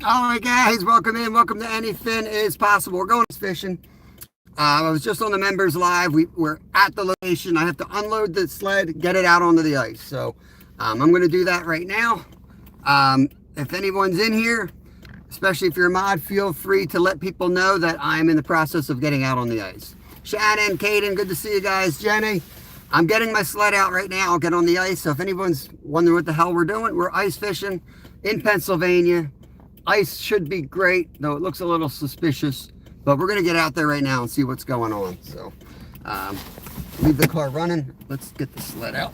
All right, guys, welcome in. Welcome to Anything is Possible. We're going fishing. I was just on the members live. We're at the location. I have to unload the sled, get it out onto the ice. So I'm going to do that right now. If anyone's in here, especially if you're a mod, feel free to let people know that I'm in the process of getting out on the ice. Shannon, Caden, good to see you guys. Jenny, I'm getting my sled out right now. I'll get on the ice. So if anyone's wondering what the hell we're doing, we're ice fishing in Pennsylvania. Ice should be great, though it looks a little suspicious, but we're going to get out there right now and see what's going on. So leave the car running. Let's get the sled out.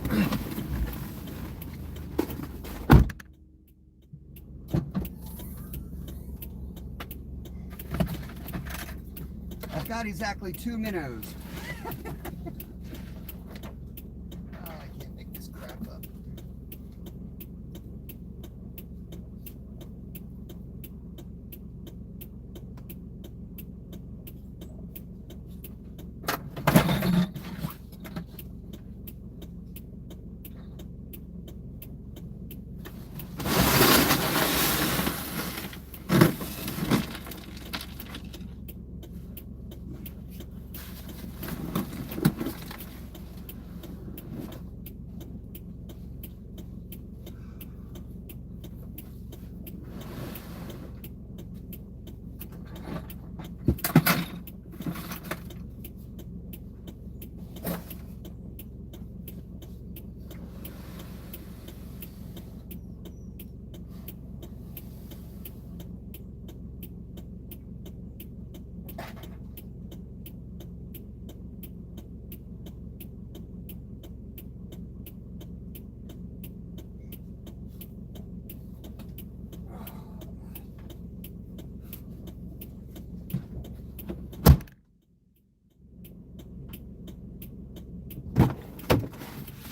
I've got exactly 2 minnows. Oh, I can't make this crap up.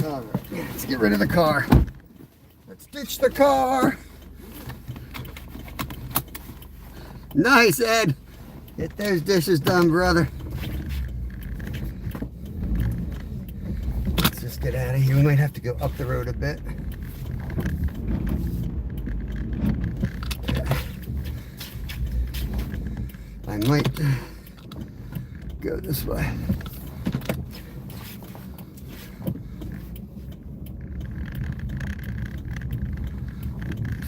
All right, let's get rid of the car. Let's ditch the car. Nice, Ed. Get those dishes done, brother. Let's just get out of here. We might have to go up the road a bit. I might go this way.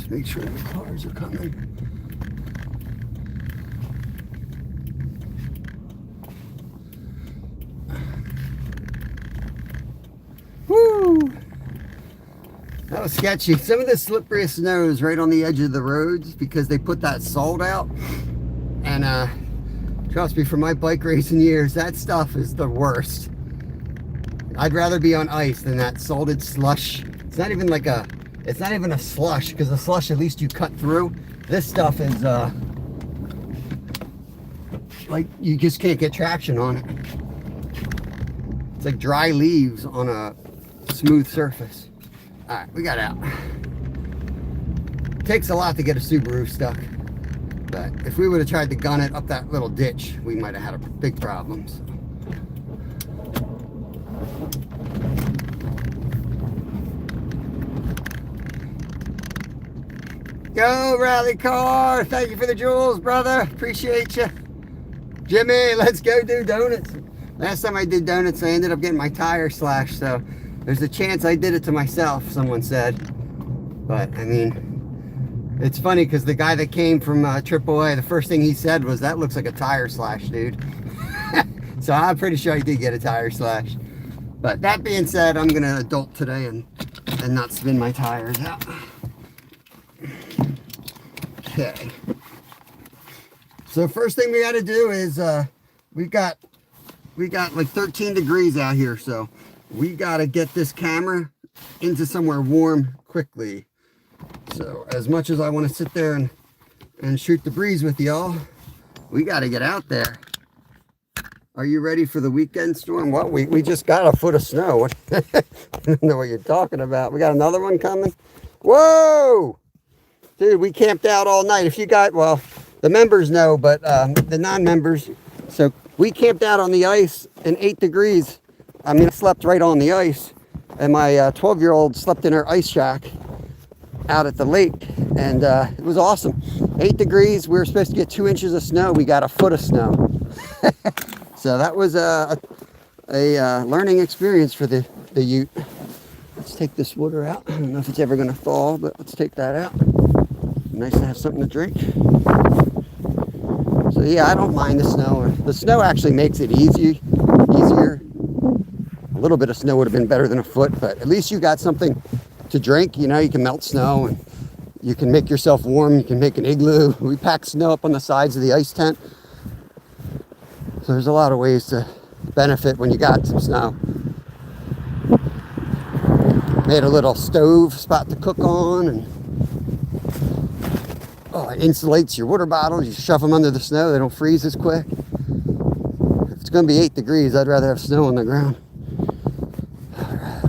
Make sure the cars are coming. Woo! That was sketchy. Some of the slipperiest snow is right on the edge of the roads because they put that salt out. And trust me, from my bike racing years, that stuff is the worst. I'd rather be on ice than that salted slush. It's not even like a It's not even a slush, because the slush at least you cut through. This stuff is like you just can't get traction on it. It's like dry leaves on a smooth surface. All right, we got out. It takes a lot to get a Subaru stuck, but if we would have tried to gun it up that little ditch, we might have had a big problem. So. Go, rally car. Thank you for the jewels, brother. Appreciate you. Jimmy, let's go do donuts. Last time I did donuts, I ended up getting my tire slashed, so there's a chance I did it to myself, someone said. But, I mean, it's funny because the guy that came from AAA, the first thing he said was, that looks like a tire slash, dude. So I'm pretty sure I did get a tire slash. But that being said, I'm going to adult today and not spin my tires out. Okay, so first thing we got to do is we got like 13 degrees out here, so we got to get this camera into somewhere warm quickly. So as much as I want to sit there and shoot the breeze with y'all, we got to get out there. Are you ready for the weekend storm? What, we just got a foot of snow. I don't know what you're talking about. We got another one coming. Whoa! Dude, we camped out all night. If you got, well, the members know, but the non-members. So we camped out on the ice in 8 degrees. I mean, I slept right on the ice. And my 12-year-old slept in her ice shack. out at the lake, and it was awesome. 8 degrees. We were supposed to get 2 inches of snow. We got a foot of snow. So that was a learning experience for the ute. Let's take this water out. I don't know if it's ever going to fall, but let's take that out. Nice to have something to drink. So yeah, I don't mind the snow. The snow actually makes it easier. A little bit of snow would have been better than a foot, but at least you got something to drink. You know, you can melt snow and you can make yourself warm. You can make an igloo. We pack snow up on the sides of the ice tent. So there's a lot of ways to benefit when you got some snow. Made a little stove spot to cook on, and it insulates your water bottles. You shove them under the snow, they don't freeze as quick. If it's going to be 8 degrees, I'd rather have snow on the ground. All right.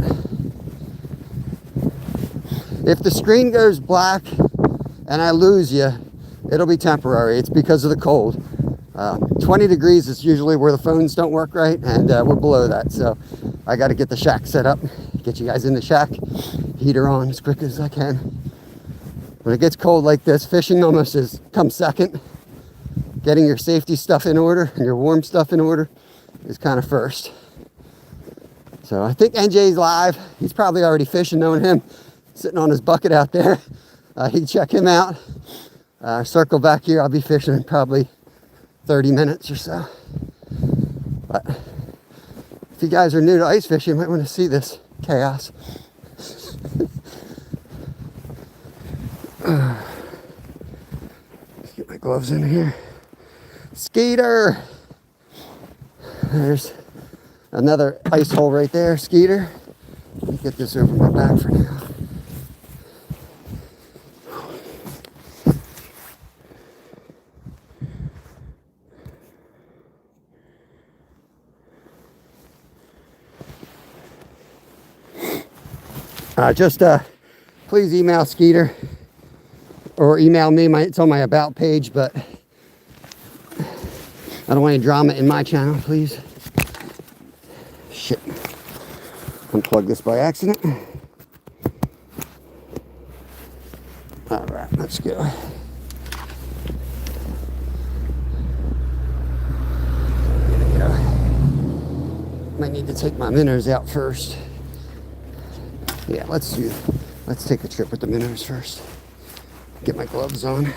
If the screen goes black and I lose you, it'll be temporary. It's because of the cold. 20 degrees is usually where the phones don't work right, and we're below that. So I got to get the shack set up, get you guys in the shack, heater on as quick as I can. When it gets cold like this, fishing almost comes second. Getting your safety stuff in order and your warm stuff in order is kind of first. So I think NJ's live. He's probably already fishing, knowing him, sitting on his bucket out there. He'd check him out. Circle back here. I'll be fishing in probably 30 minutes or so. But if you guys are new to ice fishing, you might want to see this chaos. Let's get my gloves in here. Skeeter! There's another ice hole right there, Skeeter. Let me get this over my back for now. Please email Skeeter or email me. It's on my about page, but I don't want any drama in my channel, please. Shit. Unplug this by accident. All right, let's go. There we go. Might need to take my minnows out first. Yeah, let's take a trip with the minnows first. Get my gloves on.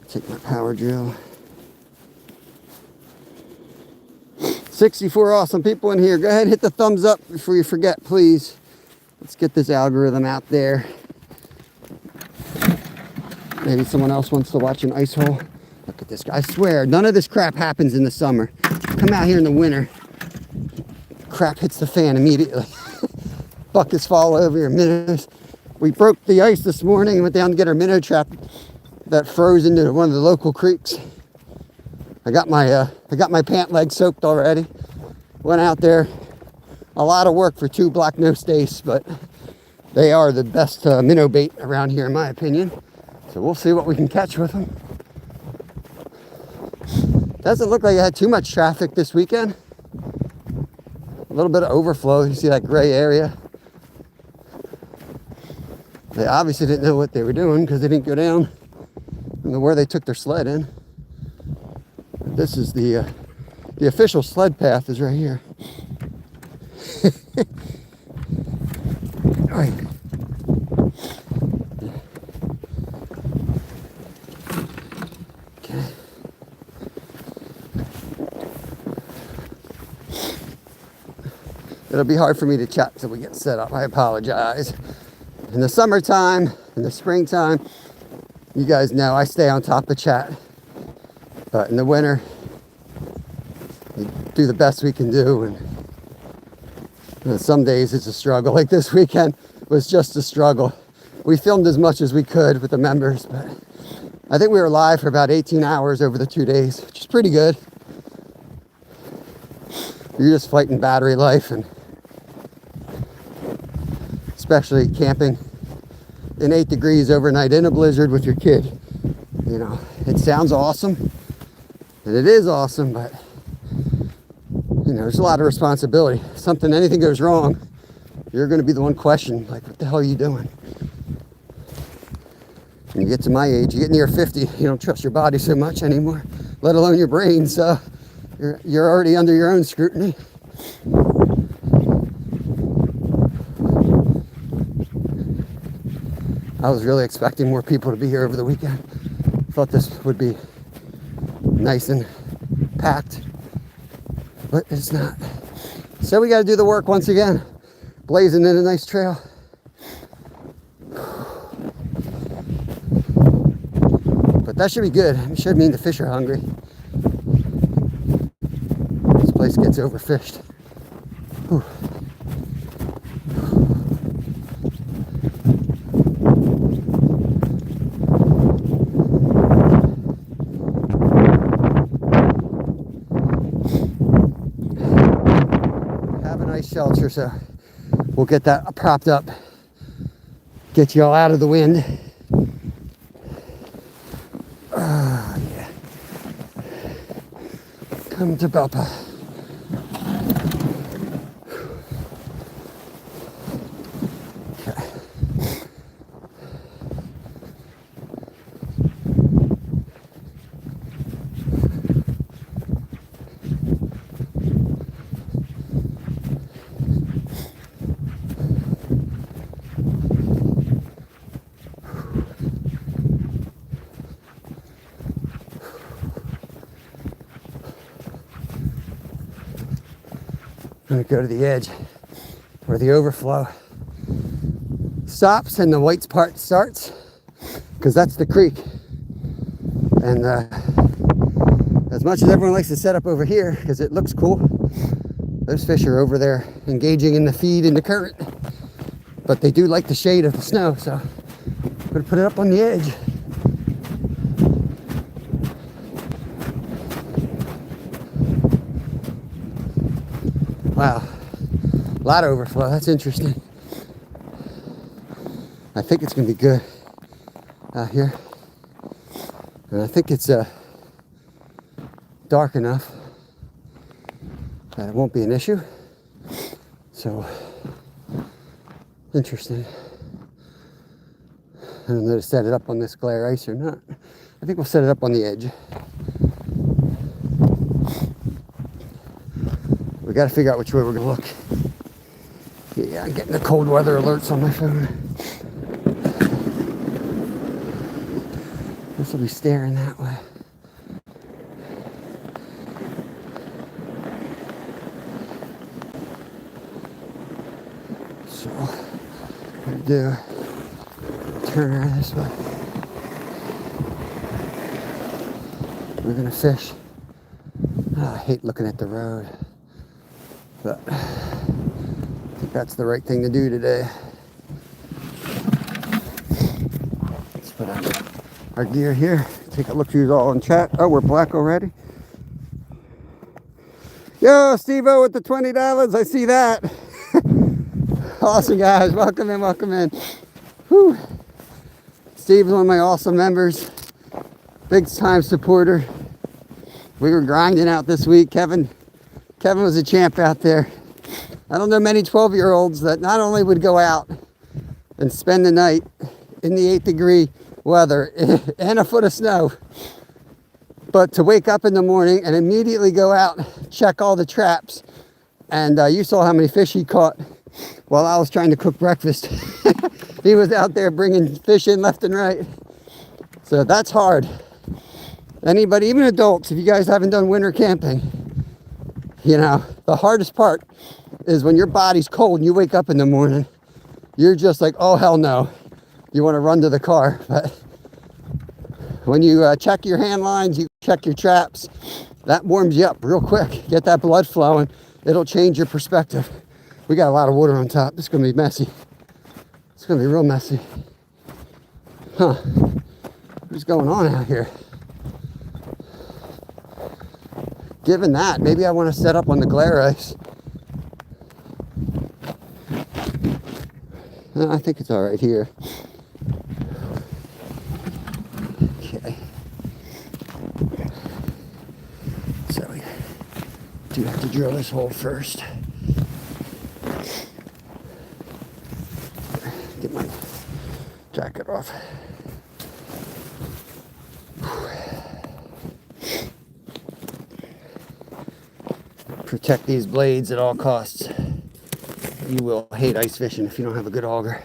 Take my power drill. 64 awesome people in here. Go ahead and hit the thumbs up before you forget, please. Let's get this algorithm out there. Maybe someone else wants to watch an ice hole. Look at this guy. I swear, none of this crap happens in the summer. Come out here in the winter. Crap hits the fan immediately. Buckets fall over your minnows. We broke the ice this morning and went down to get our minnow trap that froze into one of the local creeks. I got my pant leg soaked already. Went out there. A lot of work for 2 black nose dace, but they are the best minnow bait around here in my opinion. So we'll see what we can catch with them. Doesn't look like I had too much traffic this weekend. A little bit of overflow. You see that gray area? They obviously didn't know what they were doing because they didn't go down. I don't know where they took their sled in. This is the official sled path is right here. All right. Okay. It'll be hard for me to chat till we get set up. I apologize. In the summertime, in the springtime, you guys know I stay on top of chat. But in the winter, we do the best we can do. And some days it's a struggle. Like this weekend was just a struggle. We filmed as much as we could with the members, but I think we were live for about 18 hours over the 2 days, which is pretty good. You're just fighting battery life, and especially camping in 8 degrees overnight in a blizzard with your kid. You know, it sounds awesome, and it is awesome, but you know, there's a lot of responsibility. Anything goes wrong, you're going to be the one questioned, like, what the hell are you doing? When you get to my age, you get near 50, you don't trust your body so much anymore, let alone your brain. So you're already under your own scrutiny. I was really expecting more people to be here over the weekend. Thought this would be nice and packed, but it's not. So we got to do the work once again, blazing in a nice trail. But that should be good. It should mean the fish are hungry. This place gets overfished. Whew. Have a nice shelter, so we'll get that propped up, get you all out of the wind. Yeah. Come to Papa. Okay. I'm gonna go to the edge where the overflow stops and the white part starts, because that's the creek. And as much as everyone likes to set up over here because it looks cool, those fish are over there engaging in the feed and the current, but they do like the shade of the snow, so I'm gonna put it up on the edge. Wow, a lot of overflow. That's interesting. I think it's going to be good out here. And I think it's dark enough that it won't be an issue. So, interesting. I don't know to set it up on this glare ice or not. I think we'll set it up on the edge. We got to figure out which way we're going to look. Yeah, I'm getting the cold weather alerts on my phone. This will be staring that way. So, what I'm going to do, turn around this way. We're going to fish. Oh, I hate looking at the road, but I think that's the right thing to do today. Let's put on our gear here. Take a look who's all in chat. Oh, we're black already. Yo, Steve-O with the $20. I see that. Awesome, guys. Welcome in, welcome in. Whew. Steve's one of my awesome members. Big time supporter. We were grinding out this week. Kevin was a champ out there. I don't know many 12-year-olds that not only would go out and spend the night in the 8-degree weather and a foot of snow, but to wake up in the morning and immediately go out, check all the traps. And you saw how many fish he caught while I was trying to cook breakfast. He was out there bringing fish in left and right. So that's hard. Anybody, even adults, if you guys haven't done winter camping, you know, the hardest part is when your body's cold and you wake up in the morning, you're just like, oh, hell no. You want to run to the car. But when you check your hand lines, you check your traps, that warms you up real quick. Get that blood flowing. It'll change your perspective. We got a lot of water on top. This is going to be messy. It's going to be real messy. Huh. What's going on out here? Given that, maybe I want to set up on the glare ice. I think it's all right here. Okay. So we do have to drill this hole first. Get my jacket off. Protect these blades at all costs. You will hate ice fishing if you don't have a good auger.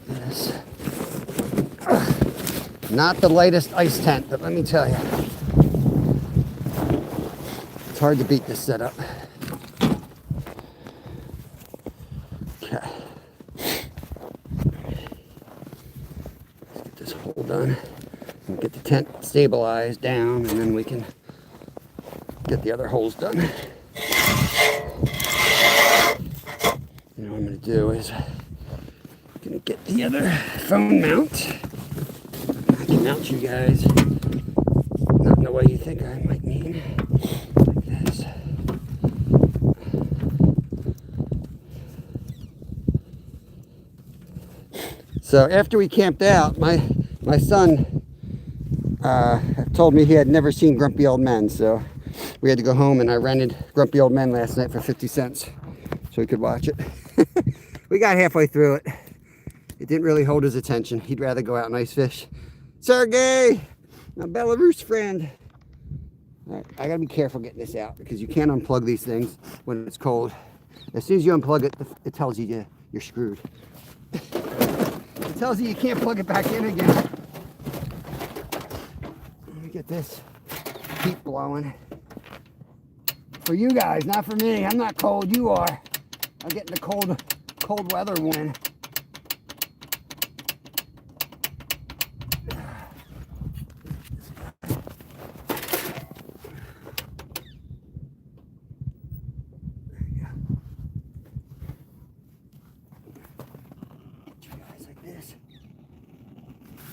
This. Not the lightest ice tent, but let me tell you, it's hard to beat this setup. Okay. Let's get this hole done and get the tent stabilized down, and then we can get the other holes done. And what I'm going to do is I'm going to get the other phone mount. I can mount you guys not in the way you think I might mean, like this. So after we camped out, my son told me he had never seen Grumpy Old Men, so we had to go home, and I rented Grumpy Old Men last night for 50 cents so he could watch it. We got halfway through it. It didn't really hold his attention. He'd rather go out and ice fish. Sergey, my Belarus friend. All right, I gotta be careful getting this out because you can't unplug these things when it's cold. As soon as you unplug it, it tells you you're screwed. It tells you can't plug it back in again. Let me get this heat blowing. For you guys, not for me. I'm not cold, you are. I'm getting the cold weather one.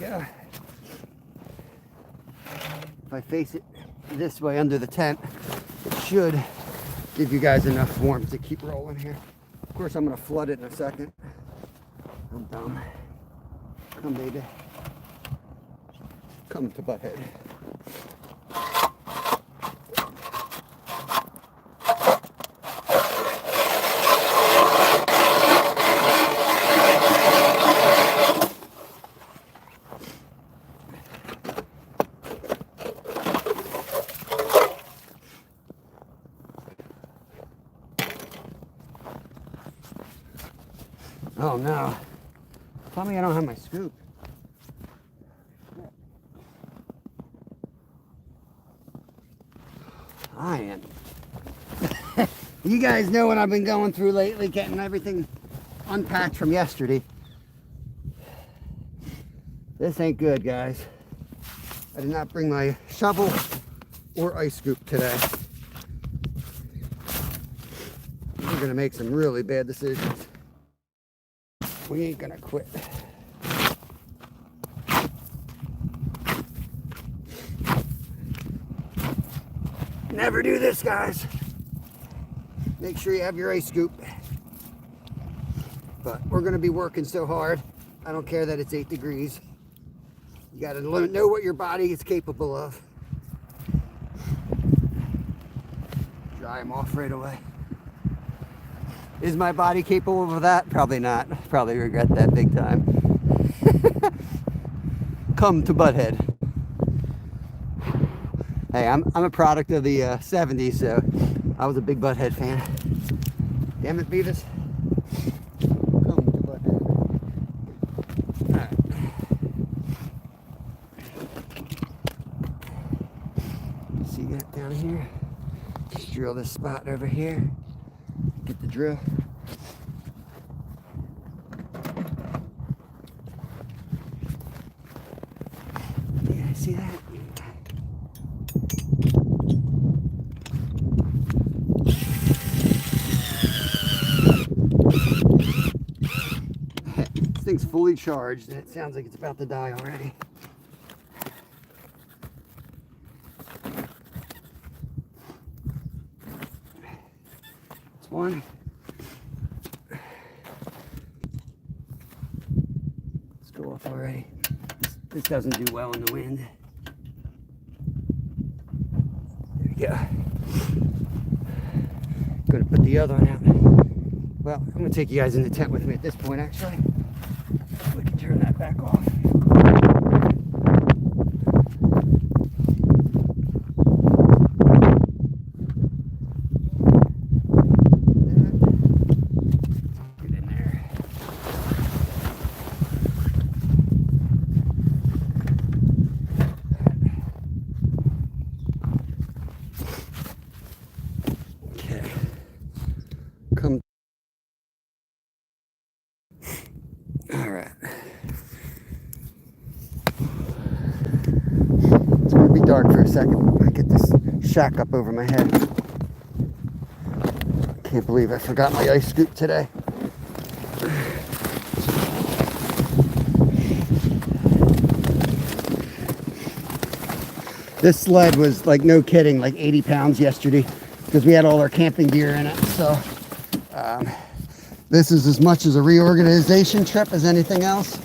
Yeah. If I face it this way under the tent, it should give you guys enough warmth to keep rolling here. Of course, I'm going to flood it in a second. I'm dumb. Come, baby. Come to Butthead. Oh no. Tell me I don't have my scoop. I am. You guys know what I've been going through lately, getting everything unpacked from yesterday. This ain't good, guys. I did not bring my shovel or ice scoop today. We're gonna make some really bad decisions. We ain't gonna quit. Never do this, guys. Make sure you have your ice scoop. But we're gonna be working so hard. I don't care that it's 8 degrees. You gotta know what your body is capable of. Dry them off right away. Is my body capable of that? Probably not. Probably regret that big time. Come to Butthead. Hey, I'm a product of the 70s, so I was a big Butthead fan. Damn it, Beavis. Come to Butthead. All right. See that down here? Just drill this spot over here. Get the drill. Yeah, see that? This thing's fully charged and it sounds like it's about to die already. One. Let's go off already. This doesn't do well in the wind. There we go. Gonna put the other one out. Well, I'm going to take you guys in the tent with me at this point, actually. We can turn that back off. Get in there. Okay. Come. All right. It's going to be dark for a second. I get this shack up over my head. Can't believe I forgot my ice scoop today. This sled was, like, no kidding, like 80 pounds yesterday because we had all our camping gear in it. So this is as much as a reorganization trip as anything else.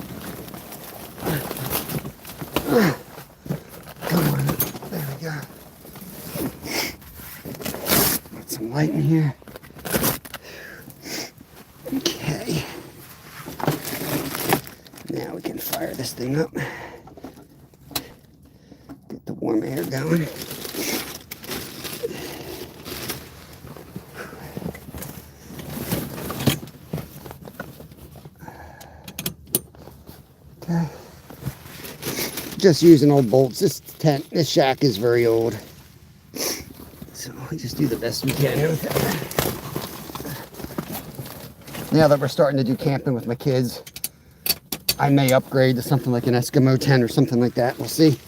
Come on, there we go. Put some light in here. Okay. Now we can fire this thing up. Get the warm air going. Okay. Just using old bolts. This shack is very old. So we just do the best we can with it. Now that we're starting to do camping with my kids, I may upgrade to something like an Eskimo tent or something like that. We'll see.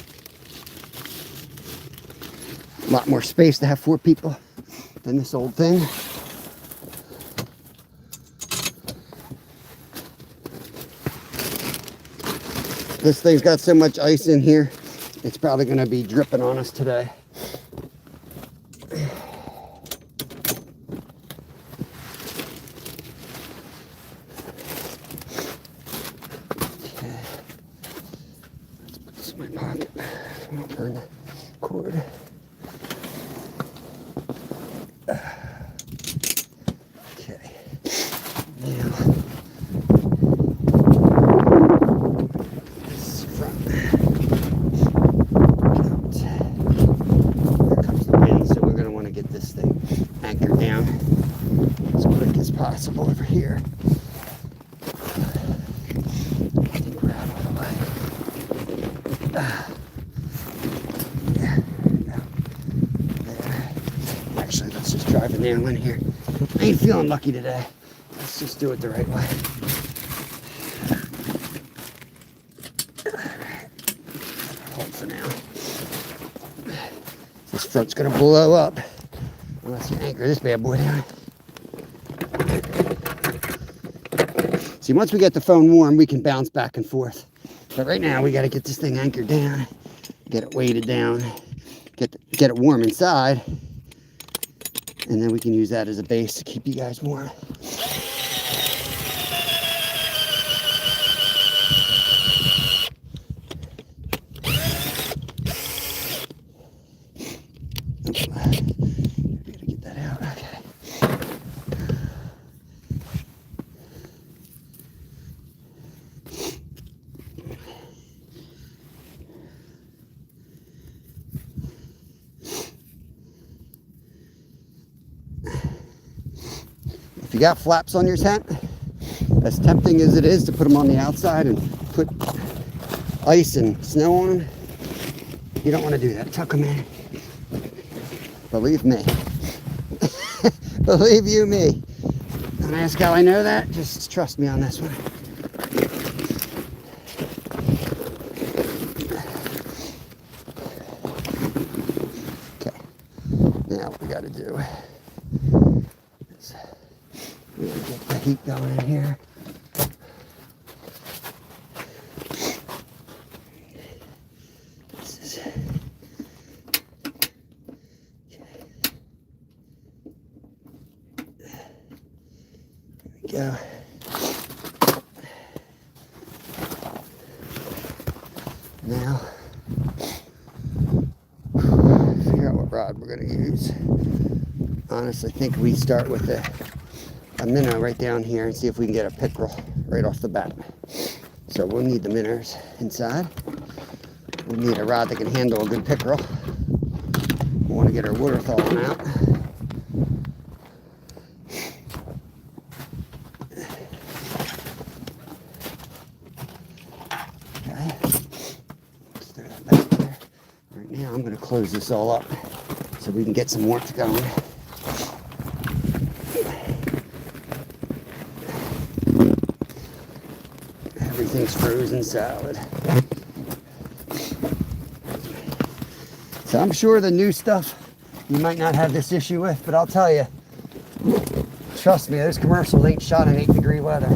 A lot more space to have 4 people than this old thing. This thing's got so much ice in here, it's probably going to be dripping on us today. My pocket. I won't burn the cord. Okay. Now, this front. Here comes the wind, so we're going to want to get this thing anchored down as quick as possible over here. Actually, let's just drive a nail in here. I ain't feeling lucky today. Let's just do it the right way. Hold for now. This front's gonna blow up unless you anchor this bad boy down. See, once we get the phone warm, we can bounce back and forth. But right now, we got to get this thing anchored down, get it weighted down, get it warm inside, and then we can use that as a base to keep you guys warm. Gotta get that out. Okay. If you got flaps on your tent, as tempting as it is to put them on the outside and put ice and snow on them, you don't want to do that. Tuck them in. Believe me. Believe you me. Don't ask how I know that. Just trust me on this one. Okay. Now what we got to do is really get the heat going in here. This is go. Now, figure out what rod we're going to use. Honestly, I think we start with a minnow right down here and see if we can get a pickerel right off the bat. So we'll need the minnows inside. We'll need a rod that can handle a good pickerel. We want to get our water thawing out. Okay, let's throw that back there. Right now I'm going to close this all up so we can get some warmth going. Everything's frozen solid. So I'm sure the new stuff you might not have this issue with, but I'll tell you, trust me, those commercials ain't shot in 8-degree weather.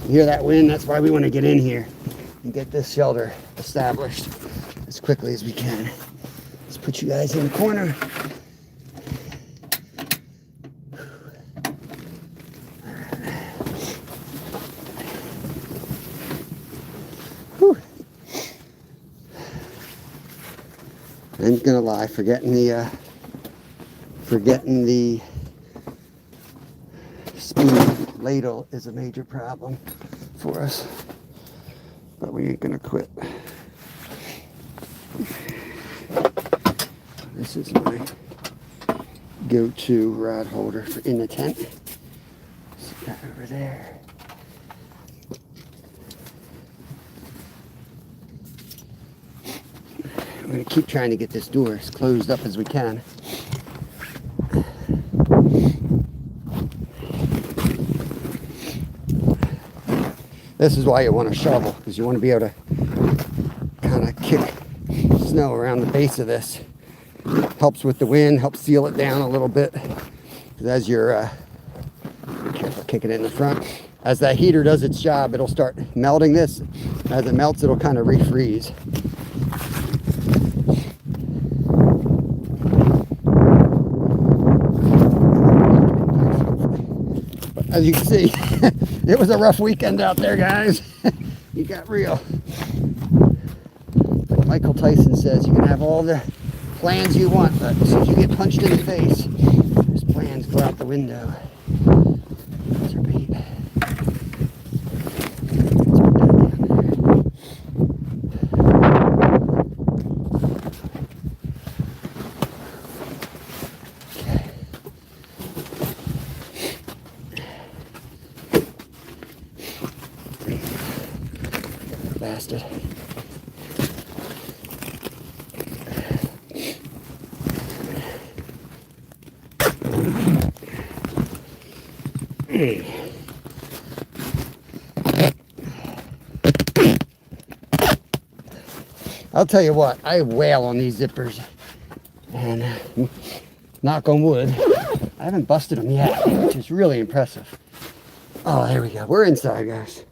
You hear that wind? That's why we want to get in here and get this shelter established as quickly as we can. Let's put you guys in the corner. Whew. I ain't gonna lie, forgetting the spoon ladle is a major problem for us, but we ain't gonna quit. This is my go-to rod holder for in the tent. Set that over there. I'm going to keep trying to get this door as closed up as we can. This is why you want a shovel, because you want to be able to kind of kick snow around the base of this. Helps with the wind, helps seal it down a little bit. Because as you're, be careful kicking it in the front. As that heater does its job, it'll start melting this. As it melts, it'll kind of refreeze. But as you can see, it was a rough weekend out there, guys. You got real. Like Michael Tyson says, you can have all the plans you want, but as soon as you get punched in the face, those plans go out the window. There's our bait. Let's put that down there. Okay. Bastard. I'll tell you what, I wail on these zippers, and knock on wood, I haven't busted them yet, which is really impressive. Oh, there we go. We're inside, guys.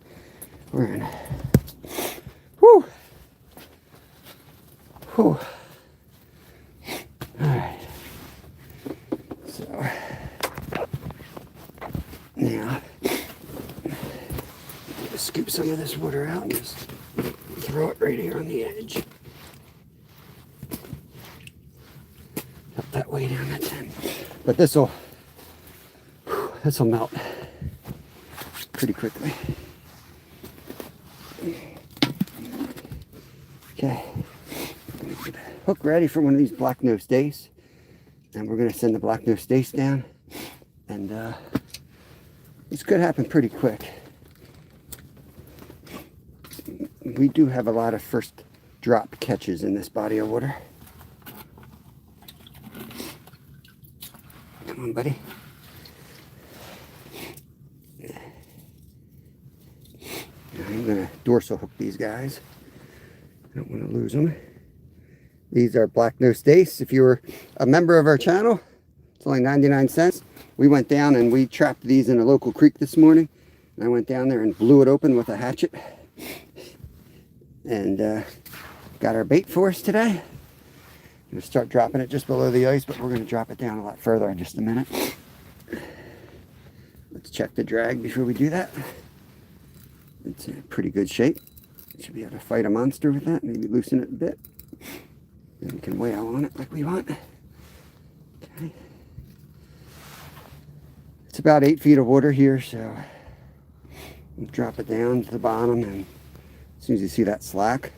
We're in. Whew. Whew. All right. So now, just scoop some of this water out and just throw it right here on the edge. Help that way down that tent. But this'll melt pretty quickly. Okay. Get the hook ready for one of these black nose dace. And we're gonna send the black nose dace down. And this could happen pretty quick. We do have a lot of first drop catches in this body of water. Come on, buddy. I'm going to dorsal hook these guys. I don't want to lose them. These are black nose dace. If you're a member of our channel, it's only 99 cents. We went down and we trapped these in a local creek this morning. And I went down there and blew it open with a hatchet. And got our bait for us today. I'm going to start dropping it just below the ice, but we're going to drop it down a lot further in just a minute. Let's check the drag before we do that. It's in pretty good shape. Should be able to fight a monster with that. Maybe loosen it a bit. And we can wail on it like we want. Okay. It's about 8 feet of water here, so we'll drop it down to the bottom, and as soon as you see that slack,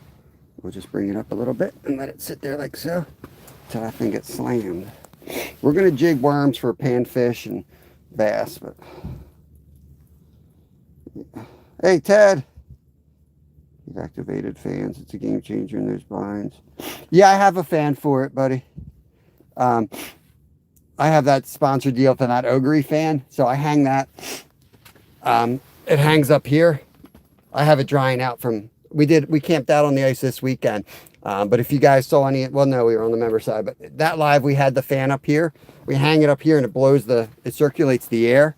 we'll just bring it up a little bit and let it sit there like so until that thing gets slammed. We're going to jig worms for panfish and bass, but yeah. Hey Ted, you've activated fans. It's a game changer in those blinds. Yeah, I have a fan for it, buddy. I have that sponsored deal for that Ogre fan, so I hang that. It hangs up here. I have it drying out from. We camped out on the ice this weekend. But if you guys saw any, well, no, we were on the member side, but that live, we had the fan up here. We hang it up here and it blows it circulates the air.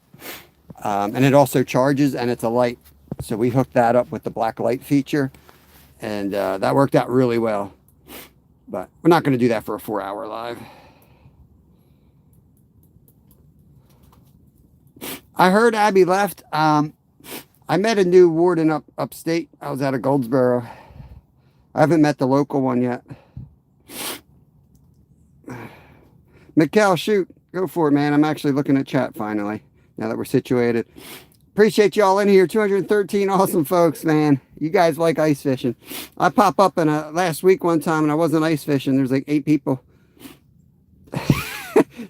And it also charges, and it's a light. So we hooked that up with the black light feature, and that worked out really well. But we're not going to do that for a 4-hour live. I heard Abby left. I met a new warden upstate. I was out of Goldsboro. I haven't met the local one yet. Mikkel, shoot. Go for it, man. I'm actually looking at chat finally, now that we're situated. Appreciate y'all in here. 213 awesome folks, man. You guys like ice fishing. I pop up in last week one time, and I wasn't ice fishing. There's like 8 people.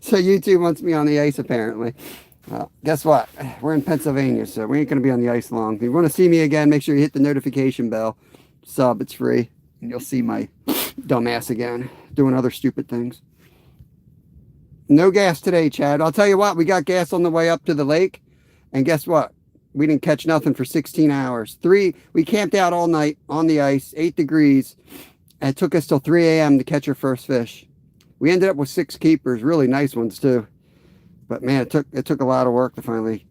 So YouTube wants me on the ice, apparently. Well, guess what? We're in Pennsylvania, so we ain't going to be on the ice long. If you want to see me again, make sure you hit the notification bell. Sub, it's free. And you'll see my dumbass again doing other stupid things. No gas today, Chad. I'll tell you what, we got gas on the way up to the lake. And guess what? We didn't catch nothing for 16 hours. We camped out all night on the ice, 8 degrees. And it took us till 3 a.m. to catch our first fish. We ended up with 6 keepers, really nice ones too. But man, it took a lot of work to finally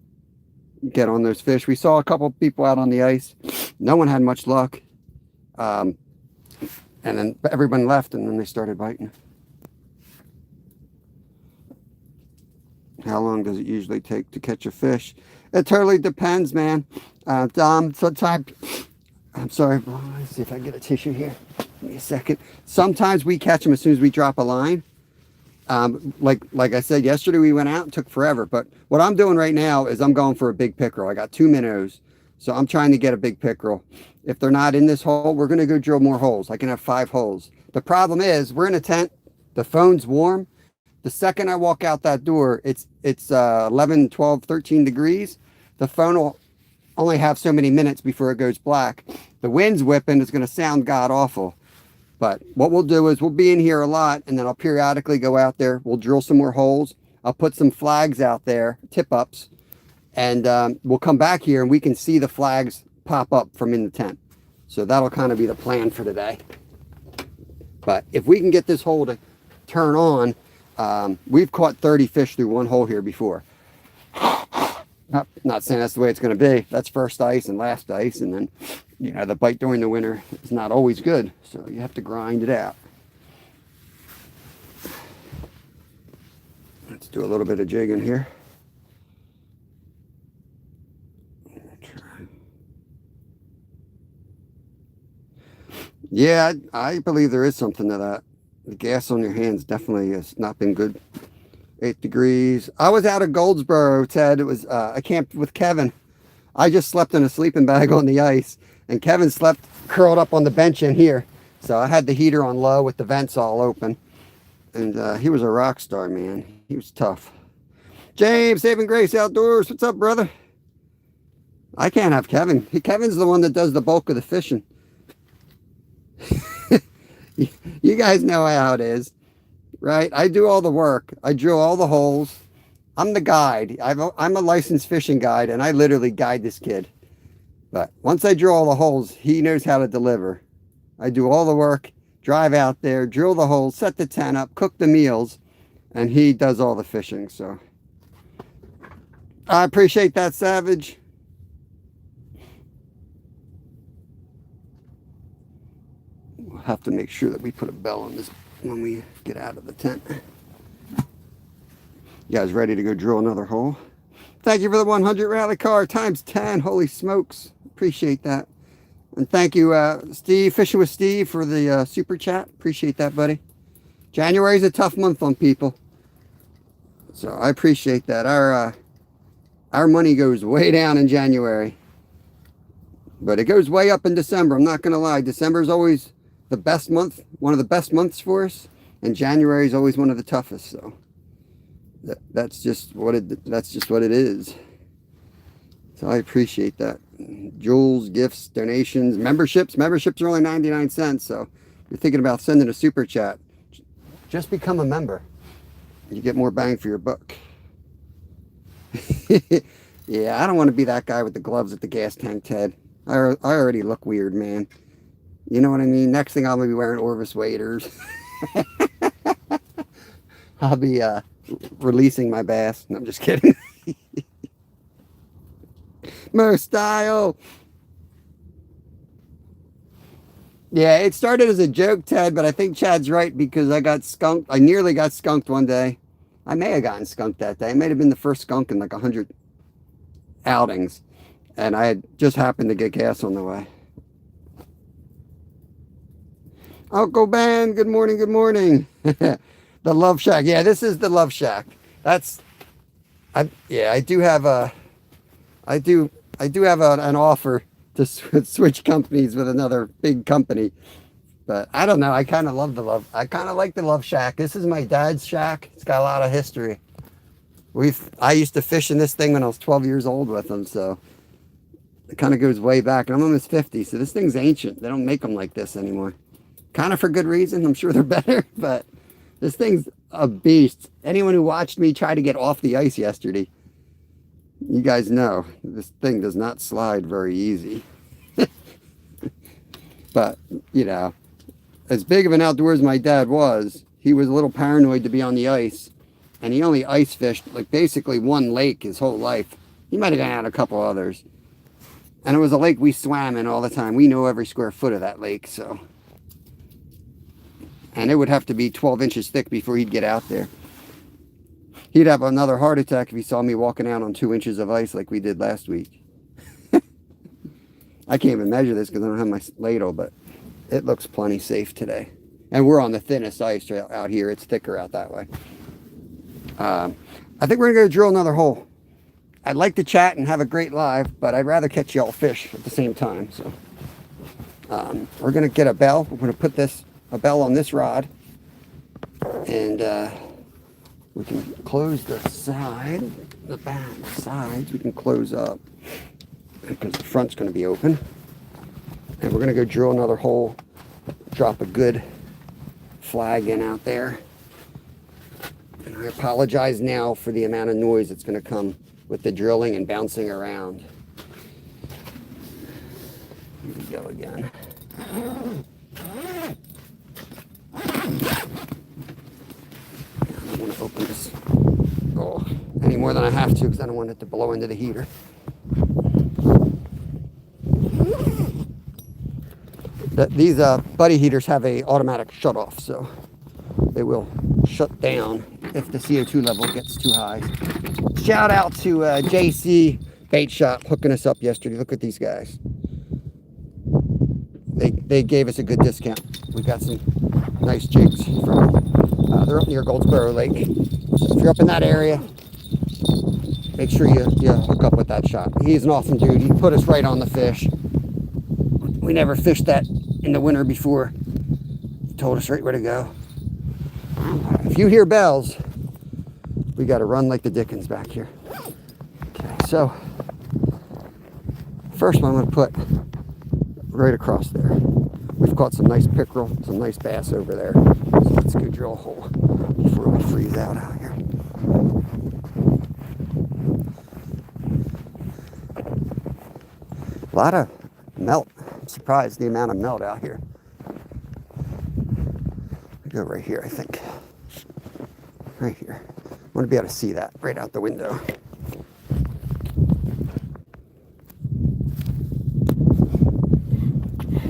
get on those fish. We saw a couple of people out on the ice. No one had much luck. And then everyone left, and then they started biting. How long does it usually take to catch a fish? It totally depends, man. Sometimes, I'm sorry, let's see if I can get a tissue here. Give me a second. Sometimes we catch them as soon as we drop a line. Like I said, yesterday we went out and took forever. But what I'm doing right now is I'm going for a big pickerel. I got 2 minnows, so I'm trying to get a big pickerel. If they're not in this hole, we're going to go drill more holes. I can have 5 holes. The problem is we're in a tent. The phone's warm. The second I walk out that door, it's 11, 12, 13 degrees. The phone will only have so many minutes before it goes black. The wind's whipping. It's going to sound god-awful. But what we'll do is we'll be in here a lot, and then I'll periodically go out there. We'll drill some more holes. I'll put some flags out there, tip-ups, and we'll come back here, and we can see the flags pop up from in the tent. So that'll kind of be the plan for today. But if we can get this hole to turn on, we've caught 30 fish through one hole here before. Not saying that's the way it's going to be. That's first ice and last ice, and then, you know, the bite during the winter is not always good, so you have to grind it out. Let's do a little bit of jigging here. Yeah, I believe there is something to that. The gas on your hands definitely has not been good. 8 degrees. I was out of Goldsboro, Ted. It was I camped with Kevin. I just slept in a sleeping bag on the ice, and Kevin slept curled up on the bench in here. So I had the heater on low with the vents all open, and he was a rock star, man. He was tough. James, Saving Grace Outdoors. What's up, brother? I can't have Kevin. Kevin's the one that does the bulk of the fishing. You guys know how it is, right? I do all the work. I drill all the holes. I'm the guide. I'm a licensed fishing guide, and I literally guide this kid. But once I drill all the holes, he knows how to deliver. I do all the work, drive out there, drill the holes, set the tent up, cook the meals, and he does all the fishing. So I appreciate that, Savage. We'll have to make sure that we put a bell on this when we get out of the tent. You guys ready to go drill another hole? Thank you for the 100 rally car times 10. Holy smokes. Appreciate that. And thank you, Steve, Fishing with Steve, for the super chat. Appreciate that, buddy. January is a tough month on people, so I appreciate that. Our money goes way down in January, but it goes way up in December. I'm not gonna lie. December is always the best month, one of the best months for us, and January is always one of the toughest. So that's just what it is. So I appreciate that. Jewels, gifts, donations, memberships. Memberships are only 99 cents. So if you're thinking about sending a super chat, just become a member. You get more bang for your buck. Yeah, I don't want to be that guy with the gloves at the gas tank, Ted. I already look weird, man. You know what I mean? Next thing, I'll be wearing Orvis waders. I'll be releasing my bass. No, I'm just kidding. Mo style. Yeah, it started as a joke, Ted, but I think Chad's right because I got skunked. I nearly got skunked one day. I may have gotten skunked that day. It may have been the first skunk in like 100 outings. And I had just happened to get gas on the way. Uncle Ben, good morning, good morning. The Love Shack. Yeah, this is the Love Shack. I do have an offer to switch companies with another big company. But I don't know. I kind of like the Love Shack. This is my dad's shack. It's got a lot of history. I used to fish in this thing when I was 12 years old with him, so it kind of goes way back. And I'm almost 50, so this thing's ancient. They don't make them like this anymore. Kind of for good reason. I'm sure they're better, but this thing's a beast. Anyone who watched me try to get off the ice yesterday, you guys know this thing does not slide very easy. But, you know, as big of an outdoor as my dad was, he was a little paranoid to be on the ice. And he only ice fished like basically one lake his whole life. He might have gone out a couple others. And it was a lake we swam in all the time. We know every square foot of that lake, so. And it would have to be 12 inches thick before he'd get out there. He'd have another heart attack if he saw me walking out on 2 inches of ice like we did last week. I can't even measure this because I don't have my ladle, but it looks plenty safe today. And we're on the thinnest ice out here. It's thicker out that way. I think we're going to go drill another hole. I'd like to chat and have a great live, but I'd rather catch y'all fish at the same time. So we're going to get a bell. We're going to put a bell on this rod. And we can close the side, the back, the sides. We can close up because the front's going to be open. And we're going to go drill another hole. Drop a good flag in out there. And I apologize now for the amount of noise that's going to come with the drilling and bouncing around. Here we go again. I don't want to open this any more than I have to because I don't want it to blow into the heater. These buddy heaters have a automatic shut off, so they will shut down if the CO2 level gets too high. Shout out to JC Bait Shop hooking us up yesterday. Look at these guys. They gave us a good discount. We got some nice jigs from they're up near Goldsboro Lake. So if you're up in that area, make sure you hook up with that shop. He's an awesome dude. He put us right on the fish. We never fished that in the winter before. He told us right where to go. If you hear bells, we got to run like the Dickens back here. Okay, so first one I'm going to put right across there. We've caught some nice pickerel, some nice bass over there. So let's go drill a hole before we freeze out here. A lot of melt. I'm surprised the amount of melt out here. I go right here, I think. Right here. I want to be able to see that right out the window.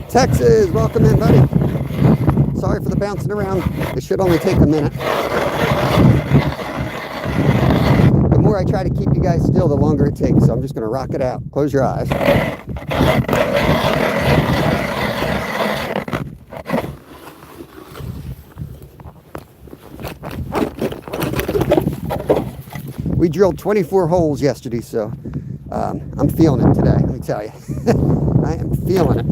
Texas, welcome in, buddy. Sorry for the bouncing around. It should only take a minute. The more I try to keep you guys still, the longer it takes. So I'm just going to rock it out. Close your eyes. We drilled 24 holes yesterday, so I'm feeling it today, let me tell you. I am feeling it.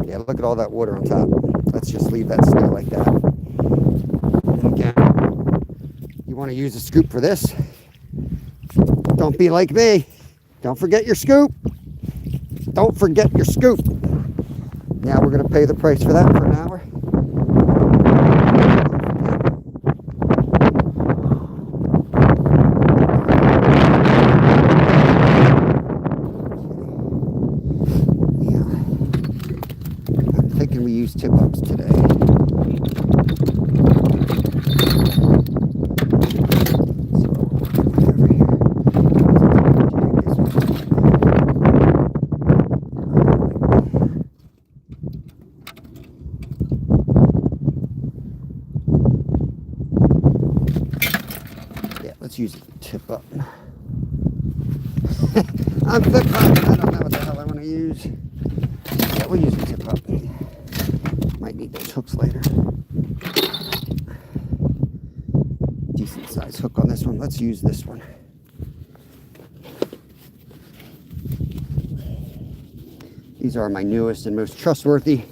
Yeah, look at all that water on top. Let's just leave that stay like that. And again, you want to use a scoop for this. Don't be like me. Don't forget your scoop. Don't forget your scoop. Now we're going to pay the price for that for an hour. Yeah. I'm thinking we use tip-ups today. Let's use a tip up. I'm tip up. I don't know what the hell I want to use. Yeah, we'll use a tip up. Might need those hooks later. Decent size hook on this one. Let's use this one. These are my newest and most trustworthy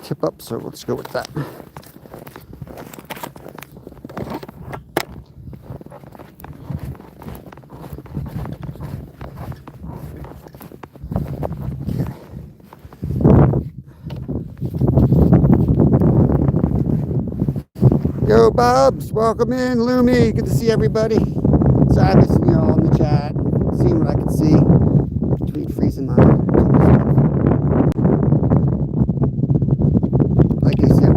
tip ups, so let's go with that. Yo, Bubs, welcome in. Lumi, good to see everybody. Sorry, missing you all in the chat. Seeing what I can see. Between freezing my. Like I said,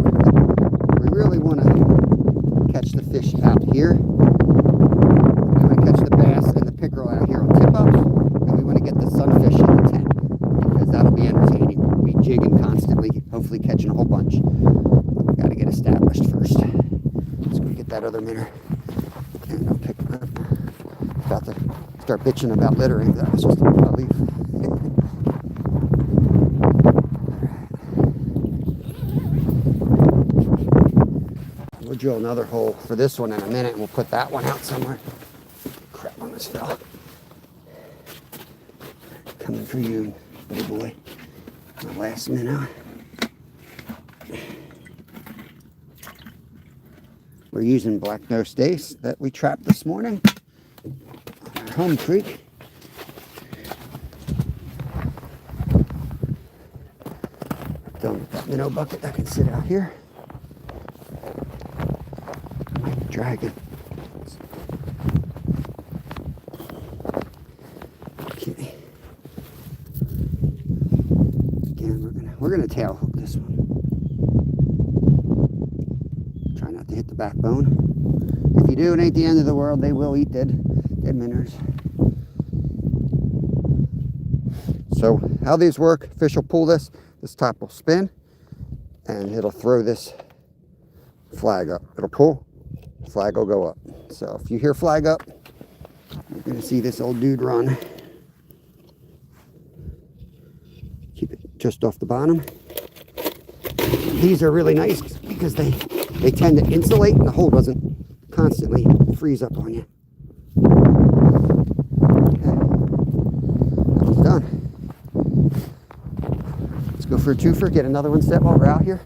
we really want to catch the fish out here. We want to catch the bass and the pickerel out here on tip ups. And we want to get the sunfish in the tent. Because that'll be entertaining. We'll be jigging constantly, hopefully catching a whole bunch. We got to get established first. That other minnow, and I'll pick them up. About to start bitching about littering. That was just a leaf. We'll drill another hole for this one in a minute, and we'll put that one out somewhere. Crap on this fella. Coming for you, little boy. My last minnow. We're using black nose dace that we trapped this morning on our home creek. Done with that minnow bucket that can sit out here. I might drag it. Okay. Again, we're gonna tail hook this one. Try not to hit the backbone. If you do, it ain't the end of the world. They will eat dead minnows. So how these work, fish will pull this top will spin, and it'll throw this flag up. It'll pull, flag will go up. So if you hear flag up, you're gonna see this old dude run. Keep it just off the bottom. These are really nice because they tend to insulate and the hole doesn't constantly freeze up on you. Okay. That one's done. Let's go for a twofer, get another one set while we're out here.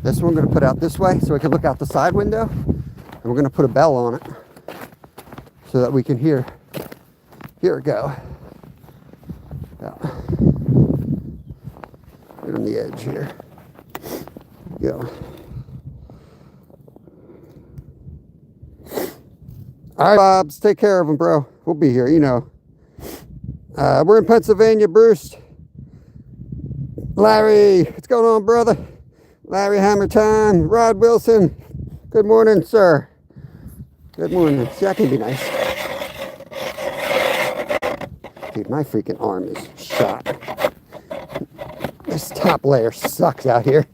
This one we're going to put out this way so we can look out the side window. And we're going to put a bell on it so that we can hear it go. Yeah. Right on the edge here. Go. All right, Bobs, take care of them, bro. We'll be here, you know. We're in Pennsylvania, Bruce. Larry, what's going on, brother? Larry Hammer Time, Rod Wilson. Good morning, sir. Good morning. See, that can be nice. Dude, my freaking arm is shot. This top layer sucks out here.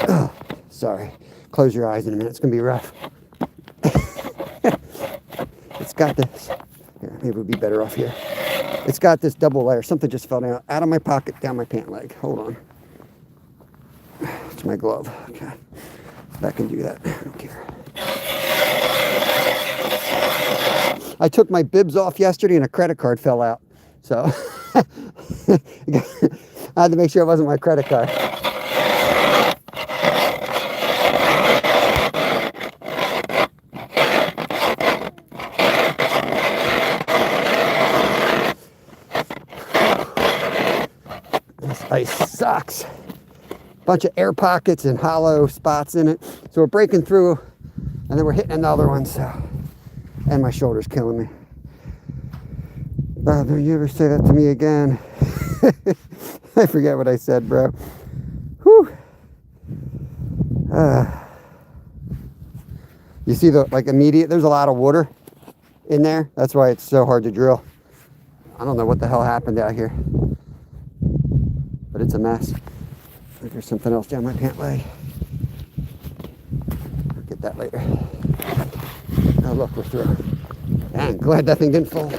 Oh, sorry. Close your eyes in a minute. It's going to be rough. It's got this. Here, maybe we'll be better off here. It's got this double layer. Something just fell down out of my pocket, down my pant leg. Hold on. It's my glove. Okay. That can do that. I don't care. I took my bibs off yesterday and a credit card fell out. So I had to make sure it wasn't my credit card. This ice sucks. Bunch of air pockets and hollow spots in it. So we're breaking through and then we're hitting another one. So, and my shoulder's killing me. Don't you ever say that to me again? I forget what I said, bro. Whew. You see the immediate, there's a lot of water in there. That's why it's so hard to drill. I don't know what the hell happened out here, but it's a mess. There's something else down my pant leg. I'll get that later. Oh look, we're through. Dang, glad that thing didn't fall.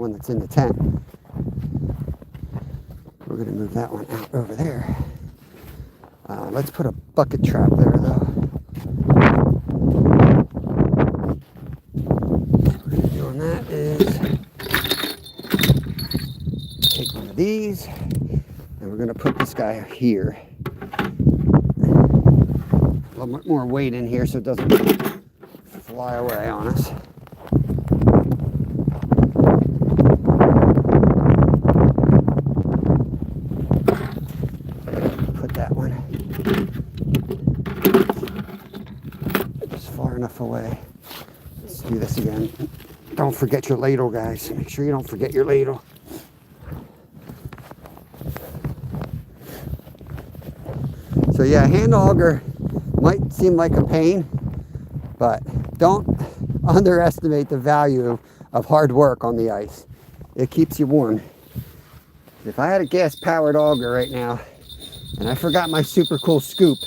That's in the tent. We're going to move that one out over there. Let's put a bucket trap there, though. What we're going to do on that is take one of these, and we're going to put this guy here. A little bit more weight in here so it doesn't fly away on us. Away. Let's do this again. Don't forget your ladle, guys. Make sure you don't forget your ladle. So yeah, hand auger might seem like a pain, but don't underestimate the value of hard work on the ice. It keeps you warm. If I had a gas-powered auger right now and I forgot my super cool scoop,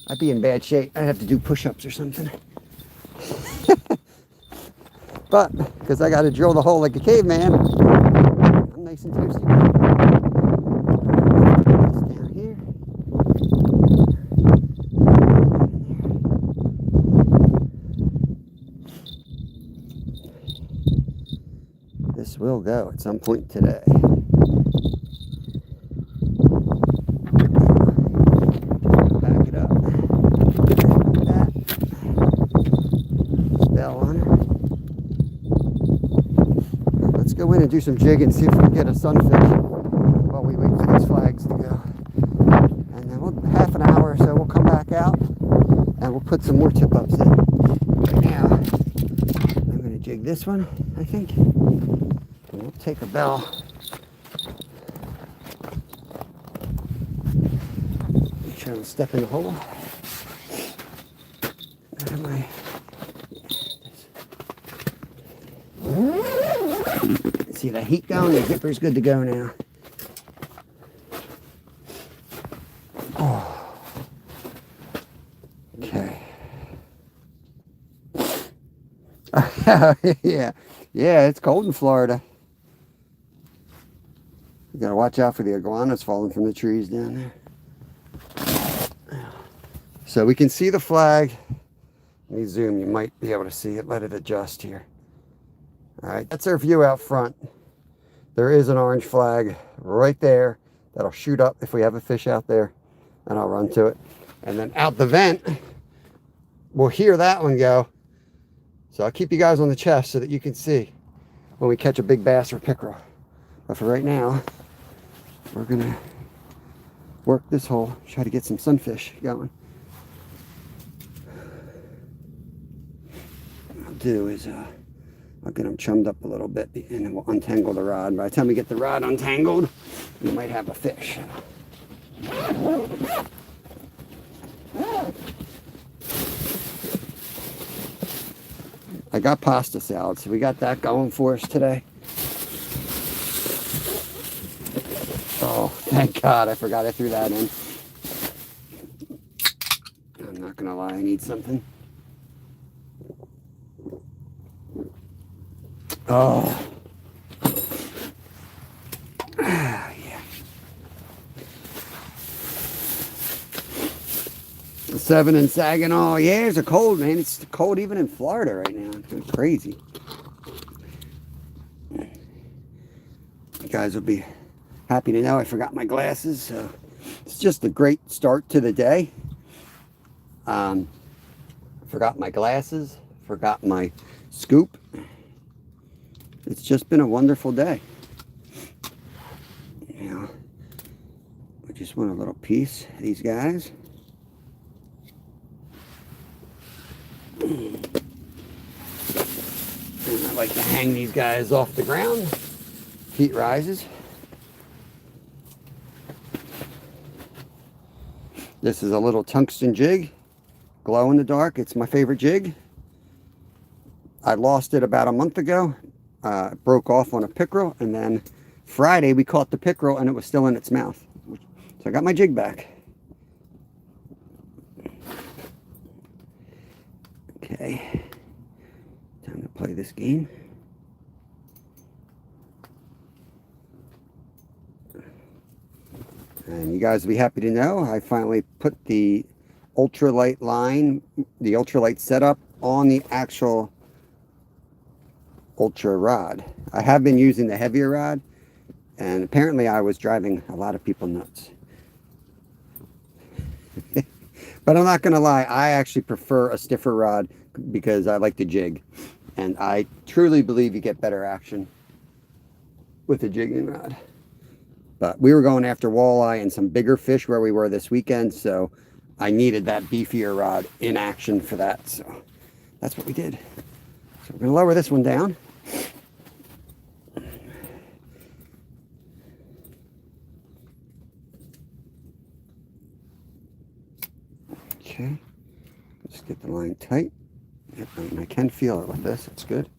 I'd be in bad shape. I'd have to do push-ups or something. But because I got to drill the hole like a caveman, I'm nice and toasty. Down here. This will go at some point today. Back it up. That. Bell on her. Let's go in and do some jigging, see if we can get a sunfish while we wait for these flags to go. And then half an hour or so, we'll come back out and we'll put some more tip-ups in. Right now, I'm going to jig this one, I think. And we'll take a bell. Make sure I don't step in the hole. See that heat going? The zipper's good to go now. Oh. Okay. Yeah, it's cold in Florida. You gotta watch out for the iguanas falling from the trees down there. So we can see the flag. Let me zoom, you might be able to see it. Let it adjust here. All right, that's our view out front. There is an orange flag right there that'll shoot up if we have a fish out there, and I'll run to it. And then out the vent, we'll hear that one go. So I'll keep you guys on the chest so that you can see when we catch a big bass or pickerel. But for right now, we're gonna work this hole, try to get some sunfish going. What I'll do is I'll get them chummed up a little bit and then we'll untangle the rod. By the time we get the rod untangled, we might have a fish. I got pasta salad, so we got that going for us today. Oh, thank God, I forgot I threw that in. I'm not gonna lie, I need something. Oh. Yeah. 7 in Saginaw. Yeah, it's a cold, man. It's cold even in Florida right now. It's crazy. You guys will be happy to know I forgot my glasses. So it's just a great start to the day. Forgot my glasses. Forgot my scoop. It's just been a wonderful day. You know, I just want a little piece of these guys. And I like to hang these guys off the ground. Heat rises. This is a little tungsten jig. Glow in the dark. It's my favorite jig. I lost it about a month ago. It broke off on a pickerel, and then Friday we caught the pickerel and it was still in its mouth. So I got my jig back. Okay. Time to play this game. And you guys will be happy to know I finally put the ultralight line, the ultralight setup on the actual ultra rod. I have been using the heavier rod, and apparently I was driving a lot of people nuts. But I'm not gonna lie, I actually prefer a stiffer rod because I like to jig, and I truly believe you get better action with a jigging rod. But we were going after walleye and some bigger fish where we were this weekend, so I needed that beefier rod in action for that. So that's what we did. So we're gonna lower this one down. Okay, just get the line tight. Yep, and I can feel it with this. It's good.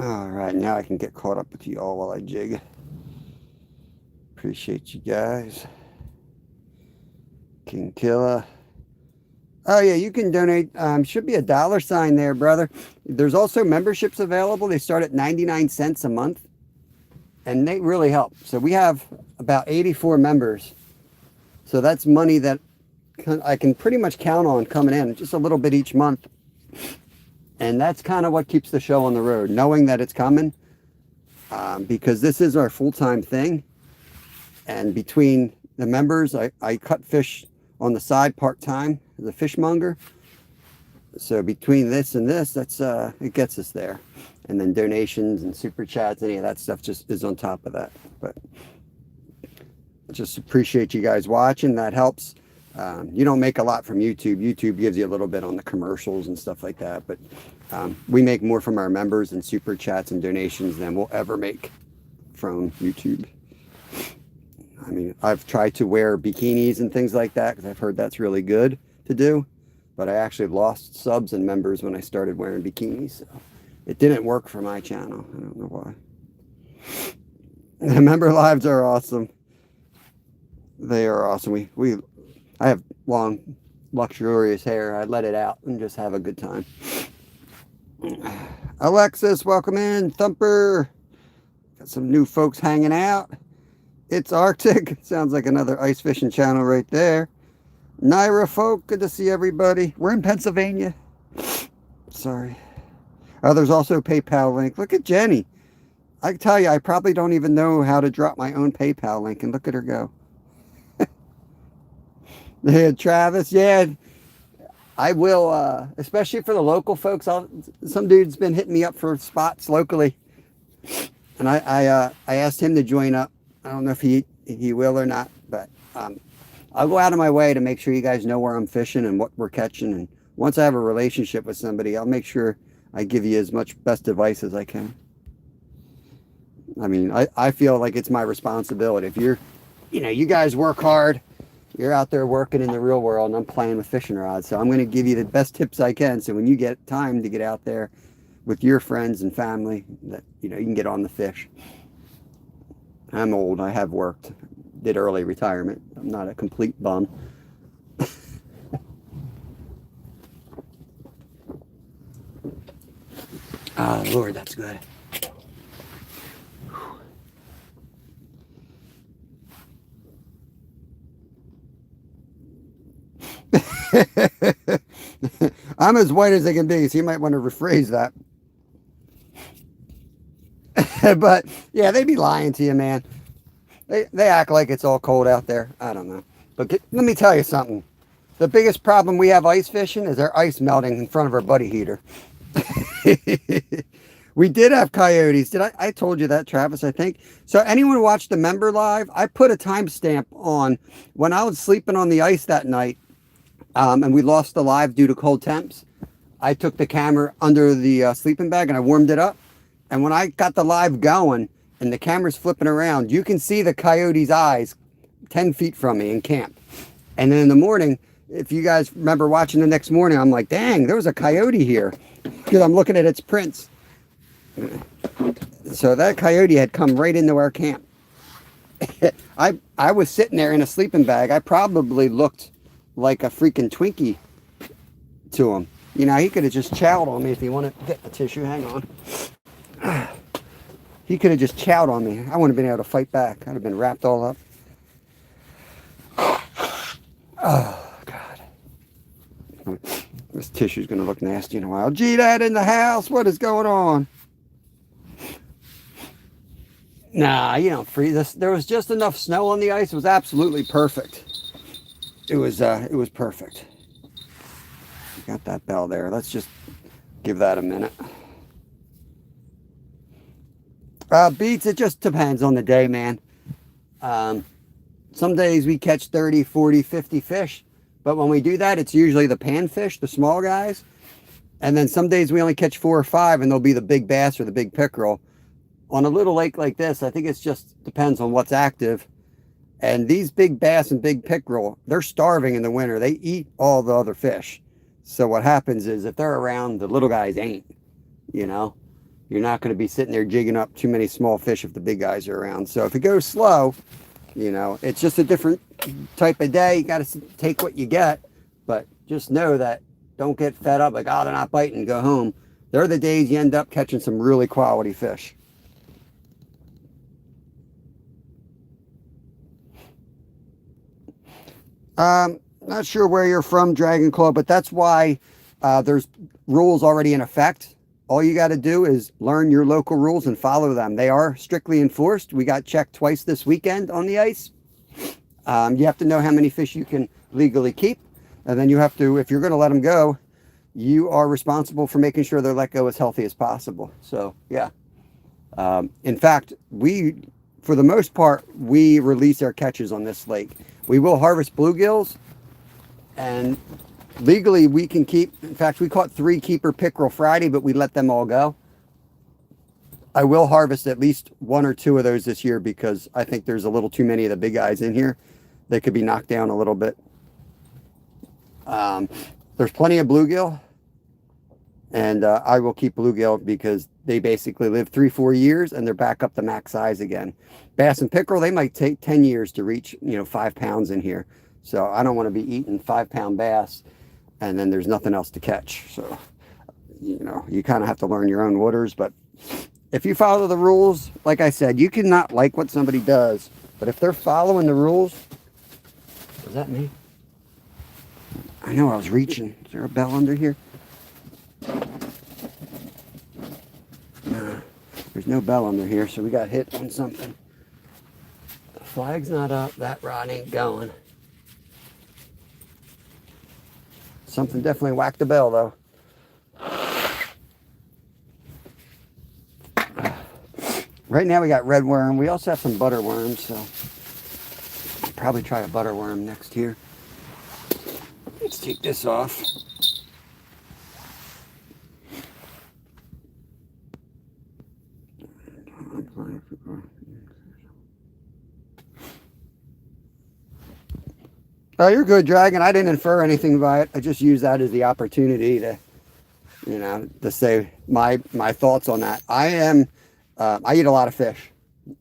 All right, now I can get caught up with you all while I jig. Appreciate you guys. King Killer. Oh yeah, you can donate. Should be a $sign there, brother. There's also memberships available. They start at 99 cents a month, and they really help. So we have about 84 members. So that's money that I can pretty much count on coming in, just a little bit each month. And that's kind of what keeps the show on the road, knowing that it's coming, because this is our full-time thing. And between the members, I cut fish on the side part-time as a fishmonger. So between this and this, that's it gets us there. And then donations and super chats, any of that stuff just is on top of that. But just appreciate you guys watching. That helps. You don't make a lot from YouTube. YouTube gives you a little bit on the commercials and stuff like that, but we make more from our members and super chats and donations than we'll ever make from YouTube. I mean, I've tried to wear bikinis and things like that because I've heard that's really good to do, but I actually lost subs and members when I started wearing bikinis, so it didn't work for my channel. I don't know why. The member lives are awesome. They are awesome. I have long, luxurious hair. I let it out and just have a good time. Alexis, welcome in. Thumper. Got some new folks hanging out. It's Arctic. Sounds like another ice fishing channel right there. Naira folk, good to see everybody. We're in Pennsylvania. Sorry. Oh, there's also a PayPal link. Look at Jenny. I can tell you, I probably don't even know how to drop my own PayPal link, and look at her go. Yeah, Travis, yeah, I will, especially for the local folks. Some dude's been hitting me up for spots locally, and I asked him to join up. I don't know if he will or not, but I'll go out of my way to make sure you guys know where I'm fishing and what we're catching. And once I have a relationship with somebody, I'll make sure I give you as much best advice as I can. I mean, I feel like it's my responsibility. If you guys work hard. You're out there working in the real world, and I'm playing with fishing rods. So I'm going to give you the best tips I can. So when you get time to get out there, with your friends and family that, you know, you can get on the fish. I'm old. I have worked. Did early retirement. I'm not a complete bum. Ah, Lord, that's good. I'm as white as they can be, so you might want to rephrase that. But yeah, they be lying to you, man. They act like it's all cold out there. I don't know. But let me tell you something. The biggest problem we have ice fishing is our ice melting in front of our buddy heater. We did have coyotes. I told you that, Travis, I think. So anyone watched the member live? I put a timestamp on when I was sleeping on the ice that night, and we lost the live due to cold temps. I took the camera under the sleeping bag and I warmed it up. And when I got the live going and the camera's flipping around, you can see the coyote's eyes 10 feet from me in camp. And then in the morning, if you guys remember watching the next morning, I'm like, dang, there was a coyote here. Because I'm looking at its prints. So that coyote had come right into our camp. I was sitting there in a sleeping bag. I probably looked like a freaking Twinkie to him. You know, he could have just chowed on me if he wanted to get a tissue. Hang on. He could have just chowed on me. I wouldn't have been able to fight back. I'd have been wrapped all up. Oh, God. This tissue's going to look nasty in a while. G-Dad in the house. What is going on? Nah, you don't freeze this. There was just enough snow on the ice. It was absolutely perfect. It was perfect. Got that bell there. Let's just give that a minute. Beats, it just depends on the day, man. Some days we catch 30, 40, 50 fish. But when we do that, it's usually the panfish, the small guys. And then some days we only catch 4 or 5, and they'll be the big bass or the big pickerel. On a little lake like this, I think it just depends on what's active. And these big bass and big pickerel, they're starving in the winter. They eat all the other fish. So what happens is if they're around, the little guys ain't, you know. You're not going to be sitting there jigging up too many small fish if the big guys are around. So if it goes slow, you know, it's just a different type of day. You got to take what you get. But just know that don't get fed up like, oh, they're not biting, go home. They're the days you end up catching some really quality fish. Not sure where you're from, Dragon Claw, but that's why there's rules already in effect. All you got to do is learn your local rules and follow them. They are strictly enforced. We got checked twice this weekend on the ice. You have to know how many fish you can legally keep. And then you have to, if you're going to let them go, you are responsible for making sure they're let go as healthy as possible. So, yeah. In fact, for the most part, we release our catches on this lake. We will harvest bluegills, and legally we can keep, in fact, we caught 3 keeper pickerel Friday, but we let them all go. I will harvest at least 1 or 2 of those this year because I think there's a little too many of the big guys in here. They could be knocked down a little bit. There's plenty of bluegill, and I will keep bluegill because they basically live 3-4 years and they're back up to max size again. Bass and pickerel, they might take 10 years to reach, 5 pounds in here. So I don't want to be eating 5-pound bass and then there's nothing else to catch. So, you kind of have to learn your own waters. But if you follow the rules, like I said, you cannot like what somebody does, but if they're following the rules, is that me? I know I was reaching. Is there a bell under here? No, there's no bell under here, so we got hit on something. The flag's not up. That rod ain't going. Something definitely whacked the bell, though. Right now we got red worm. We also have some butter worms, so I'll probably try a butter worm next here. Let's take this off. Oh, you're good, Dragon. I didn't infer anything by it. I just used that as the opportunity to you know, to say my thoughts on that. I eat a lot of fish.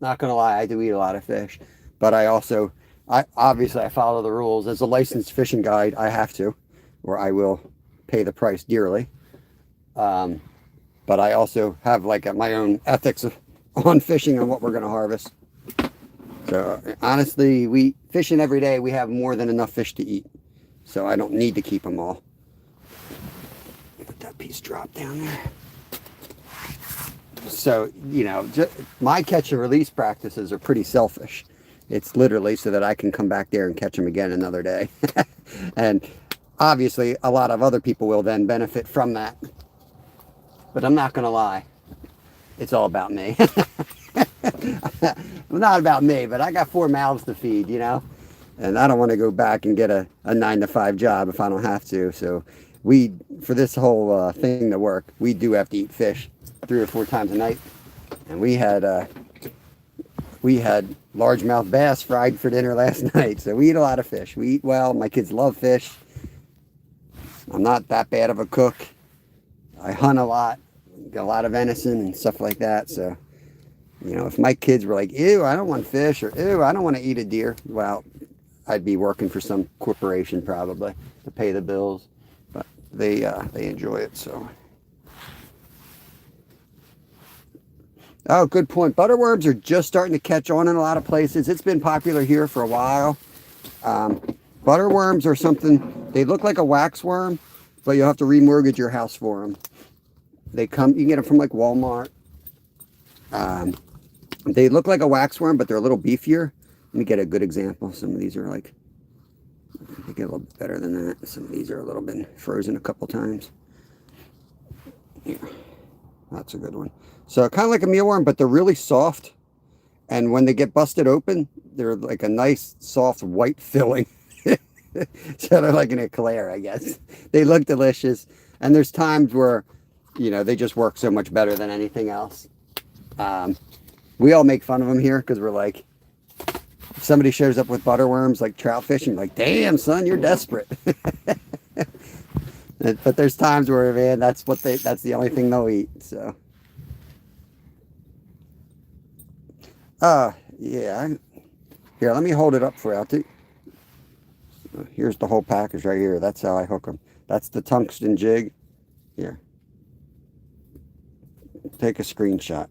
Not gonna lie, I do eat a lot of fish, but I obviously I follow the rules as a licensed fishing guide. I have to, or I will pay the price dearly. Um, but I also have like my own ethics on fishing and what we're gonna harvest. So honestly, we fishing every day. We have more than enough fish to eat, so I don't need to keep them all. Let that piece drop down there. So, you know, my catch and release practices are pretty selfish. It's literally so that I can come back there and catch them again another day. And obviously, a lot of other people will then benefit from that. But I'm not going to lie. It's all about me. Well, not about me, but I got 4 mouths to feed, you know? And I don't want to go back and get a 9-to-5 job if I don't have to. So for this whole thing to work, we do have to eat fish 3 or 4 times a night. And we had largemouth bass fried for dinner last night. So we eat a lot of fish. We eat well. My kids love fish. I'm not that bad of a cook. I hunt a lot. Got a lot of venison and stuff like that. So, you know, if my kids were like, ew, I don't want fish, or ew, I don't want to eat a deer, well, I'd be working for some corporation probably to pay the bills. But they enjoy it, so. Oh, good point. Butterworms are just starting to catch on in a lot of places. It's been popular here for a while. Butterworms are something, they look like a waxworm, but you'll have to remortgage your house for them. You can get them from like Walmart. They look like a waxworm, but they're a little beefier. Let me get a good example. Some of these are like, they get a little bit better than that. Some of these are a little bit frozen a couple times. Here, that's a good one. So kind of like a mealworm, but they're really soft. And when they get busted open, they're like a nice, soft, white filling. So they're like an eclair, I guess. They look delicious. And there's times where, you know, they just work so much better than anything else. We all make fun of them here because we're like, if somebody shows up with butterworms like trout fishing, like, damn, son, you're desperate. But there's times where, man, that's the only thing they'll eat. So, yeah. Here, let me hold it up for you. Here's the whole package right here. That's how I hook them. That's the tungsten jig. Here. Take a screenshot.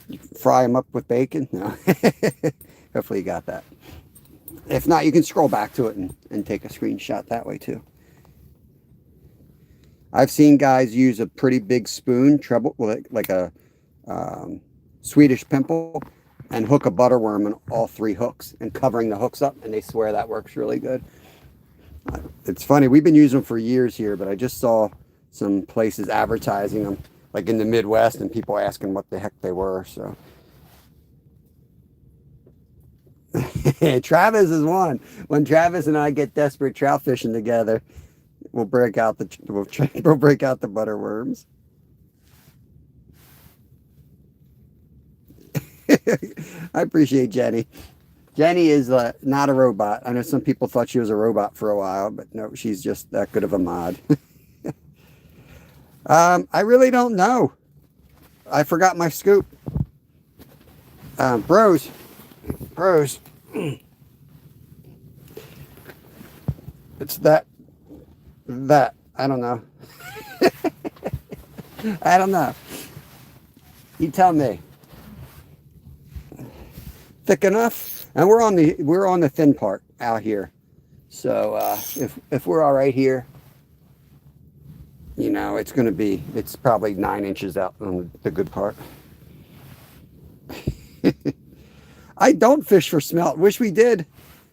You fry them up with bacon? No. Hopefully you got that. If not, you can scroll back to it and take a screenshot that way too. I've seen guys use a pretty big spoon, treble, like a Swedish pimple, and hook a butterworm in all 3 hooks and covering the hooks up, and they swear that works really good. It's funny, we've been using them for years here, but I just saw some places advertising them, like in the Midwest, and people asking what the heck they were, so. Travis is one. When Travis and I get desperate trout fishing together, we'll break out the butterworms. I appreciate Jenny. Jenny is not a robot. I know some people thought she was a robot for a while, but no, she's just that good of a mod. I really don't know. I forgot my scoop. Bros. It's that. I don't know. I don't know. You tell me. Thick enough? And we're on the thin part out here. So if we're all right here, you know, it's probably 9 inches out on the good part. I don't fish for smelt. Wish we did.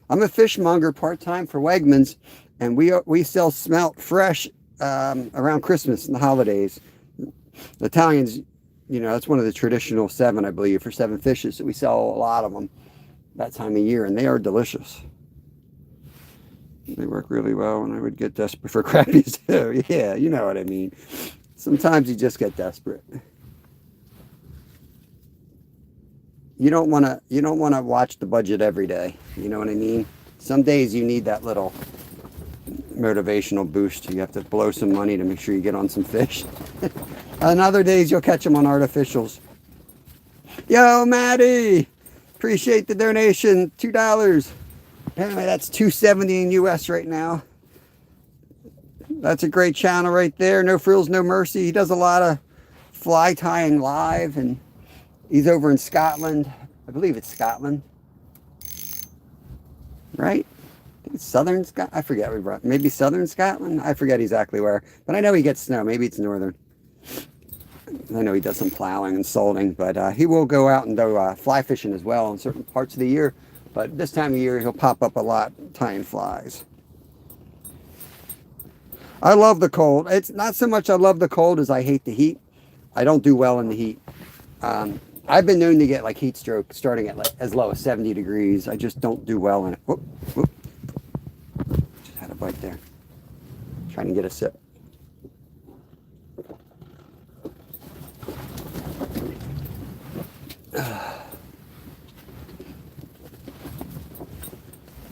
I'm a fishmonger part-time for Wegmans, and we sell smelt fresh around Christmas and the holidays. The Italians, you know, that's one of the traditional 7, I believe, for 7 fishes. So we sell a lot of them that time of year, and they are delicious. They work really well, and I would get desperate for crappies too. Yeah, you know what I mean. Sometimes you just get desperate. You don't want to watch the budget every day. You know what I mean? Some days you need that little motivational boost. You have to blow some money to make sure you get on some fish. On other days, you'll catch them on artificials. Yo, Maddie! Appreciate the donation. $2. Apparently, that's $2.70 in US right now. That's a great channel right there. No Frills, No Mercy. He does a lot of fly tying live, and he's over in Scotland. I believe it's Scotland. Right? I think it's southern Scotland. I forget we brought. Maybe southern Scotland? I forget exactly where. But I know he gets snow. Maybe it's northern. I know he does some plowing and salting, but he will go out and do fly fishing as well in certain parts of the year. But this time of year, he'll pop up a lot tying flies. I love the cold. It's not so much I love the cold as I hate the heat. I don't do well in the heat. I've been known to get like heat stroke starting at like as low as 70 degrees. I just don't do well in it. Whoop, whoop. Just had a bite there. Trying to get a sip.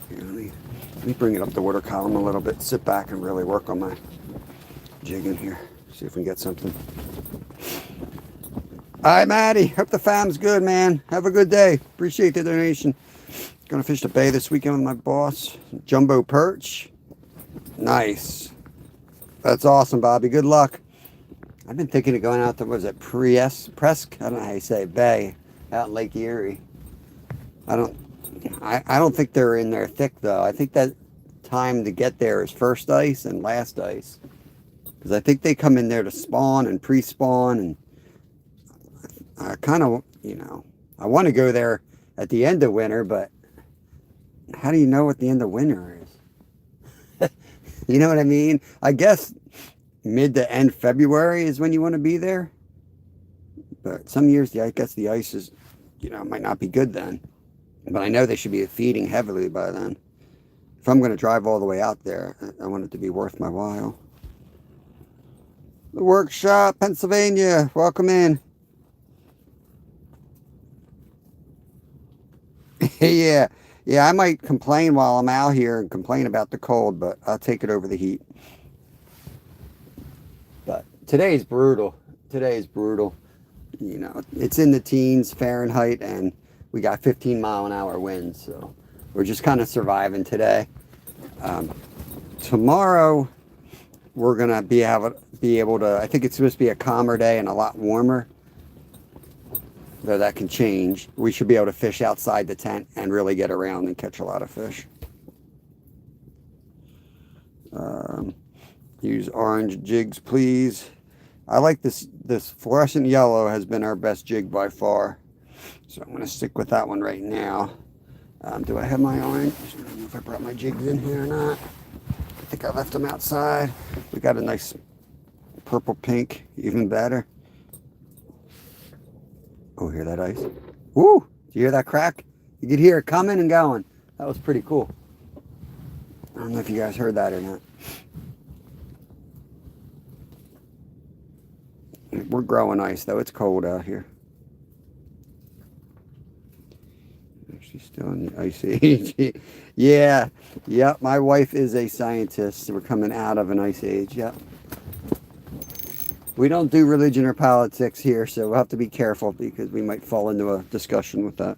Here, let me bring it up the water column a little bit. Sit back and really work on my jigging here. See if we can get something. All right, Maddie. Hope the fam's good, man. Have a good day. Appreciate the donation. Gonna fish the bay this weekend with my boss. Jumbo perch. Nice. That's awesome, Bobby. Good luck. I've been thinking of going out to, what is it, Presque? I don't know how you say it, bay, out in Lake Erie. I don't think they're in there thick, though. I think that time to get there is first ice and last ice. Because I think they come in there to spawn and pre-spawn, and I kind of, I want to go there at the end of winter, but how do you know what the end of winter is? You know what I mean? I guess mid to end February is when you want to be there. But some years, I guess the ice is, might not be good then. But I know they should be feeding heavily by then. If I'm going to drive all the way out there, I want it to be worth my while. The Workshop, Pennsylvania. Welcome in. Yeah, I might complain while I'm out here and complain about the cold, but I'll take it over the heat. But today's brutal. Today's brutal. It's in the teens Fahrenheit, and we got 15-mile-an-hour winds, so we're just kind of surviving today. Tomorrow, we're gonna be able to. I think it's supposed to be a calmer day and a lot warmer. Though that can change. We should be able to fish outside the tent and really get around and catch a lot of fish. Use orange jigs, please. I like this fluorescent yellow has been our best jig by far. So I'm going to stick with that one right now. Do I have my orange? I don't know if I brought my jigs in here or not. I think I left them outside. We got a nice purple pink, even better. Oh, hear that ice? Woo! Did you hear that crack? You could hear it coming and going. That was pretty cool. I don't know if you guys heard that or not. We're growing ice, though. It's cold out here. Actually, still in the ice age. Yeah. Yep. My wife is a scientist. We're coming out of an ice age. Yep. We don't do religion or politics here, so we'll have to be careful because we might fall into a discussion with that.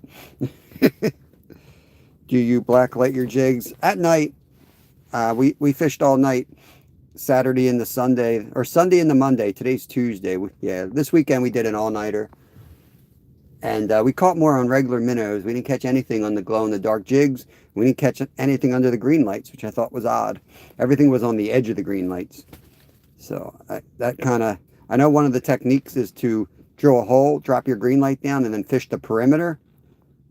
Do you blacklight your jigs? At night, we fished all night, Saturday into Sunday, or Sunday into Monday. Today's Tuesday. This weekend we did an all-nighter. And we caught more on regular minnows. We didn't catch anything on the glow-in-the-dark jigs. We didn't catch anything under the green lights, which I thought was odd. Everything was on the edge of the green lights. So that kind of... I know one of the techniques is to drill a hole, drop your green light down, and then fish the perimeter.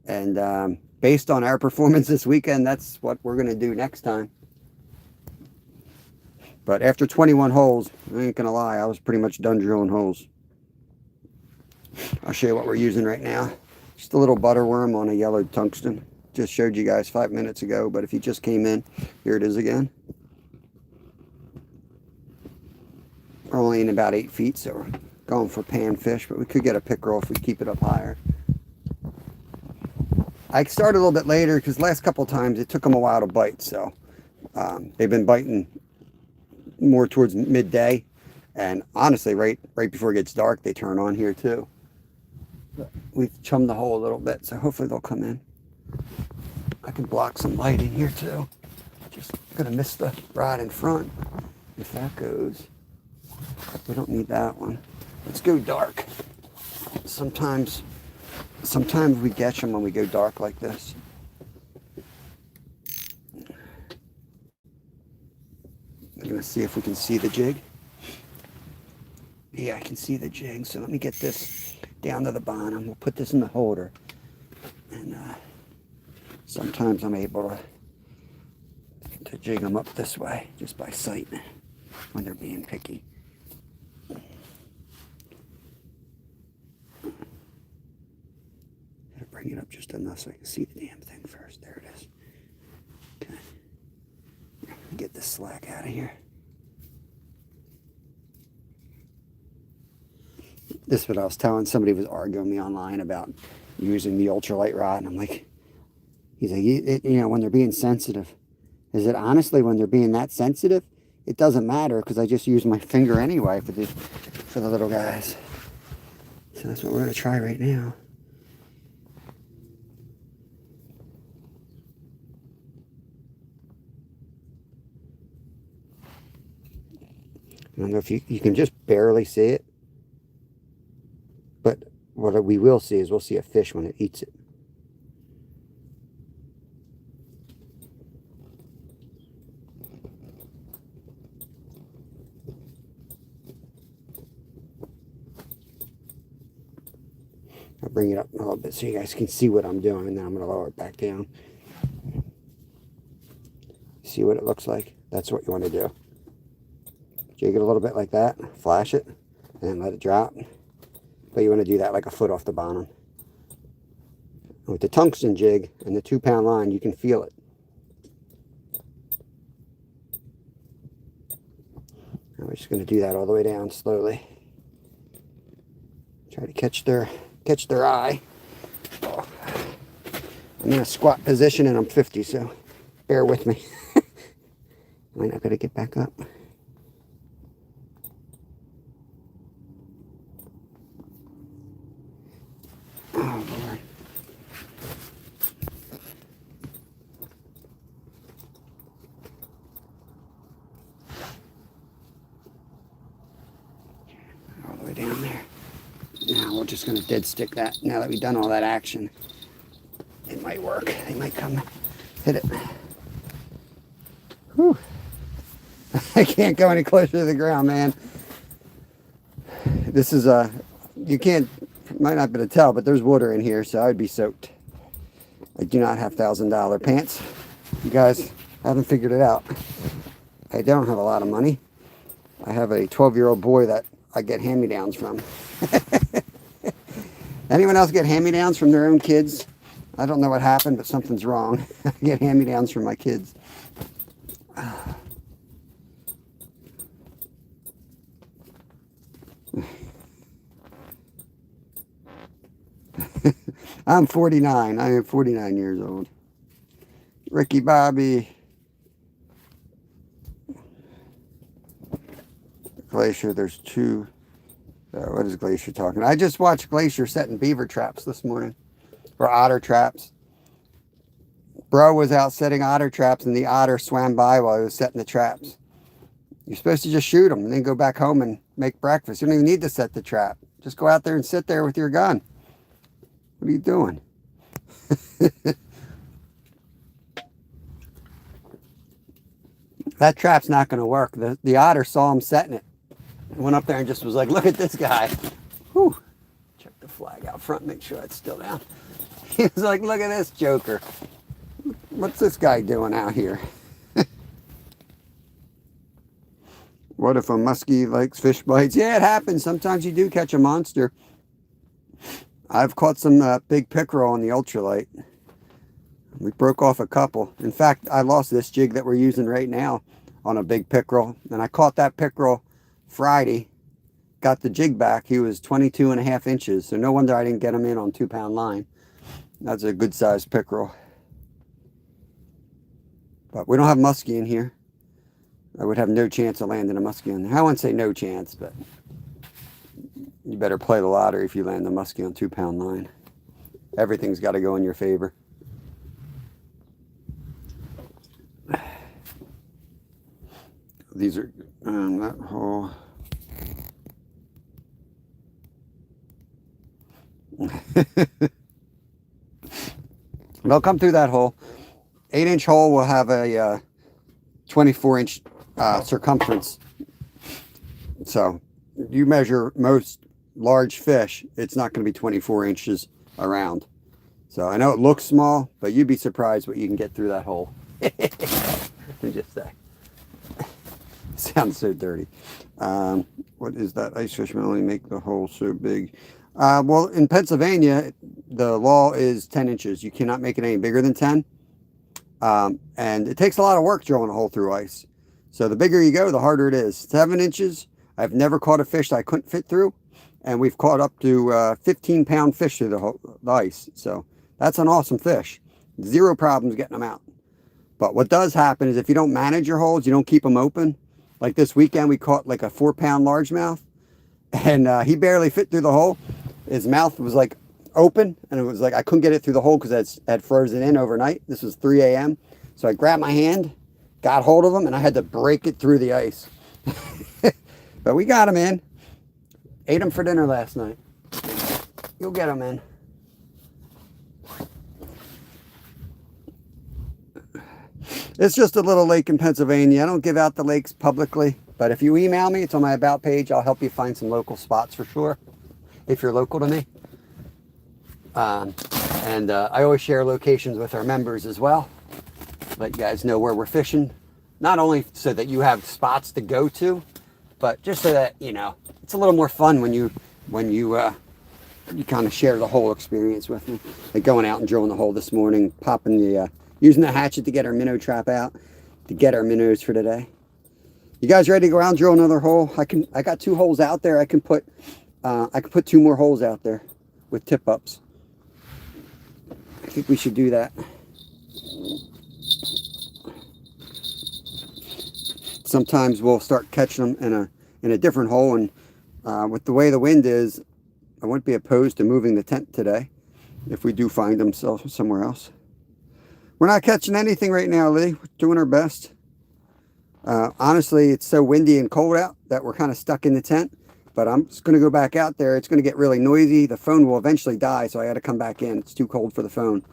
And based on our performance this weekend, that's what we're going to do next time. But after 21 holes, I ain't going to lie, I was pretty much done drilling holes. I'll show you what we're using right now. Just a little butter worm on a yellow tungsten. Just showed you guys 5 minutes ago, but if you just came in, here it is again. We're only in about 8 feet, so we're going for panfish, but we could get a pickerel if we keep it up higher. I started a little bit later because last couple of times it took them a while to bite, so they've been biting more towards midday. And honestly, right before it gets dark, they turn on here too. But we've chummed the hole a little bit, so hopefully they'll come in. I can block some light in here too. Just gonna miss the rod in front. If that goes, we don't need that one. Let's go dark. Sometimes we catch them when we go dark like this. I'm gonna see if we can see the jig. Yeah, I can see the jig. So let me get this down to the bottom. We'll put this in the holder. And sometimes I'm able to jig them up this way just by sight when they're being picky. Gotta bring it up just enough so I can see the damn thing first. There it is. Okay. Get this slack out of here. This is what I was telling somebody who was arguing me online about using the ultralight rod, and I'm like, he's like, you know, when they're being sensitive. Is it honestly when they're being that sensitive? It doesn't matter because I just use my finger anyway for the little guys. So that's what we're gonna try right now. I don't know if you can just barely see it. But what we will see is we'll see a fish when it eats it. I'll bring it up a little bit so you guys can see what I'm doing, and then I'm going to lower it back down. See what it looks like? That's what you want to do. Jig it a little bit like that, flash it, and let it drop. But you want to do that like a foot off the bottom. With the tungsten jig and the 2-pound line, you can feel it. Now we're just going to do that all the way down slowly. Try to catch their eye. Oh. I'm in a squat position and I'm 50, so bear with me. I'm not going to get back up. Oh, Lord. All the way down there. Now we're just going to dead stick that. Now that we've done all that action, it might work. They might come hit it. Whew. I can't go any closer to the ground, man. This is you might not be able to tell, but there's water in here, so I'd be soaked. I do not have $1,000 pants. You guys haven't figured it out. I don't have a lot of money. I have a 12-year-old boy that I get hand-me-downs from. Anyone else get hand-me-downs from their own kids? I don't know what happened, but something's wrong. I get hand-me-downs from my kids. I'm 49. I am 49 years old. Ricky Bobby. Glacier, there's two. What is Glacier talking? I just watched Glacier setting beaver traps this morning. Or otter traps. Bro was out setting otter traps and the otter swam by while he was setting the traps. You're supposed to just shoot them and then go back home and make breakfast. You don't even need to set the trap. Just go out there and sit there with your gun. What are you doing? That trap's not going to work. The otter saw him setting it. Went up there and just was like, look at this guy. Whew. Check the flag out front, make sure it's still down. He was like, look at this joker. What's this guy doing out here? What if a muskie likes fish bites? Yeah, it happens. Sometimes you do catch a monster. I've caught some big pickerel on the ultralight. We broke off a couple. In fact, I lost this jig that we're using right now on a big pickerel. And I caught that pickerel Friday. Got the jig back. He was 22.5 inches. So no wonder I didn't get him in on 2-pound line. That's a good sized pickerel. But we don't have muskie in here. I would have no chance of landing a muskie on there. I wouldn't say no chance, but you better play the lottery if you land the muskie on 2-pound line. Everything's got to go in your favor. These are that hole. They'll come through that hole. 8-inch hole will have a 24-inch circumference. So you measure most large fish, it's not going to be 24 inches around. So I know it looks small, but you'd be surprised what you can get through that hole. Just say. Sounds so dirty. What is that? Ice fish will only make the hole so big. Well, in Pennsylvania, the law is 10 inches. You cannot make it any bigger than 10. And it takes a lot of work drilling a hole through ice. So the bigger you go, the harder it is. 7 inches, I've never caught a fish that I couldn't fit through. And we've caught up to 15-pound fish through the ice. So that's an awesome fish. Zero problems getting them out. But what does happen is if you don't manage your holes, you don't keep them open. Like this weekend, we caught like a 4-pound largemouth. And he barely fit through the hole. His mouth was like open, and it was like I couldn't get it through the hole because it had frozen in overnight. This was 3 a.m. So I grabbed my hand, got hold of him, and I had to break it through the ice. But we got him in. Ate him for dinner last night. You'll get him in. It's just a little lake in Pennsylvania. I don't give out the lakes publicly, but if you email me, it's on my About page. I'll help you find some local spots for sure, if you're local to me. I always share locations with our members as well. Let you guys know where we're fishing. Not only so that you have spots to go to, but just so that, you know, it's a little more fun when you kind of share the whole experience with me. Like going out and drilling the hole this morning, popping the, using the hatchet to get our minnow trap out, to get our minnows for today. You guys ready to go out and drill another hole? I got 2 holes out there. I can put 2 more holes out there with tip ups. I think we should do that. Sometimes we'll start catching them in a different hole, and with the way the wind is, I wouldn't be opposed to moving the tent today if we do find them somewhere else. We're not catching anything right now, Lee. We're doing our best. Honestly, it's so windy and cold out that we're kind of stuck in the tent. But I'm just going to go back out there. It's going to get really noisy. The phone will eventually die, so I got to come back in. It's too cold for the phone.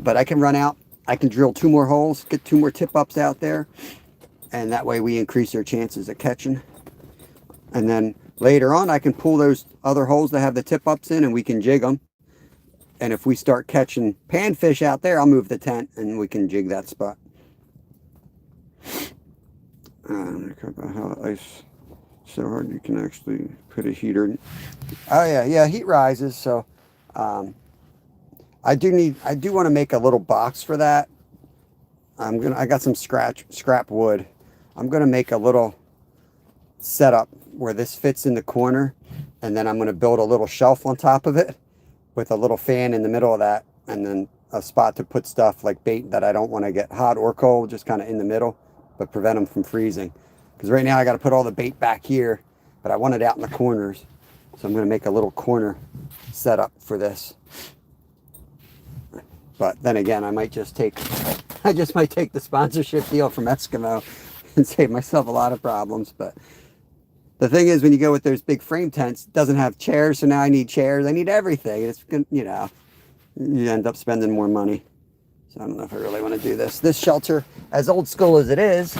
But I can run out. I can drill 2 more holes, get 2 more tip-ups out there. And that way we increase our chances of catching. And then later on, I can pull those other holes that have the tip-ups in, and we can jig them. And if we start catching panfish out there, I'll move the tent, and we can jig that spot. How the ice... so hard you can actually put a heater. Oh yeah, heat rises. So I do want to make a little box for that. I got some scrap wood. I'm gonna make a little setup where this fits in the corner, and then I'm gonna build a little shelf on top of it with a little fan in the middle of that, and then a spot to put stuff like bait that I don't want to get hot or cold, just kind of in the middle, but prevent them from freezing. Because right now I got to put all the bait back here, but I want it out in the corners. So I'm going to make a little corner setup for this. But then again, I just might take the sponsorship deal from Eskimo and save myself a lot of problems. But the thing is, when you go with those big frame tents, it doesn't have chairs. So now I need chairs. I need everything. It's, you know, you end up spending more money. So I don't know if I really want to do this. This shelter, as old school as it is,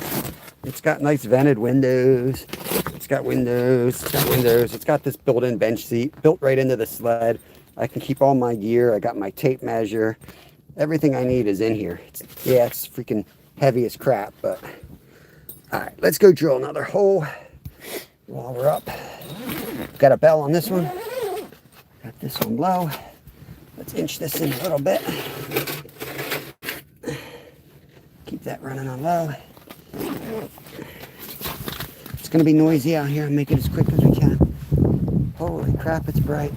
it's got nice vented windows. It's got windows. It's got this built-in bench seat built right into the sled. I can keep all my gear. I got my tape measure. Everything I need is in here. It's freaking heavy as crap, but all right, let's go drill another hole while we're up. Got a bell on this one. Got this one low. Let's inch this in a little bit. Keep that running on low. It's going to be noisy out here. Make it as quick as we can. Holy crap, it's bright.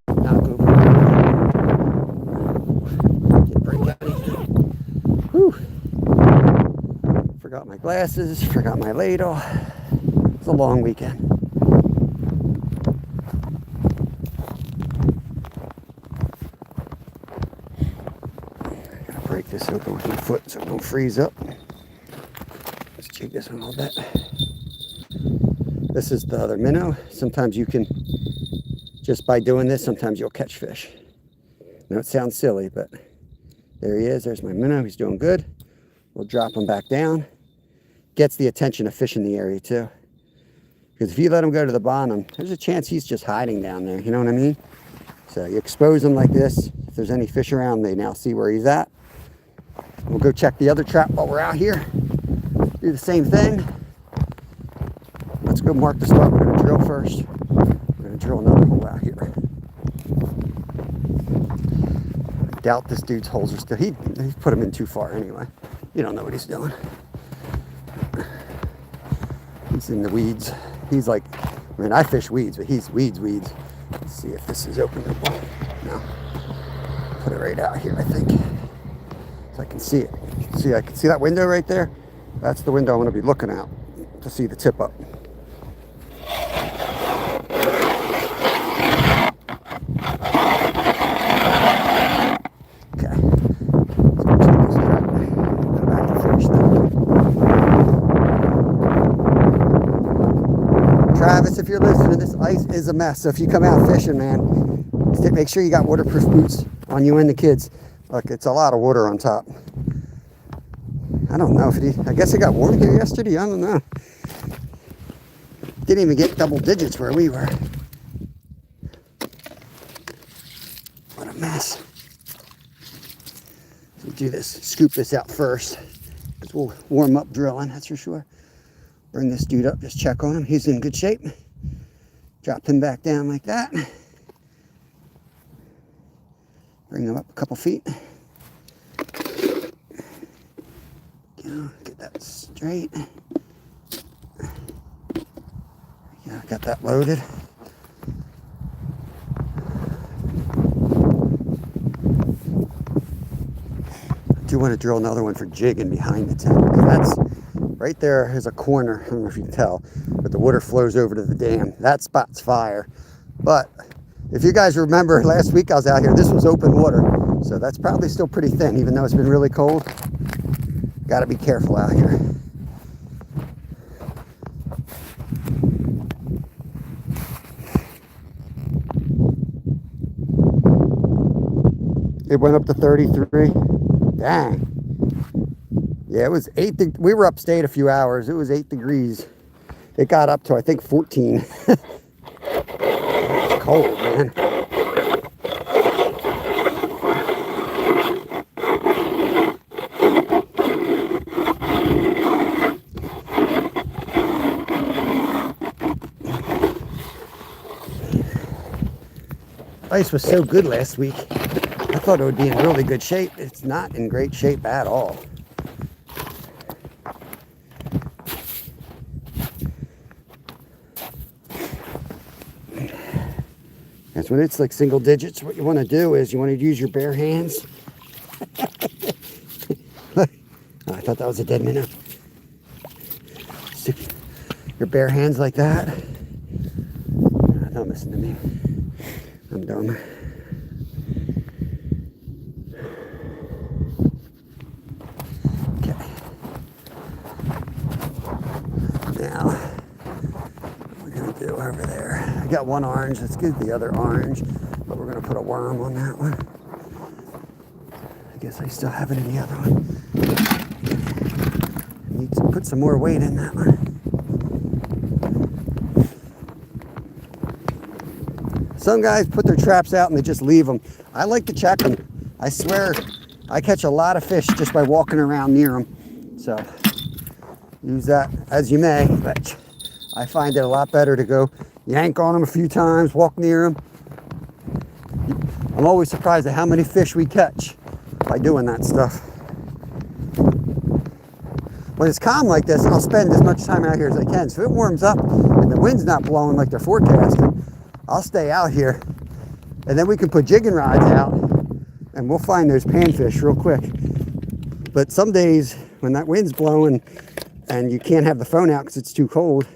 Knock over. Didn't break anything. Whew. Forgot my glasses, forgot my ladle. It's a long weekend. Gotta break this open with my foot so it don't freeze up. Let's jig this one a little bit. This is the other minnow. Sometimes you can, just by doing this, sometimes you'll catch fish. I know it sounds silly, but there he is. There's my minnow. He's doing good. We'll drop him back down. Gets the attention of fish in the area too. Because if you let him go to the bottom, there's a chance he's just hiding down there. You know what I mean? So you expose him like this. If there's any fish around, they now see where he's at. We'll go check the other trap while we're out here. Do the same thing. Let's go mark the spot we're going to drill first. We're going to drill another hole out here. I doubt this dude's holes are still... He put them in too far anyway. You don't know what he's doing. He's in the weeds. He's like... I mean, I fish weeds, but he's weeds. Let's see if this is openable. No. Put it right out here, I think. So I can see it. See, I can see that window right there? That's the window I want to be looking out to see the tip up. Okay. So check this out. Go back to fish now. Travis, if you're listening, this ice is a mess. So if you come out fishing, man, make sure you got waterproof boots on you and the kids. Look, it's a lot of water on top. I don't know if I guess it got warm here yesterday. I don't know. Didn't even get double digits where we were. What a mess. So do this, scoop this out first, because we'll warm up drilling, that's for sure. Bring this dude up, just check on him. He's in good shape. Drop him back down like that. Bring him up a couple feet. Get that straight. Yeah, got that loaded. I do want to drill another one for jigging behind the tent. That's right there is a corner. I don't know if you can tell, but the water flows over to the dam. That spot's fire. But if you guys remember last week I was out here, this was open water. So that's probably still pretty thin, even though it's been really cold. Got to be careful out here. It went up to 33. Dang. Yeah, it was 8. We were upstate a few hours. It was 8 degrees. It got up to, I think, 14. It's cold, man. Ice was so good last week. I thought it would be in really good shape. It's not in great shape at all. That's when it's like single digits. What you want to do is you want to use your bare hands. Oh, I thought that was a dead minnow. Stick your bare hands like that. Don't listen to me. I'm dumb. Okay. Now, what we're going to do over there. I got one orange. Let's get the other orange. But we're going to put a worm on that one. I guess I still have it in the other one. Need to put some more weight in that one. Some guys put their traps out and they just leave them. I like to check them. I swear, I catch a lot of fish just by walking around near them. So, use that as you may, but I find it a lot better to go yank on them a few times, walk near them. I'm always surprised at how many fish we catch by doing that stuff. When it's calm like this, I'll spend as much time out here as I can. So if it warms up and the wind's not blowing like they're forecasting, I'll stay out here, and then we can put jigging rods out, and we'll find those panfish real quick. But some days when that wind's blowing and you can't have the phone out because it's too cold,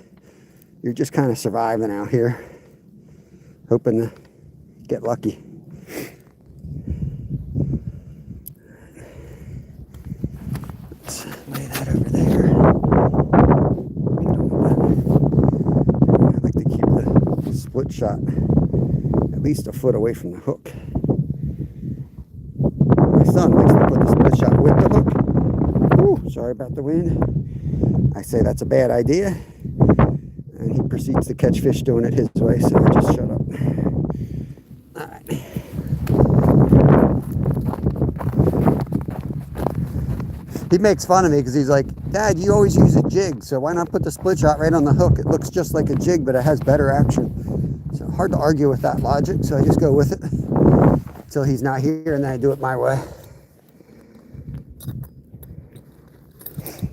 you're just kind of surviving out here, hoping to get lucky. Let's lay that over there. I like to keep the split shot at least a foot away from the hook. My son likes to put the split shot with the hook. Ooh, sorry about the wind. I say that's a bad idea, and he proceeds to catch fish doing it his way, so I just shut up. All right. He makes fun of me because he's like, Dad, you always use a jig, so why not put the split shot right on the hook? It looks just like a jig, but it has better action. So hard to argue with that logic, so I just go with it until he's not here, and then I do it my way.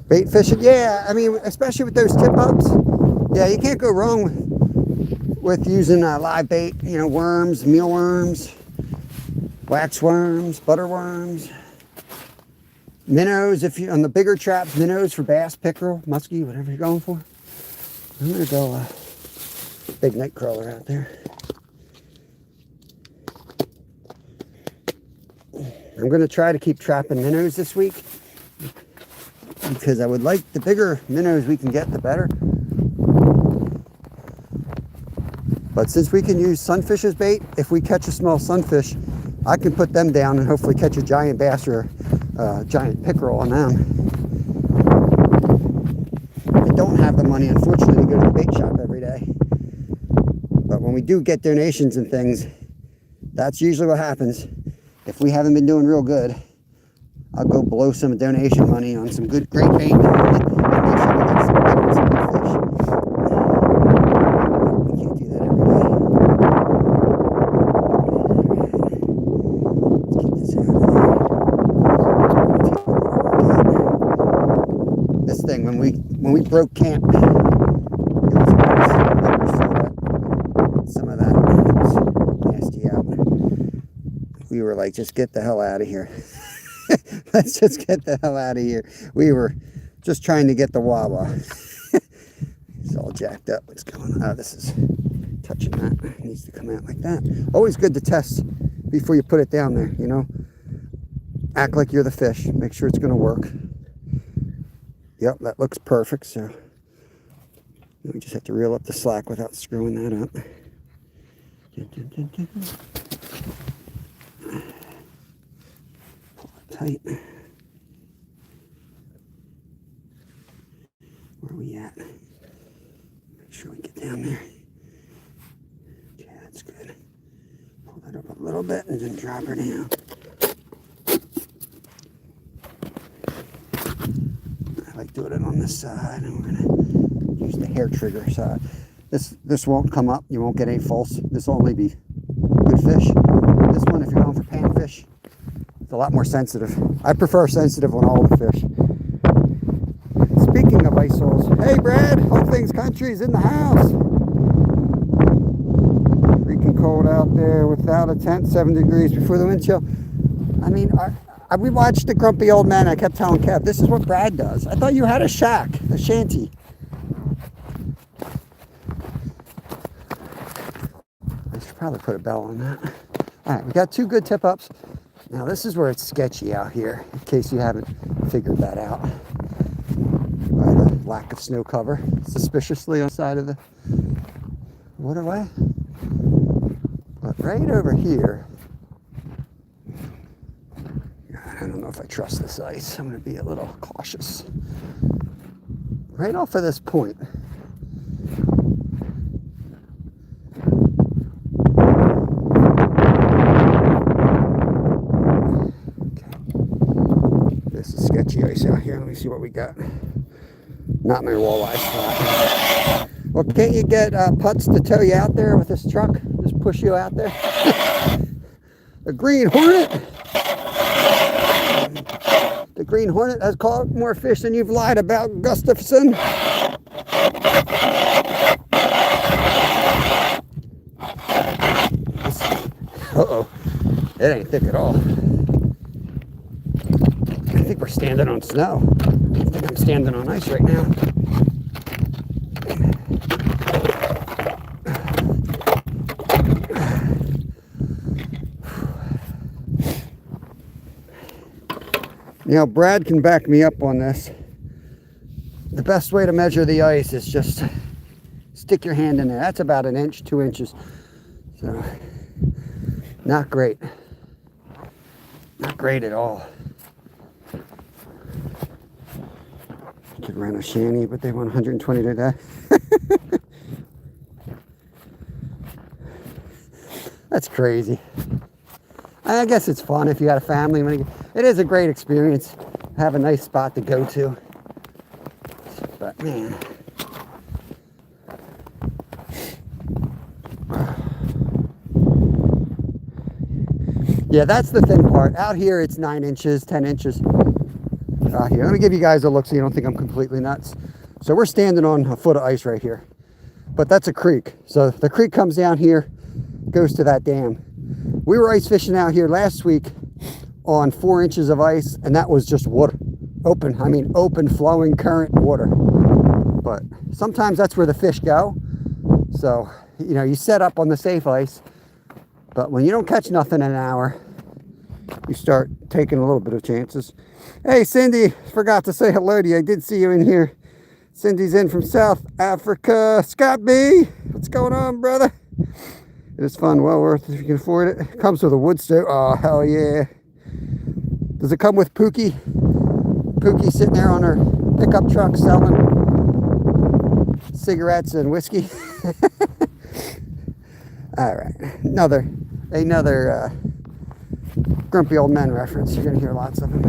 Bait fishing, yeah, I mean, especially with those tip-ups, yeah, you can't go wrong with using live bait, you know, worms, mealworms, wax worms, butter worms, minnows, if you on the bigger traps, minnows for bass, pickerel, muskie, whatever you're going for. I'm gonna go big night crawler out there. I'm gonna try to keep trapping minnows this week, because I would like the bigger minnows we can get, the better. But since we can use sunfish as bait, if we catch a small sunfish, I can put them down and hopefully catch a giant bass or a giant pickerel on them. I don't have the money, unfortunately, to go to the bait shop every day. But when we do get donations and things, that's usually what happens. If we haven't been doing real good, I'll go blow some donation money on some great bait and make sure we get some good fish. We can't do that every day. Let's get this out of there. This thing, when we broke camp, it was nice. Some of that was nasty out. We were like, just get the hell out of here. Let's just get the hell out of here. We were just trying to get the Wawa. It's all jacked up. What's going on? Oh, this is touching that. It needs to come out like that. Always good to test before you put it down there, you know. Act like you're the fish. Make sure it's going to work. Yep, that looks perfect. So we just have to reel up the slack without screwing that up. Tight. Where are we at? Make sure we get down there. Yeah, that's good. Pull that up a little bit and then drop her down. I like doing it on this side, and we're gonna use the hair trigger side. This won't come up. You won't get any false. This will only be good fish. This one, if you're going for panfish, it's a lot more sensitive. I prefer sensitive on all the fish. Speaking of ice holes, hey Brad, Whole Things Country's in the house. Freaking cold out there without a tent, 7 degrees before the wind chill. I mean, we watched The Grumpy Old Man. I kept telling Kev, this is what Brad does. I thought you had a shack, a shanty. I should probably put a bell on that. All right, we got 2 good tip-ups. Now this is where it's sketchy out here, in case you haven't figured that out. By the lack of snow cover, suspiciously on the side of the waterway. But right over here, I don't know if I trust this ice. I'm going to be a little cautious. Right off of this point, ice out here. Let me see what we got. Not my walleye spot. Well, can't you get putts to tow you out there with this truck? Just push you out there. The Green Hornet. The Green Hornet has caught more fish than you've lied about, Gustafson. Uh-oh. It ain't thick at all. I think we're standing on snow. I think I'm standing on ice right now. You know, Brad can back me up on this. The best way to measure the ice is just stick your hand in there. That's about an inch, 2 inches. So, not great. Not great at all. Could rent a shanty, but they want 120 today. That's crazy. I guess it's fun if you got a family. It is a great experience. Have a nice spot to go to. But man. Yeah, that's the thin part. Out here it's 9 inches, 10 inches. Out here. Let me give you guys a look so you don't think I'm completely nuts. So we're standing on a foot of ice right here. But that's a creek. So the creek comes down here, goes to that dam. We were ice fishing out here last week on 4 inches of ice, and that was just water. Open flowing current water. But sometimes that's where the fish go. So, you know, you set up on the safe ice, but when you don't catch nothing in an hour, you start taking a little bit of chances. Hey, Cindy, forgot to say hello to you. I did see you in here. Cindy's in from South Africa. Scott B, what's going on, brother? It is fun, well worth it if you can afford it. It comes with a wood stove. Oh, hell yeah. Does it come with Pookie? Pookie sitting there on her pickup truck selling cigarettes and whiskey. All right, another grumpy old men reference. You're gonna hear lots of them.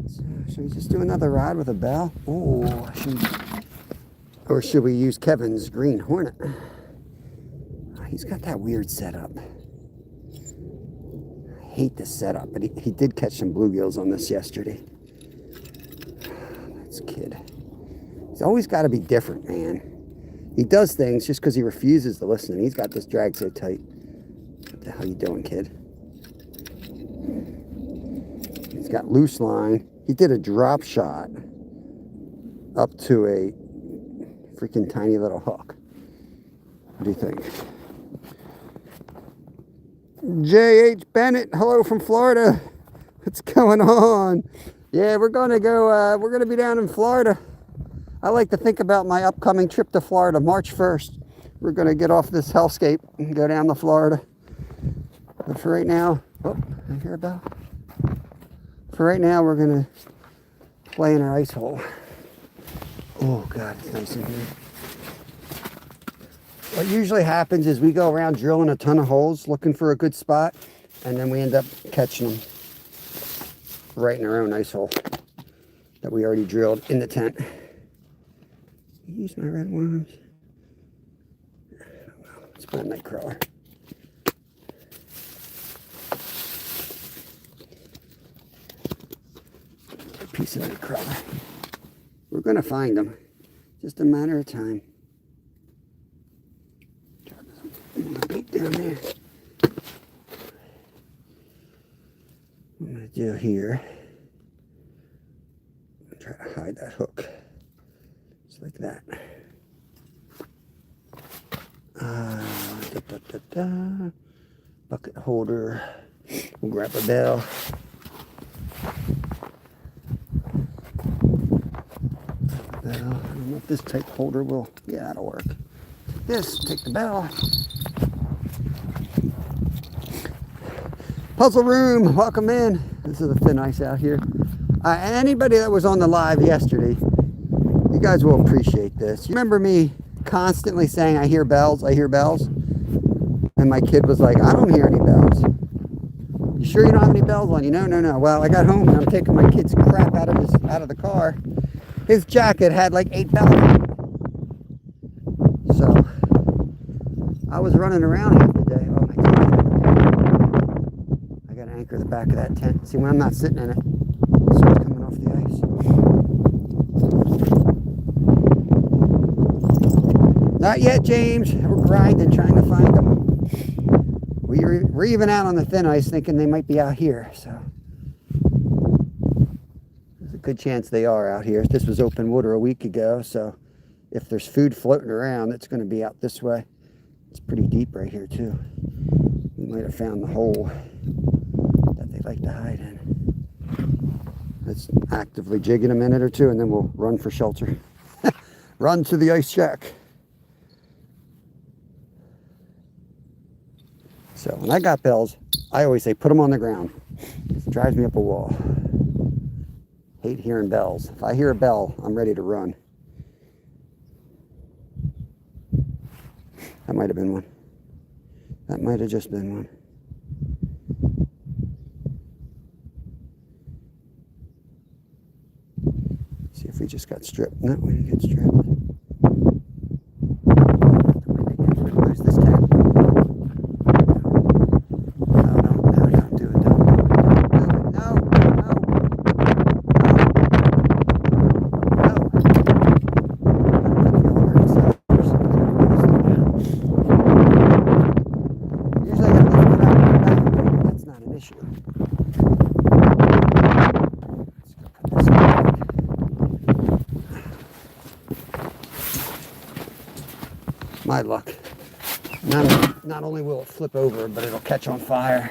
So, should we just do another ride with a bell? Oh, or should we use Kevin's Green Hornet? He's got that weird setup. I hate this setup, but he did catch some bluegills on this yesterday. That's kid. He's always got to be different, man. He does things just because he refuses to listen. And he's got this drag so tight. What the hell you doing, kid? He's got loose line. He did a drop shot up to a freaking tiny little hook. What do you think? J.H. Bennett, hello from Florida. What's going on? Yeah, we're going to be down in Florida. I like to think about my upcoming trip to Florida, March 1st. We're going to get off this hellscape and go down to Florida. But for right now, oh, I hear a bell. For right now, we're going to play in our ice hole. Oh, God, it's nice in here. What usually happens is we go around drilling a ton of holes looking for a good spot, and then we end up catching them right in our own ice hole that we already drilled in the tent. Use my red worms. Let's put a night crawler. A piece of night crawler. We're going to find them. Just a matter of time. Bait down there. What I'm going to do here, I'm try to hide that hook. Just like that. Bucket holder. We'll grab a bell. I don't know if this type holder will. Yeah, that'll work. This, take the bell. Puzzle Room, welcome in. This is the thin ice out here. And anybody that was on the live yesterday, you guys will appreciate this. You remember me constantly saying, I hear bells, I hear bells? And my kid was like, I don't hear any bells. You sure you don't have any bells on you? No. Well, I got home and I'm taking my kid's crap out of the car. His jacket had like 8 bells on it. So, I was running around half the day. Oh my God. I gotta anchor the back of that tent. See, when I'm not sitting in it, it starts coming off the ice. Not yet, James. We're grinding, trying to find them. We're even out on the thin ice thinking they might be out here, so. Good chance they are out here. This was open water a week ago, so if there's food floating around, it's going to be out this way. It's pretty deep right here too. We might have found the hole that they like to hide in. Let's actively jig in a minute or two, and then we'll run for shelter. Run to the ice shack. So when I got bells, I always say put them on the ground. It drives me up a wall. Hate hearing bells. If I hear a bell, I'm ready to run. That might have been one. That might have just been one. See if we just got stripped. No, we didn't get stripped. Lose this cat. My luck. Not only will it flip over, but it'll catch on fire.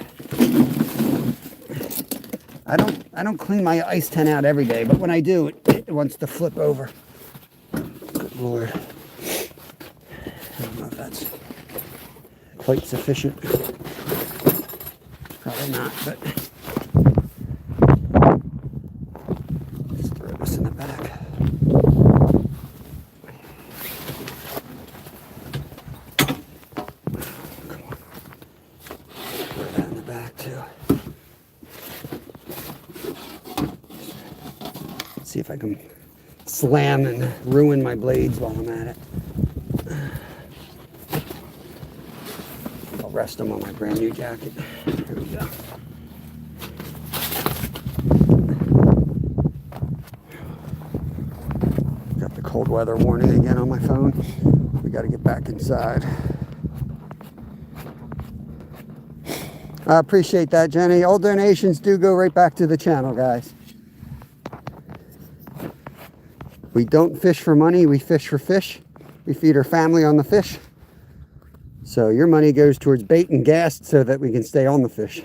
I don't clean my ice tent out every day, but when I do, it wants to flip over. Good Lord. I don't know if that's quite sufficient. Probably not, but let's throw this in the back. See if I can slam and ruin my blades while I'm at it. I'll rest them on my brand new jacket. Here we go. Got the cold weather warning again on my phone. We got to get back inside. I appreciate that, Jenny. All donations do go right back to the channel, guys. We don't fish for money, we fish for fish. We feed our family on the fish. So your money goes towards bait and gas so that we can stay on the fish.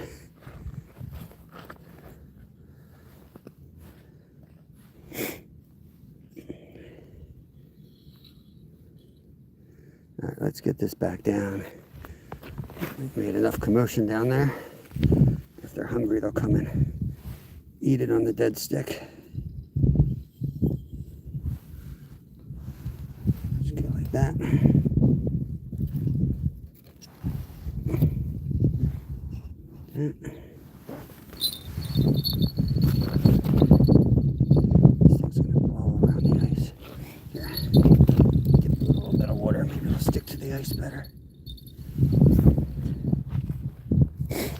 All right, let's get this back down. We've made enough commotion down there. If they're hungry, they'll come and eat it on the dead stick. That. These thing's gonna fall around the ice. Here, give it a little bit of water, maybe it'll stick to the ice better.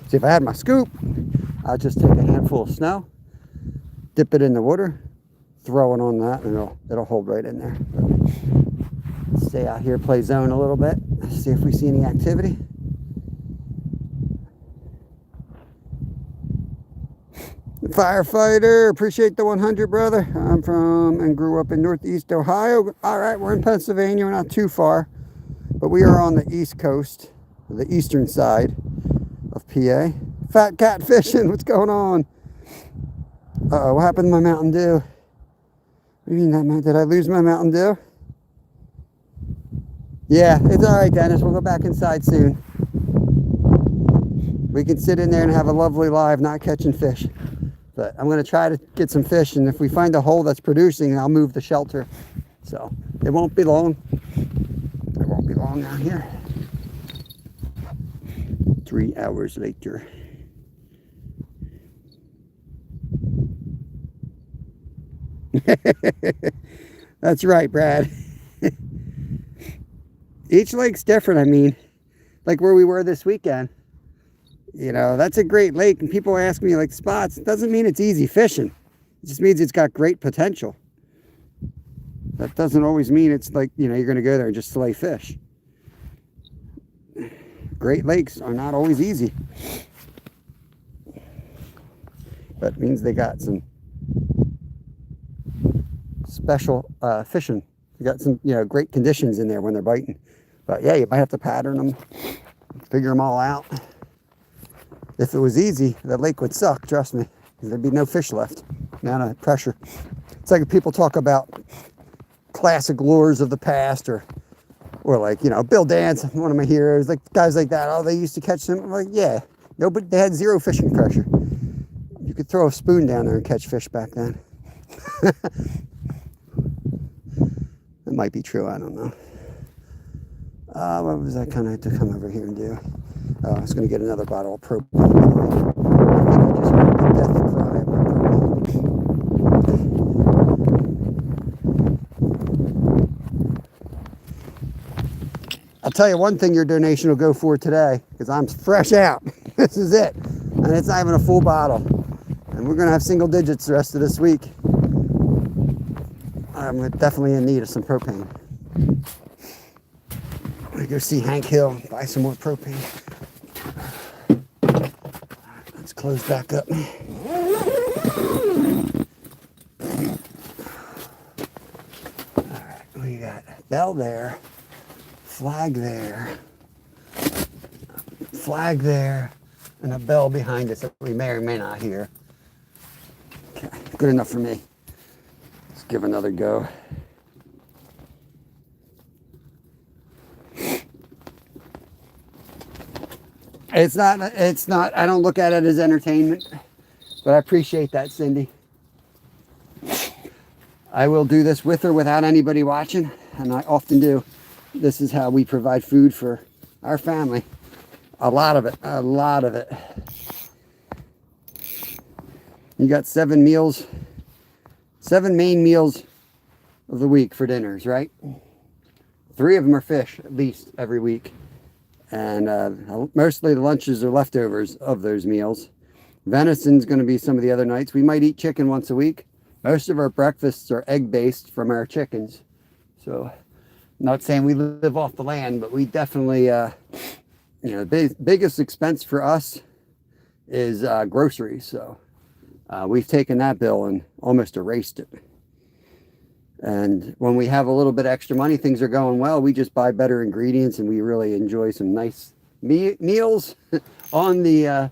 See, if I had my scoop, I'll just take a handful of snow, dip it in the water, throw it on that, and it'll hold right in there. Stay out here, play zone a little bit, see if we see any activity. Firefighter, appreciate the 100, brother. I'm from and grew up in Northeast Ohio. All right, we're in Pennsylvania, we're not too far, but we are on the East Coast, the eastern side of PA. Fat cat fishing, what's going on? Uh-oh, what happened to my Mountain Dew? What do you mean, did I lose my Mountain Dew? Yeah, it's all right, Dennis. We'll go back inside soon. We can sit in there and have a lovely live, not catching fish. But I'm going to try to get some fish, and if we find a hole that's producing, I'll move the shelter. So it won't be long. It won't be long out here. 3 hours later. That's right, Brad. Each lake's different. I mean, like where we were this weekend, you know, that's a great lake, and people ask me like spots. It doesn't mean it's easy fishing. It just means it's got great potential. That doesn't always mean it's like, you know, you're going to go there and just slay fish. Great lakes are not always easy, but it means they got some special fishing. You got some, great conditions in there when they're biting. But yeah, you might have to pattern them, figure them all out. If it was easy, the lake would suck, trust me. There'd be no fish left. Amount of pressure. It's like if people talk about classic lures of the past, or like, Bill Dance, one of my heroes, like guys like that. Oh, they used to catch them. I'm like, yeah, no, but they had zero fishing pressure. You could throw a spoon down there and catch fish back then. It might be true, I don't know. What was I kind of had to come over here and do? I was going to get another bottle of propane. I think I just heard the death cry of my propane. I'll tell you one thing your donation will go for today, because I'm fresh out. This is it. And it's not even a full bottle. And we're going to have single digits the rest of this week. I'm definitely in need of some propane. I'm going to go see Hank Hill and buy some more propane. Let's close back up. Alright, we got bell there, flag there, and a bell behind us that we may or may not hear. Okay, good enough for me. Let's give another go. It's not, I don't look at it as entertainment, but I appreciate that, Cindy. I will do this with or without anybody watching, and I often do. This is how we provide food for our family. A lot of it. You got 7 meals, 7 main meals of the week for dinners, right? 3 of them are fish, at least, every week. And mostly the lunches are leftovers of those meals. Venison's going to be some of the other nights. We might eat chicken once a week. Most of our breakfasts are egg-based from our chickens. So, I'm not saying we live off the land, but we definitely, the biggest expense for us is groceries. So, we've taken that bill and almost erased it. And when we have a little bit extra money, things are going well, we just buy better ingredients, and we really enjoy some nice meals on the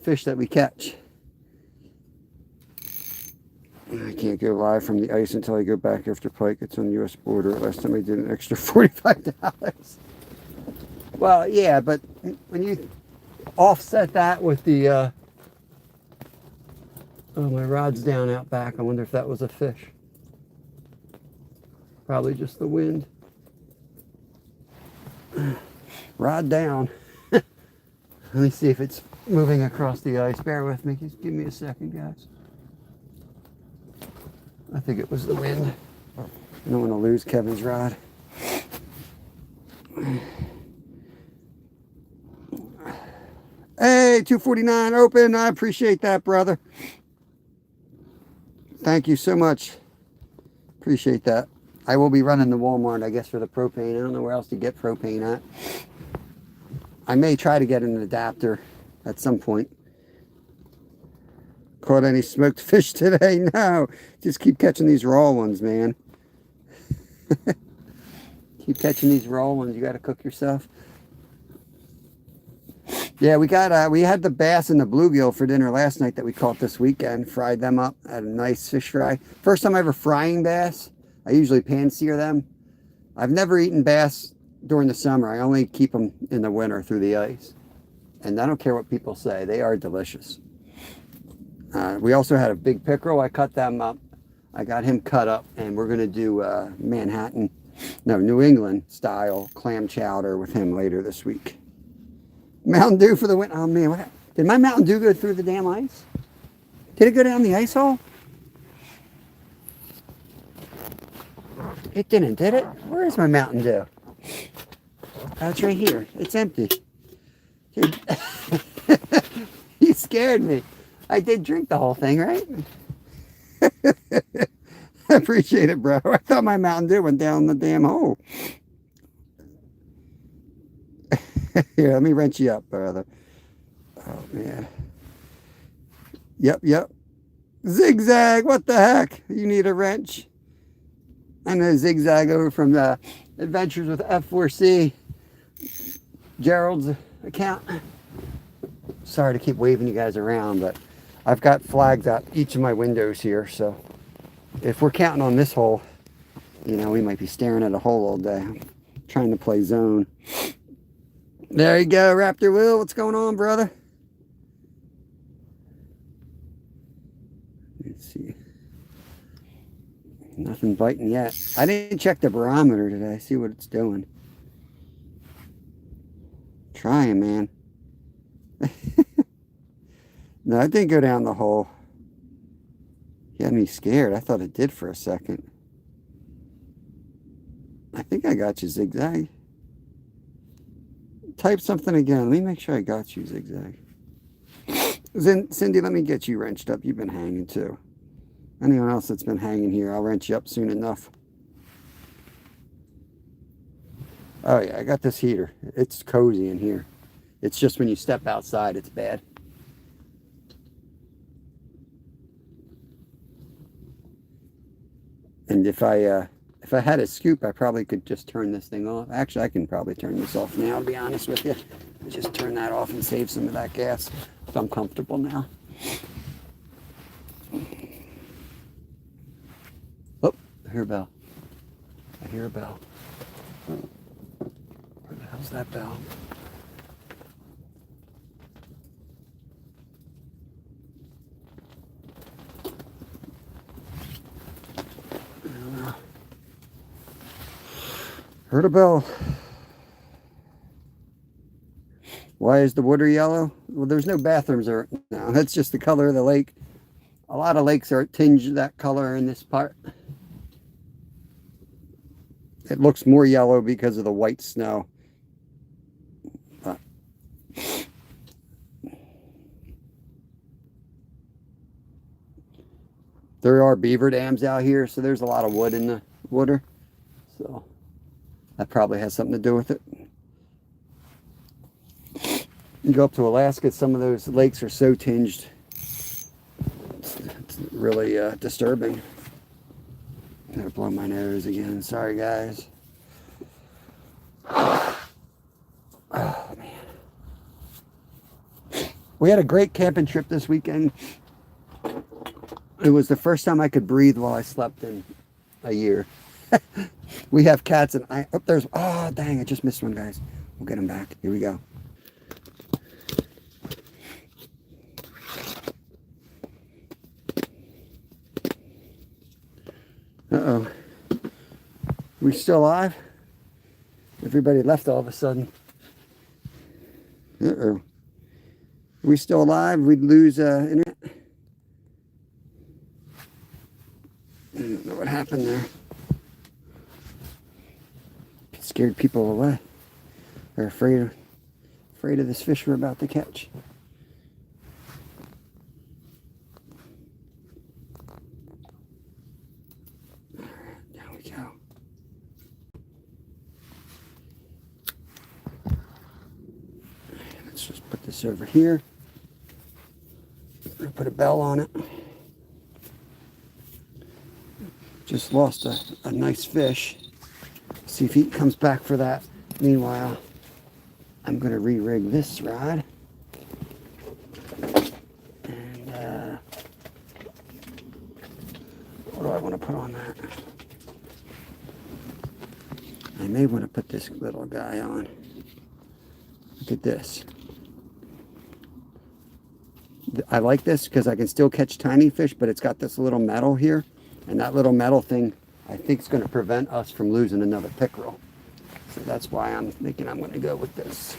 fish that we catch. I can't go live from the ice until I go back after pike. It's on the U.S. border. Last time I did an extra $45. Well, yeah, but when you offset that with the... oh, my rod's down out back. I wonder if that was a fish. Probably just the wind. Rod down. Let me see if it's moving across the ice. Bear with me. Just give me a second, guys. I think it was the wind. I don't want to lose Kevin's rod. Hey, 249 open. I appreciate that, brother. Thank you so much. Appreciate that. I will be running the Walmart, I guess, for the propane. I don't know where else to get propane at. I may try to get an adapter at some point. Caught any smoked fish today? No. Just keep catching these raw ones, man. Keep catching these raw ones. You got to cook yourself. Yeah, we had the bass and the bluegill for dinner last night that we caught this weekend. Fried them up. Had a nice fish fry. First time ever frying bass. I usually pan-sear them. I've never eaten bass during the summer. I only keep them in the winter through the ice. And I don't care what people say. They are delicious. We also had a big pickerel. I cut them up. I got him cut up. And we're going to do New England style clam chowder with him later this week. Mountain Dew for the win. Oh, man. Did my Mountain Dew go through the damn ice? Did it go down the ice hole? It didn't, did it? Where is my Mountain Dew? Oh, it's right here. It's empty. Dude. You scared me. I did drink the whole thing, right? I appreciate it, bro. I thought my Mountain Dew went down the damn hole. Here, let me wrench you up, brother. Oh, man. Yep. Zigzag, what the heck? You need a wrench? I know Zigzag over from the Adventures with F4C, Gerald's account. Sorry to keep waving you guys around, but I've got flags out each of my windows here, so if we're counting on this hole, you know, we might be staring at a hole all day. I'm trying to play zone. There you go, Raptor Will. What's going on, brother? Let's see. Nothing biting yet. I didn't check the barometer today. See what it's doing. Trying, man. No, it didn't go down the hole. You had me scared. I thought it did for a second. I think I got you, Zigzag. Type something again. Let me make sure I got you, Zigzag. Cindy, let me get you wrenched up. You've been hanging too. Anyone else that's been hanging here, I'll wrench you up soon enough. Oh yeah, I got this heater. It's cozy in here. It's just when you step outside, it's bad. And if I had a scoop, I probably could just turn this thing off. Actually, I can probably turn this off now, to be honest with you. Just turn that off and save some of that gas. So I'm comfortable now. Oh, I hear a bell. I hear a bell. Where the hell's that bell? I don't know. Heard a bell. Why is the water yellow? Well, there's no bathrooms there. No, that's just the color of the lake. A lot of lakes are tinged that color in this part. It looks more yellow because of the white snow. But there are beaver dams out here, so there's a lot of wood in the water. So that probably has something to do with it. You go up to Alaska, some of those lakes are so tinged. It's really disturbing. I'm gonna blow my nose again. Sorry, guys. Oh, man. We had a great camping trip this weekend. It was the first time I could breathe while I slept in a year. We have cats and oh, dang, I just missed one, guys. We'll get him back. Here we go. Uh-oh. We still alive? Everybody left all of a sudden. Uh-oh. We still alive? We'd lose internet? I don't know what happened there. It scared people away. They're afraid of this fish we're about to catch. Let's just put this over here. Put a bell on it. Just lost a nice fish. See if he comes back for that. Meanwhile, I'm going to re-rig this rod. And what do I want to put on that? I may want to put this little guy on. Look at this. I like this because I can still catch tiny fish, but it's got this little metal here. And that little metal thing, I think, is going to prevent us from losing another pickerel. So that's why I'm thinking I'm going to go with this.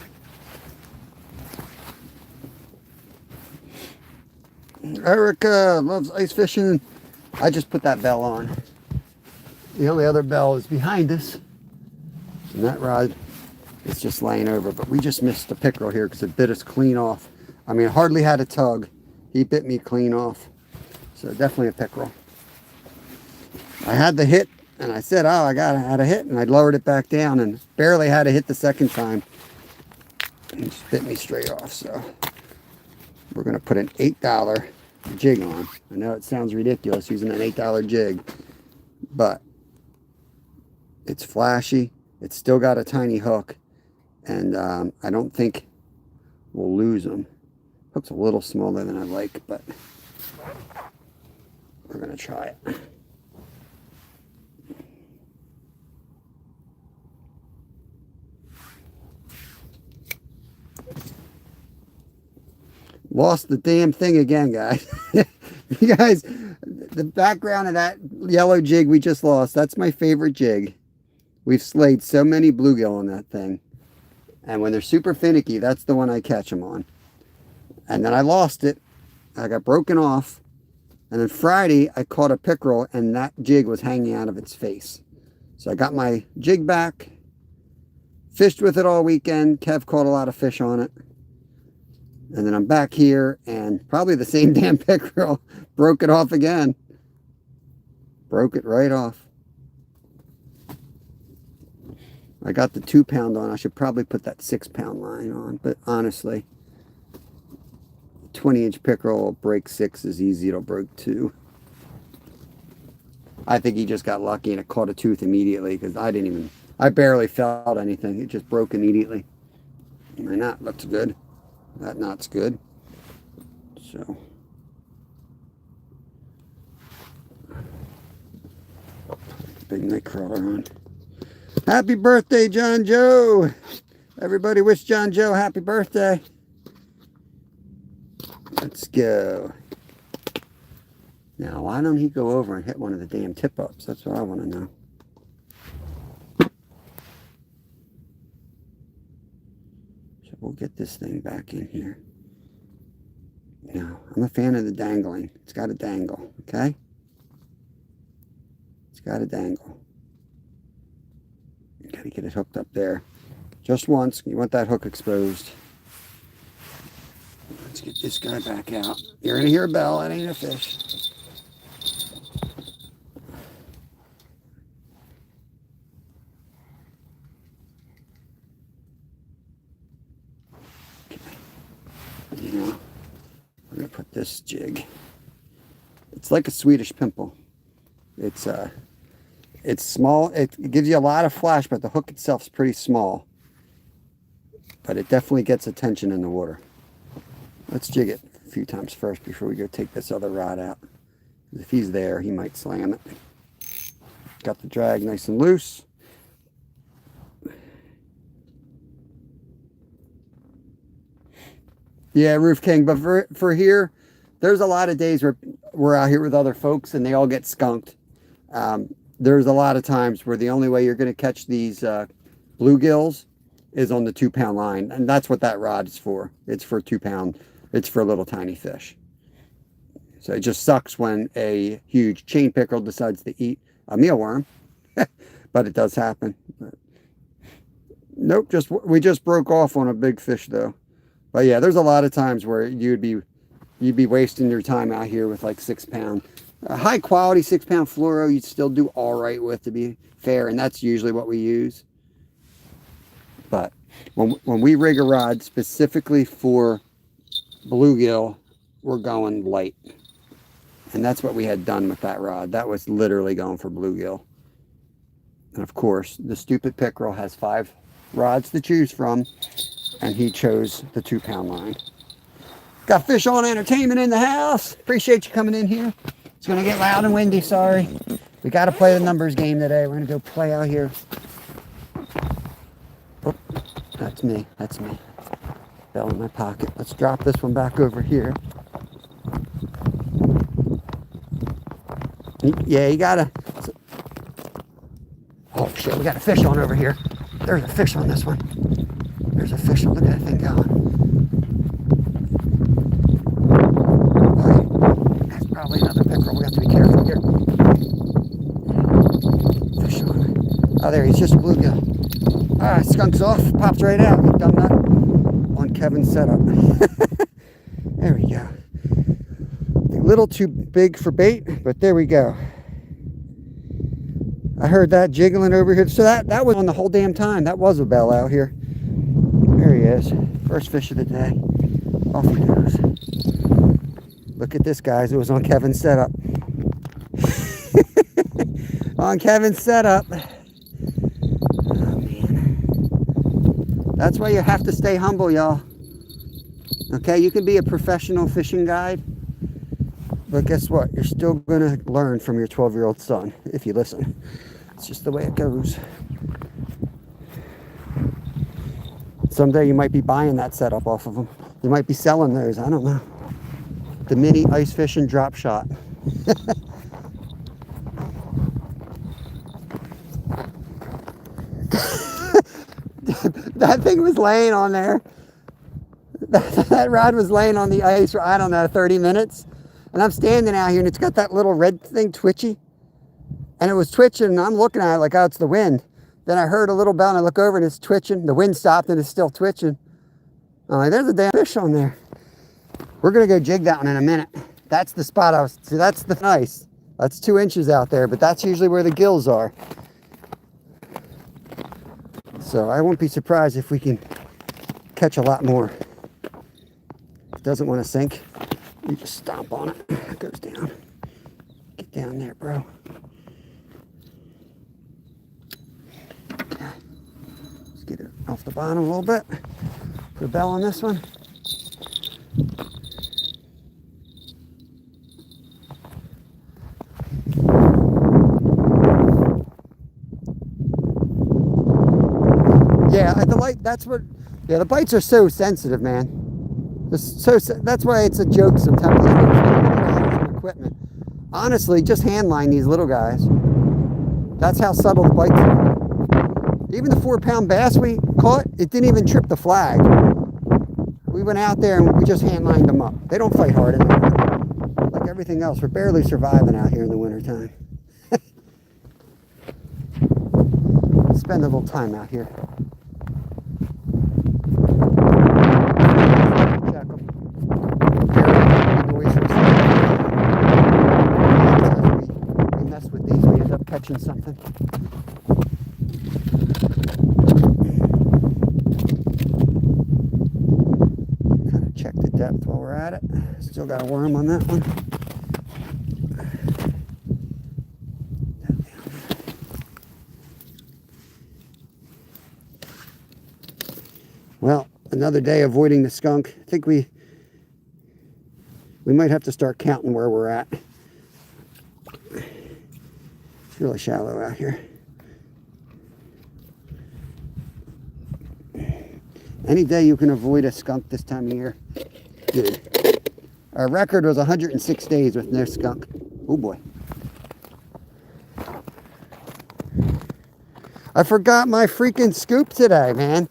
Erica loves ice fishing. I just put that bell on. The only other bell is behind us. And that rod is just laying over. But we just missed the pickerel here because it bit us clean off. I mean, hardly had a tug. He bit me clean off. So definitely a pickerel. I had the hit, and I said, oh, I had a hit, and I lowered it back down, and barely had a hit the second time. And he just bit me straight off, so we're going to put an $8 jig on. I know it sounds ridiculous using an $8 jig, but It's flashy. It's still got a tiny hook. And I don't think we'll lose them. Hook's a little smaller than I like, but we're going to try it. Lost the damn thing again, guys. You guys, the background of that yellow jig we just lost, that's my favorite jig. We've slayed so many bluegill on that thing. And when they're super finicky, that's the one I catch them on. And then I lost it. I got broken off. And then Friday, I caught a pickerel, and that jig was hanging out of its face. So I got my jig back, fished with it all weekend. Kev caught a lot of fish on it. And then I'm back here, and probably the same damn pickerel broke it off again. Broke it right off. I got the 2-pound on. I should probably put that 6-pound line on. But honestly, 20-inch pickerel will break 6 as easy. It'll break 2. I think he just got lucky and it caught a tooth immediately, because I barely felt anything. It just broke immediately. My knot looks good. That knot's good. So big night crawler on. Happy birthday, John Joe. Everybody wish John Joe happy birthday. Let's go. Now, why don't he go over and hit one of the damn tip-ups? That's what I want to know. So we'll get this thing back in here. Now, I'm a fan of the dangling. It's got to dangle, okay? It's got to dangle. You got to get it hooked up there. Just once. You want that hook exposed. Let's get this guy back out. You're going to hear a bell. That ain't a fish. You know, we're going to put this jig. It's like a Swedish pimple. It's small. It gives you a lot of flash, but the hook itself is pretty small. But it definitely gets attention in the water. Let's jig it a few times first before we go take this other rod out. If he's there, he might slam it. Got the drag nice and loose. Yeah, Roof King. But for here, there's a lot of days where we're out here with other folks and they all get skunked. There's a lot of times where the only way you're going to catch these bluegills is on the 2-pound line. And that's what that rod is for. It's for 2-pound. It's for little tiny fish. So it just sucks when a huge chain pickerel decides to eat a mealworm. But it does happen. Nope, we just broke off on a big fish though. But yeah, there's a lot of times where you'd be wasting your time out here with like 6-pound. High quality 6-pound fluoro you'd still do all right with, to be fair, and that's usually what we use. But when we rig a rod specifically for bluegill, we're going light. And that's what we had done with that rod. That was literally going for bluegill. And of course, the stupid pickerel has 5 rods to choose from, and he chose the 2-pound line. Got Fish On Entertainment in the house. Appreciate you coming in here. It's going to get loud and windy, sorry. We got to play the numbers game today. We're going to go play out here. Oh, that's me. That's me. Bell in my pocket. Let's drop this one back over here. Yeah, you got to... Oh, shit. We got a fish on over here. There's a fish on this one. There's a fish on. Look at that thing going. That's probably another pickerel. We have to be careful here. Fish on. Oh, there. He's just a bluegill. Ah, skunks off. Pops right out. You dumb nut. On Kevin's setup. There we go. A little too big for bait, but there we go. I heard that jiggling over here. So that was on the whole damn time. That was a bell out here. There he is. First fish of the day. Off he goes. Look at this, guys. It was on Kevin's setup. On Kevin's setup. That's why you have to stay humble, y'all. Okay, you can be a professional fishing guide, but guess what? You're still going to learn from your 12-year-old son if you listen. It's just the way it goes. Someday you might be buying that setup off of them. You might be selling those. I don't know. The mini ice fishing drop shot. That thing was laying on there. That rod was laying on the ice for, I don't know, 30 minutes. And I'm standing out here and it's got that little red thing twitchy. And it was twitching and I'm looking at it like, oh, it's the wind. Then I heard a little bell and I look over and it's twitching. The wind stopped and it's still twitching. I'm like, there's a damn fish on there. We're going to go jig that one in a minute. That's the spot I was, see, that's the ice. That's 2 inches out there, but that's usually where the gills are. So I won't be surprised if we can catch a lot more. If it doesn't want to sink, you just stomp on it. It goes down. Get down there, bro. Let's get it off the bottom a little bit. Put a bell on this one. Yeah, the light, that's what, yeah, the bites are so sensitive, man. That's why it's a joke sometimes. Equipment. Honestly, just hand line these little guys. That's how subtle the bites are. Even the 4-pound bass we caught, it didn't even trip the flag. We went out there and we just hand lined them up. They don't fight hard in the winter. Like everything else, we're barely surviving out here in the wintertime. Spend a little time out here. Catching something. Kind of check the depth while we're at it. Still got a worm on that one. Well, another day avoiding the skunk. I think we might have to start counting where we're at. Really shallow out here. Any day you can avoid a skunk this time of year. Good. Our record was 106 days with no skunk. Oh boy. I forgot my freaking scoop today, man.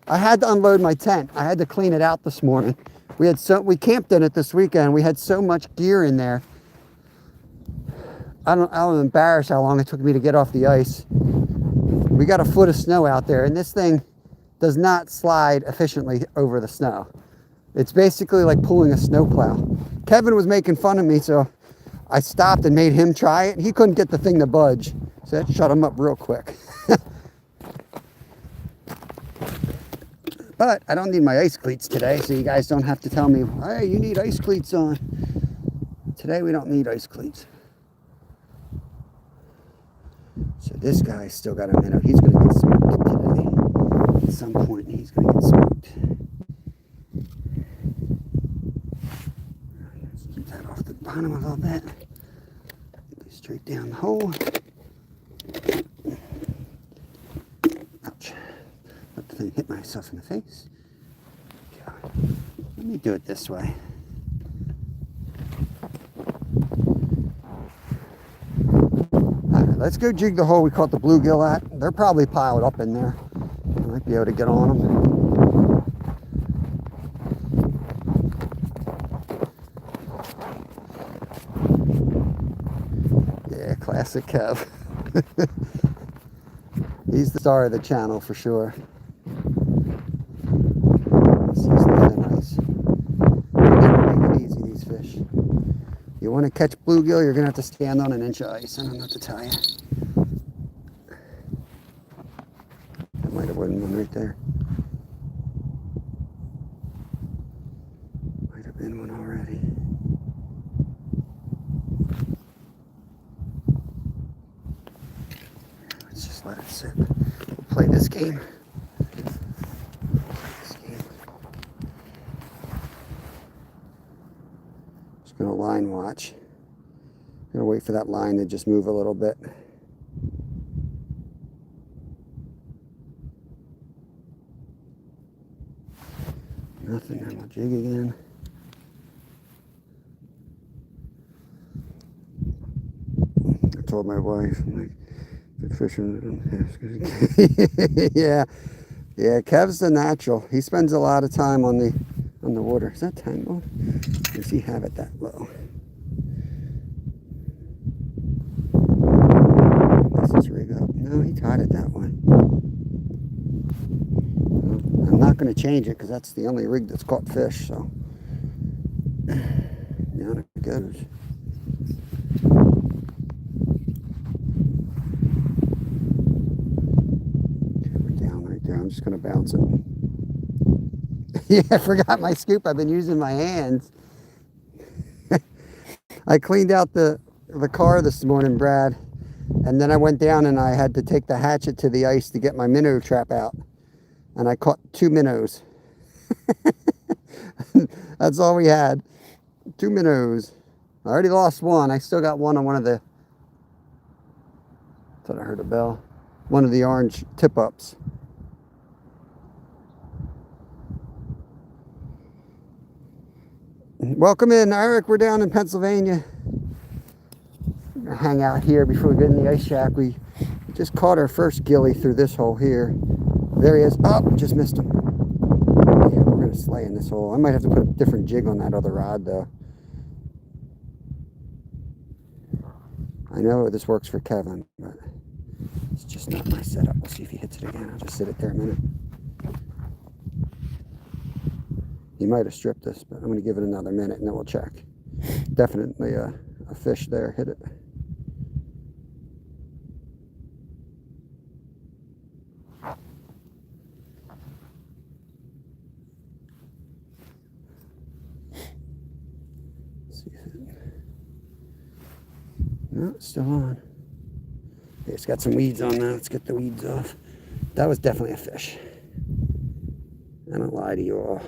I had to unload my tent. I had to clean it out this morning. We camped in it this weekend. We had so much gear in there. I'm embarrassed how long it took me to get off the ice. We got a foot of snow out there, and this thing does not slide efficiently over the snow. It's basically like pulling a snowplow. Kevin was making fun of me, so I stopped and made him try it. He couldn't get the thing to budge, so that shut him up real quick. But I don't need my ice cleats today, so you guys don't have to tell me, hey, you need ice cleats on. Today we don't need ice cleats. So this guy's still got a minnow. He's going to get smoked today. At some point, he's going to get smoked. Let's keep that off the bottom a little bit. Go straight down the hole. Ouch. Let the thing hit myself in the face. God. Let me do it this way. Let's go jig the hole we caught the bluegill at. They're probably piled up in there. I might be able to get on them. Yeah, classic Kev. He's the star of the channel for sure. This is nice. They make it easy, these fish. You want to catch bluegill, you're going to have to stand on an inch of ice. I don't know what to tell you. That might have been one right there. Might have been one already. Let's just let it sit. We'll play this game. line watch. I'm gonna wait for that line to just move a little bit. Nothing. I'm gonna jig again. I told my wife, I'm like, the fishing. Yeah, yeah. Kev's the natural. He spends a lot of time on the water. Is that tangled? Does he have it that low? This is rig up. No, he tied it that way. I'm not going to change it because that's the only rig that's caught fish. So down it goes. We're down right there. I'm just going to bounce it. Yeah, I forgot my scoop. I've been using my hands. I cleaned out the car this morning, Brad, and then I went down and I had to take the hatchet to the ice to get my minnow trap out, and I caught 2 minnows. That's all we had, 2 minnows. I already lost one. I still got one on one of the, I thought I heard a bell, one of the orange tip-ups. Welcome in, Eric. We're down in Pennsylvania. We're gonna hang out here before we get in the ice shack. We just caught our first gilly through this hole here. There he is. Oh, just missed him. Yeah, we're gonna slay in this hole. I might have to put a different jig on that other rod though. I know this works for Kevin, but it's just not my setup. We'll see if he hits it again. I'll just sit it there a minute. He might have stripped this, but I'm going to give it another minute and then we'll check. Definitely a fish there. Hit it. See if it... No, it's still on. It's got some weeds on that. Let's get the weeds off. That was definitely a fish. I don't lie to you all.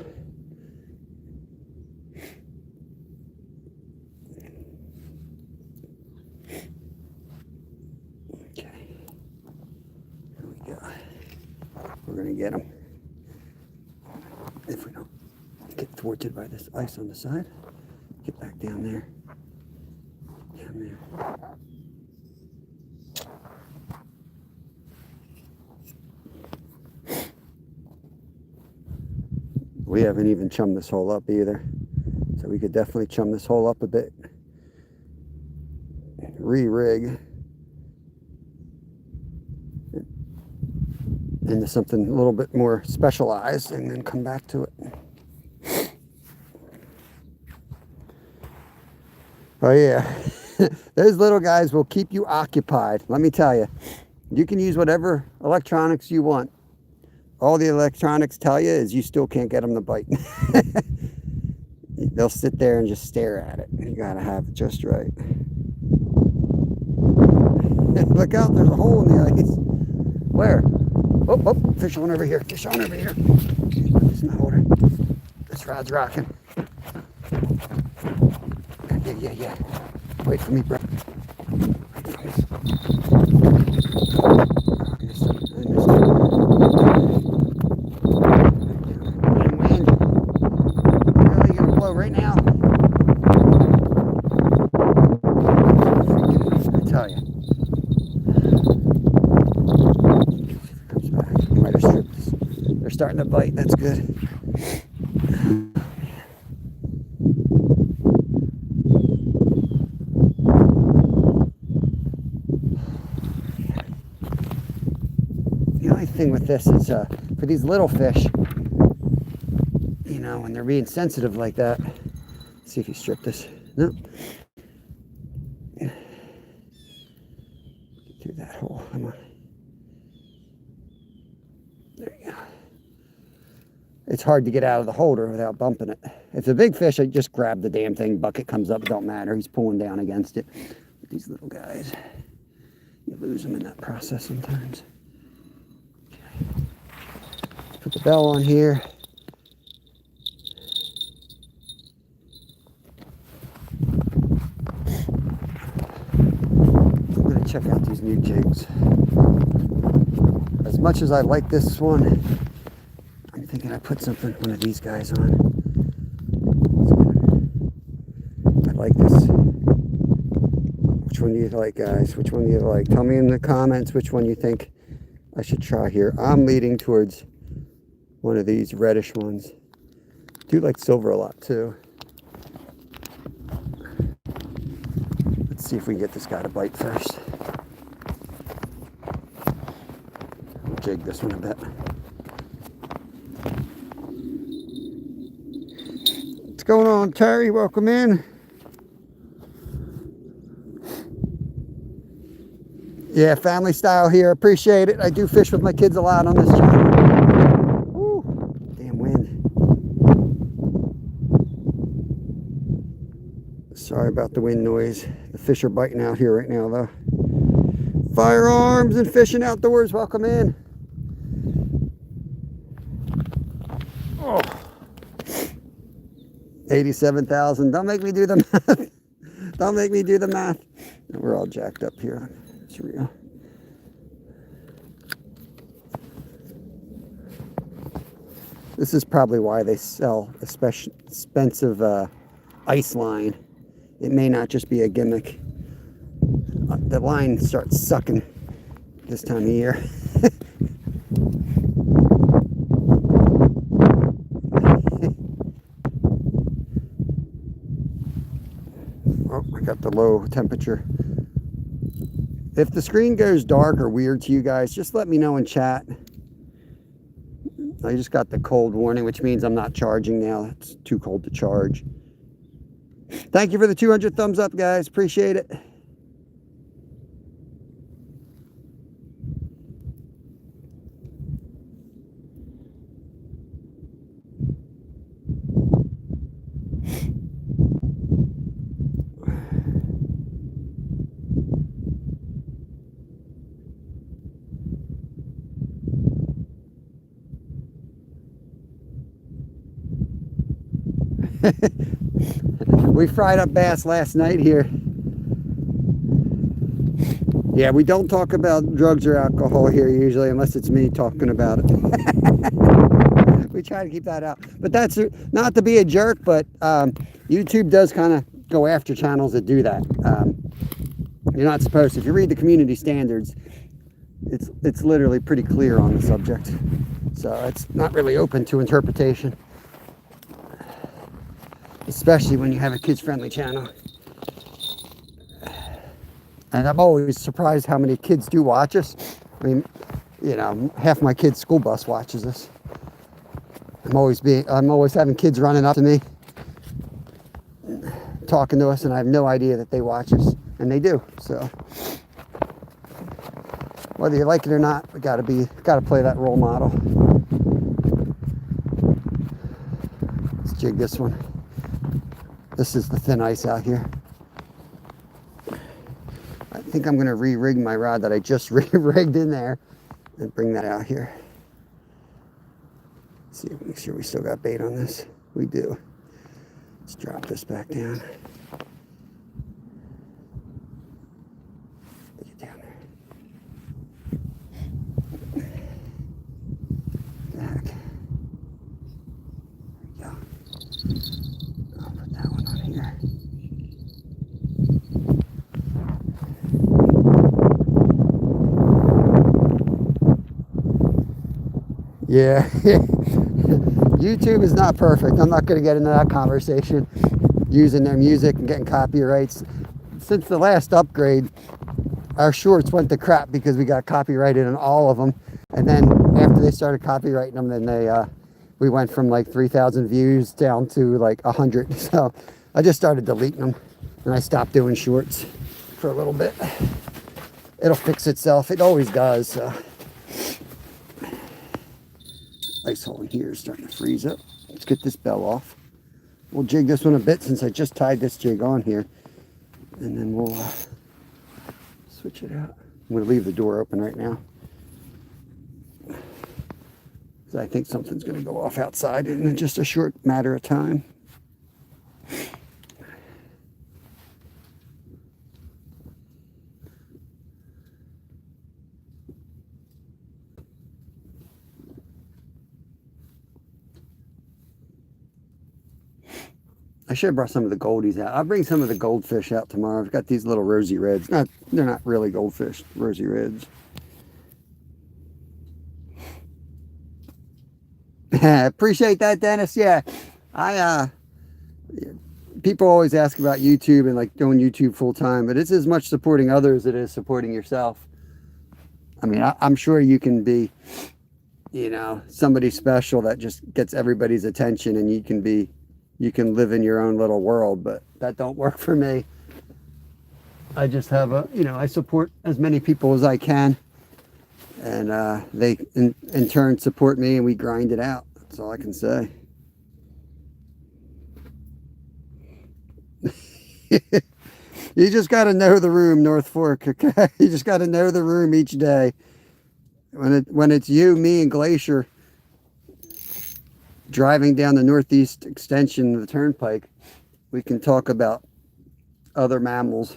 We're going to get them. If we don't get thwarted by this ice on the side, get back down there. Down there. We haven't even chummed this hole up either. So we could definitely chum this hole up a bit. Re-rig. Into something a little bit more specialized and then come back to it. Oh yeah, those little guys will keep you occupied. Let me tell you, you can use whatever electronics you want. All the electronics tell you is you still can't get them to bite. They'll sit there and just stare at it. You gotta have it just right. Look out, there's a hole in the ice. Where? Oh, oh, fish on over here. Fish on over here. This in the holder. This rod's rocking. Yeah. Wait for me, bro. Wait for me. Oh, I missed him. Wind. Really gonna blow right now? I tell you. They're starting to bite. That's good. The only thing with this is for these little fish, you know, when they're being sensitive like that. Let's see if you strip this. No. Get through that hole. Come on. There you go. It's hard to get out of the holder without bumping it. If it's a big fish, I just grab the damn thing. Bucket comes up, it don't matter. He's pulling down against it. But these little guys, you lose them in that process sometimes. Okay. Put the bell on here. check out these new jigs. As much as I like this one, I'm thinking I put one of these guys on. I like this. Which one do you like, guys? Which one do you like? Tell me in the comments which one you think I should try here. I'm leading towards one of these reddish ones. I do like silver a lot too. Let's see if we can get this guy to bite first. I'll jig this one a bit. What's going on, Terry? Welcome in. Yeah, family style here. Appreciate it. I do fish with my kids a lot on this channel. Woo, damn wind. Sorry about the wind noise. The fish are biting out here right now, though. Firearms and fishing outdoors. Welcome in. Oh, 87,000. Don't make me do the math. Don't make me do the math. We're all jacked up here. It's real. This is probably why they sell expensive ice line. It may not just be a gimmick. The line starts sucking this time of year. Oh, I got the low temperature. If the screen goes dark or weird to you guys, just let me know in chat. I just got the cold warning, which means I'm not charging now. It's too cold to charge. Thank you for the 200 thumbs up, guys. Appreciate it. We fried up bass last night here. Yeah, we don't talk about drugs or alcohol here usually, unless it's me talking about it. We try to keep that out. But that's not to be a jerk, but YouTube does kind of go after channels that do that. You're not supposed to. If you read the community standards, it's literally pretty clear on the subject. So it's not really open to interpretation. Especially when you have a kids-friendly channel. And I'm always surprised how many kids do watch us. I mean, you know, half my kids' school bus watches us. I'm always having kids running up to me, talking to us, and I have no idea that they watch us, and they do. So whether you like it or not, we gotta play that role model. Let's jig this one. This is the thin ice out here. I think I'm going to re-rig my rod that I just re-rigged in there and bring that out here. See, make sure we still got bait on this. We do. Let's drop this back down. Get down there. Back. There we go. I'll put that one on here. Yeah, YouTube is not perfect. I'm not going to get into that conversation. Using their music and getting copyrights. Since the last upgrade, our shorts went to crap because we got copyrighted on all of them. And then after they started copyrighting them, then we went from like 3,000 views down to like 100. So I just started deleting them, and I stopped doing shorts for a little bit. It'll fix itself. It always does. So. Ice hole in here is starting to freeze up. Let's get this bell off. We'll jig this one a bit since I just tied this jig on here. And then we'll switch it out. I'm going to leave the door open right now. Because I think something's going to go off outside in just a short matter of time. I should have brought some of the goldies out. I'll bring some of the goldfish out tomorrow. I've got these little rosy reds. They're not really goldfish, rosy reds. Appreciate that, Dennis. Yeah, I people always ask about YouTube and like doing YouTube full time, but it's as much supporting others as it is supporting yourself. I mean, I'm sure you can be, you know, somebody special that just gets everybody's attention, and you can live in your own little world, but that don't work for me. I just have I support as many people as I can, and they in turn support me, and we grind it out. That's all I can say. You just got to know the room, North Fork, okay? You just got to know the room each day. When it's you, me, and Glacier driving down the northeast extension of the turnpike, we can talk about other mammals.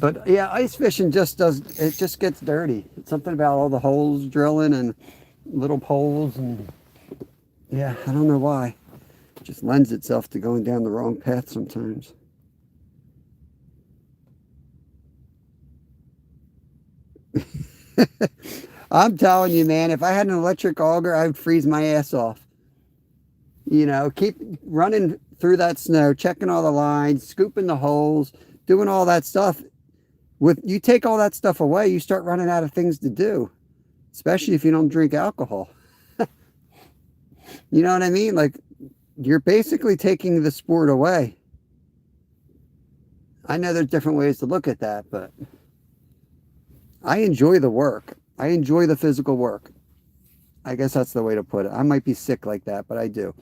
But yeah, ice fishing just gets dirty. It's something about all the holes drilling and little poles, and yeah, I don't know why. It just lends itself to going down the wrong path sometimes. I'm telling you, man, if I had an electric auger, I would freeze my ass off. You know, keep running through that snow, checking all the lines, scooping the holes, doing all that stuff. You take all that stuff away, you start running out of things to do, especially if you don't drink alcohol. You know what I mean? Like, you're basically taking the sport away. I know there's different ways to look at that, but I enjoy the work. I enjoy the physical work. I guess that's the way to put it. I might be sick like that, but I do.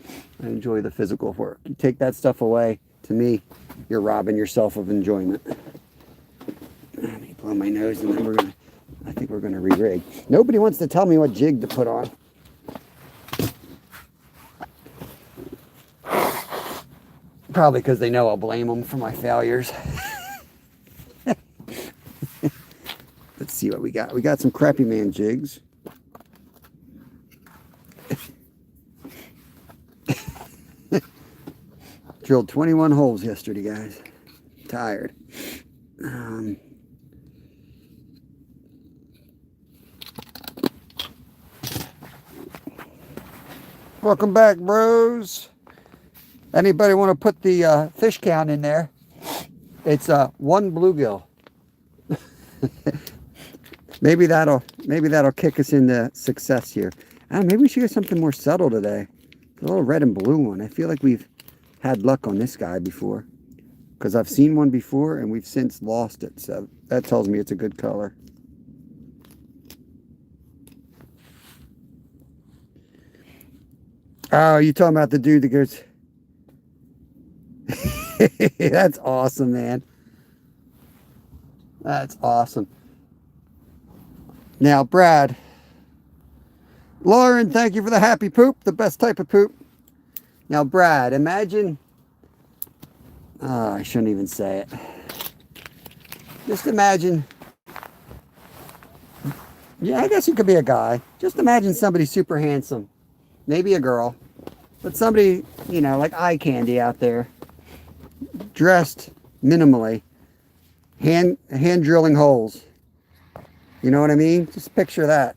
I enjoy the physical work. You take that stuff away, to me, you're robbing yourself of enjoyment. Let me blow my nose, and then I think we're gonna re-rig. Nobody wants to tell me what jig to put on. Probably because they know I'll blame them for my failures. Let's see what we got. We got some Crappy Man jigs. Drilled 21 holes yesterday, guys. Tired. Welcome back, bros. Anybody want to put the fish count in there? It's one bluegill. maybe that'll kick us into success here. Maybe we should get something more subtle today. A little red and blue one. I feel like we've had luck on this guy before, because I've seen one before and we've since lost it. So that tells me it's a good color. Oh, you talking about the dude that goes... That's awesome, man. That's awesome. Now, Brad. Lauren, thank you for the happy poop. The best type of poop. Now, Brad, imagine... Oh, I shouldn't even say it. Just imagine... Yeah, I guess you could be a guy. Just imagine somebody super handsome. Maybe a girl. But somebody, you know, like eye candy out there. Dressed minimally. Hand drilling holes. You know what I mean? Just picture that.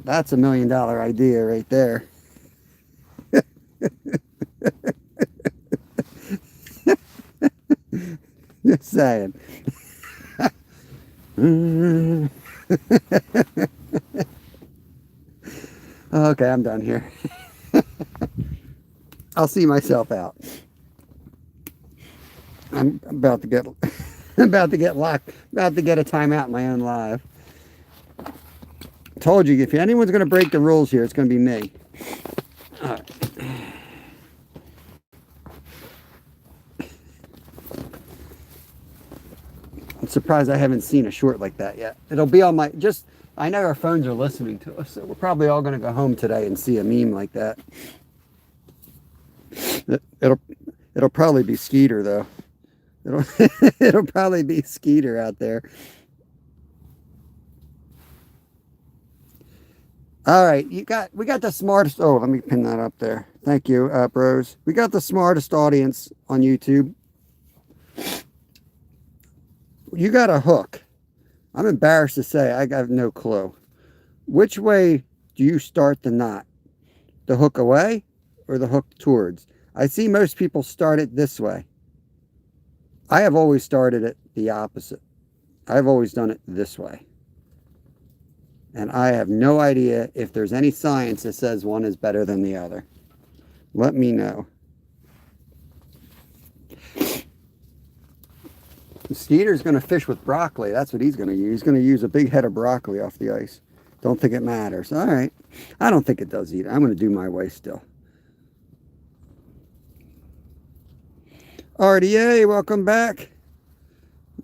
That's $1 million idea right there. Just saying. Okay, I'm done here. I'll see myself out. I'm about to get locked, about to get a timeout in my own live. Told you, if anyone's going to break the rules here, it's going to be me. All right. I'm surprised I haven't seen a short like that yet. It'll be on my, I know our phones are listening to us, so we're probably all going to go home today and see a meme like that. It'll probably be Skeeter, though. It'll probably be Skeeter out there. All right, we got the smartest. Oh, let me pin that up there. Thank you, bros. We got the smartest audience on YouTube. You got a hook. I'm embarrassed to say I have no clue. Which way do you start the knot? The hook away or the hook towards? I see most people start it this way. I have always started it the opposite. I've always done it this way. And I have no idea if there's any science that says one is better than the other. Let me know. Skeeter's going to fish with broccoli. That's what he's going to use. He's going to use a big head of broccoli off the ice. Don't think it matters. All right. I don't think it does either. I'm going to do my way still. RDA, welcome back.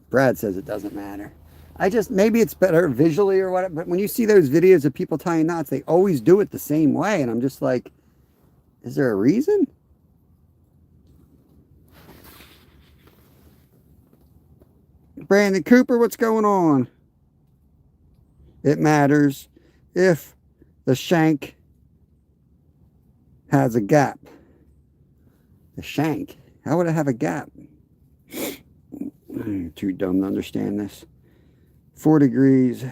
Brad says it doesn't matter. Maybe it's better visually or whatever, but when you see those videos of people tying knots, they always do it the same way. And I'm just like, is there a reason? Brandon Cooper, what's going on? It matters if the shank has a gap. The shank? How would it have a gap? I'm too dumb to understand this. 4 degrees.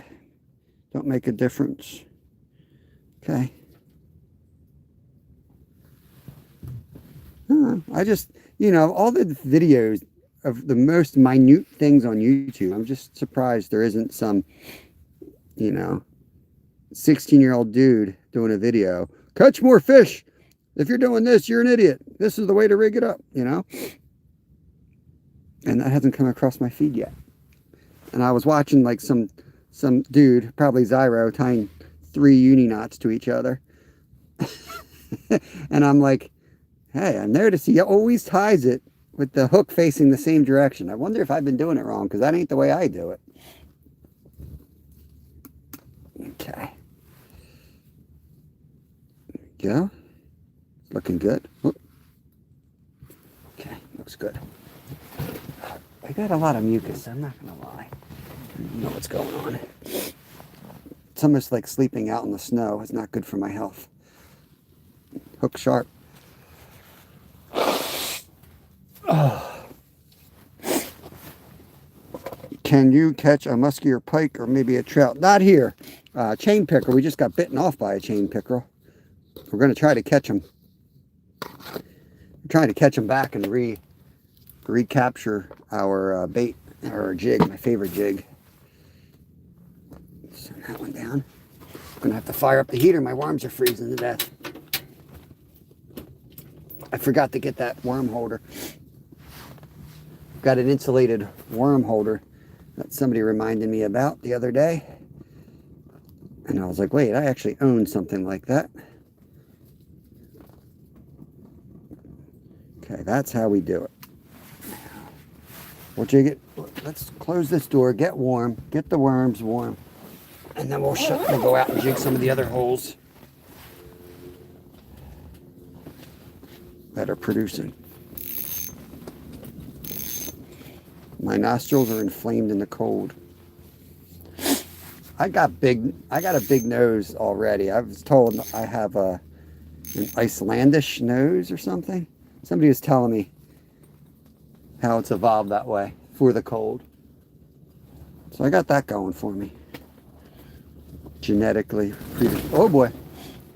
Don't make a difference. Okay. I just, all the videos of the most minute things on YouTube, I'm just surprised there isn't some, 16-year-old dude doing a video. Catch more fish. If you're doing this, you're an idiot. This is the way to rig it up, And that hasn't come across my feed yet. And I was watching like some dude, probably Zyro, tying 3 uni knots to each other. And I'm like, hey, I'm there to see. He always ties it with the hook facing the same direction. I wonder if I've been doing it wrong, because that ain't the way I do it. Okay. There we go. Looking good. Oop. Okay, looks good. I got a lot of mucus, I'm not going to lie. I don't know what's going on. It's almost like sleeping out in the snow. It's not good for my health. Hook sharp. Oh. Can you catch a muskie or pike or maybe a trout? Not here. Chain pickerel. We just got bitten off by a chain pickerel. We're going to try to catch them. We're trying to catch them back and recapture our bait, or jig, my favorite jig. Send that one down. I'm going to have to fire up the heater. My worms are freezing to death. I forgot to get that worm holder. Got an insulated worm holder that somebody reminded me about the other day. And I was like, wait, I actually own something like that. Okay, that's how we do it. We'll jig it. Let's close this door, get warm, get the worms warm, and then we'll go out and jig some of the other holes that are producing. My nostrils are inflamed in the cold. I got a big nose already. I was told I have an Icelandish nose or something. Somebody was telling me how it's evolved that way for the cold. So I got that going for me. Genetically. Oh boy.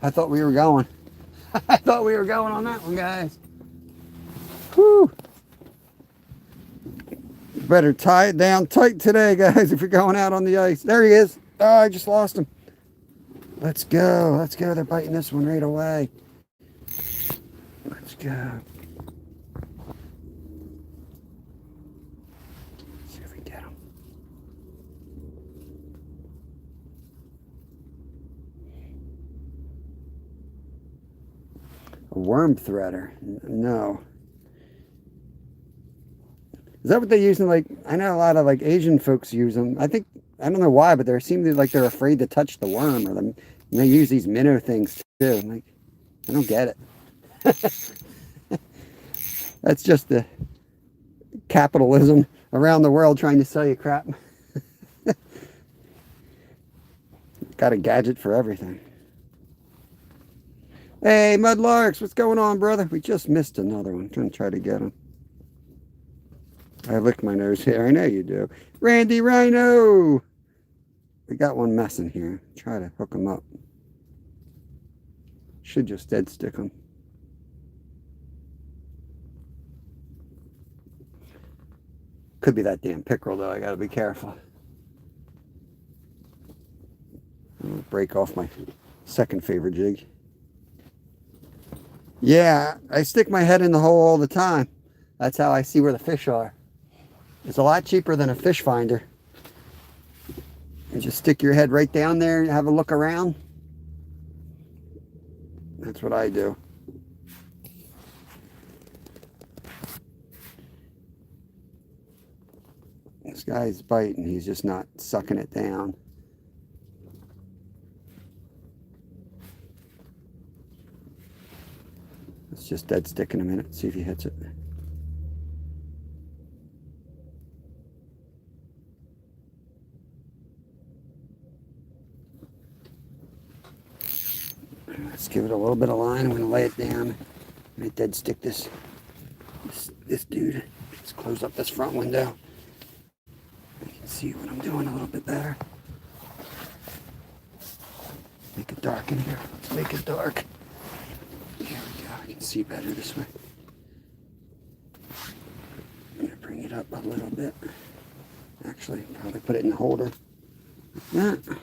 I thought we were going. I thought we were going on that one, guys. Whew. Better tie it down tight today, guys, if you're going out on the ice. There he is. Oh, I just lost him. Let's go. Let's go. They're biting this one right away. Let's go. See if we can get him. A worm threader. No. Is that what they use in, like, I know a lot of, like, Asian folks use them. I don't know why, but they seem to, like, they're afraid to touch the worm, or them. And they use these minnow things, too. I'm like, I don't get it. That's just the capitalism around the world trying to sell you crap. Got a gadget for everything. Hey, Mudlarks, what's going on, brother? We just missed another one. I'm gonna try to get him. I lick my nose here. I know you do. Randy Rhino! We got one messing here. Try to hook him up. Should just dead stick him. Could be that damn pickerel, though. I gotta be careful. I'm gonna break off my second favorite jig. Yeah, I stick my head in the hole all the time. That's how I see where the fish are. It's a lot cheaper than a fish finder. You just stick your head right down there and have a look around. That's what I do. This guy's biting. He's just not sucking it down. Let's just dead stick in a minute. See if he hits it. Let's give it a little bit of line. I'm going to lay it down. I'm going to dead stick this dude. Let's close up this front window. I can see what I'm doing a little bit better. Make it dark in here. Let's make it dark. There we go. I can see better this way. I'm going to bring it up a little bit. Actually, probably put it in the holder. Like that.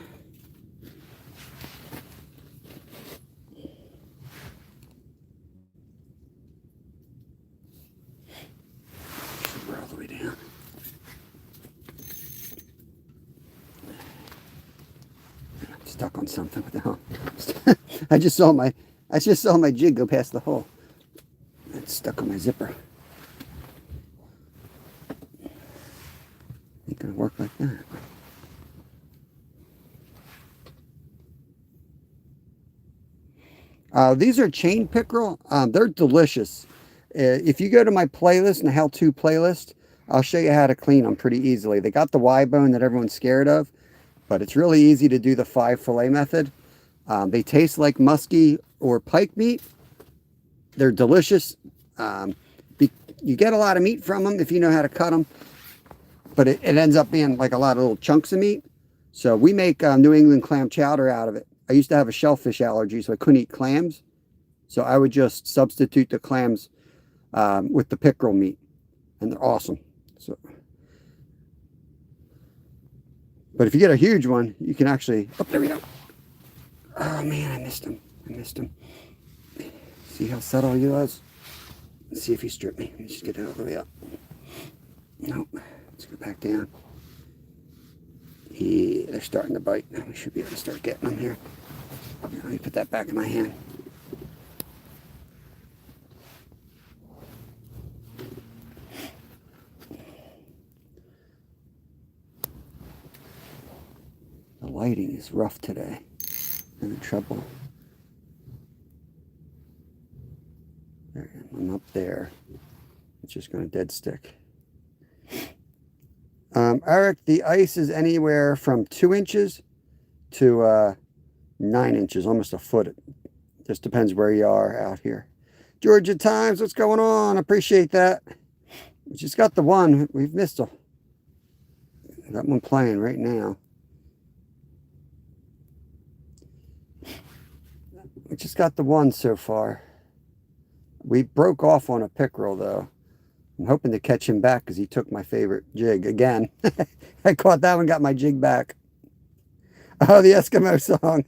All the way down. I'm stuck on something with the hole. I just saw my jig go past the hole. It's stuck on my zipper. Ain't gonna work like that. These are chain pickerel. They're delicious. If you go to my playlist, the how-to playlist, I'll show you how to clean them pretty easily. They got the Y bone that everyone's scared of, but it's really easy to do the 5 fillet method. They taste like muskie or pike meat. They're delicious. You get a lot of meat from them if you know how to cut them, but it ends up being like a lot of little chunks of meat. So we make New England clam chowder out of it. I used to have a shellfish allergy, so I couldn't eat clams. So I would just substitute the clams with the pickerel meat, and they're awesome. So, but if you get a huge one, you can actually. Oh, there we go. Oh man, I missed him. See how subtle he was? Let's see if he stripped me. Let me just get it all the way up. Nope. Let's go back down. They're starting to bite. We should be able to start getting them here. Let me put that back in my hand. The lighting is rough today. I'm in trouble. There, I'm up there. It's just going to dead stick. Eric, the ice is anywhere from 2 inches to 9 inches, almost a foot. Just depends where you are out here. Georgia Times, what's going on? Appreciate that. We just got the one. We've missed that one playing right now. We just got the one so far. We broke off on a pickerel, though. I'm hoping to catch him back because he took my favorite jig again. I caught that one, got my jig back. Oh, the Eskimo song.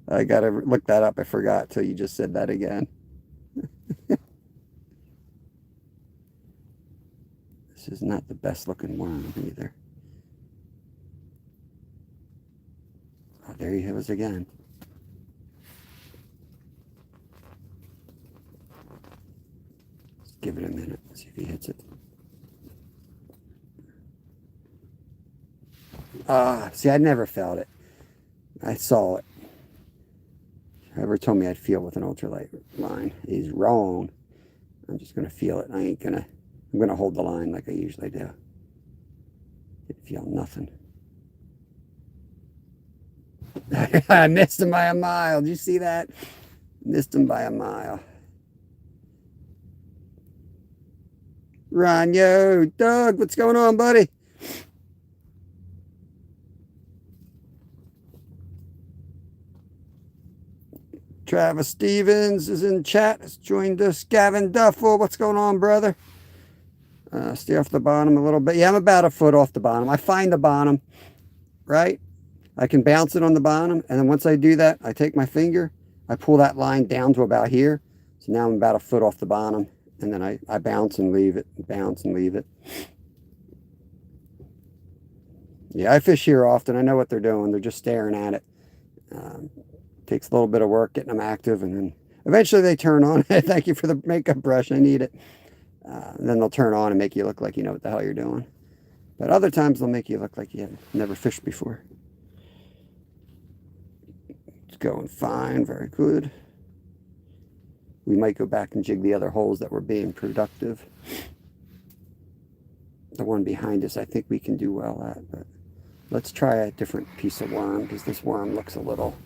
I got to look that up. I forgot till you just said that again. This is not the best looking worm either. Oh, there he was again. Give it a minute, see if he hits it. See, I never felt it. I saw it. Whoever told me I'd feel with an ultralight line is wrong. I'm just gonna feel it. I'm gonna hold the line like I usually do. Didn't feel nothing. I missed him by a mile. Did you see that? Missed him by a mile. Ron, yo, Doug, what's going on, buddy? Travis Stevens is in chat. Has joined us. Gavin Duffel, what's going on, brother? Stay off the bottom a little bit. Yeah, I'm about a foot off the bottom. I find the bottom, right? I can bounce it on the bottom, and then once I do that, I take my finger, I pull that line down to about here. So now I'm about a foot off the bottom, and then I bounce and leave it, bounce and leave it. Yeah, I fish here often. I know what they're doing. They're just staring at it. Takes a little bit of work getting them active, and then eventually they turn on. Thank you for the makeup brush. I need it. And then they'll turn on and make you look like you know what the hell you're doing. But other times they'll make you look like you have never fished before. It's going fine. Very good. We might go back and jig the other holes that were being productive. The one behind us I think we can do well at, but let's try a different piece of worm because this worm looks a little,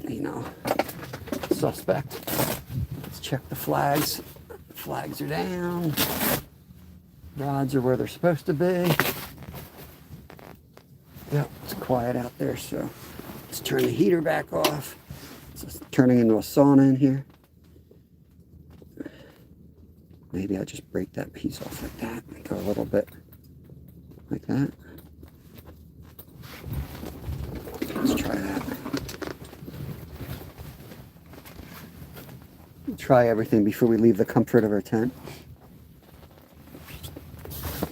you know, suspect. Let's check the flags. Flags are down. Rods are where they're supposed to be. Yep, it's quiet out there, so let's turn the heater back off. It's turning into a sauna in here. Maybe I'll just break that piece off like that and go a little bit like that. Let's try that. Try everything before we leave the comfort of our tent.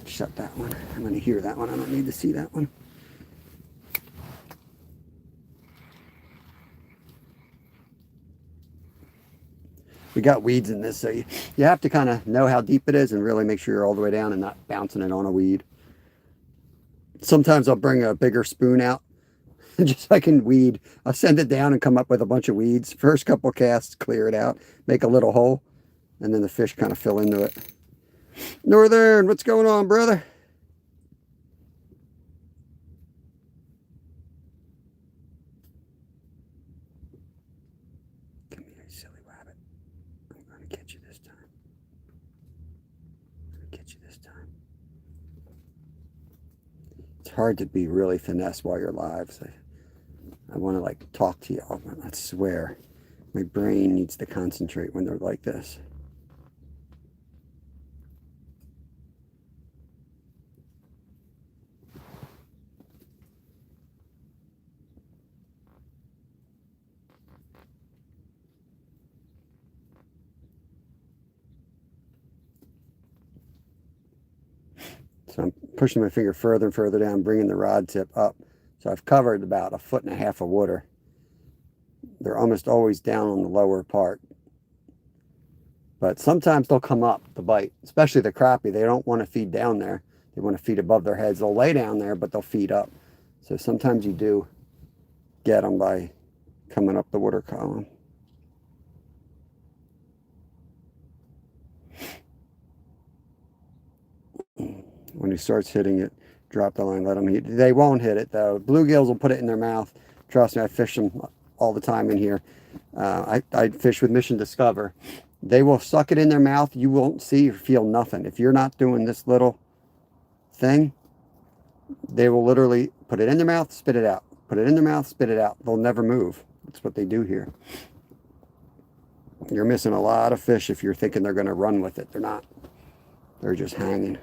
Shut that one. I'm going to hear that one. I don't need to see that one. We got weeds in this, so you have to kind of know how deep it is and really make sure you're all the way down and not bouncing it on a weed. Sometimes I'll bring a bigger spoon out just so I can weed. I'll send it down and come up with a bunch of weeds. First couple casts, clear it out, make a little hole, and then the fish kind of fill into it. Northern, what's going on, brother? Come here, you silly rabbit. I'm going to catch you this time. I'm going to catch you this time. It's hard to be really finesse while you're live, so I want to like talk to y'all, but I swear my brain needs to concentrate when they're like this. So I'm pushing my finger further and further down, bringing the rod tip up. So I've covered about 1.5 feet of water. They're almost always down on the lower part. But sometimes they'll come up to bite, especially the crappie. They don't want to feed down there. They want to feed above their heads. They'll lay down there, but they'll feed up. So sometimes you do get them by coming up the water column. When he starts hitting it, drop the line, let them eat. They won't hit it, though. Bluegills will put it in their mouth. Trust me, I fish them all the time in here. I fish with Mission Discover. They will suck it in their mouth. You won't see or feel nothing. If you're not doing this little thing, they will literally put it in their mouth, spit it out. Put it in their mouth, spit it out. They'll never move. That's what they do here. You're missing a lot of fish if you're thinking they're going to run with it. They're not. They're just hanging.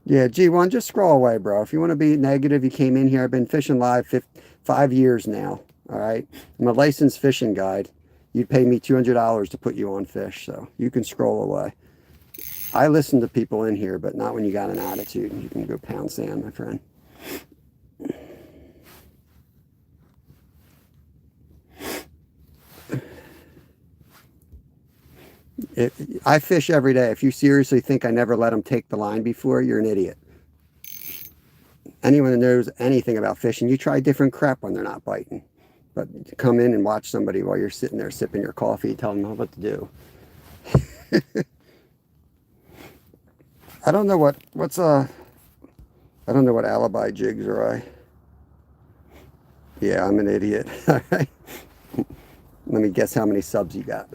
Yeah, G1, just scroll away, bro. If you want to be negative, you came in here. I've been fishing live 5 years now, all right? I'm a licensed fishing guide. You'd pay me $200 to put you on fish, so you can scroll away. I listen to people in here, but not when you got an attitude. You can go pound sand, my friend. I fish every day. If you seriously think I never let them take the line before, you're an idiot. Anyone that knows anything about fishing, you try different crap when they're not biting. But come in and watch somebody while you're sitting there sipping your coffee, tell them what to do. I don't know what's I don't know what alibi jigs are. Yeah, I'm an idiot. All right. Let me guess how many subs you got.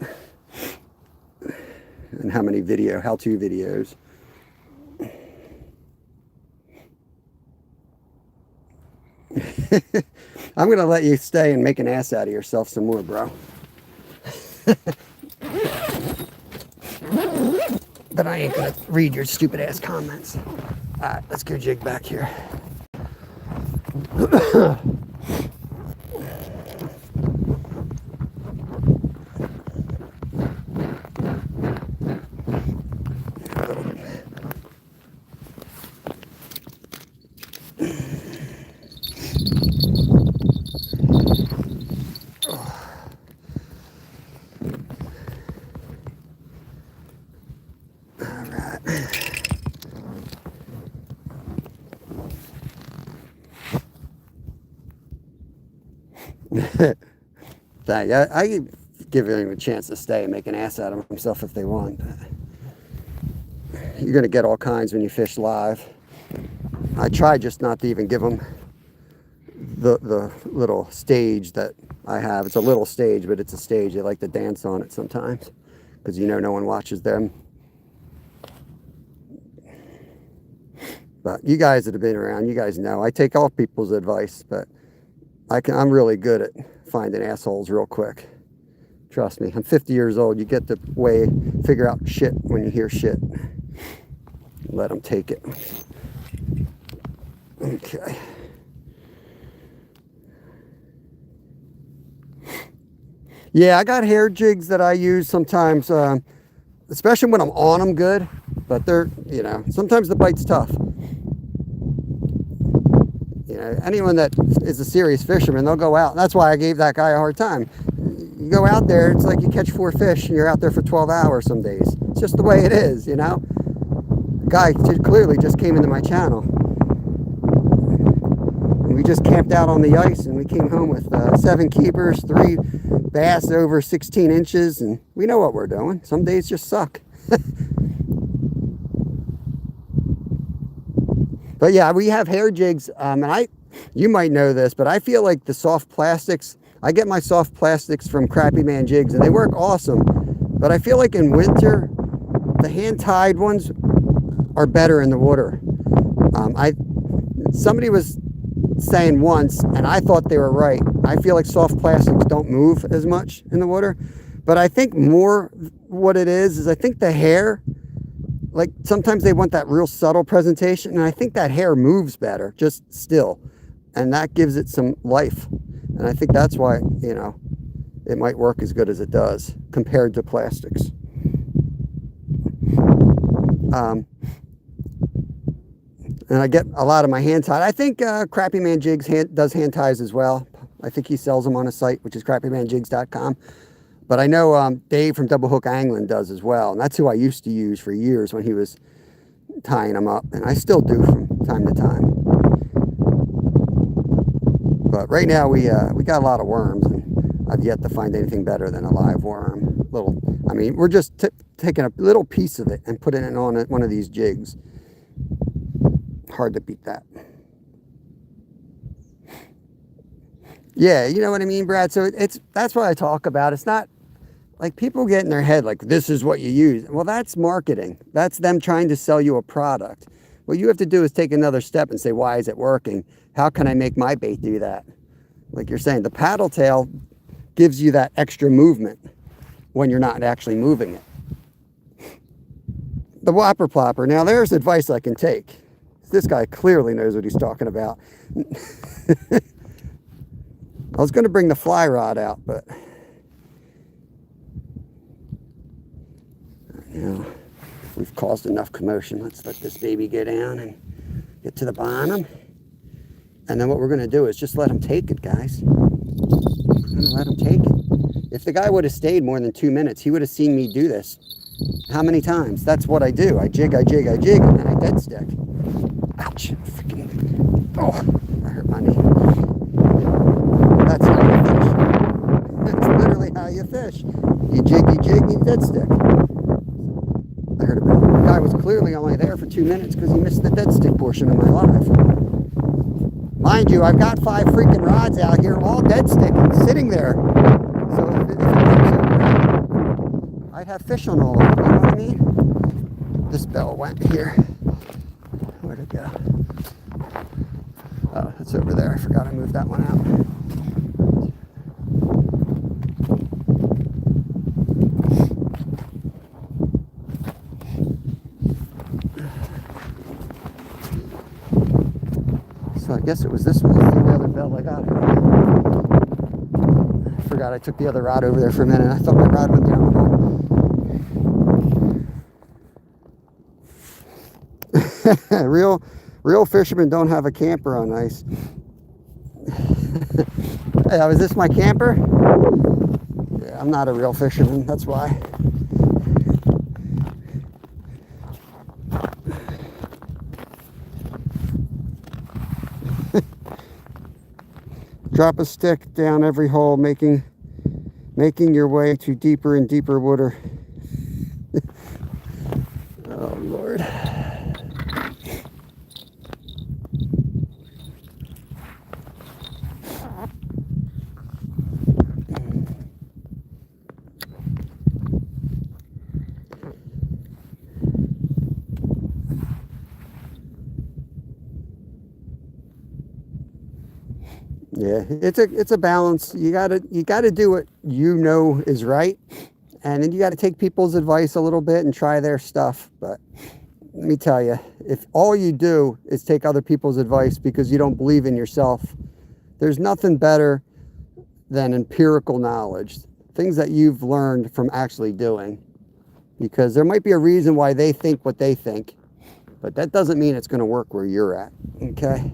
And how many how-to videos. I'm going to let you stay and make an ass out of yourself some more, bro. But I ain't going to read your stupid ass comments. All right, let's go jig back here. I give him a chance to stay and make an ass out of himself if they want. You're going to get all kinds when you fish live. I try just not to even give them the little stage that I have. It's a little stage, but it's a stage. They like to dance on it sometimes because no one watches them. But you guys that have been around, you guys know I take all people's advice, but I'm really good at finding assholes real quick. Trust me, I'm 50 years old. You get to figure out shit when you hear shit. Let them take it. Okay. Yeah, I got hair jigs that I use sometimes, especially when I'm on them good. But they're, sometimes the bite's tough. Anyone that is a serious fisherman, they'll go out. That's why I gave that guy a hard time. You go out there, it's like you catch 4 fish and you're out there for 12 hours some days. It's just the way it is, The guy clearly just came into my channel. And we just camped out on the ice and we came home with 7 keepers, 3 bass over 16 inches, and we know what we're doing. Some days just suck. But yeah, we have hair jigs, and you might know this, but I feel like the soft plastics, I get my soft plastics from Crappy Man Jigs, and they work awesome. But I feel like in winter, the hand-tied ones are better in the water. Somebody was saying once, and I thought they were right. I feel like soft plastics don't move as much in the water. But I think more what it is I think the hair, like sometimes they want that real subtle presentation, and I think that hair moves better, just still. And that gives it some life. And I think that's why, it might work as good as it does compared to plastics. And I get a lot of my hand tied. I think Crappy Man Jigs does hand ties as well. I think he sells them on a site, which is crappymanjigs.com. But I know Dave from Double Hook Angling does as well. And that's who I used to use for years when he was tying them up. And I still do from time to time. But right now we got a lot of worms. And I've yet to find anything better than a live worm. We're just taking a little piece of it and putting it on one of these jigs. Hard to beat that. Yeah, you know what I mean, Brad? So that's what I talk about. It's not like people get in their head like, this is what you use. Well, that's marketing. That's them trying to sell you a product. What you have to do is take another step and say, why is it working? How can I make my bait do that? Like you're saying, the paddle tail gives you that extra movement when you're not actually moving it. The whopper plopper. Now, there's advice I can take. This guy clearly knows what he's talking about. I was going to bring the fly rod out, but we've caused enough commotion. Let's let this baby go down and get to the bottom. And then what we're going to do is just let him take it, guys. We're going to let him take it. If the guy would have stayed more than 2 minutes, he would have seen me do this. How many times? That's what I do. I jig, and then I dead stick. Ouch. Freaking. Oh, I hurt my knee. That's how you fish. That's literally how you fish. You jig, you dead stick. I heard a bit. guy was clearly only there for 2 minutes because he missed the dead stick portion of my live. Mind you, I've got 5 freaking rods out here, all dead stick and sitting there. So if it works okay, I'd have fish on all of them, you know what I mean? This bell went here. Where'd it go? Oh, it's over there. I forgot I moved that one out. So I guess it was this one. This is the other bell I got. I forgot I took the other rod over there for a minute. I thought my rod went down the hole. Real fishermen don't have a camper on ice. Hey, was this my camper? Yeah, I'm not a real fisherman. That's why. Drop a stick down every hole, making your way to deeper and deeper water. Oh, Lord. Yeah, it's a balance. You gotta do what you know is right, and then you got to take people's advice a little bit and try their stuff. But let me tell you, if all you do is take other people's advice because you don't believe in yourself, there's nothing better than empirical knowledge, things that you've learned from actually doing. Because there might be a reason why they think what they think, but that doesn't mean it's going to work where you're at. Okay.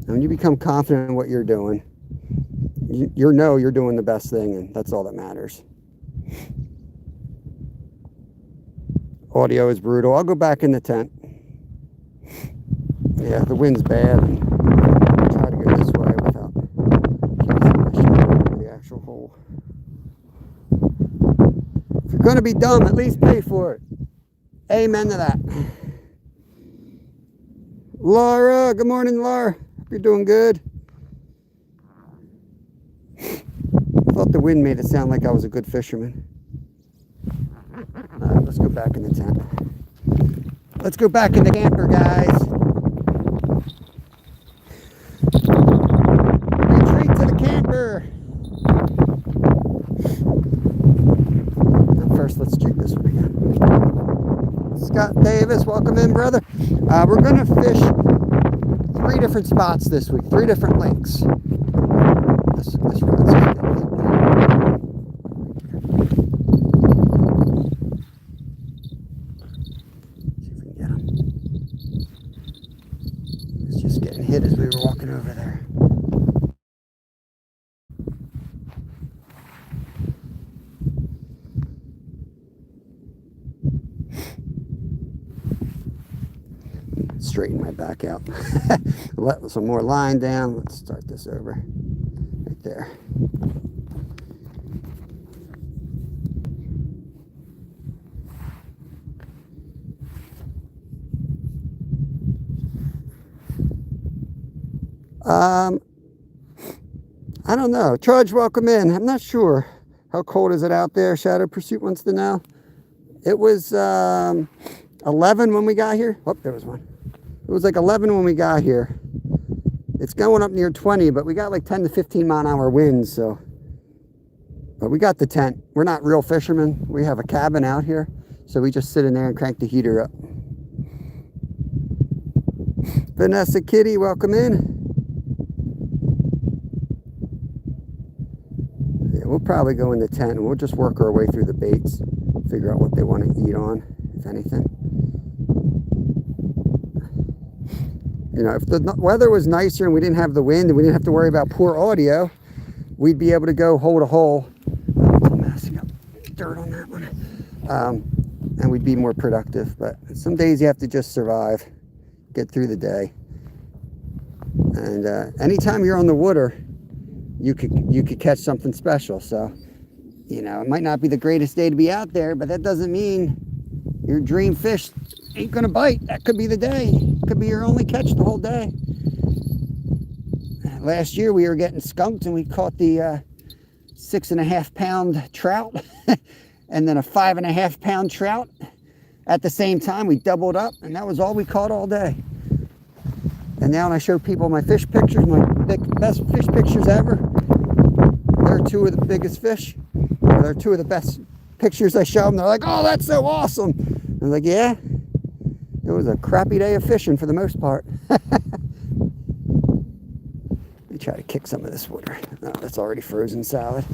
When you become confident in what you're doing, you know you're doing the best thing, and that's all that matters. Audio is brutal. I'll go back in the tent. Yeah, the wind's bad. I'll try to go this way without the actual hole. If you're going to be dumb, at least pay for it. Amen to that. Laura, good morning, Laura. You're doing good. I thought the wind made it sound like I was a good fisherman. All right, let's go back in the tent. Let's go back in the camper, guys. Retreat to the camper. Now first, let's jig this one again. Scott Davis, welcome in, brother. We're going to fish 3 different spots this week, 3 different lakes. This rod's getting hit. See if we can get him. It's just getting hit as we were walking over there. Straighten my back out. Let some more line down. Let's start this over. Right there. I don't know. Trudge, welcome in. I'm not sure. How cold is it out there? Shadow Pursuit wants to know. It was 11 when we got here. Oh, there was one. It was like 11 when we got here. It's going up near 20, but we got like 10 to 15 mile an hour winds, so. But we got the tent. We're not real fishermen. We have a cabin out here, so we just sit in there and crank the heater up. Vanessa Kitty, welcome in. Yeah, we'll probably go in the tent and we'll just work our way through the baits, figure out what they want to eat on, if anything. You know, if the weather was nicer and we didn't have the wind and we didn't have to worry about poor audio, we'd be able to go hold a hole. It's a mess. You got dirt on that one. And we'd be more productive. But some days you have to just survive, get through the day. And anytime you're on the water, you could catch something special. So You know, it might not be the greatest day to be out there, but that doesn't mean your dream fish ain't gonna bite. That could be the day. It could be your only catch the whole day. Last year we were getting skunked and we caught the 6.5 pound trout and then a 5.5 pound trout at the same time. We doubled up and that was all we caught all day. And now when I show people my fish pictures, my best fish pictures ever, they're two of the biggest fish. They're two of the best pictures I show them. They're like, oh, that's so awesome. I was like, yeah, it was a crappy day of fishing for the most part. Try to kick some of this water. Oh, that's already frozen salad.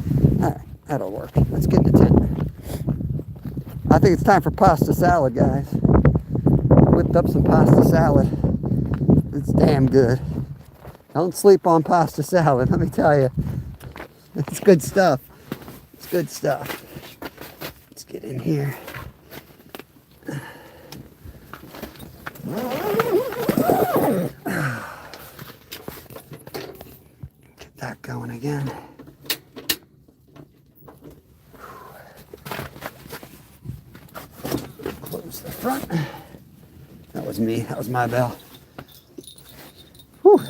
All right, that'll work. Let's get in the tent. I think it's time for pasta salad, guys. Whipped up some pasta salad. It's damn good. Don't sleep on pasta salad, let me tell you. It's good stuff. It's good stuff. Let's get in here. That going again. Close the front. That was me. That was my bell. Whew.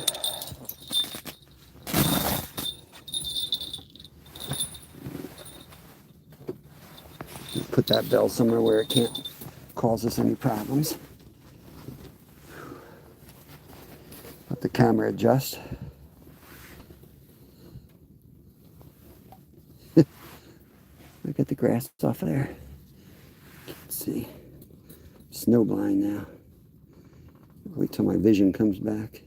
Put that bell somewhere where it can't cause us any problems. Let the camera adjust. Get the grass off of there. Let's see. Snow blind now. Wait till my vision comes back.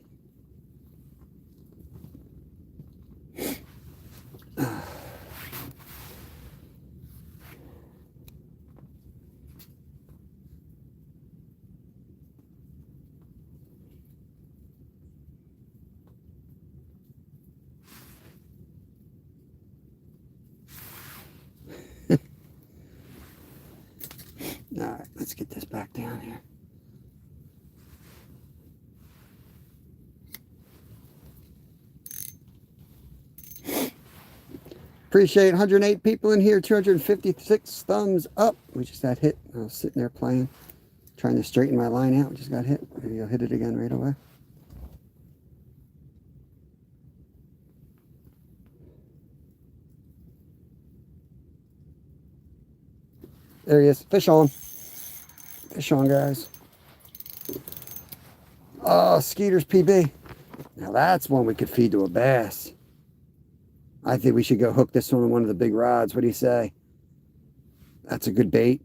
All right, let's get this back down here. Appreciate 108 people in here, 256 thumbs up. We just got hit. I was sitting there playing, trying to straighten my line out. We just got hit. Maybe I'll hit it again right away. There he is. Fish on. Fish on, guys. Oh, Skeeter's PB. Now that's one we could feed to a bass. I think we should go hook this one on one of the big rods. What do you say? That's a good bait.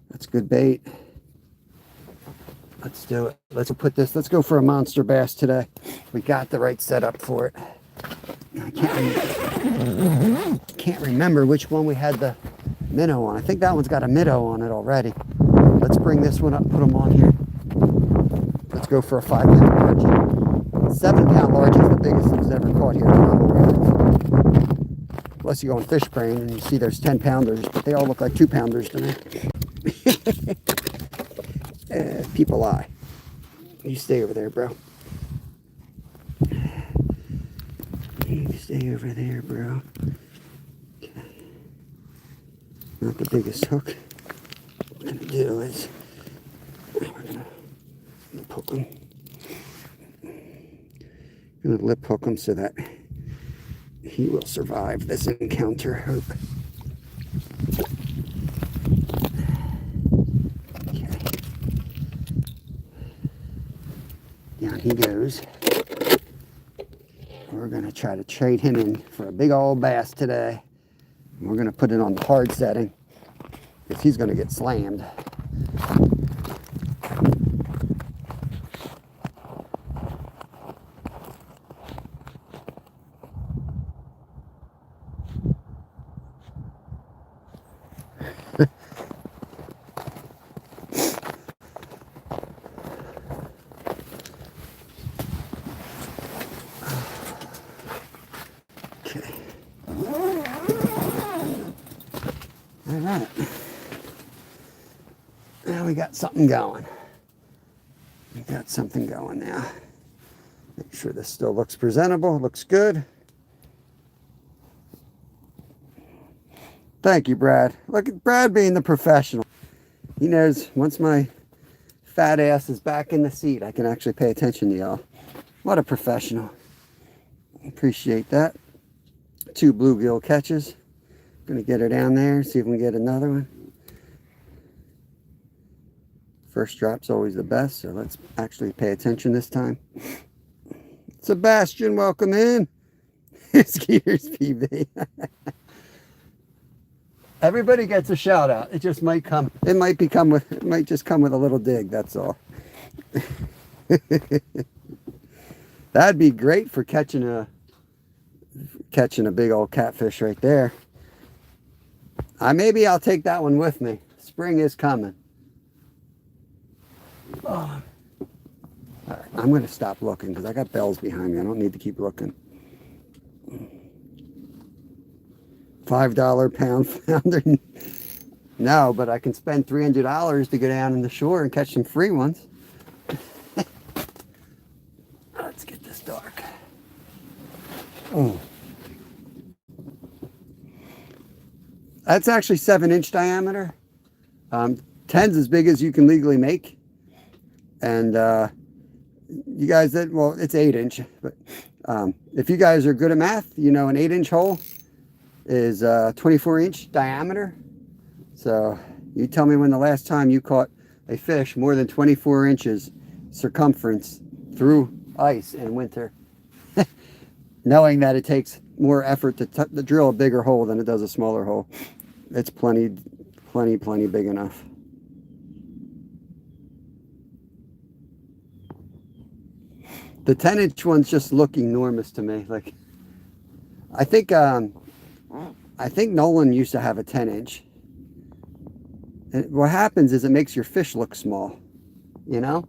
That's good bait. Let's do it. Let's put this. Let's go for a monster bass today. We got the right setup for it. I can't remember which one we had the minnow on. I think that one's got a minnow on it already. Let's bring this one up and put them on here. Let's go for a 5 pound large. 7 pound large is the biggest that's ever caught here. Unless you go on fish brain and you see there's 10 pounders, but they all look like 2 pounders to me. People lie. You stay over there, bro. You stay over there, bro. Okay. Not the biggest hook. What we're gonna do is we're gonna lip hook them. Gonna lip hook him so that he will survive this encounter. Hope. Okay. Down he goes. We're gonna try to trade him in for a big old bass today. We're gonna put it on the hard setting because he's gonna get slammed. All right. Now we got something going. We got something going now. Make sure this still looks presentable, looks good. Thank you, Brad. Look at Brad being the professional. He knows once my fat ass is back in the seat, I can actually pay attention to y'all. What a professional. Appreciate that. 2 bluegill catches. Gonna get her down there, see if we can get another one. First drop's always the best, so let's actually pay attention this time. Sebastian, welcome in. Skiers PB. Everybody gets a shout out. It just might come. It might just come with a little dig. That's all. That'd be great for catching a big old catfish right there. Maybe I'll take that one with me. Spring is coming. Oh. All right, I'm going to stop looking because I got bells behind me. I don't need to keep looking. $5 pound flounder. No, but I can spend $300 to go down in the shore and catch some free ones. Let's get this dark. Oh. That's actually 7-inch diameter. 10's as big as you can legally make. And you guys, well, it's 8-inch. But if you guys are good at math, you know an 8-inch hole is 24-inch diameter. So you tell me when the last time you caught a fish more than 24 inches circumference through ice in winter, knowing that it takes more effort to drill a bigger hole than it does a smaller hole. It's plenty big enough. The 10-inch ones just look enormous to me. Like, I think Nolan used to have a 10-inch. And what happens is it makes your fish look small, you know?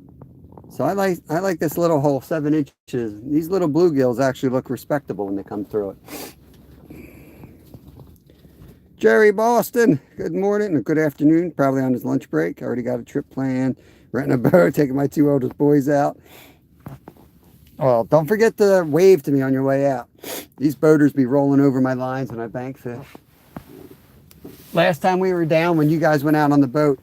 So I like this little hole, 7 inches. These little bluegills actually look respectable when they come through it. Jerry Boston, good morning or good afternoon. Probably on his lunch break. I already got a trip planned. Renting a boat, taking my 2 oldest boys out. Well, don't forget to wave to me on your way out. These boaters be rolling over my lines when I bank fish. Last time we were down, when you guys went out on the boat,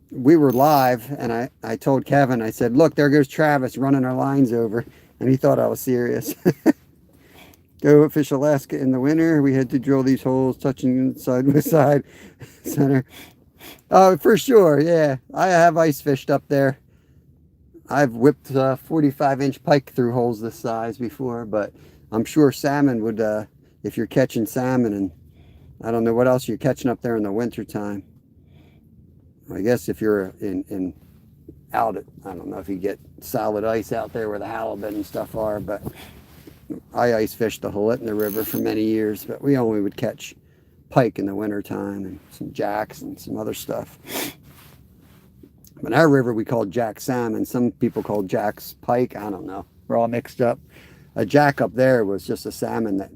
we were live, and I told Kevin, I said, look, there goes Travis running our lines over. And he thought I was serious. Go fish Alaska in the winter. We had to drill these holes, touching side by side center. Oh, for sure, yeah. I have ice fished up there. I've whipped 45-inch pike through holes this size before, but I'm sure salmon would, if you're catching salmon, and I don't know what else you're catching up there in the winter time. I guess if you're out at, I don't know if you get solid ice out there where the halibut and stuff are, but I ice fished the Hulitna River for many years, but we only would catch pike in the winter time and some jacks and some other stuff. But our river we called jack salmon. Some people called jack's pike. I don't know. We're all mixed up. A jack up there was just a salmon that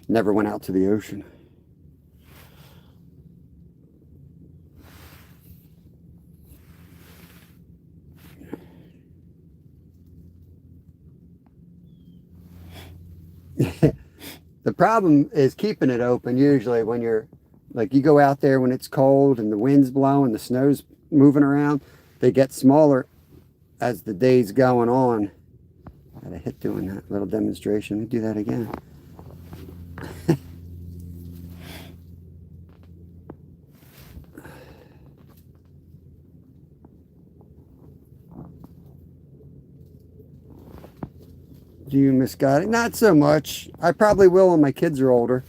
never went out to the ocean. The problem is keeping it open usually when you're, like, you go out there when it's cold and the wind's blowing, the snow's moving around. They get smaller as the day's going on. I had a hit doing that little demonstration. Let me do that again. Do you miss guiding? Not so much. I probably will when my kids are older.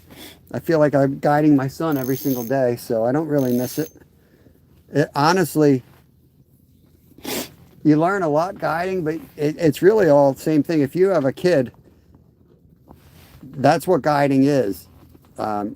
I feel like I'm guiding my son every single day, so I don't really miss it. Honestly, you learn a lot guiding, but it's really all the same thing. If you have a kid, that's what guiding is. You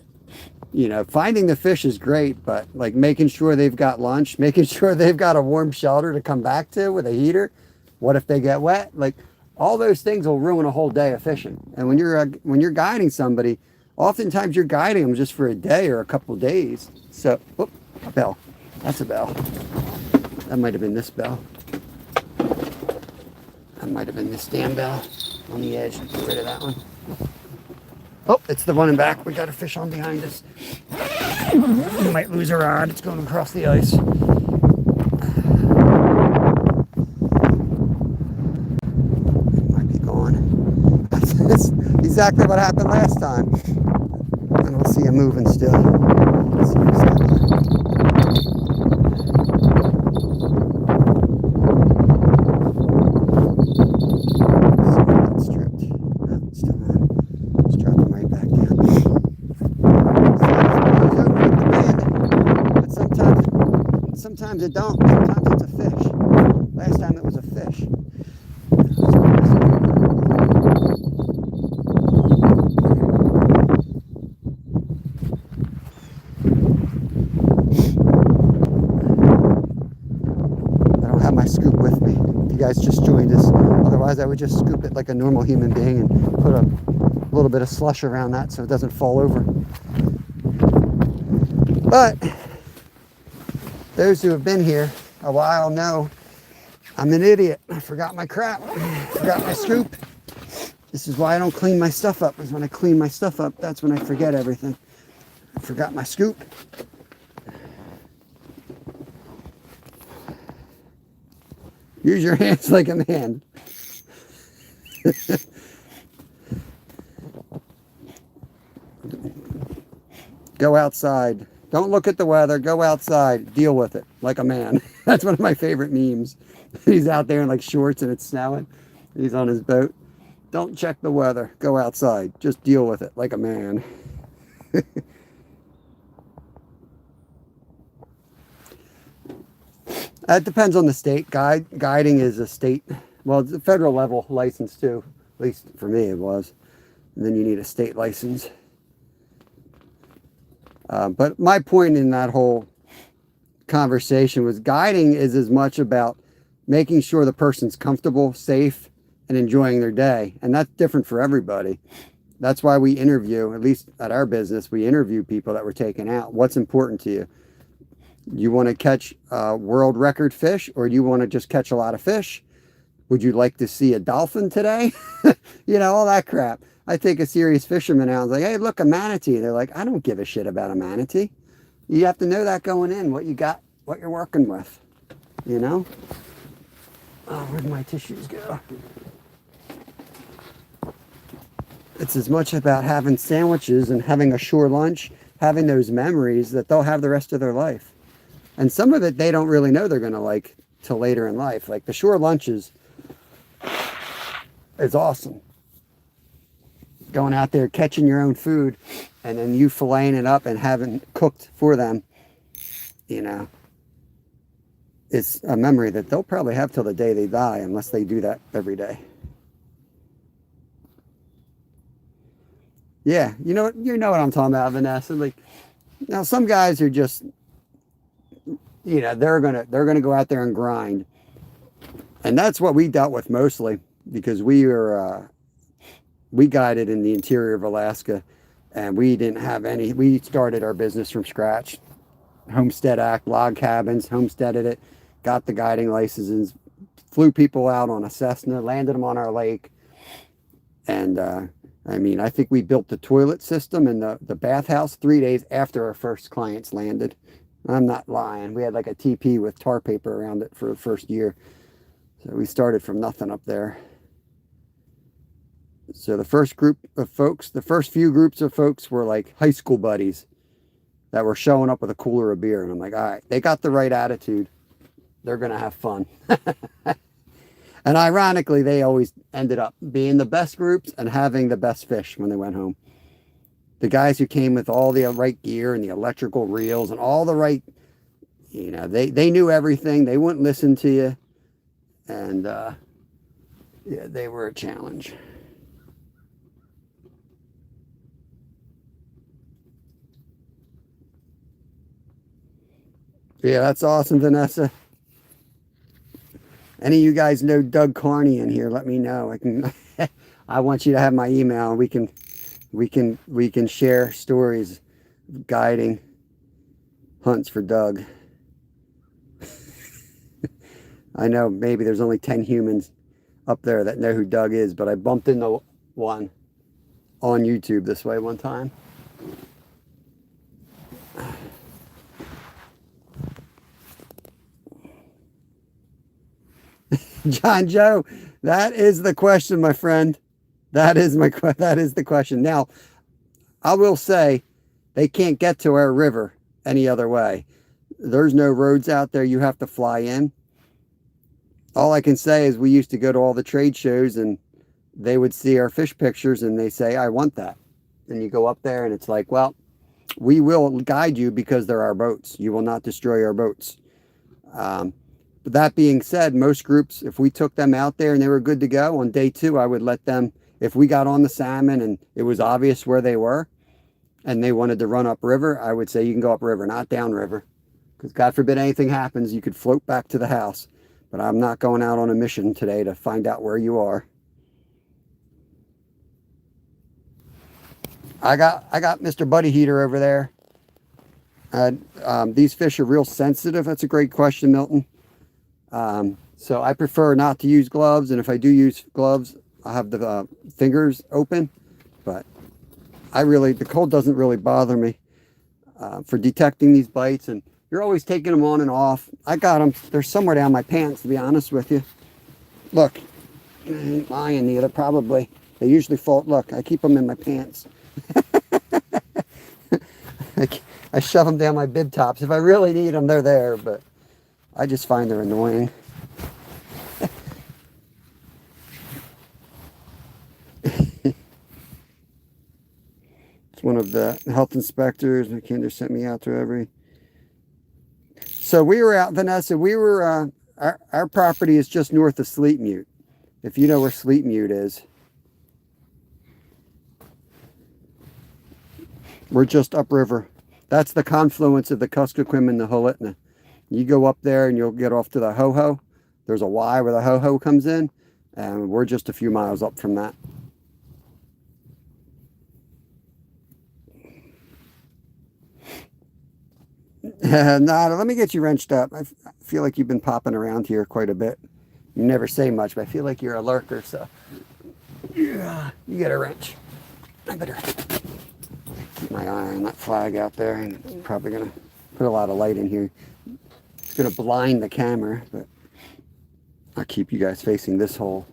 know, finding the fish is great, but like making sure they've got lunch, making sure they've got a warm shelter to come back to with a heater. What if they get wet? Like, all those things will ruin a whole day of fishing. And when you're guiding somebody, oftentimes you're guiding them just for a day or a couple of days. So, whoop, a bell. That's a bell. That might have been this bell. That might have been this damn bell on the edge. Get rid of that one. Oh, it's the one in back. We got a fish on behind us. You might lose a rod. It's going across the ice. Might be gone. That's exactly what happened last time. I don't see him moving still. Let's see if he's still there. Sometimes it don't. Sometimes it's a fish. Last time it was a fish. I don't have my scoop with me. You guys just joined us. Otherwise, I would just scoop it like a normal human being and put a little bit of slush around that so it doesn't fall over. But those who have been here a while know I'm an idiot. I forgot my crap. I forgot my scoop. This is why I don't clean my stuff up, because when I clean my stuff up, that's when I forget everything. I forgot my scoop. Use your hands like a man. Go outside. Don't look at the weather. Go outside. Deal with it like a man. That's one of my favorite memes. He's out there in like shorts and it's snowing. He's on his boat. Don't check the weather. Go outside. Just deal with it like a man. It depends on the state. Guiding is a state. Well, it's a federal level license too. At least for me it was. And then you need a state license. But my point in that whole conversation was guiding is as much about making sure the person's comfortable, safe, and enjoying their day. And that's different for everybody. That's why we interview, at least at our business, we interview people that were taken out. What's important to you? You want to catch world record fish, or do you want to just catch a lot of fish? Would you like to see a dolphin today? You know, all that crap. I take a serious fisherman out and like, hey, look, a manatee. They're like, I don't give a shit about a manatee. You have to know that going in, what you got, what you're working with, you know? Oh, where'd my tissues go? It's as much about having sandwiches and having a shore lunch, having those memories that they'll have the rest of their life. And some of it they don't really know they're going to like till later in life. Like the shore lunches is awesome. Going out there, catching your own food, and then you filleting it up and having cooked for them, you know, it's a memory that they'll probably have till the day they die, unless they do that every day. Yeah, you know what I'm talking about, Vanessa. Like, now some guys are just, you know, they're gonna go out there and grind, and that's what we dealt with mostly, because we guided in the interior of Alaska, and we didn't have any. We started our business from scratch, Homestead Act, log cabins, homesteaded it, got the guiding licenses, flew people out on a Cessna, landed them on our lake, and I mean, I think we built the toilet system and the bathhouse 3 days after our first clients landed. I'm not lying. We had like a TP with tar paper around it for the first year. So we started from nothing up there. So the first group of folks, the first few groups of folks were like high school buddies that were showing up with a cooler of beer. And I'm like, all right, they got the right attitude. They're going to have fun. And ironically, they always ended up being the best groups and having the best fish when they went home. The guys who came with all the right gear and the electrical reels and all the right, you know, they knew everything. They wouldn't listen to you. And yeah, they were a challenge. Yeah, that's awesome, Vanessa. Any of you guys know Doug Carney in here, let me know. I can I want you to have my email. We can share stories of guiding hunts for Doug. I know maybe there's only 10 humans up there that know who Doug is, but I bumped into one on YouTube this way one time. John Joe, that is the question, my friend. That is the question. Now, I will say they can't get to our river any other way. There's no roads out there. You have to fly in. All I can say is we used to go to all the trade shows and they would see our fish pictures and they say, I want that. And you go up there and it's like, well, we will guide you because they're our boats. You will not destroy our boats. But that being said, most groups, if we took them out there and they were good to go on day 2, I would let them, if we got on the salmon and it was obvious where they were and they wanted to run upriver, I would say you can go upriver, not downriver. Because God forbid anything happens, you could float back to the house. But I'm not going out on a mission today to find out where you are. I got Mr. Buddy Heater over there. These fish are real sensitive. That's a great question, Milton. So I prefer not to use gloves, and if I do use gloves, I have the fingers open. But the cold doesn't really bother me for detecting these bites, and you're always taking them on and off. I got them. They're somewhere down my pants, to be honest with you. Look, I ain't lying either, probably. They usually fall. Look, I keep them in my pants. I shove them down my bib tops. If I really need them, they're there, but I just find they're annoying. It's one of the health inspectors. McKinder sent me out to every. So we were out, Vanessa. We were, our property is just north of Sleep Mute. If you know where Sleep Mute is. We're just upriver. That's the confluence of the Kuskokwim and the Holitna. You go up there and you'll get off to the Ho-Ho. There's a Y where the Ho-Ho comes in, and we're just a few miles up from that. Nada, let me get you wrenched up. I feel like you've been popping around here quite a bit. You never say much, but I feel like you're a lurker, so yeah, you get a wrench. I better keep my eye on that flag out there, and it's probably going to put a lot of light in here. It's going to blind the camera, but I'll keep you guys facing this hole.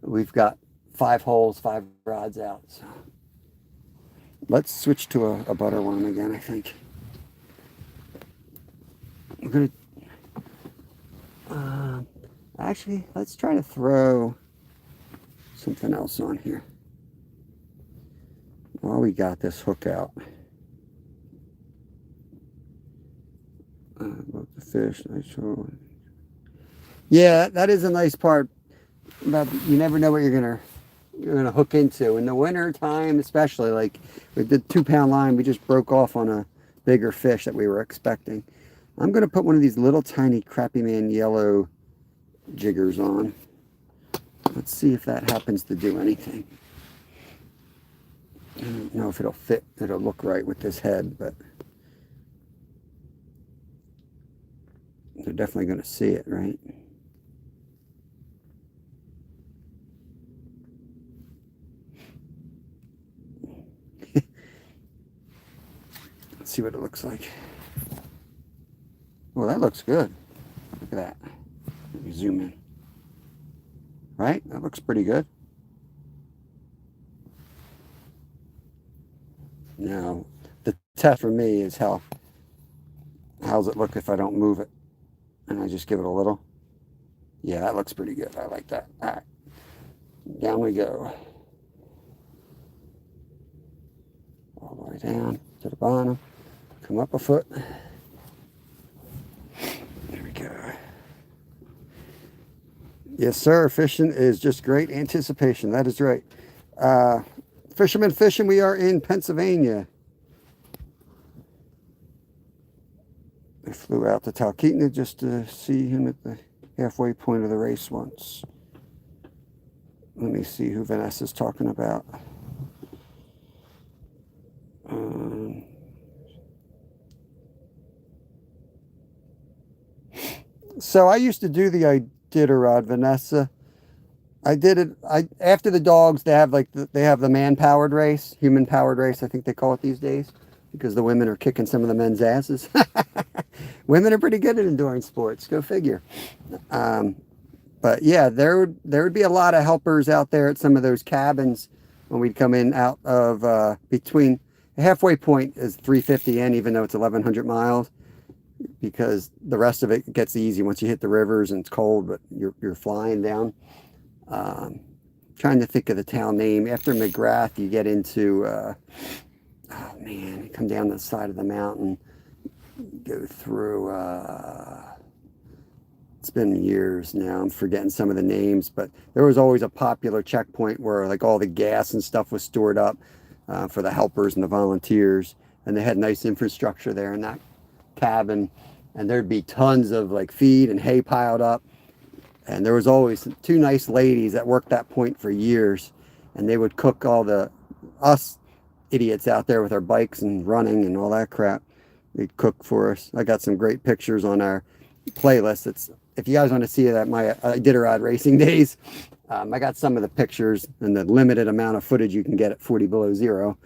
We've got 5 holes, 5 rods out. So let's switch to a butter worm again, I think. We're going to... actually, let's try to throw something else on here. While we got this hook out. About the fish. Yeah, that is a nice part. About you never know what you're gonna hook into. In the winter time, especially, like with the 2-pound line, we just broke off on a bigger fish that we were expecting. I'm gonna put one of these little tiny Crappy Man yellow jiggers on. Let's see if that happens to do anything. I don't know if it'll fit, it'll look right with this head, but they're definitely going to see it, right? Let's see what it looks like. Well, that looks good. Look at that. Let me zoom in. Right? That looks pretty good. Now, the test for me is how's it look if I don't move it? And I just give it a little. Yeah, that looks pretty good. I like that. All right. Down we go. All the way down to the bottom. Come up a foot. There we go. Yes, sir. Fishing is just great anticipation. That is right. Fisherman Fishing, we are in Pennsylvania. I flew out to Talkeetna just to see him at the halfway point of the race once. Let me see who Vanessa's talking about. So I used to do the Iditarod, Vanessa. I did it. After the dogs, they have the man-powered race, human-powered race. I think they call it these days, because the women are kicking some of the men's asses. Women are pretty good at endurance sports. Go figure. But yeah, there would be a lot of helpers out there at some of those cabins when we'd come in out of between the halfway point is 350 in, even though it's 1,100 miles, because the rest of it gets easy once you hit the rivers and it's cold, but you're flying down. Trying to think of the town name. After McGrath, you get into oh man, you come down the side of the mountain, go through. It's been years now. I'm forgetting some of the names, but there was always a popular checkpoint where like all the gas and stuff was stored up for the helpers and the volunteers, and they had nice infrastructure there in that cabin, and there'd be tons of like feed and hay piled up, and there was always two nice ladies that worked that point for years, and they would cook all the us idiots out there with our bikes and running and all that crap. They'd cook for us. I got some great pictures on our playlist. It's if you guys want to see that my Iditarod racing days, I got some of the pictures and the limited amount of footage you can get at 40 below zero.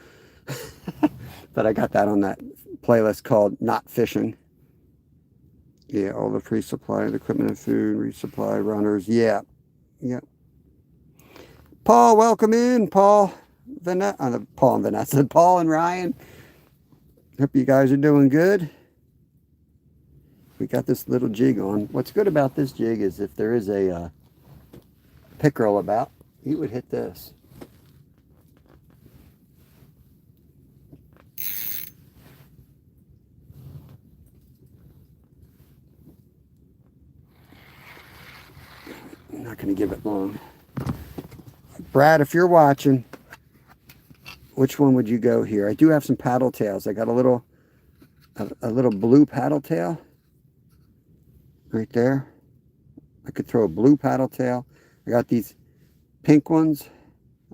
But I got that on that playlist called Not Fishing. Yeah, all the pre-supplied equipment and food, resupply runners. Yeah. Paul, welcome in. Paul and Vanessa. Paul and Ryan. Hope you guys are doing good. We got this little jig on. What's good about this jig is if there is a pickerel about, he would hit this. I'm not going to give it long. Brad, if you're watching, which one would you go here? I do have some paddle tails. I got a little blue paddle tail right there. I could throw a blue paddle tail. I got these pink ones.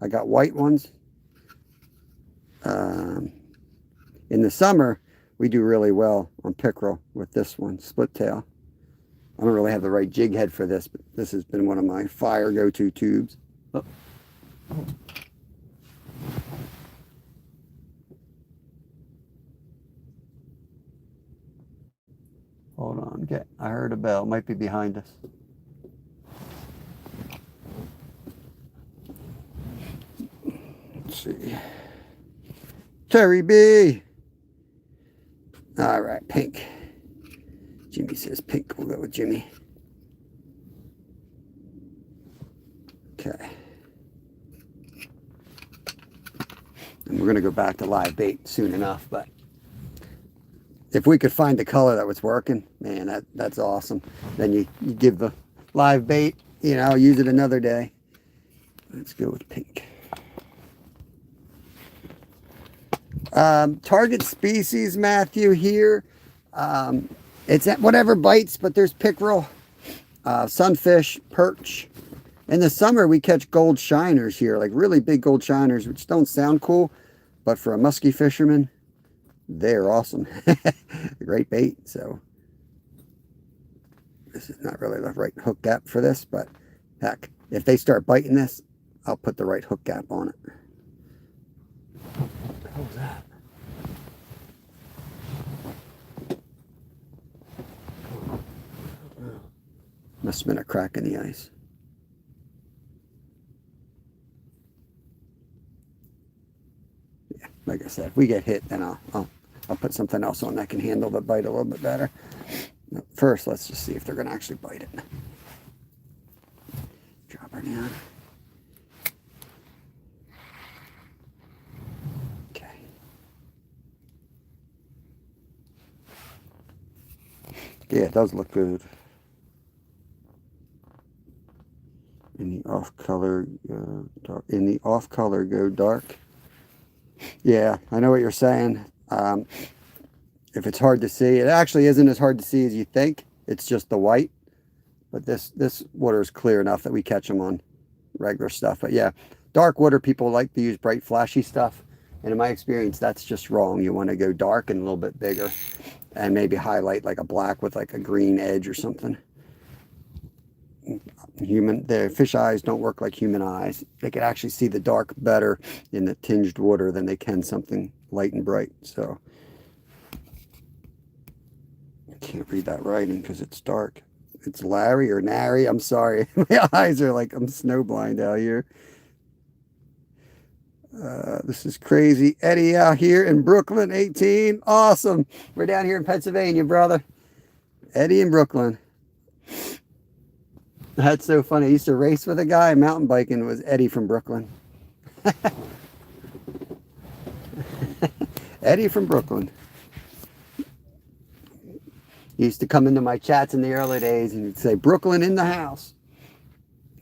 I got white ones. In the summer, we do really well on pickerel with this one, split tail. I don't really have the right jig head for this, but this has been one of my fire go-to tubes. Oh. Hold on, I heard a bell. It might be behind us. Let's see. Terry B. All right, pink. Jimmy says pink. We'll go with Jimmy. Okay. And we're going to go back to live bait soon enough, but if we could find the color that was working, man, that's awesome. Then you give the live bait, use it another day. Let's go with pink. Target species, Matthew, here. It's at whatever bites, but there's pickerel, sunfish, perch. In the summer, we catch gold shiners here, like really big gold shiners, which don't sound cool, but for a musky fisherman, they're awesome. Great bait. So this is not really the right hook gap for this, but heck, if they start biting this, I'll put the right hook gap on it. What the hell was that? Must have been a crack in the ice. Yeah, like I said, if we get hit, then I'll put something else on that can handle the bite a little bit better. But first, let's just see if they're going to actually bite it. Drop her down. Okay. Yeah, it does look good. In the off color, dark. In the off color, go dark. Yeah, I know what you're saying. If it's hard to see, it actually isn't as hard to see as you think. It's just the white. But this water is clear enough that we catch them on regular stuff. But yeah, dark water, people like to use bright, flashy stuff. And in my experience, that's just wrong. You want to go dark and a little bit bigger, and maybe highlight like a black with like a green edge or something. The fish eyes don't work like human eyes. They can actually see the dark better in the tinged water than they can something light and bright. So I can't read that writing because it's dark. it's Larry or Nary. I'm sorry. My eyes are like, I'm snowblind out here. This is crazy. Eddie out here in Brooklyn, 18. Awesome. We're down here in Pennsylvania, brother. Eddie in Brooklyn. That's so funny. I used to race with a guy mountain biking. It was Eddie from Brooklyn. Eddie from Brooklyn. He used to come into my chats in the early days and he'd say, Brooklyn in the house.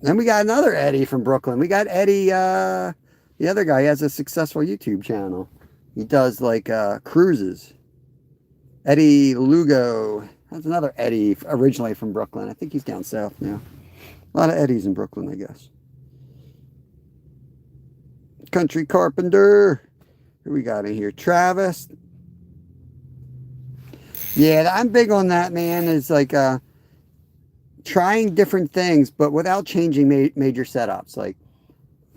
Then we got another Eddie from Brooklyn. We got Eddie, the other guy. He has a successful YouTube channel. He does like cruises. Eddie Lugo. That's another Eddie originally from Brooklyn. I think he's down south now. A lot of Eddies in Brooklyn, I guess. Country Carpenter. Who we got in here? Travis. Yeah, I'm big on that, man. It's like trying different things, but without changing major setups. Like,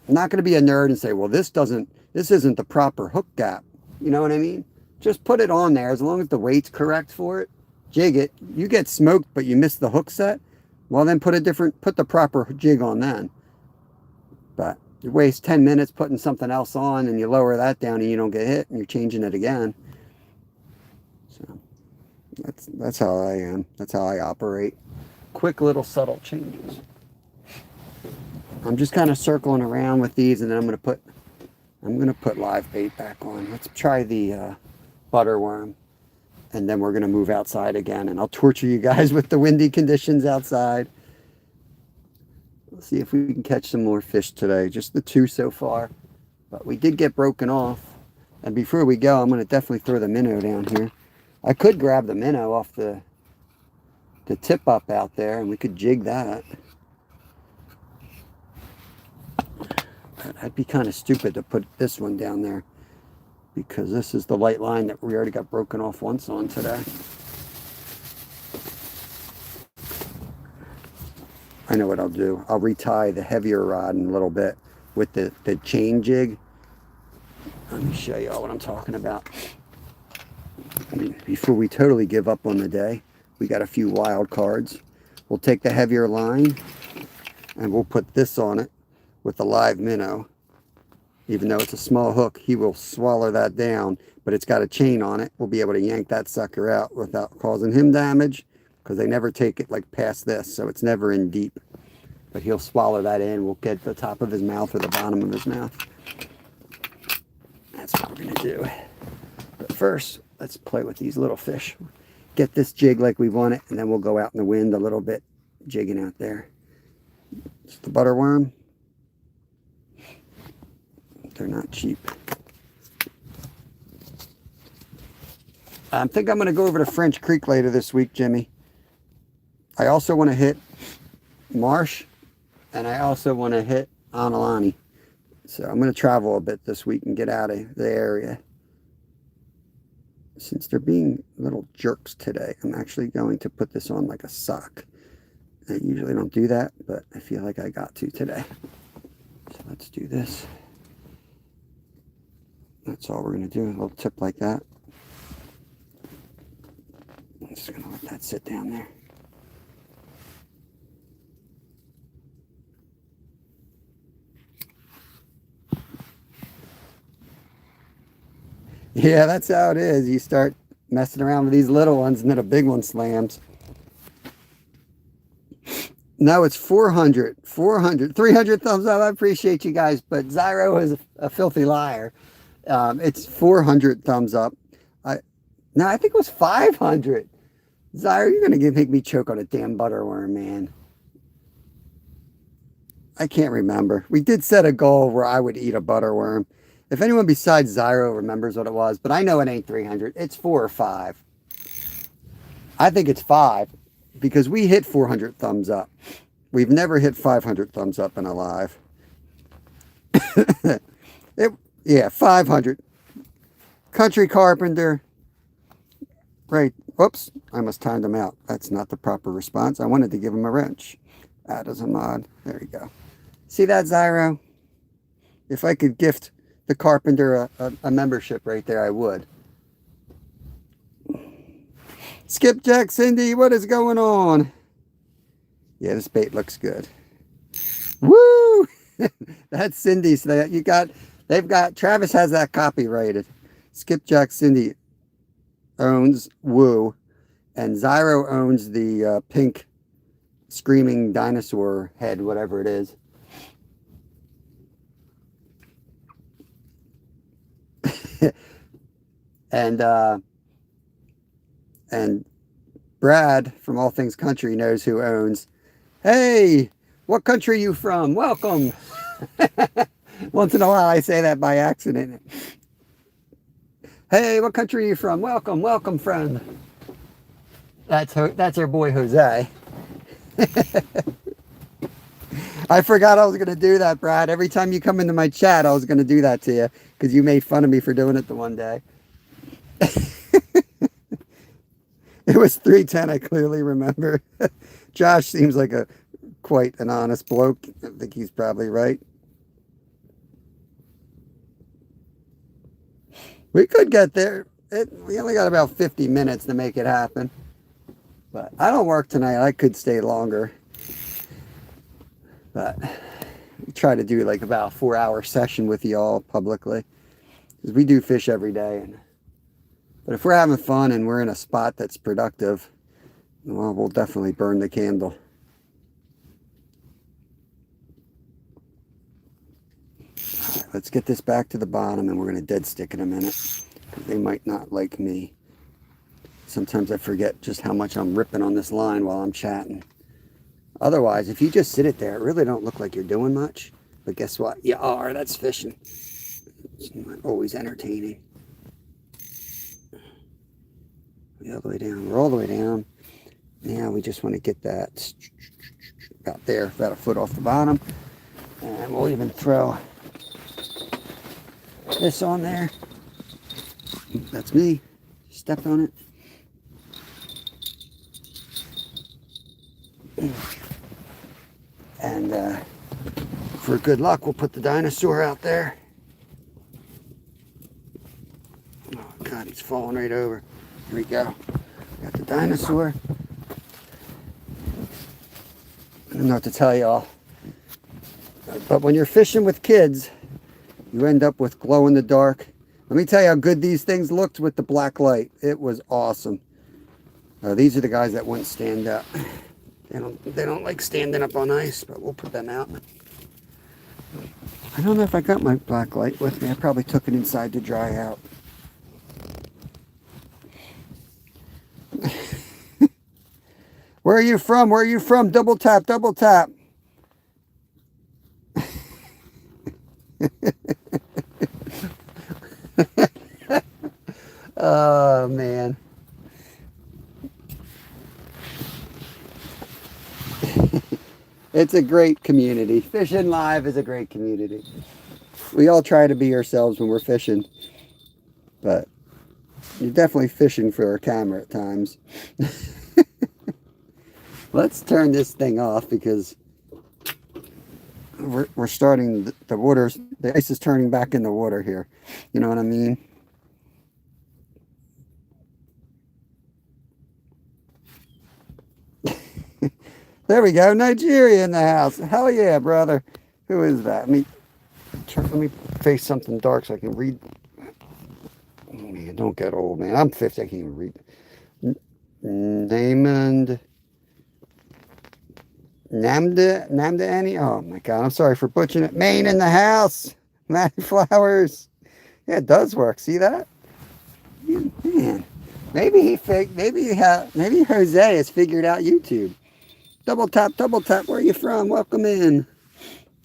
I'm not going to be a nerd and say, well, this isn't the proper hook gap. You know what I mean? Just put it on there as long as the weight's correct for it. Jig it. You get smoked, but you miss the hook set. Well, then put the proper jig on then. But you waste 10 minutes putting something else on and you lower that down and you don't get hit and you're changing it again. So that's how I am. That's how I operate. Quick little subtle changes. I'm just kind of circling around with these and then I'm gonna put live bait back on. Let's try the butterworm. And then we're going to move outside again. And I'll torture you guys with the windy conditions outside. Let's see if we can catch some more fish today. Just the 2 so far. But we did get broken off. And before we go, I'm going to definitely throw the minnow down here. I could grab the minnow off the tip up out there. And we could jig that. But I'd be kind of stupid to put this one down there. Because this is the light line that we already got broken off once on today. I know what I'll do. I'll retie the heavier rod in a little bit with the chain jig. Let me show you all what I'm talking about. I mean, before we totally give up on the day, we got a few wild cards. We'll take the heavier line and we'll put this on it with the live minnow. Even though it's a small hook, he will swallow that down, but it's got a chain on it. We'll be able to yank that sucker out without causing him damage because they never take it like past this, so it's never in deep. But he'll swallow that in. We'll get the top of his mouth or the bottom of his mouth. That's what we're going to do. But first, let's play with these little fish. Get this jig like we want it, and then we'll go out in the wind a little bit, jigging out there. It's the butterworm. They're not cheap. I think I'm going to go over to French Creek later this week, Jimmy. I also want to hit Marsh, and I also want to hit Anilani. So I'm going to travel a bit this week and get out of the area. Since they're being little jerks today, I'm actually going to put this on like a sock. I usually don't do that, but I feel like I got to today. So let's do this. That's all we're going to do, a little tip like that. I'm just going to let that sit down there. Yeah, that's how it is. You start messing around with these little ones and then a big one slams. No, it's 400, 300 thumbs up. I appreciate you guys, but Zyro is a filthy liar. It's 400 thumbs up. No, I think it was 500. Zyro, you're going to make me choke on a damn butterworm, man. I can't remember. We did set a goal where I would eat a butterworm. If anyone besides Zyro remembers what it was, but I know it ain't 300. It's 4 or 5. I think it's 5 because we hit 400 thumbs up. We've never hit 500 thumbs up in a live. Yeah, 500. Country Carpenter. Right. Whoops. I almost timed him out. That's not the proper response. I wanted to give him a wrench. Add as a mod. There you go. See that, Zyro? If I could gift the Carpenter a membership right there, I would. Skipjack Cindy, what is going on? Yeah, this bait looks good. Woo! That's Cindy's. They've got, Travis has that copyrighted. Skipjack Cindy owns Woo, and Zyro owns the pink screaming dinosaur head, whatever it is. And Brad from All Things Country knows who owns. Hey, what country are you from? Welcome. Once in a while I say that by accident. Hey, what country are you from? Welcome, welcome, friend. That's our boy Jose. I forgot I was going to do that, Brad. Every time you come into my chat, I was going to do that to you because you made fun of me for doing it the one day. It was 3:10, I clearly remember. Josh seems like quite an honest bloke. I think he's probably right. We could get there. We only got about 50 minutes to make it happen. But I don't work tonight. I could stay longer. But we try to do like about a 4-hour session with y'all publicly. Because we do fish every day. But if we're having fun and we're in a spot that's productive, well, we'll definitely burn the candle. All right, let's get this back to the bottom and we're going to dead stick in a minute. Because they might not like me. Sometimes I forget just how much I'm ripping on this line while I'm chatting. Otherwise, if you just sit it there, it really don't look like you're doing much. But guess what? You are. That's fishing. It's not always entertaining. We're all the way down. We're all the way down. Now we just want to get that about there, about a foot off the bottom. And we'll even throw this on there. That's me. Stepped on it. And for good luck, we'll put the dinosaur out there. Oh, God, he's falling right over. Here we go. Got the dinosaur. I don't know what to tell y'all. But when you're fishing with kids, you end up with glow in the dark. Let me tell you how good these things looked with the black light. It was awesome. These are the guys that wouldn't stand up. They don't like standing up on ice, but we'll put them out. I don't know if I got my black light with me. I probably took it inside to dry out. Where are you from? Where are you from? Double tap, double tap. Oh, man. It's a great community. Fishing live is a great community. We all try to be ourselves when we're fishing, but you're definitely fishing for our camera at times. Let's turn this thing off because we're starting the water. The ice is turning back in the water here. You know what I mean? There we go. Nigeria in the house. Hell yeah, brother. Who is that? Let me face something dark so I can read. Oh, man, don't get old, man. I'm 50. I can't even read. Namda Annie. Oh my God. I'm sorry for butchering it. Maine in the house. Matty Flowers. Yeah, it does work. See that? Man. Maybe Jose has figured out YouTube. Double tap, where are you from? Welcome in.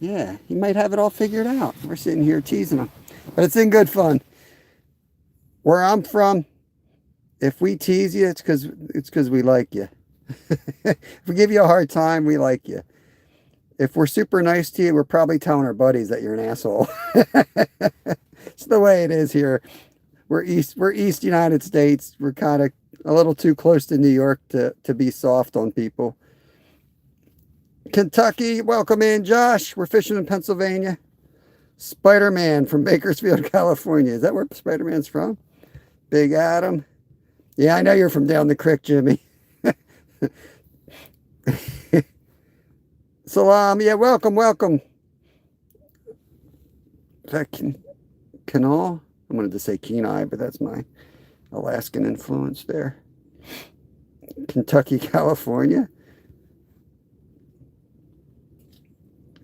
Yeah, he might have it all figured out. We're sitting here teasing him. But it's in good fun. Where I'm from, if we tease you, it's because we like you. If we give you a hard time, we like you. If we're super nice to you, we're probably telling our buddies that you're an asshole. It's the way it is here. We're East United States. We're kind of a little too close to New York to be soft on people. Kentucky, welcome in, Josh. We're fishing in Pennsylvania. Spider-Man from Bakersfield, California. Is that where Spider-Man's from? Big Adam. Yeah, I know you're from down the creek, Jimmy. Salam. Yeah, welcome, welcome. Is that Kanal? I wanted to say Kenai, but that's my Alaskan influence there. Kentucky, California.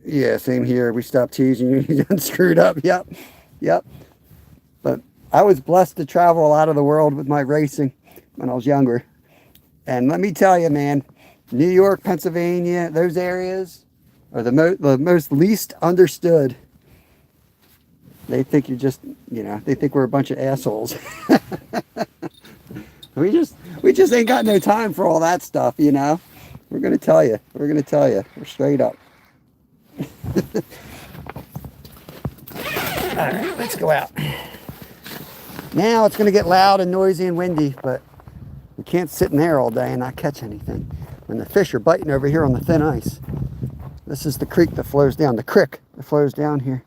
Yeah, same here. We stopped teasing you. You done screwed up. Yep. Yep. But I was blessed to travel a lot of the world with my racing when I was younger. And let me tell you, man, New York, Pennsylvania, those areas are the most least understood. They think you're just, they think we're a bunch of assholes. we just ain't got no time for all that stuff, We're going to tell you. We're going to tell you. We're straight up. All right, let's go out. Now it's going to get loud and noisy and windy, but we can't sit in there all day and not catch anything when the fish are biting over here on the thin ice. This is the creek that flows down, the crick that flows down here.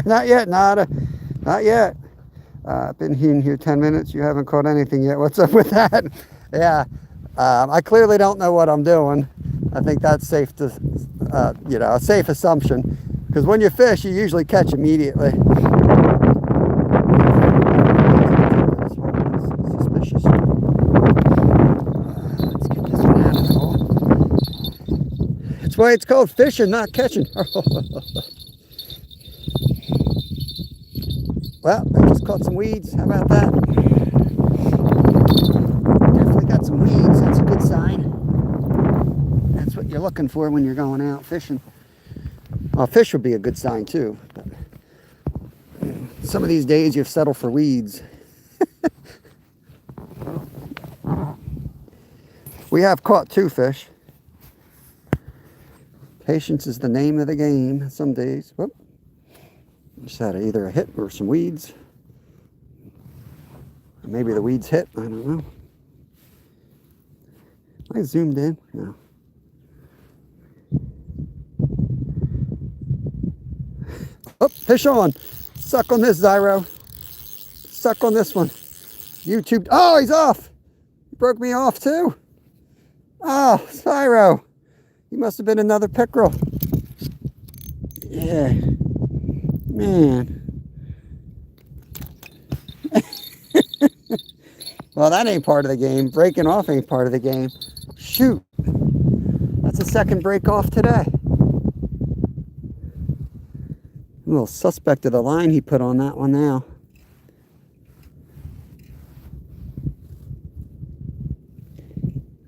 Not yet, Nada. Not yet. I've been in here 10 minutes. You haven't caught anything yet. What's up with that? Yeah. I clearly don't know what I'm doing. I think that's safe to, a safe assumption. Because when you fish, you usually catch immediately. Suspicious. Let's get this one out of the hole. That's why it's called fishing, not catching. Well, I just caught some weeds. How about that? Definitely got some weeds. That's a good sign. That's what you're looking for when you're going out fishing. Well, fish would be a good sign too. But some of these days you've settled for weeds. We have caught 2 fish. Patience is the name of the game some days. Whoop. Just had either a hit or some weeds. Or maybe the weeds hit. I don't know. I zoomed in. No. Oh, fish on. Suck on this, Zyro. Suck on this one. YouTube. Oh, he's off. He broke me off too. Oh, Zyro. He must have been another pickerel. Yeah. Man. Well, that ain't part of the game. Breaking off ain't part of the game. Shoot. That's a second break off today. A little suspect of the line he put on that one now.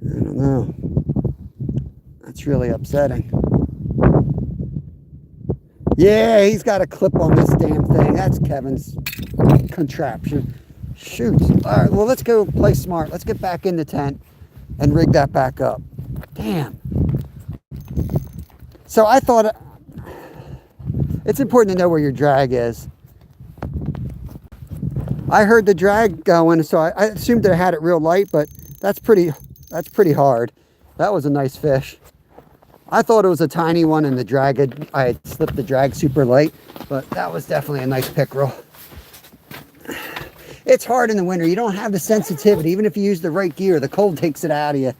I don't know. That's really upsetting. Yeah, he's got a clip on this damn thing. That's Kevin's contraption. Shoot. All right, well, let's go play smart. Let's get back in the tent and rig that back up. Damn. So I thought it's important to know where your drag is. I heard the drag going, so I assumed I had it real light, but that's pretty hard. That was a nice fish. I thought it was a tiny one and I had slipped the drag super light, but that was definitely a nice pickerel. It's hard in the winter. You don't have the sensitivity. Even if you use the right gear, the cold takes it out of you.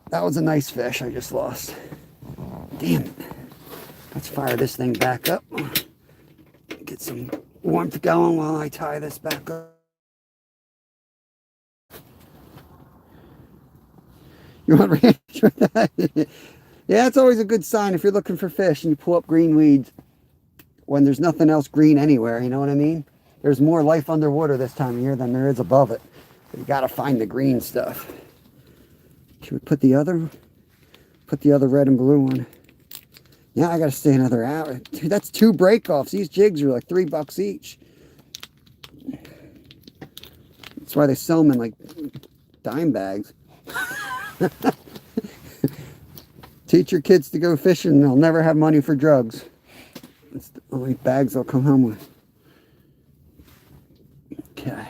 That was a nice fish I just lost. Damn it. Let's fire this thing back up. Get some warmth going while I tie this back up. You want ranch with that? Yeah, it's always a good sign if you're looking for fish and you pull up green weeds when there's nothing else green anywhere, you know what I mean? There's more life underwater this time of year than there is above it. But you gotta find the green stuff. Should we put the other red and blue one? Yeah, I gotta stay another hour. Dude, that's 2 break-offs. These jigs are like $3 each. That's why they sell them in like dime bags. Teach your kids to go fishing and they'll never have money for drugs. That's the only bags they'll come home with. Okay.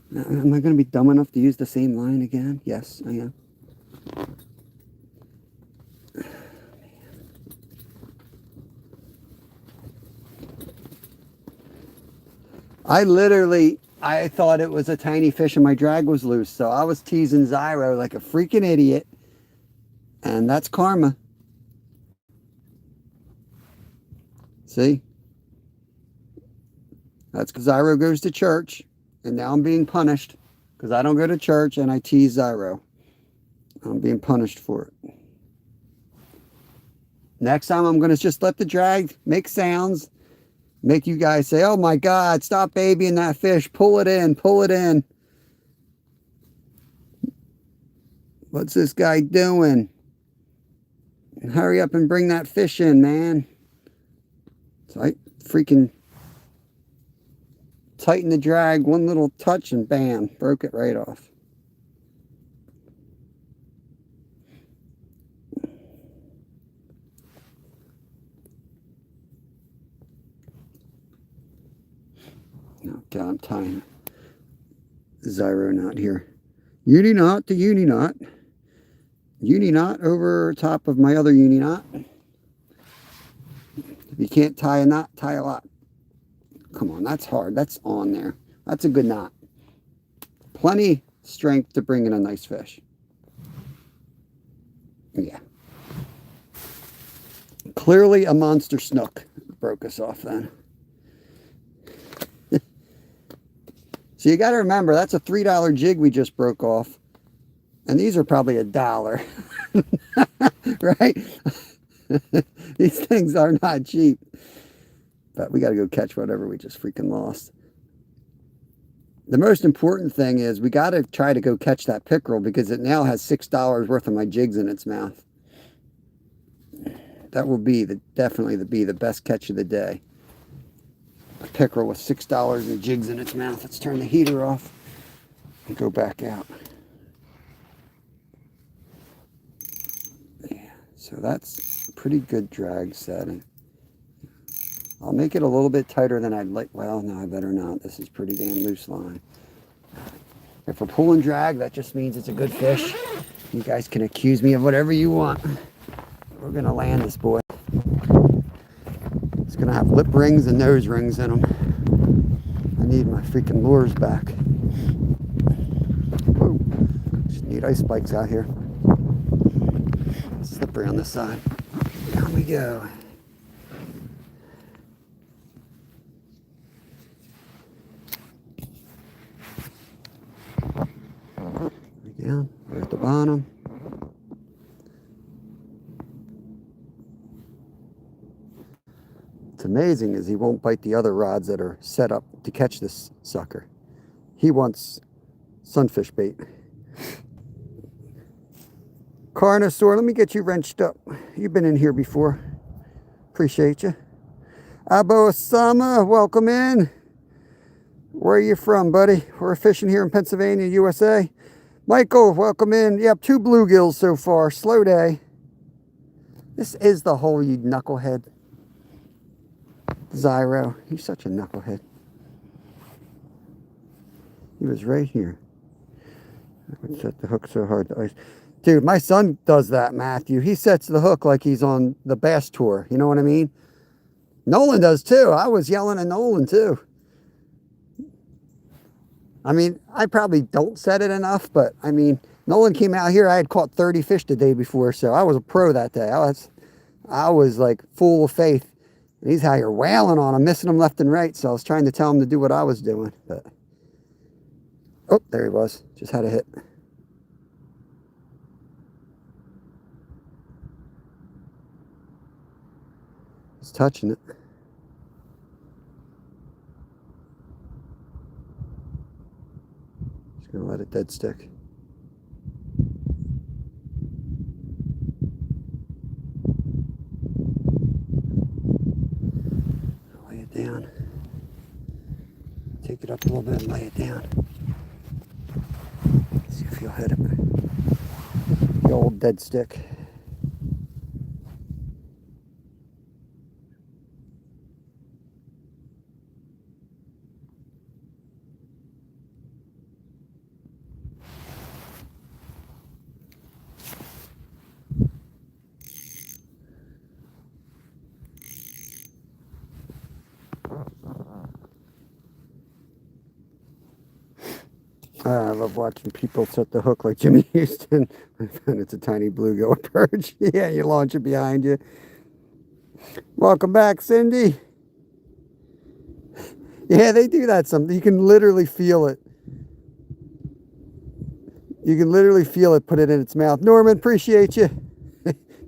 Now, am I going to be dumb enough to use the same line again? Yes, I am. I thought it was a tiny fish and my drag was loose. So I was teasing Zyro like a freaking idiot. And that's karma. See? That's because Zyro goes to church, and now I'm being punished because I don't go to church and I tease Zyro. I'm being punished for it. Next time I'm going to just let the drag make sounds, make you guys say, oh my God, stop babying that fish. Pull it in, pull it in. What's this guy doing? Hurry up and bring that fish in, man. So I freaking tighten the drag, one little touch, and bam, broke it right off. Oh God, I'm tying Zyro knot here. Uni knot to uni knot. Uni knot over top of my other uni knot. If you can't tie a knot, tie a lot. Come on, that's hard. That's on there. That's a good knot. Plenty strength to bring in a nice fish. Yeah. Clearly a monster snook broke us off then. So you got to remember, that's a $3 jig we just broke off. And these are probably $1. Right? These things are not cheap. But we got to go catch whatever we just freaking lost. The most important thing is we got to try to go catch that pickerel because it now has $6 worth of my jigs in its mouth. That will be definitely be the best catch of the day. A pickerel with $6 in jigs in its mouth. Let's turn the heater off and go back out. Yeah, so that's a pretty good drag setting. I'll make it a little bit tighter than I'd like. Well, no, I better not. This is pretty damn loose line. If we're pulling drag, that just means it's a good fish. You guys can accuse me of whatever you want. We're going to land this boy. It's going to have lip rings and nose rings in them. I need my freaking lures back. Whoa. Just need ice spikes out here. Slippery on this side. Down we go. Down. We're at the bottom. What's amazing is he won't bite the other rods that are set up to catch this sucker. He wants sunfish bait. Carnosaur, let me get you wrenched up. You've been in here before. Appreciate you. Abo Osama, welcome in. Where are you from, buddy? We're fishing here in Pennsylvania, USA. Michael, welcome in. Yep, 2 bluegills so far. Slow day. This is the hole, you knucklehead. Zyro, he's such a knucklehead. He was right here. I would set the hook so hard to ice. Dude, my son does that, Matthew. He sets the hook like he's on the bass tour. You know what I mean? Nolan does too. I was yelling at Nolan too. I mean, I probably don't set it enough, but I mean, Nolan came out here. I had caught 30 fish the day before, so I was a pro that day. I was like full of faith. And he's out here wailing on him, missing him left and right. So I was trying to tell him to do what I was doing, but oh, there he was. Just had a hit. He's touching it. Just gonna let it dead stick. Lay it down. Take it up a little bit and lay it down. See if you'll hit it. The old dead stick. I love watching people set the hook like Jimmy Houston. And it's a tiny bluegill perch. Yeah, you launch it behind you. Welcome back, Cindy. Yeah, they do that something. You can literally feel it. You can literally feel it, put it in its mouth. Norman, appreciate you.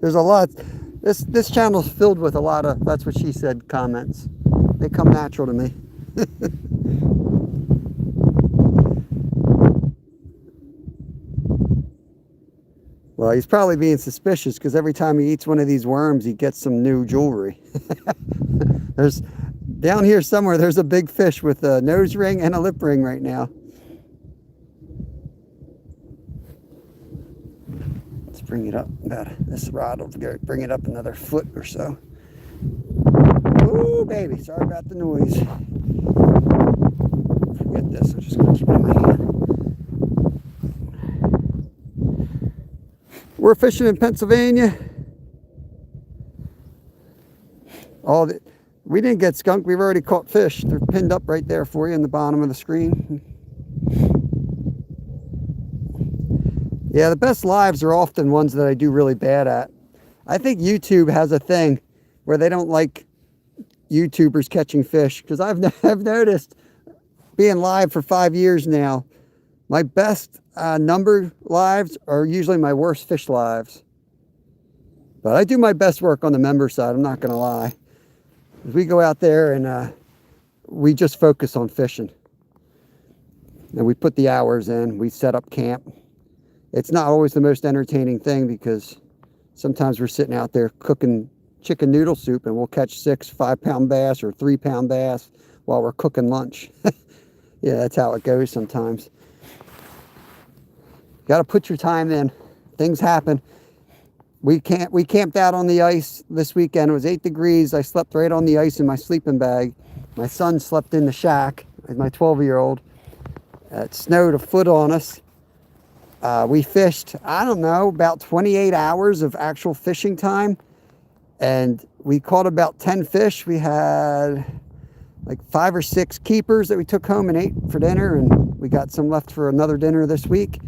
There's a lot. This channel's filled with a lot of, that's what she said, comments. They come natural to me. Well, he's probably being suspicious because every time he eats one of these worms, he gets some new jewelry. There's down here somewhere, there's a big fish with a nose ring and a lip ring right now. Let's bring it up. This rod will bring it up another foot or so. Ooh, baby, sorry about the noise. Forget this, I'm just going to keep it in my hand. We're fishing in Pennsylvania. We didn't get skunk. We've already caught fish. They're pinned up right there for you in the bottom of the screen. Yeah, the best lives are often ones that I do really bad at. I think YouTube has a thing where they don't like YouTubers catching fish, because I've noticed, being live for 5 years now, my best number lives are usually my worst fish lives. But I do my best work on the member side, I'm not going to lie. We go out there and we just focus on fishing. And we put the hours in, we set up camp. It's not always the most entertaining thing, because sometimes we're sitting out there cooking chicken noodle soup and we'll catch 6 5-pound bass or 3-pound bass while we're cooking lunch. Yeah, that's how it goes sometimes. You got to put your time in. Things happen. We camped out on the ice this weekend. It was 8 degrees. I slept right on the ice in my sleeping bag. My son slept in the shack, my 12-year-old. It snowed a foot on us. We fished, I don't know, about 28 hours of actual fishing time. And we caught about 10 fish. We had like 5 or 6 keepers that we took home and ate for dinner. And we got some left for another dinner this week.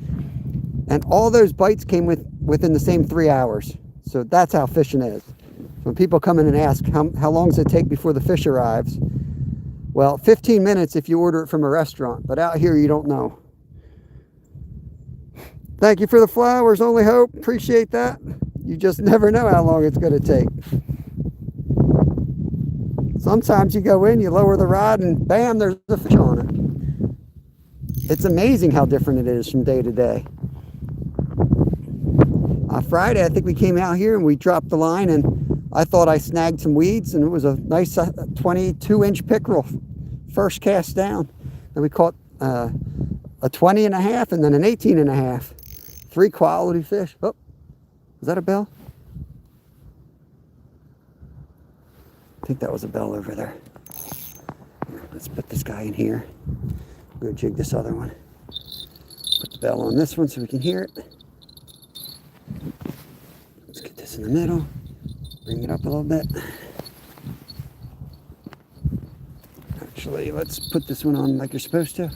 And all those bites came within the same 3 hours. So that's how fishing is. When people come in and ask, how long does it take before the fish arrives? Well, 15 minutes if you order it from a restaurant. But out here, you don't know. Thank you for the flowers, Only Hope. Appreciate that. You just never know how long it's going to take. Sometimes you go in, you lower the rod, and bam, there's a fish on it. It's amazing how different it is from day to day. Friday, I think we came out here and we dropped the line, and I thought I snagged some weeds, and it was a nice 22-inch pickerel, first cast down. And we caught a 20 and a half and then an 18 and a half. 3 quality fish. Oh, was that a bell? I think that was a bell over there. Let's put this guy in here. Go jig this other one. Put the bell on this one so we can hear it. Let's get this in the middle. Bring it up a little bit. Actually, let's put this one on like you're supposed to.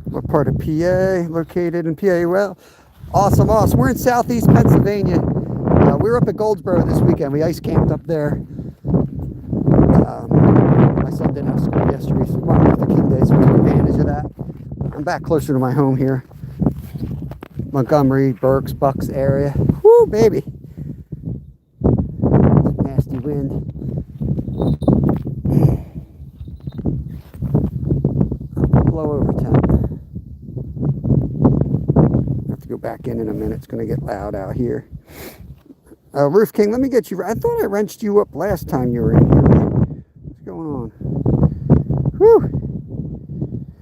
What part of PA? Located in PA. Well, awesome. We're in southeast Pennsylvania. We were up at Goldsboro this weekend. We ice camped up there. My son didn't have school yesterday, so Martin Luther King Day, so we took advantage of that. I'm back closer to my home here. Montgomery, Berks, Bucks area. Woo, baby. Nasty wind. Blow over temp. I have to go back in a minute. It's going to get loud out here. Roof King, let me get you. I thought I wrenched you up last time you were in here. What's going on? Whew.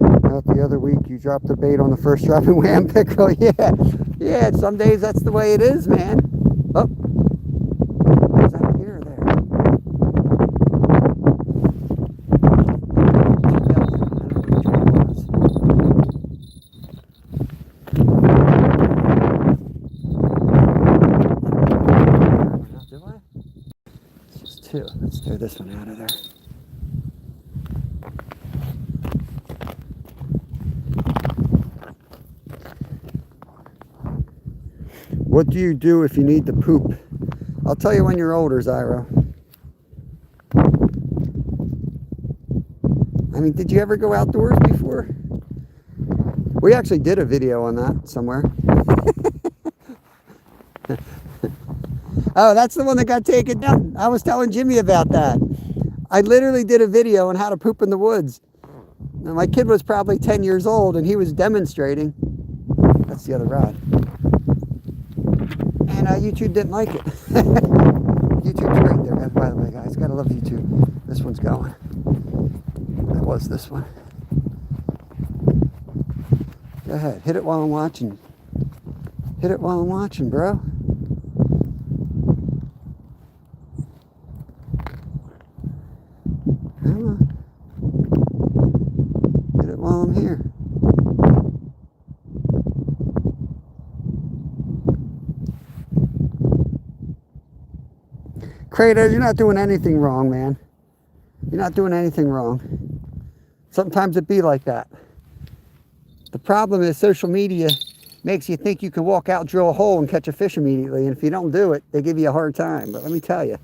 About the other week, you dropped the bait on the first drop and wham pickerel. Yeah. Some days that's the way it is, man. Oh, is that here or there? It's just 2. Let's throw this one out of there. What do you do if you need to poop? I'll tell you when you're older, Zyro. I mean, did you ever go outdoors before? We actually did a video on that somewhere. Oh, that's the one that got taken down. I was telling Jimmy about that. I literally did a video on how to poop in the woods. Now, my kid was probably 10 years old and he was demonstrating. That's the other rod. And YouTube didn't like it. YouTube's great there, by the way, guys. Gotta love YouTube. This one's going. That was this one. Go ahead, hit it while I'm watching. Hit it while I'm watching, bro. Come on. Hit it while I'm here. Kratos, you're not doing anything wrong, man. You're not doing anything wrong. Sometimes it be like that. The problem is social media makes you think you can walk out, drill a hole, and catch a fish immediately. And if you don't do it, they give you a hard time. But let me tell you,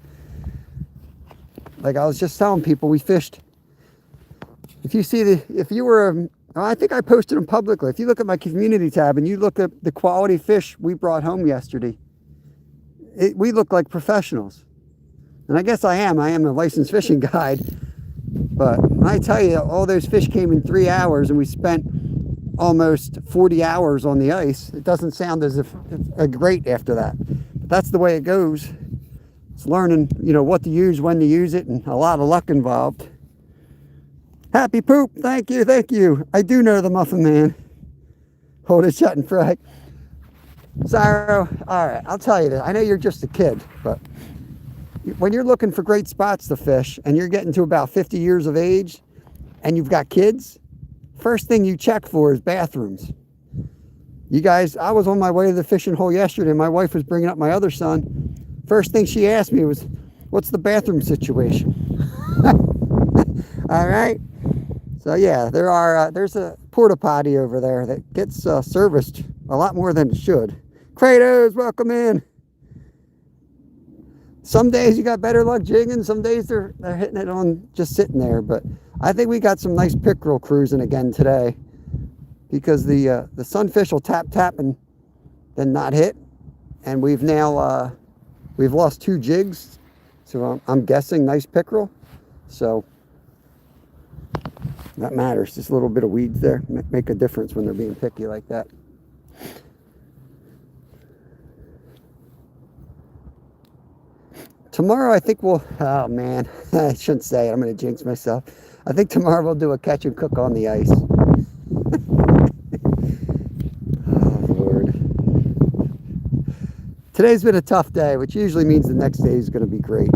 like I was just telling people, we fished. If you see I think I posted them publicly. If you look at my community tab and you look at the quality fish we brought home yesterday, we look like professionals. And I guess I am a licensed fishing guide. But when I tell you, all those fish came in 3 hours and we spent almost 40 hours on the ice, it doesn't sound as if it's great after that. But that's the way it goes. It's learning, what to use, when to use it, and a lot of luck involved. Happy poop. Thank you. Thank you. I do know the Muffin Man. Hold it shut and fry. Zyro, all right, I'll tell you this. I know you're just a kid, but when you're looking for great spots to fish and you're getting to about 50 years of age and you've got kids, first thing you check for is bathrooms. You guys, I was on my way to the fishing hole yesterday. My wife was bringing up my other son. First thing she asked me was, what's the bathroom situation? All right. So yeah, there's a porta potty over there that gets serviced a lot more than it should. Kratos, welcome in. Some days you got better luck jigging. Some days they're hitting it on just sitting there. But I think we got some nice pickerel cruising again today, because the sunfish will tap and then not hit, and we've now we've lost 2 jigs, so I'm guessing nice pickerel. So that matters. Just a little bit of weeds there make a difference when they're being picky like that. Tomorrow, I think oh man, I shouldn't say it. I'm going to jinx myself. I think tomorrow we'll do a catch and cook on the ice. Oh, Lord. Today's been a tough day, which usually means the next day is going to be great.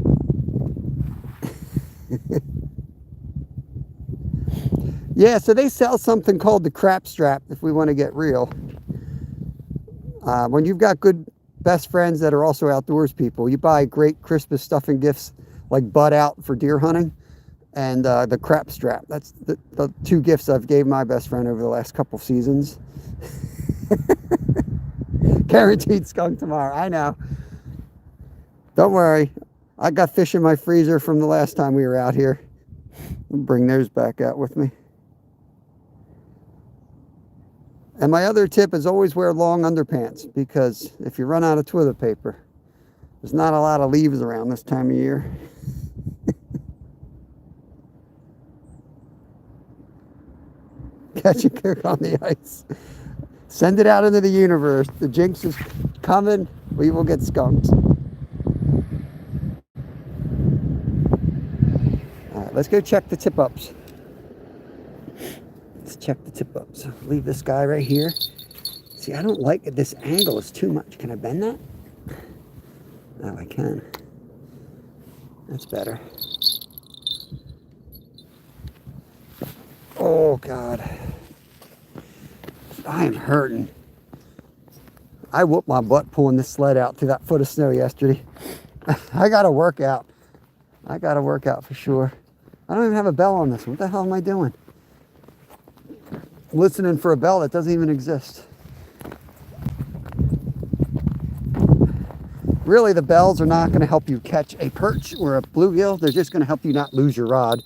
Yeah, so they sell something called the crap strap, if we want to get real. When you've got good best friends that are also outdoors people, you buy great Christmas stuffing gifts like Bud Out for deer hunting and the crap strap. That's the 2 gifts I've gave my best friend over the last couple seasons. Guaranteed skunk tomorrow. I know. Don't worry. I got fish in my freezer from the last time we were out here. I'll bring those back out with me. And my other tip is always wear long underpants, because if you run out of toilet paper, there's not a lot of leaves around this time of year. Catch a cook on the ice. Send it out into the universe. The jinx is coming. We will get skunked. All right, let's go check the tip-ups. Let's check the tip-ups. Leave this guy right here. See, I don't like it. This angle is too much. Can I bend that? Oh, I can. That's better. Oh, God. I am hurting. I whooped my butt pulling this sled out through that foot of snow yesterday. I got to work out. I got to work out for sure. I don't even have a bell on this one. What the hell am I doing? Listening for a bell that doesn't even exist. Really, the bells are not going to help you catch a perch or a bluegill. They're just going to help you not lose your rod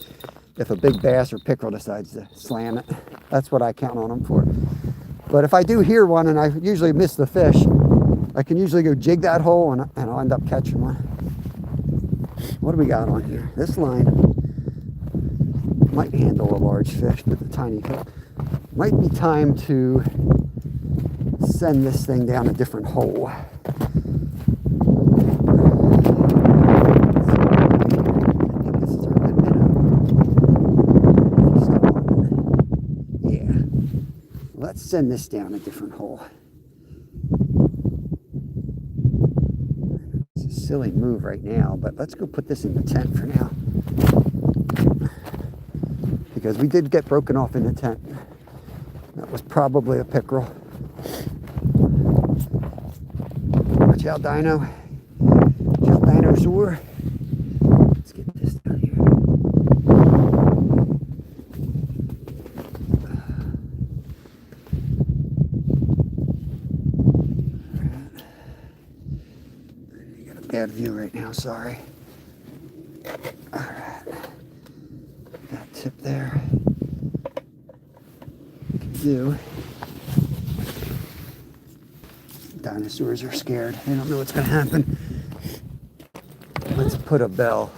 if a big bass or pickerel decides to slam it. That's what I count on them for. But if I do hear one and I usually miss the fish, I can usually go jig that hole and I'll end up catching one. What do we got on here? This line might handle a large fish with a tiny hook. Might be time to send this thing down a different hole. Let's send this down a different hole. It's a silly move right now, but let's go put this in the tent for now. Because we did get broken off in the tent. That was probably a pickerel. Watch out, Dino. Watch out, dinosaur. Let's get this down here. Bad view right now, sorry. Alright. That tip there. Can do. Dinosaurs are scared. They don't know what's going to happen. Let's put a bell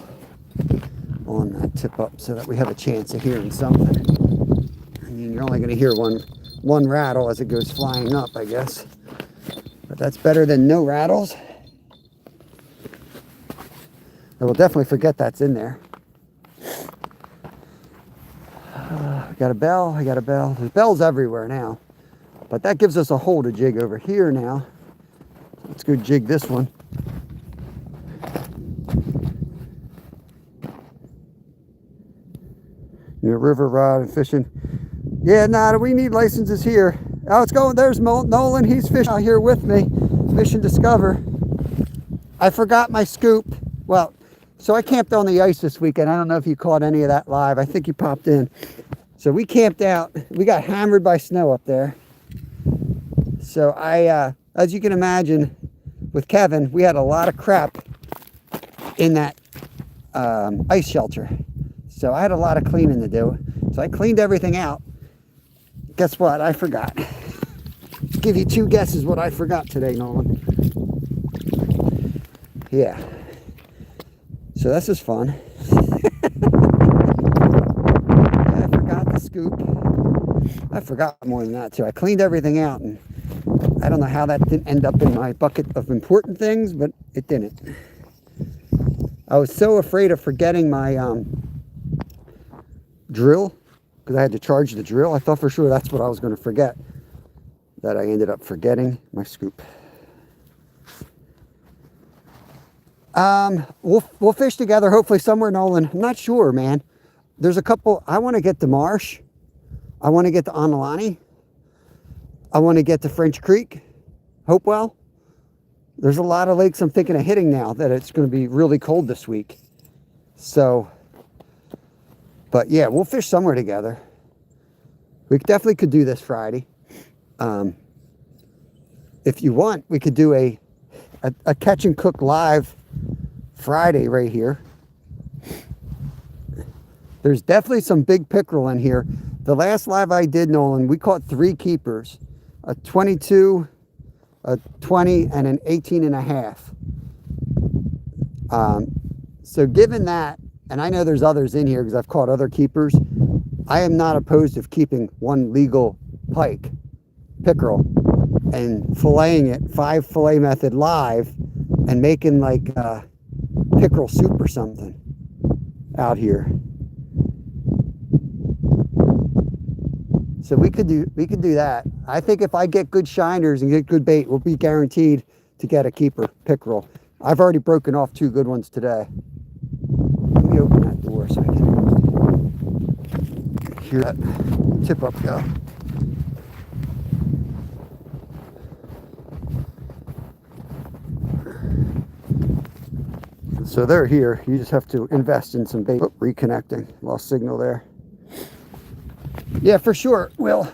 on that tip up so that we have a chance of hearing something. I mean, you're only going to hear one rattle as it goes flying up, I guess. But that's better than no rattles. I will definitely forget that's in there. I got a bell, I got a bell. There's bells everywhere now. But that gives us a hole to jig over here now. Let's go jig this one. Your river rod and fishing. Yeah, nah, we need licenses here. Oh, it's going, there's Nolan, he's fishing out here with me. Fish and Discover. I forgot my scoop. Well, so I camped on the ice this weekend. I don't know if you caught any of that live. I think you popped in. So we camped out. We got hammered by snow up there. So as you can imagine, with Kevin, we had a lot of crap in that ice shelter. So I had a lot of cleaning to do. So I cleaned everything out. Guess what? I forgot. Give you two guesses what I forgot today, Nolan. Yeah. So this is fun. I forgot the scoop. I forgot more than that too. I cleaned everything out, and I don't know how that didn't end up in my bucket of important things, but it didn't. I was so afraid of forgetting my drill, because I had to charge the drill. I thought for sure that's what I was going to forget, that I ended up forgetting my scoop. We'll fish together, hopefully somewhere, Nolan. I'm not sure, man. There's a couple. I want to get to Marsh. I want to get to Onalani. I want to get to French Creek, Hopewell. There's a lot of lakes I'm thinking of hitting now that it's going to be really cold this week. So, but yeah, we'll fish somewhere together. We definitely could do this Friday. If you want, we could do a catch and cook live Friday right here. There's definitely some big pickerel in here. The last live I did, Nolan, we caught 3 keepers, a 22, a 20, and an 18 and a half. So given that, and I know there's others in here because I've caught other keepers, I am not opposed to keeping one legal pike pickerel and filleting it 5 fillet method live and making like pickerel soup or something out here. So we could do that. I think if I get good shiners and get good bait, we'll be guaranteed to get a keeper pickerel. I've already broken off 2 good ones today. Let me open that door so I can hear that tip up go. So they're here. You just have to invest in some bait. Oh, reconnecting. Lost signal there. Yeah, for sure. Will,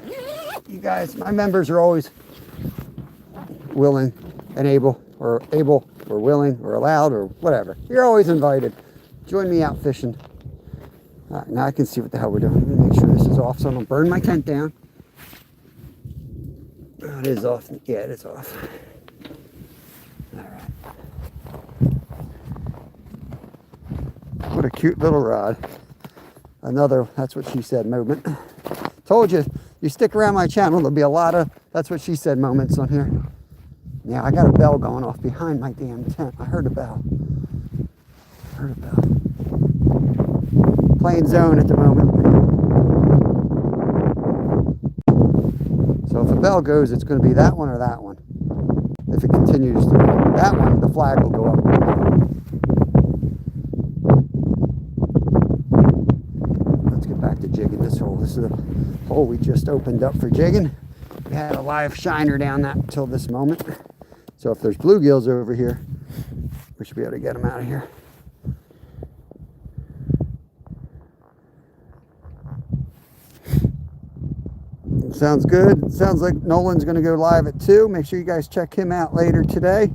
you guys, my members are always willing and able or willing or allowed or whatever. You're always invited. Join me out fishing. All right, now I can see what the hell we're doing. Let me make sure this is off so I don't burn my tent down. Oh, it is off. Yeah, it is off. All right. What a cute little rod. Another that's what she said moment. Told you, you stick around my channel, there'll be a lot of that's what she said moments on here. Yeah, I got a bell going off behind my damn tent. I heard a bell. Heard a bell. Playing zone at the moment. So if a bell goes, it's going to be that one or that one. If it continues to that one, the flag will go up. Let's get back to jigging this hole. This is the hole we just opened up for jigging. We had a live shiner down that until this moment. So if there's bluegills over here, we should be able to get them out of here. Sounds good. Sounds like Nolan's going to go live at 2. Make sure you guys check him out later today,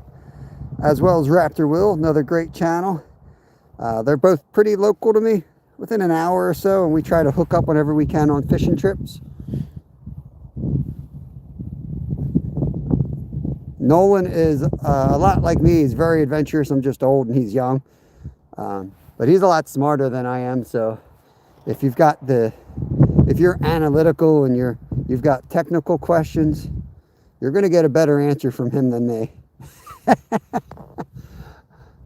as well as Raptor Will, another great channel. They're both pretty local to me, within an hour or so, and we try to hook up whenever we can on fishing trips. Nolan is a lot like me. He's very adventurous. I'm just old and he's young. But he's a lot smarter than I am. So if you've got if you're analytical and you've got technical questions, you're going to get a better answer from him than me.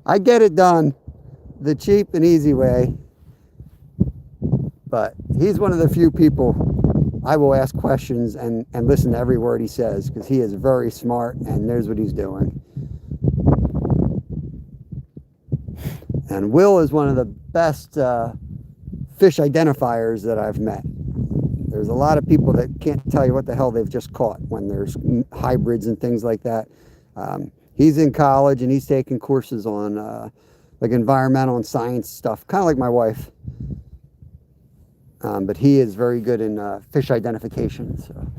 I get it done the cheap and easy way. But he's one of the few people I will ask questions and listen to every word he says, because he is very smart and knows what he's doing. And Will is one of the best fish identifiers that I've met. There's a lot of people that can't tell you what the hell they've just caught when there's hybrids and things like that. He's in college and he's taking courses on like environmental and science stuff, kind of like my wife. But he is very good in fish identification, so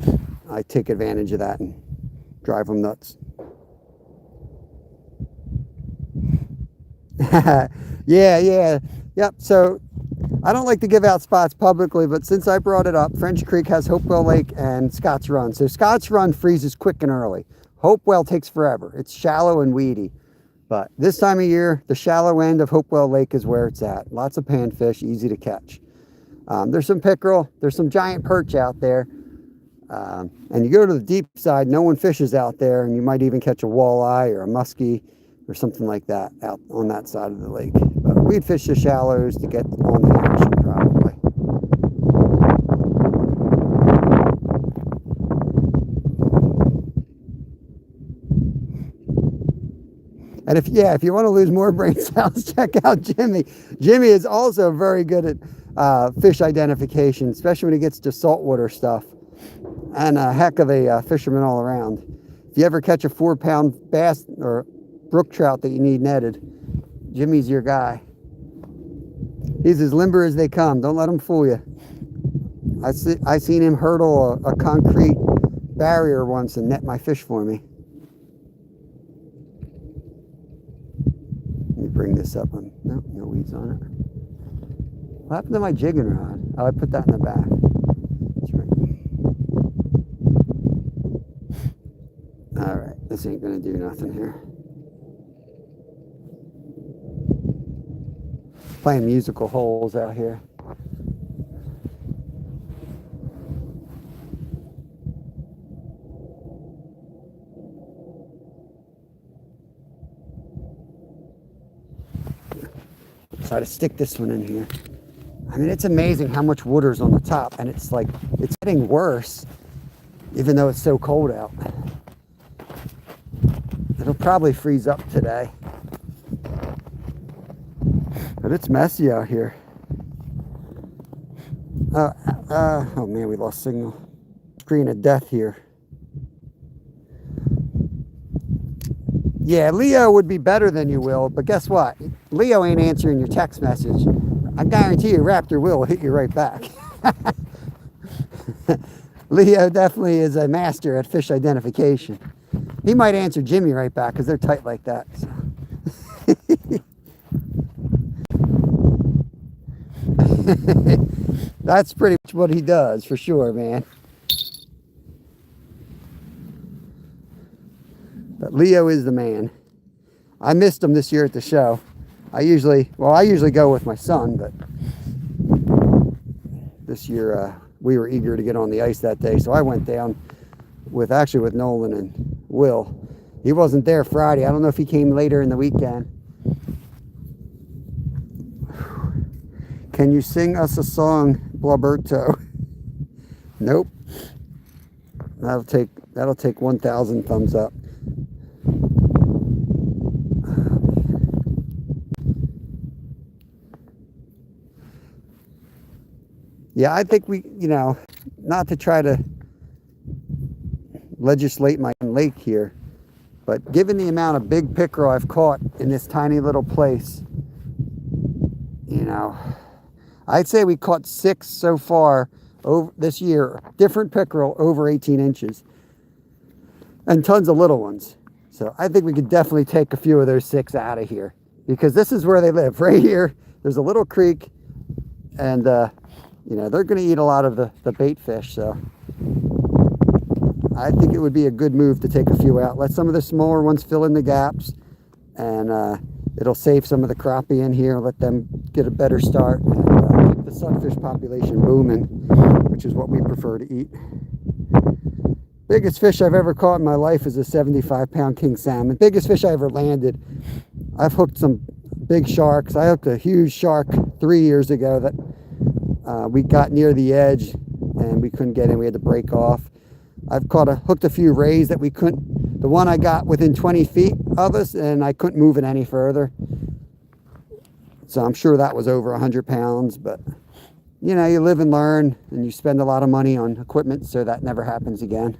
I take advantage of that and drive him nuts. Yep. So I don't like to give out spots publicly, but since I brought it up, French Creek has Hopewell Lake and Scott's Run. So Scott's Run freezes quick and early. Hopewell takes forever. It's shallow and weedy. But this time of year, the shallow end of Hopewell Lake is where it's at. Lots of panfish, easy to catch. There's some pickerel, there's some giant perch out there. And you go to the deep side, no one fishes out there, and you might even catch a walleye or a muskie or something like that out on that side of the lake. But we'd fish the shallows to get on the action probably. And if you want to lose more brain cells, check out Jimmy. Jimmy is also very good at fish identification, especially when he gets to saltwater stuff. And a heck of a fisherman all around. If you ever catch a 4-pound bass or brook trout that you need netted, Jimmy's your guy. He's as limber as they come. Don't let him fool you. I seen him hurdle a concrete barrier once and net my fish for me. Let me bring this up. No weeds on it. What happened to my jigging rod? Oh, I put that in the back. That's right. All right, this ain't gonna do nothing here. Playing musical holes out here. Try to stick this one in here. I mean, it's amazing how much water's on the top, and it's like, it's getting worse, even though it's so cold out. It'll probably freeze up today. But it's messy out here. Oh man, we lost signal. Screen of death here. Yeah, Leo would be better than you, Will, but guess what? Leo ain't answering your text message. I guarantee you Raptor will hit you right back. Leo definitely is a master at fish identification. He might answer Jimmy right back because they're tight like that. So. That's pretty much what he does, for sure, man. But Leo is the man. I missed him this year at the show. I usually go with my son, but this year we were eager to get on the ice that day, so I went down with Nolan and Will. He wasn't there Friday. I don't know if he came later in the weekend. Can you sing us a song, Blubberto? Nope. That'll take 1,000 thumbs up. Yeah, I think we, not to try to legislate my lake here, but given the amount of big pickerel I've caught in this tiny little place, I'd say we caught 6 so far over this year, different pickerel over 18 inches, and tons of little ones. So I think we could definitely take a few of those 6 out of here, because this is where they live, right here. There's a little creek, and they're going to eat a lot of the bait fish, so I think it would be a good move to take a few out. Let some of the smaller ones fill in the gaps, and it'll save some of the crappie in here, let them get a better start, and keep the sunfish population booming, which is what we prefer to eat. Biggest fish I've ever caught in my life is a 75-pound king salmon. Biggest fish I ever landed. I've hooked some big sharks. I hooked a huge shark 3 years ago that we got near the edge and we couldn't get in. We had to break off. I've hooked a few rays that we couldn't. The one I got within 20 feet of us, and I couldn't move it any further. So I'm sure that was over 100 pounds. But you live and learn, and you spend a lot of money on equipment, so that never happens again.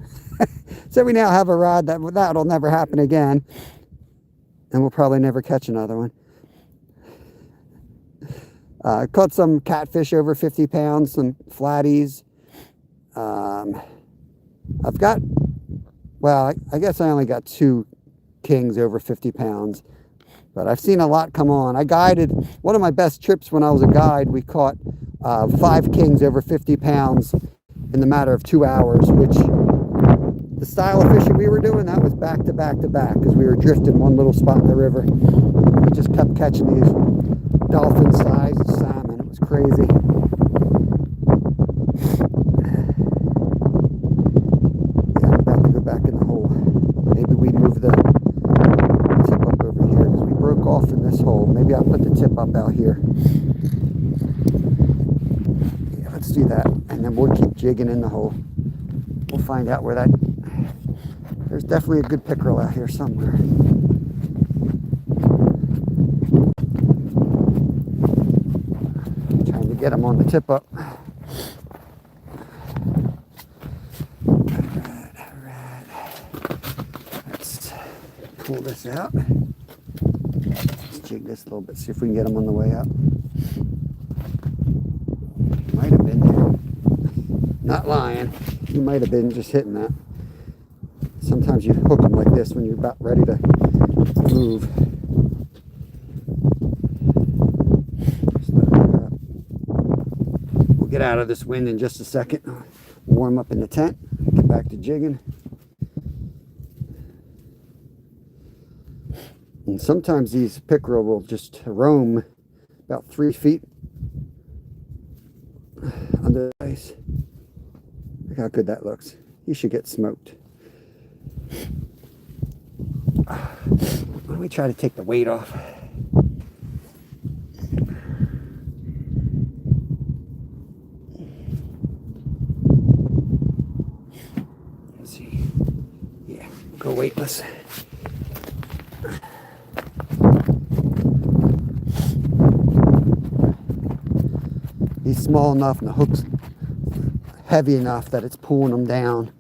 So we now have a rod that'll never happen again, and we'll probably never catch another one. I caught some catfish over 50 pounds, some flatties. I guess I only got 2 kings over 50 pounds, but I've seen a lot come on. I guided one of my best trips when I was a guide. We caught 5 kings over 50 pounds in the matter of 2 hours, which the style of fishing we were doing, that was back to back to back, because we were drifting one little spot in the river. We just kept catching these dolphin-sized salmon. It was crazy. Yeah, I'm about to go back in the hole. Maybe we move the tip up over here, because we broke off in this hole. Maybe I'll put the tip up out here. Yeah, let's do that, and then we'll keep jigging in the hole. We'll find out where that... There's definitely a good pickerel out here somewhere. Trying to get him on the tip up. All right. Let's pull this out. Let's jig this a little bit, see if we can get him on the way up. Might have been there. Not lying. He might have been just hitting that. Sometimes you hook them like this when you're about ready to move. Just let it up. We'll get out of this wind in just a second. Warm up in the tent. Get back to jigging. And sometimes these pickerel will just roam about 3 feet under the ice. Look how good that looks. He should get smoked. Why don't we try to take the weight off? Let's see. Yeah, go weightless. He's small enough and the hook's heavy enough that it's pulling him down.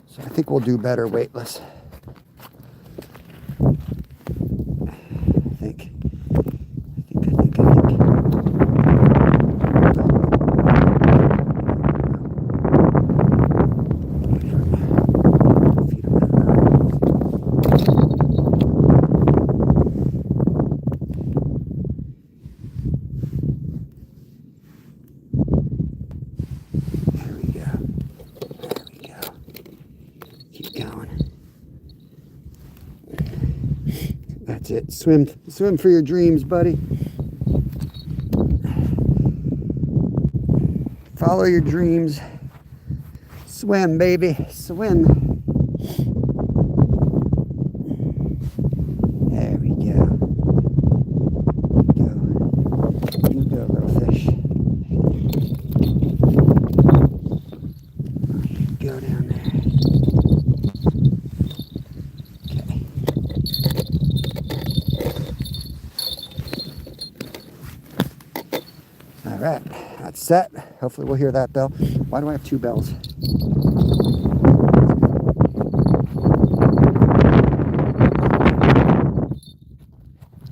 So I think we'll do better weightless. I think. That's it. Swim for your dreams, buddy. Follow your dreams. Swim, baby. Swim. There we go. You go, little fish. Go down there. Okay. All right, that's set. Hopefully we'll hear that bell. Why do I have two bells?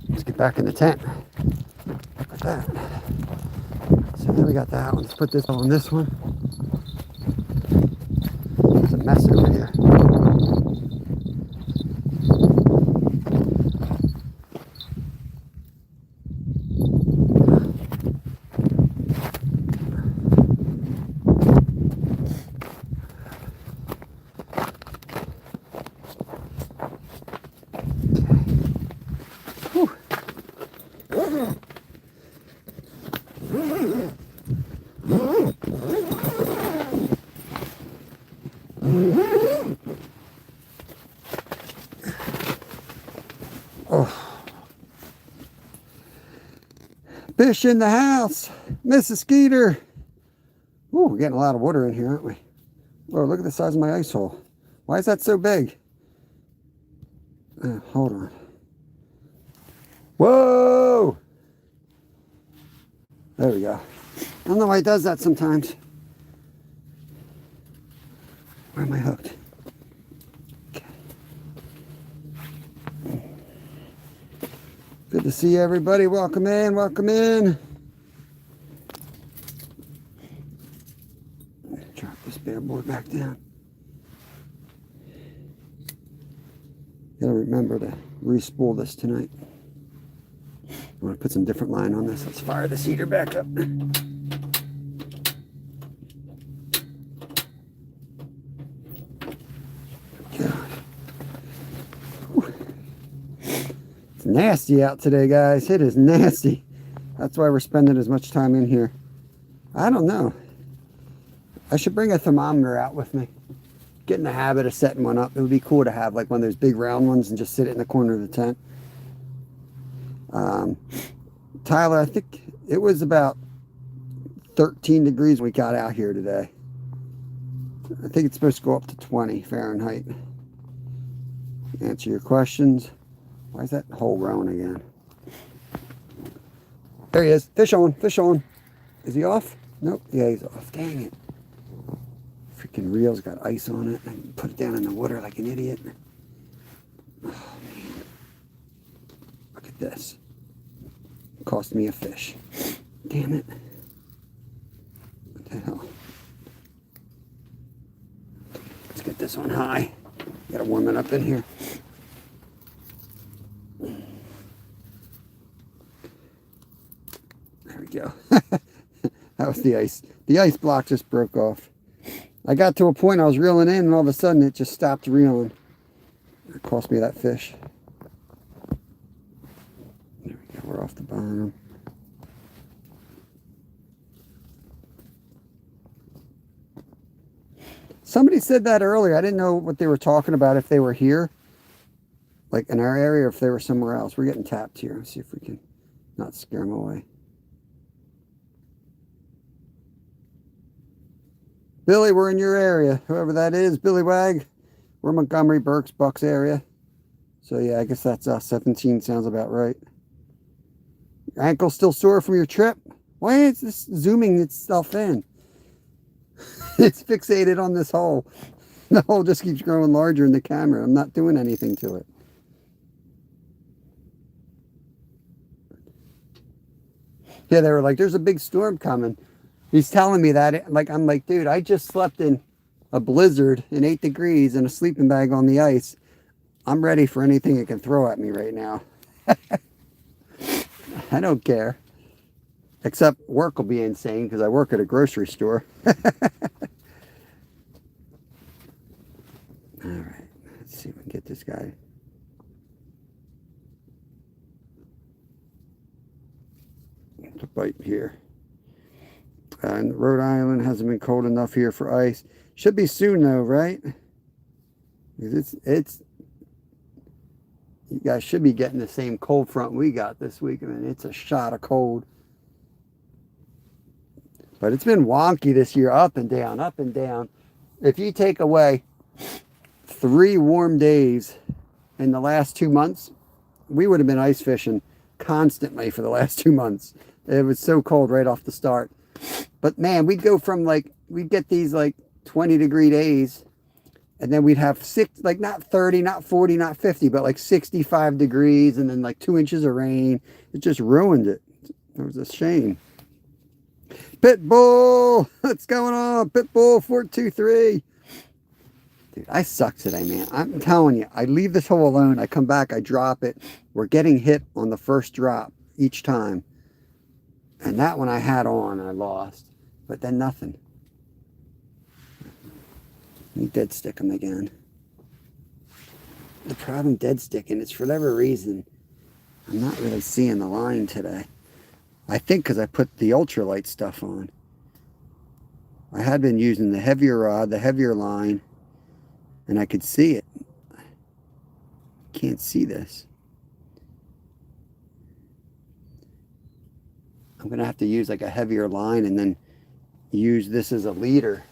Let's get back in the tent. Look at that. So then we got that one. Let's put this on this one. There's a mess over here. Oh. Fish in the house, Mrs. Skeeter. Ooh, we're getting a lot of water in here, aren't we? Whoa, look at the size of my ice hole. Why is that so big? Hold on. Whoa! There we go. I don't know why it does that sometimes. Where am I hooked? Okay. Good to see everybody. Welcome in, welcome in. Drop this bare board back down. Gotta remember to re-spool this tonight. I want to put some different line on this. Let's fire this heater back up. God. Whew. It's nasty out today, guys. It is nasty. That's why we're spending as much time in here. I don't know. I should bring a thermometer out with me. Get in the habit of setting one up. It would be cool to have like one of those big round ones and just sit it in the corner of the tent. Tyler, I think it was about 13 degrees we got out here today. I think it's supposed to go up to 20 Fahrenheit. Answer your questions. Why is that hole growing again? There he is. Fish on, fish on. Is he off? Nope. Yeah, he's off. Dang it. Freaking reel's got ice on it. I put it down in the water like an idiot. Oh, man. Look at this. Cost me a fish. Damn it. What the hell? Let's get this one high. Gotta warm it up in here. There we go. That was the ice. The ice block just broke off. I got to a point I was reeling in and all of a sudden it just stopped reeling. It cost me that fish. There we go. We're off the bottom. Somebody said that earlier. I didn't know what they were talking about, if they were here, like in our area, or if they were somewhere else. We're getting tapped here. Let's see if we can not scare them away. Billy, we're in your area. Whoever that is, Billy Wag. We're Montgomery, Berks, Bucks area. So yeah, I guess that's 17 sounds about right. Your ankle still sore from your trip? Why is this zooming itself in? It's fixated on this hole. The hole just keeps growing larger in the camera. I'm not doing anything to it. Yeah, they were like, there's a big storm coming. He's telling me that. Like, I'm like, dude, I just slept in a blizzard in 8 degrees in a sleeping bag on the ice. I'm ready for anything it can throw at me right now. I don't care. Except work will be insane because I work at a grocery store. All right, let's see if we can get this guy. to bite here. And Rhode Island hasn't been cold enough here for ice. Should be soon though, right? It's you guys should be getting the same cold front we got this week. I mean, it's a shot of cold. But it's been wonky this year, up and down, up and down. If you take away 3 warm days in the last 2 months, we would have been ice fishing constantly for the last 2 months. It was so cold right off the start. But man, we'd go from we'd get these 20-degree days, and then we'd have not 30, not 40, not 50, but 65 degrees, and then 2 inches of rain. It just ruined it. It was a shame. Pitbull, what's going on? Pitbull 423. Dude, I suck today, man. I'm telling you, I leave this hole alone. I come back, I drop it. We're getting hit on the first drop each time. And that one I had on, I lost. But then nothing. You dead stick them again. The problem dead sticking is for whatever reason, I'm not really seeing the line today. I think because I put the ultralight stuff on. I had been using the heavier rod, the heavier line, and I could see it. Can't see this. I'm going to have to use a heavier line and then use this as a leader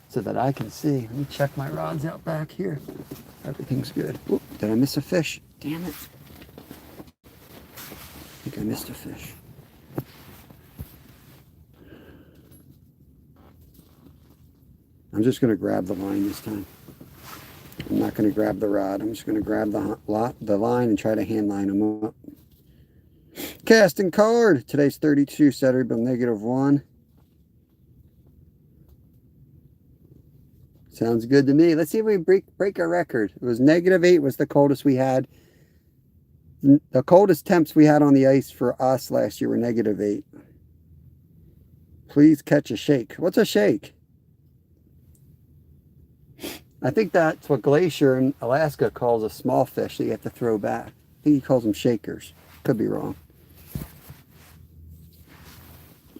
so that I can see. Let me check my rods out back here. Everything's good. Oop, did I miss a fish? Damn it. I think I missed a fish. I'm just going to grab the line this time. I'm not going to grab the rod. I'm just going to grab the line and try to hand line them up. Casting card. Today's 32, Saturday bill -1. Sounds good to me. Let's see if we break our record. It was -8 was the coldest we had. The coldest temps we had on the ice for us last year were -8. Please catch a shake. What's a shake? I think that's what Glacier in Alaska calls a small fish that you have to throw back. I think he calls them shakers. Could be wrong.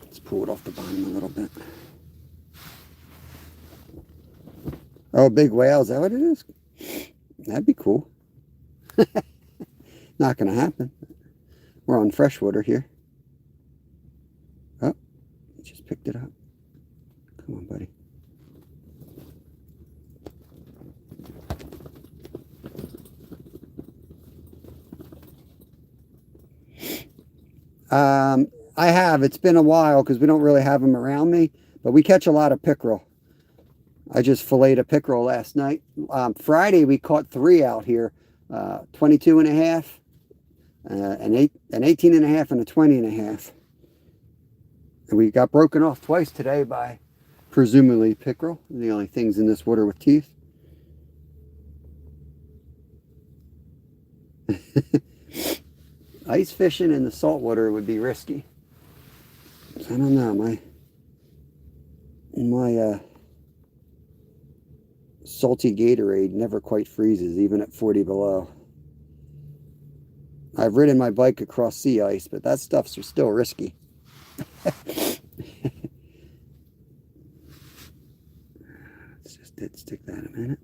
Let's pull it off the bottom a little bit. Oh, big whale. Is that what it is? That'd be cool. Not going to happen. We're on freshwater here. Oh, just picked it up. Come on, buddy. I have. It's been a while because we don't really have them around me, but we catch a lot of pickerel. I just filleted a pickerel last night. Friday we caught 3 out here, 22 and a half, an 18 and a half, and a 20 and a half. And we got broken off twice today by presumably pickerel. The only things in this water with teeth. Ice fishing in the saltwater would be risky. I don't know. My salty Gatorade never quite freezes, even at 40 below. I've ridden my bike across sea ice, but that stuff's still risky. Let's just dead stick that a minute.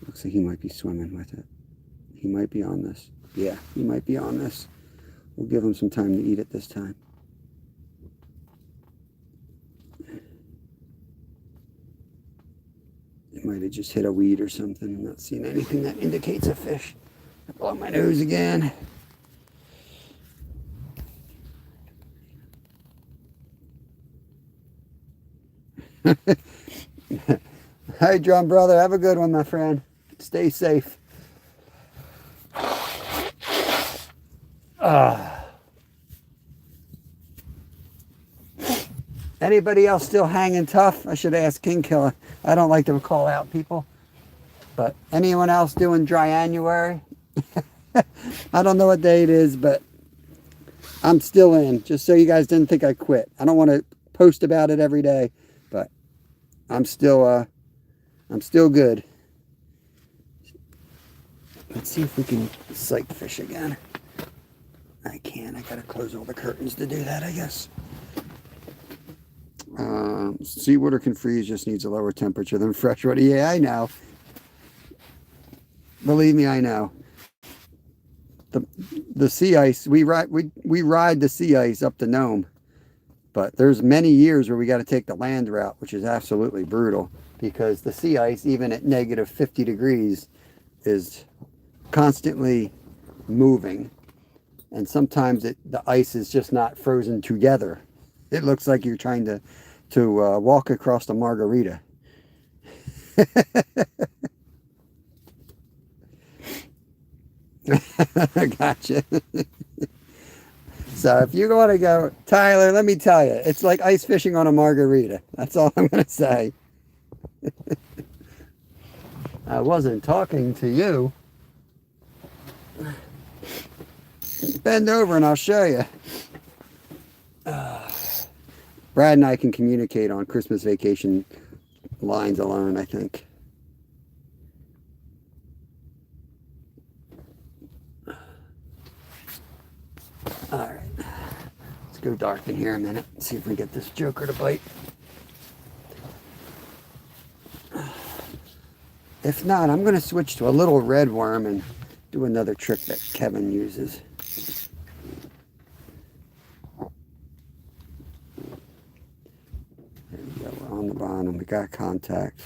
Looks like he might be swimming with it. He might be on this. Yeah, he might be on this. We'll give him some time to eat it this time. He might have just hit a weed or something. I'm not seeing anything that indicates a fish. I blow my nose again. Hey, drum brother, have a good one, my friend. Stay safe. Anybody else still hanging tough? I should ask King Killer. I don't like to call out people. But anyone else doing dry January? I don't know what day it is, but I'm still in. Just so you guys didn't think I quit. I don't want to post about it every day, but I'm still good. Let's see if we can sight fish again. I can. I gotta close all the curtains to do that, I guess. Seawater can freeze, just needs a lower temperature than freshwater. Yeah, I know. Believe me, I know. The sea ice, we ride the sea ice up to Nome, but there's many years where we got to take the land route, which is absolutely brutal because the sea ice, even at negative 50 degrees, is constantly moving, and sometimes the ice is just not frozen together. It looks like you're trying to walk across a margarita. Gotcha. So if you want to go, Tyler, let me tell you, it's like ice fishing on a margarita. That's all I'm going to say. I wasn't talking to you. Bend over and I'll show you. Brad and I can communicate on Christmas vacation lines alone, I think. All right, let's go dark in here a minute and see if we get this joker to bite. If not, I'm going to switch to a little red worm and do another trick that Kevin uses. There we go, we're on the bottom, we got contact.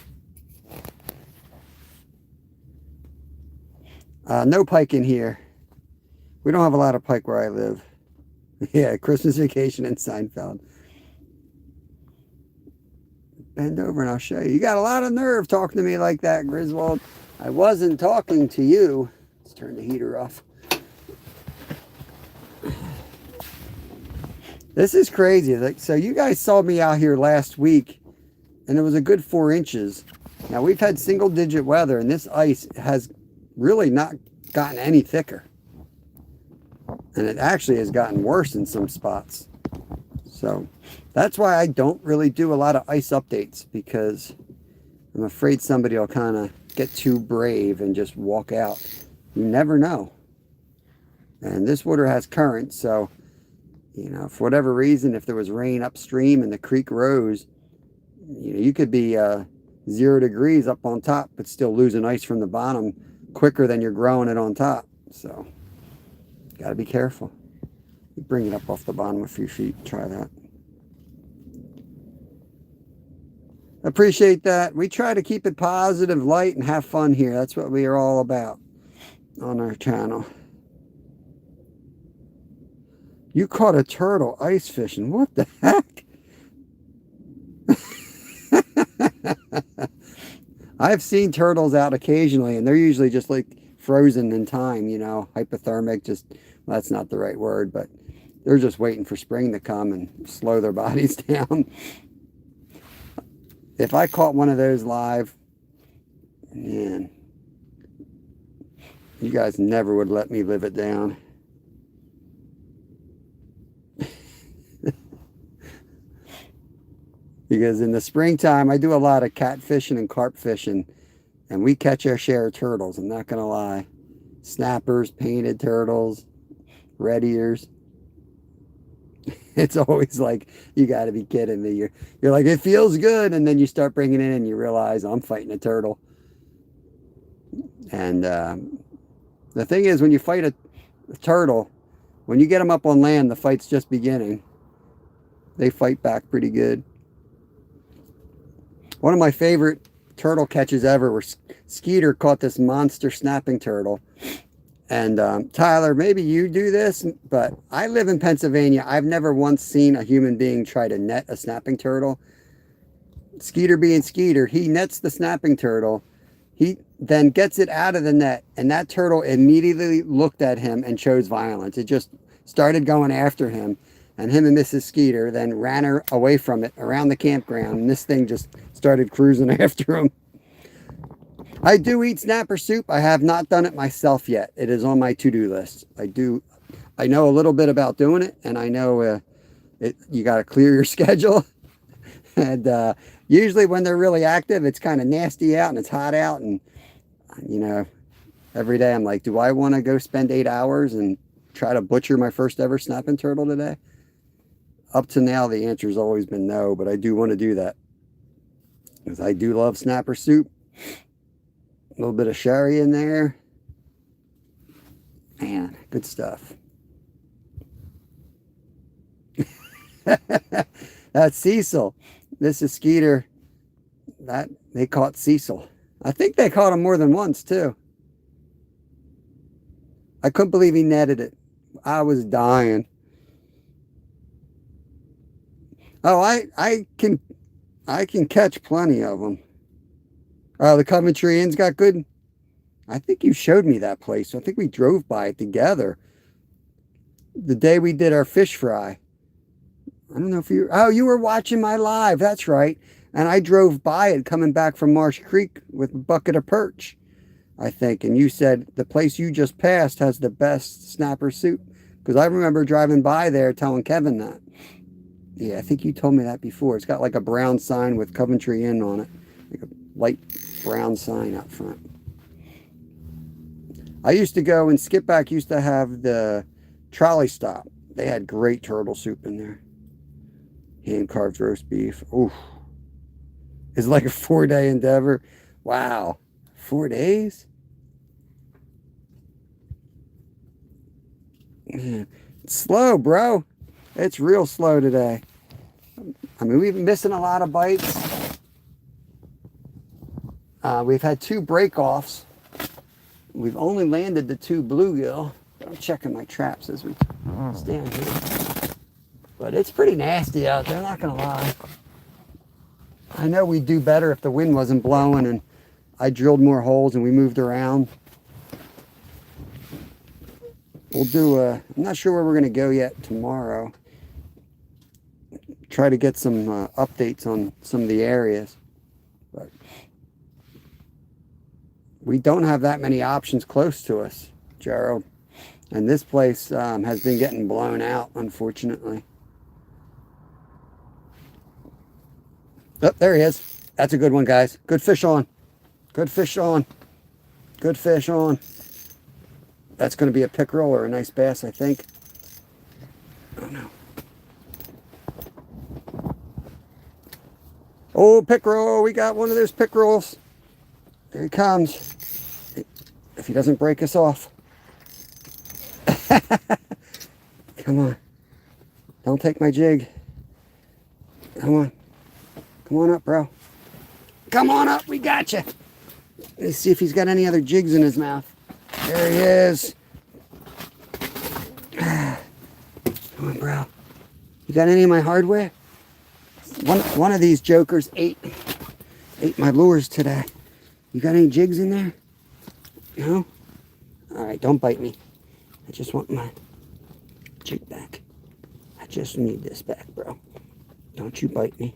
No pike in here. We don't have a lot of pike where I live. Yeah, Christmas vacation in Seinfeld. Bend over and I'll show you. You got a lot of nerve talking to me like that, Griswold. I wasn't talking to you. Let's turn the heater off. This is crazy. Like, so you guys saw me out here last week, and it was a good 4 inches. Now, we've had single-digit weather, and this ice has really not gotten any thicker. And it actually has gotten worse in some spots. So that's why I don't really do a lot of ice updates, because I'm afraid somebody will kind of get too brave and just walk out. You never know. And this water has current, so, you know, for whatever reason, if there was rain upstream and the creek rose, you know, you could be 0 degrees up on top, but still losing ice from the bottom quicker than you're growing it on top. So got to be careful. Bring it up off the bottom a few feet. Try that. Appreciate that. We try to keep it positive, light, and have fun here. That's what we are all about on our channel. You caught a turtle ice fishing. What the heck? I've seen turtles out occasionally, and they're usually just like frozen in time, you know, hypothermic. Just, well, that's not the right word, but they're just waiting for spring to come and slow their bodies down. If I caught one of those live, man, you guys never would let me live it down. Because in the springtime, I do a lot of cat fishing and carp fishing, and we catch our share of turtles, I'm not going to lie. Snappers, painted turtles, red ears. It's always like, you got to be kidding me. You're like, it feels good, and then you start bringing it in and you realize I'm fighting a turtle. And the thing is, when you fight a turtle, when you get them up on land, the fight's just beginning. They fight back pretty good. One of my favorite turtle catches ever were Skeeter caught this monster snapping turtle. And Tyler, maybe you do this, but I live in Pennsylvania. I've never once seen a human being try to net a snapping turtle. Skeeter being Skeeter, he nets the snapping turtle. He then gets it out of the net, and that turtle immediately looked at him and chose violence. It just started going after him. And him and Mrs. Skeeter then ran her away from it around the campground. And this thing just started cruising after him. I do eat snapper soup. I have not done it myself yet. It is on my to-do list. I know a little bit about doing it. And I know you got to clear your schedule. And usually when they're really active, it's kind of nasty out and it's hot out. And, you know, Every day I'm like, do I want to go spend 8 hours and try to butcher my first ever snapping turtle today? Up to now, the answer's always been no, but I do want to do that. Because I do love snapper soup. A little bit of sherry in there. Man, good stuff. That's Cecil. This is Skeeter. That they caught Cecil. I think they caught him more than once too. I couldn't believe he netted it. I was dying. Oh, I can catch plenty of them. Oh, the Coventry Inn's got good. I think you showed me that place. I think we drove by it together the day we did our fish fry. I don't know if you... Oh, you were watching my live. That's right. And I drove by it coming back from Marsh Creek with a bucket of perch, I think. And you said the place you just passed has the best snapper soup. Because I remember driving by there telling Kevin that. Yeah, I think you told me that before. It's got like a brown sign with Coventry Inn on it. Like a light brown sign out front. I used to go, and Skipback used to have the trolley stop. They had great turtle soup in there. Hand carved roast beef. Ooh. It's like a 4-day endeavor. Wow. 4 days? Man, it's slow, bro. It's real slow today. I mean, we've been missing a lot of bites. We've had 2 break-offs. We've only landed the 2 bluegill. I'm checking my traps as we stand here. But it's pretty nasty out there, not going to lie. I know we'd do better if the wind wasn't blowing and I drilled more holes and we moved around. We'll do I'm not sure where we're going to go yet tomorrow. Try to get some updates on some of the areas. But we don't have that many options close to us, Gerald. And this place has been getting blown out, unfortunately. Oh, there he is. That's a good one, guys. Good fish on. Good fish on. Good fish on. That's going to be a pickerel or a nice bass, I think. Oh, no. Oh, pickerel. We got one of those pickerels. There he comes. If he doesn't break us off. Come on. Don't take my jig. Come on. Come on up, bro. Come on up. We got you. Let's see if he's got any other jigs in his mouth. There he is. Come on, bro. You got any of my hardware? One of these jokers ate my lures today. You got any jigs in there? No? All right, don't bite me. I just want my jig back. I just need this back, bro. Don't you bite me.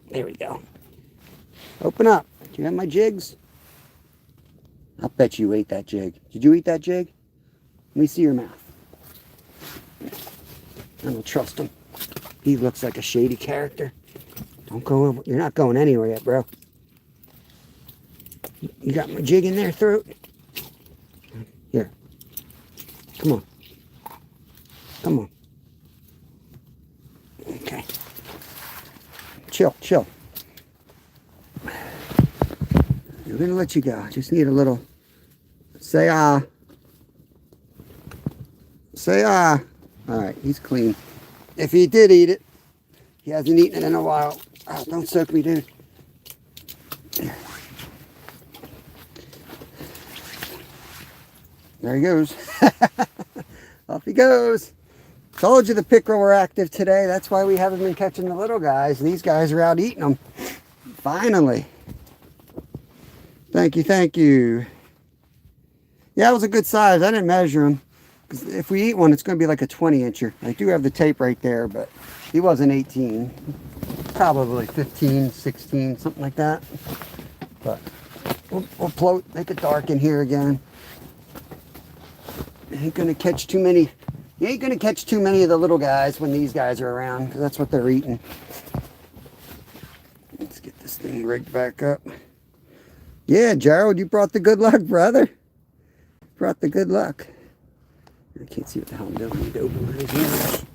There we go. Open up. Do you have my jigs? I'll bet you ate that jig. Did you eat that jig? Let me see your mouth. I don't trust him. He looks like a shady character. Don't go over. You're not going anywhere yet, bro. You got my jig in there, throat? Here. Come on. Come on. Okay. Chill, chill. We're going to let you go. I just need a little... Say ah. Say ah. All right, he's clean. If he did eat it, he hasn't eaten it in a while. Oh, don't soak me, dude. There he goes. Off he goes. Told you the pickerel were active today. That's why we haven't been catching the little guys. These guys are out eating them. Finally. Thank you, thank you. Yeah, it was a good size. I didn't measure him. If we eat one, it's going to be like a 20-incher. I do have the tape right there, but he wasn't 18. Probably 15, 16, something like that. But we'll float, make it dark in here again. Ain't going to catch too many. You ain't going to catch too many of the little guys when these guys are around, because that's what they're eating. Let's get this thing rigged back up. Yeah, Gerald, you brought the good luck, brother. Brought the good luck. I can't see what the hell I'm doing. I need to open my hands.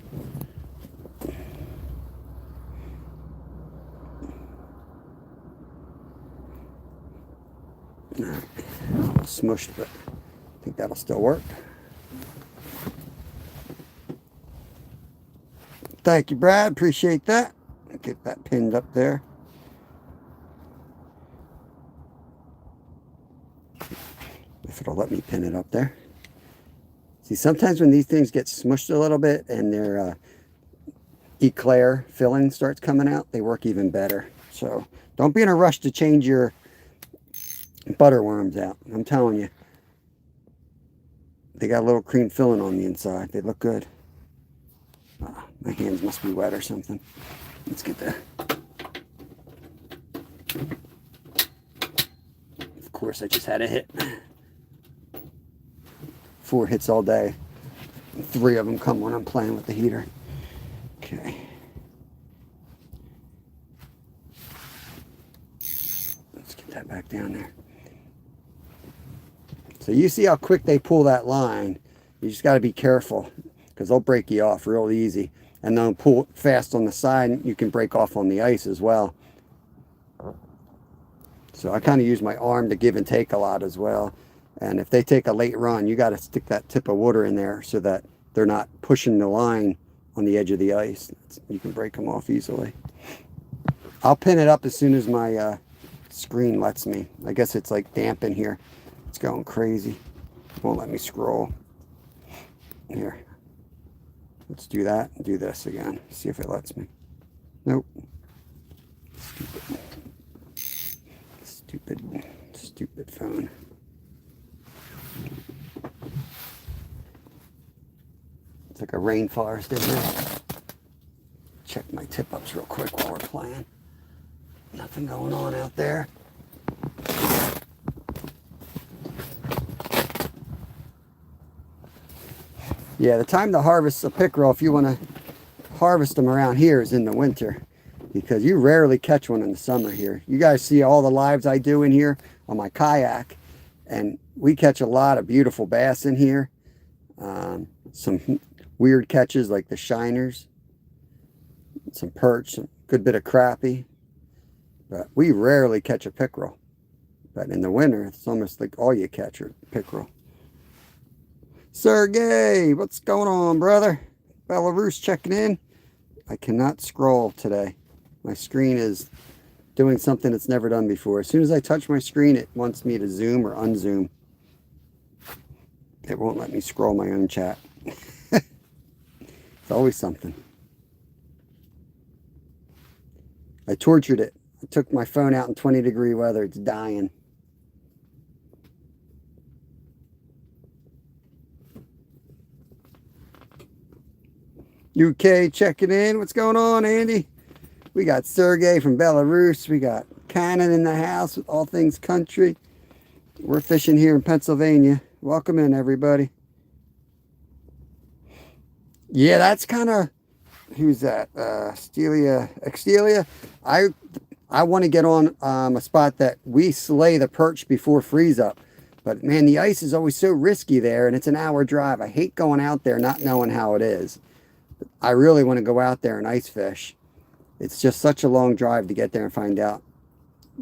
Alright, a little smushed, but I think that'll still work. Thank you, Brad. Appreciate that. Get that pinned up there. If it'll let me pin it up there. See, sometimes when these things get smushed a little bit and their eclair filling starts coming out, they work even better. So don't be in a rush to change your butter worms out. I'm telling you. They got a little cream filling on the inside. They look good. My hands must be wet or something. Let's get that. Of course, I just had a hit. 4 hits all day. 3 of them come when I'm playing with the heater. Okay. Let's get that back down there. So you see how quick they pull that line. You just got to be careful because they'll break you off real easy. And they'll pull fast on the side. You can break off on the ice as well. So I kind of use my arm to give and take a lot as well. And if they take a late run, you got to stick that tip of water in there so that they're not pushing the line on the edge of the ice. You can break them off easily. I'll pin it up as soon as my screen lets me. I guess it's like damp in here. It's going crazy. Won't let me scroll. Here. Let's do that and do this again. See if it lets me. Nope. Stupid phone. It's like a rainforest in here. Check my tip-ups real quick while we're playing. Nothing going on out there. Yeah, the time to harvest a pickerel, if you want to harvest them around here, is in the winter. Because you rarely catch one in the summer here. You guys see all the lives I do in here on my kayak. And we catch a lot of beautiful bass in here. Some weird catches like the shiners. Some perch, some good bit of crappie. But we rarely catch a pickerel. But in the winter, it's almost like all you catch are pickerel. Sergey, what's going on, brother? Belarus checking in. I cannot scroll today. My screen is doing something it's never done before. As soon as I touch my screen, it wants me to zoom or unzoom. It won't let me scroll my own chat. It's always something. I tortured it. I took my phone out in 20-degree weather. It's dying. UK checking in. What's going on, Andy? We got Sergey from Belarus. We got Cannon in the house with all things country. We're fishing here in Pennsylvania. Welcome in, everybody. Yeah, that's kind of... Who's that? Extelia. I want to get on a spot that we slay the perch before freeze up. But, man, the ice is always so risky there, and it's an hour drive. I hate going out there not knowing how it is. I really want to go out there and ice fish. It's just such a long drive to get there and find out,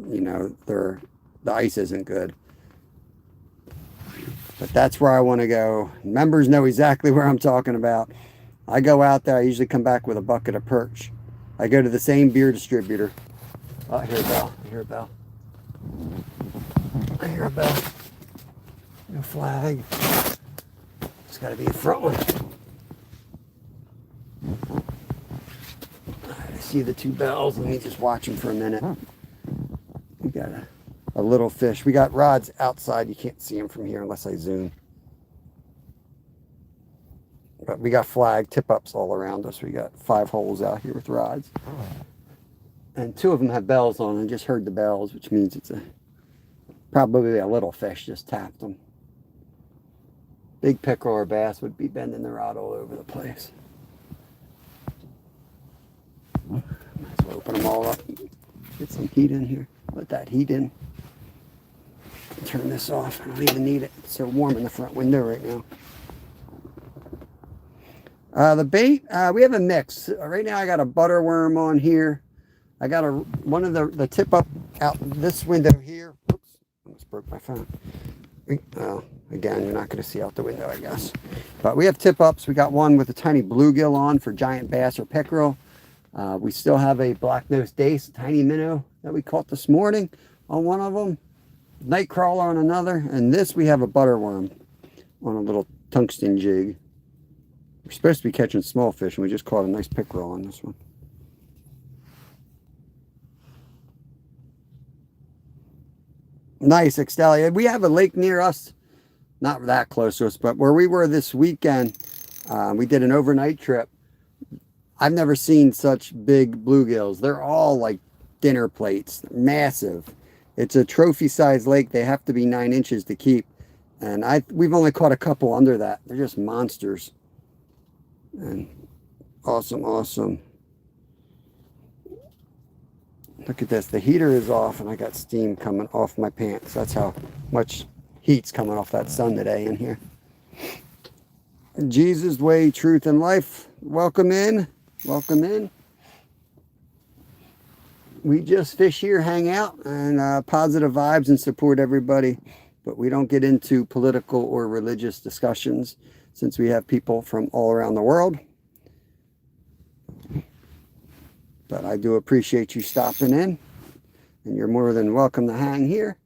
you know, the ice isn't good. But that's where I want to go. Members know exactly where I'm talking about. I go out there, I usually come back with a bucket of perch. I go to the same beer distributor. Oh, I hear a bell. I hear a bell. I hear a bell. No flag. It's got to be a front one. I see the 2 bells. Let me just watch them for a minute. We got a little fish. We got rods outside. You can't see them from here unless I zoom. But we got flag tip-ups all around us. We got 5 holes out here with rods. And 2 of them have bells on. I just heard the bells, which means it's probably a little fish just tapped them. Big pickerel or bass would be bending the rod all over the place. Might as well open them all up. Get some heat in here. Let that heat in. turn this off. I don't even need it. It's so warm in the front window right now. The bait, we have a mix. Right now I got a butterworm on here. I got one of the tip up out this window here. Oops, almost broke my phone. Oh, again, you're not going to see out the window, I guess. But we have tip ups. We got one with a tiny bluegill on for giant bass or pickerel. We still have a black-nosed dace, a tiny minnow that we caught this morning on one of them. Night crawler on another. And this we have a butterworm on a little tungsten jig. We're supposed to be catching small fish, and we just caught a nice pickerel on this one. Nice, Extelia. We have a lake near us, not that close to us, but where we were this weekend, we did an overnight trip. I've never seen such big bluegills. They're all like dinner plates, massive. It's a trophy-sized lake. They have to be 9 inches to keep, and we've only caught a couple under that. They're just monsters. And awesome, awesome. Look at this. The heater is off and I got steam coming off my pants. That's how much heat's coming off that sun today in here. Jesus Way, Truth, and Life. Welcome in. Welcome in. We just fish here, hang out, and positive vibes and support everybody. But we don't get into political or religious discussions since we have people from all around the world. But I do appreciate you stopping in, and you're more than welcome to hang here.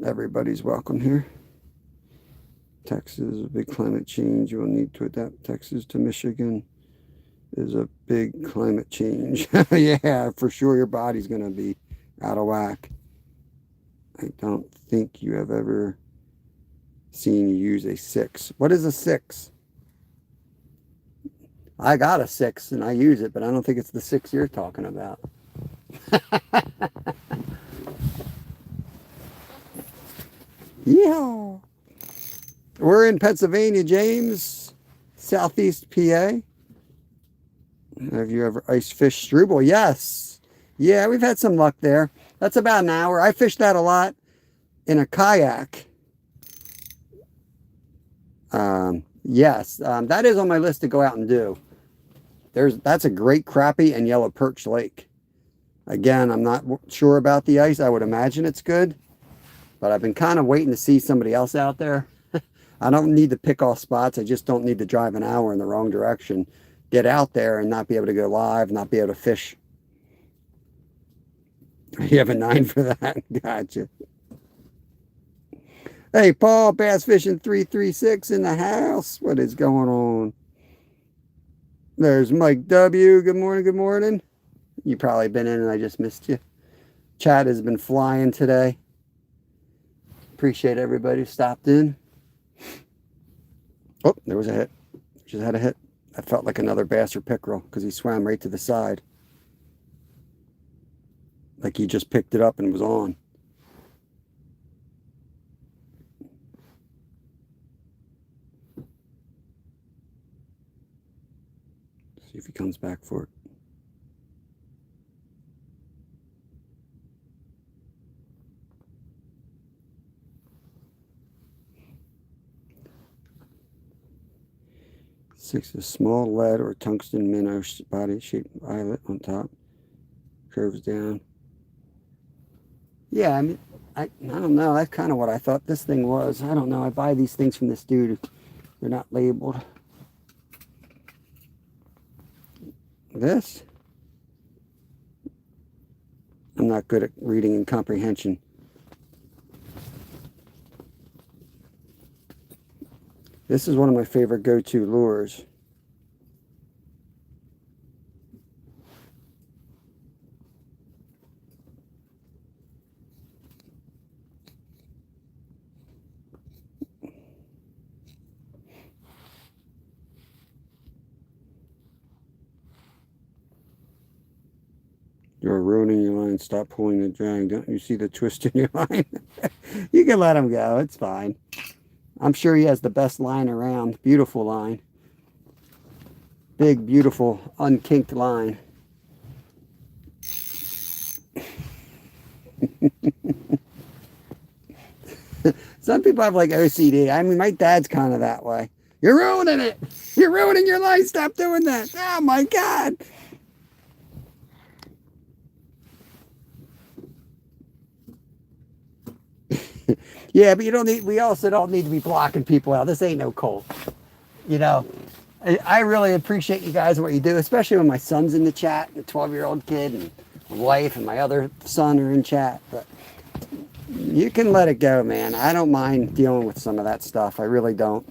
Everybody's welcome here. Texas, a big climate change. You will need to adapt. Texas to Michigan is a big climate change. Yeah, for sure your body's going to be out of whack. I don't think you have ever seen you use a 6. What is a 6? I got a 6 and I use it, but I don't think it's the 6 you're talking about. Yeah. We're in Pennsylvania, James, Southeast PA. Have you ever ice fished Struble? Yes. Yeah, we've had some luck there. That's about an hour. I fished that a lot in a kayak. Yes, that is on my list to go out and do. That's a great crappie and yellow perch lake. Again, I'm not sure about the ice. I would imagine it's good, but I've been kind of waiting to see somebody else out there. I don't need to pick off spots. I just don't need to drive an hour in the wrong direction. Get out there and not be able to go live, not be able to fish. You have a 9 for that? Gotcha. Hey, Paul, Bass Fishing 336 in the house. What is going on? There's Mike W. Good morning, good morning. You probably been in and I just missed you. Chat has been flying today. Appreciate everybody who stopped in. Oh, there was a hit. Just had a hit. That felt like another bass or pickerel because he swam right to the side. Like he just picked it up and was on. See if he comes back for it. Six, a small lead or tungsten minnow body shaped eyelet on top. Curves down. Yeah, I mean, I don't know. That's kind of what I thought this thing was. I don't know. I buy these things from this dude. They're not labeled. This? I'm not good at reading and comprehension. This is one of my favorite go-to lures. You're ruining your line. Stop pulling the drag. Don't you see the twist in your line? You can let him go. It's fine. I'm sure he has the best line around. Beautiful line. Big, beautiful, unkinked line. Some people have like OCD. I mean, my dad's kind of that way. You're ruining it. You're ruining your life. Stop doing that. Oh my God. Yeah, but you don't need, we also don't need to be blocking people out. This ain't no cult. You know, I really appreciate you guys and what you do, especially when my son's in the chat, the 12-year-old kid, and my wife and my other son are in chat. But you can let it go, man. I don't mind dealing with some of that stuff. I really don't.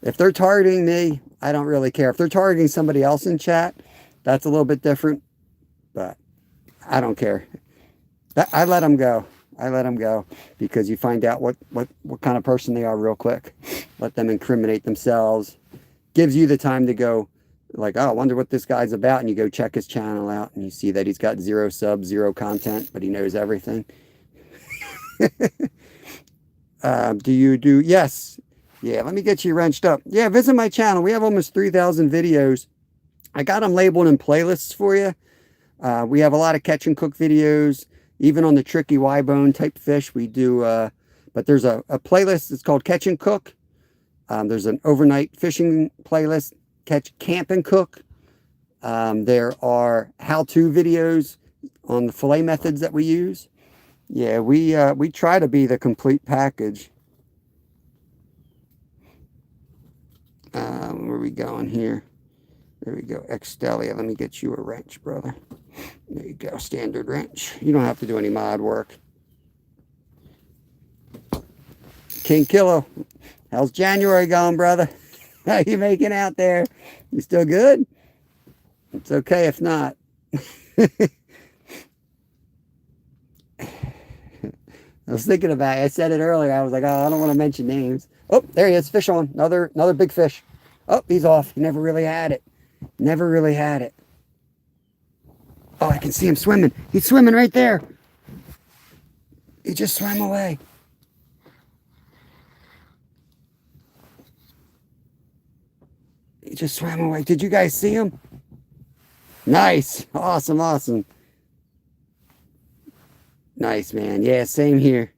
If they're targeting me, I don't really care. If they're targeting somebody else in chat, that's a little bit different. But I don't care. I let them go. I let them go because you find out what kind of person they are real quick. Let them incriminate themselves. Gives you the time to go like, oh, I wonder what this guy's about. And you go check his channel out and you see that he's got 0 subs, 0 content, but he knows everything. Do you do? Yes. Yeah, let me get you wrenched up. Yeah, visit my channel. We have almost 3,000 videos. I got them labeled in playlists for you. We have a lot of catch and cook videos. Even on the tricky Y-bone type fish, we do, but there's a playlist. It's called Catch and Cook. There's an overnight fishing playlist, Camp and Cook. There are how-to videos on the fillet methods that we use. Yeah, we try to be the complete package. Where are we going here? There we go. Extelia. Let me get you a wrench, brother. There you go. Standard wrench. You don't have to do any mod work. King Kilo. How's January going, brother? How you making out there? You still good? It's okay if not. I was thinking about it. I said it earlier. I was like, oh, I don't want to mention names. Oh, there he is. Fish on. Another big fish. Oh, he's off. He never really had it. Never really had it. Oh, I can see him swimming. He's swimming right there. He just swam away. He just swam away. Did you guys see him? Nice. Awesome, awesome. Nice, man. Yeah, same here.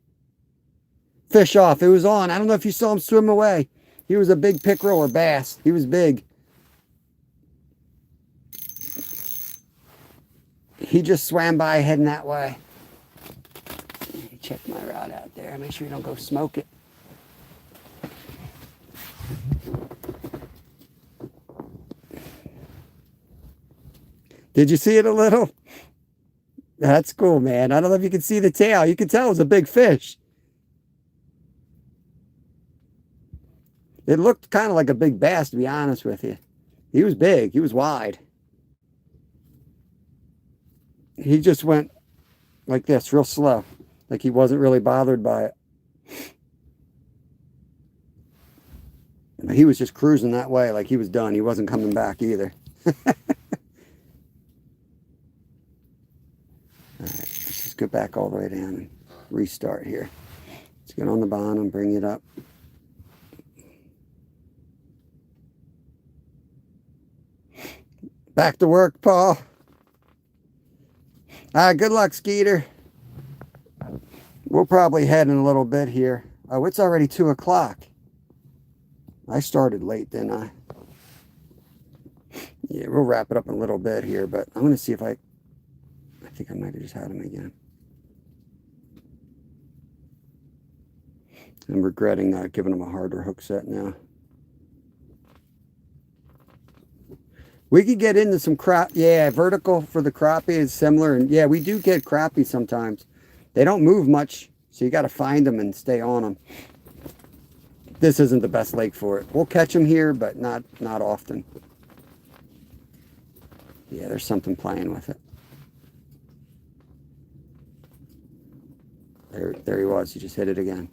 Fish off. It was on. I don't know if you saw him swim away. He was a big pickerel or bass. He was big. He just swam by heading that way. Check my rod out there. Make sure you don't go smoke it. Did you see it a little? That's cool, man. I don't know if you can see the tail. You can tell it was a big fish. It looked kind of like a big bass, to be honest with you. He was big. He was wide. He just went like this, real slow. Like he wasn't really bothered by it. But he was just cruising that way like he was done. He wasn't coming back either. All right, let's just go back all the way down and restart here. Let's get on the bottom, bring it up. Back to work, Paul. Good luck, Skeeter. We'll probably head in a little bit here. Oh, it's already 2 o'clock. I started late, didn't I? Yeah, we'll wrap it up in a little bit here, but I'm going to see if I think I might have just had him again. I'm regretting not giving him a harder hook set now. We could get into some crap. Yeah, vertical for the crappie is similar. And yeah, we do get crappie sometimes. They don't move much, so you got to find them and stay on them. This isn't the best lake for it. We'll catch them here, but not often. Yeah, there's something playing with it. There he was. He just hit it again.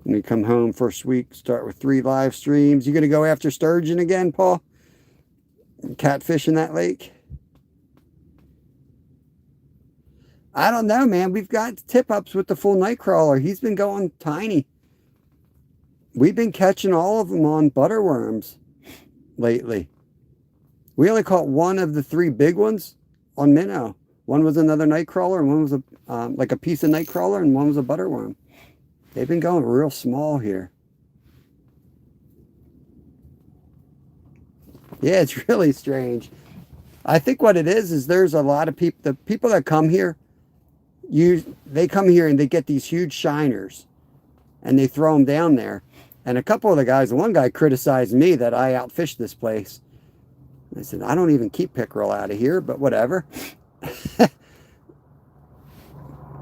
When we come home first week, start with 3 live streams. You going to go after sturgeon again, Paul? Catfish in that lake? I don't know, man. We've got tip-ups with the full night crawler. He's been going tiny. We've been catching all of them on butterworms lately. We only caught one of the three big ones on minnow. One was another nightcrawler, and one was like a piece of nightcrawler, and one was a butterworm. They've been going real small here. Yeah, it's really strange. I think what it is there's a lot of people, the people that come here, they come here and they get these huge shiners and they throw them down there. And a couple of the guys, one guy criticized me that I outfished this place. I said, I don't even keep pickerel out of here, but whatever.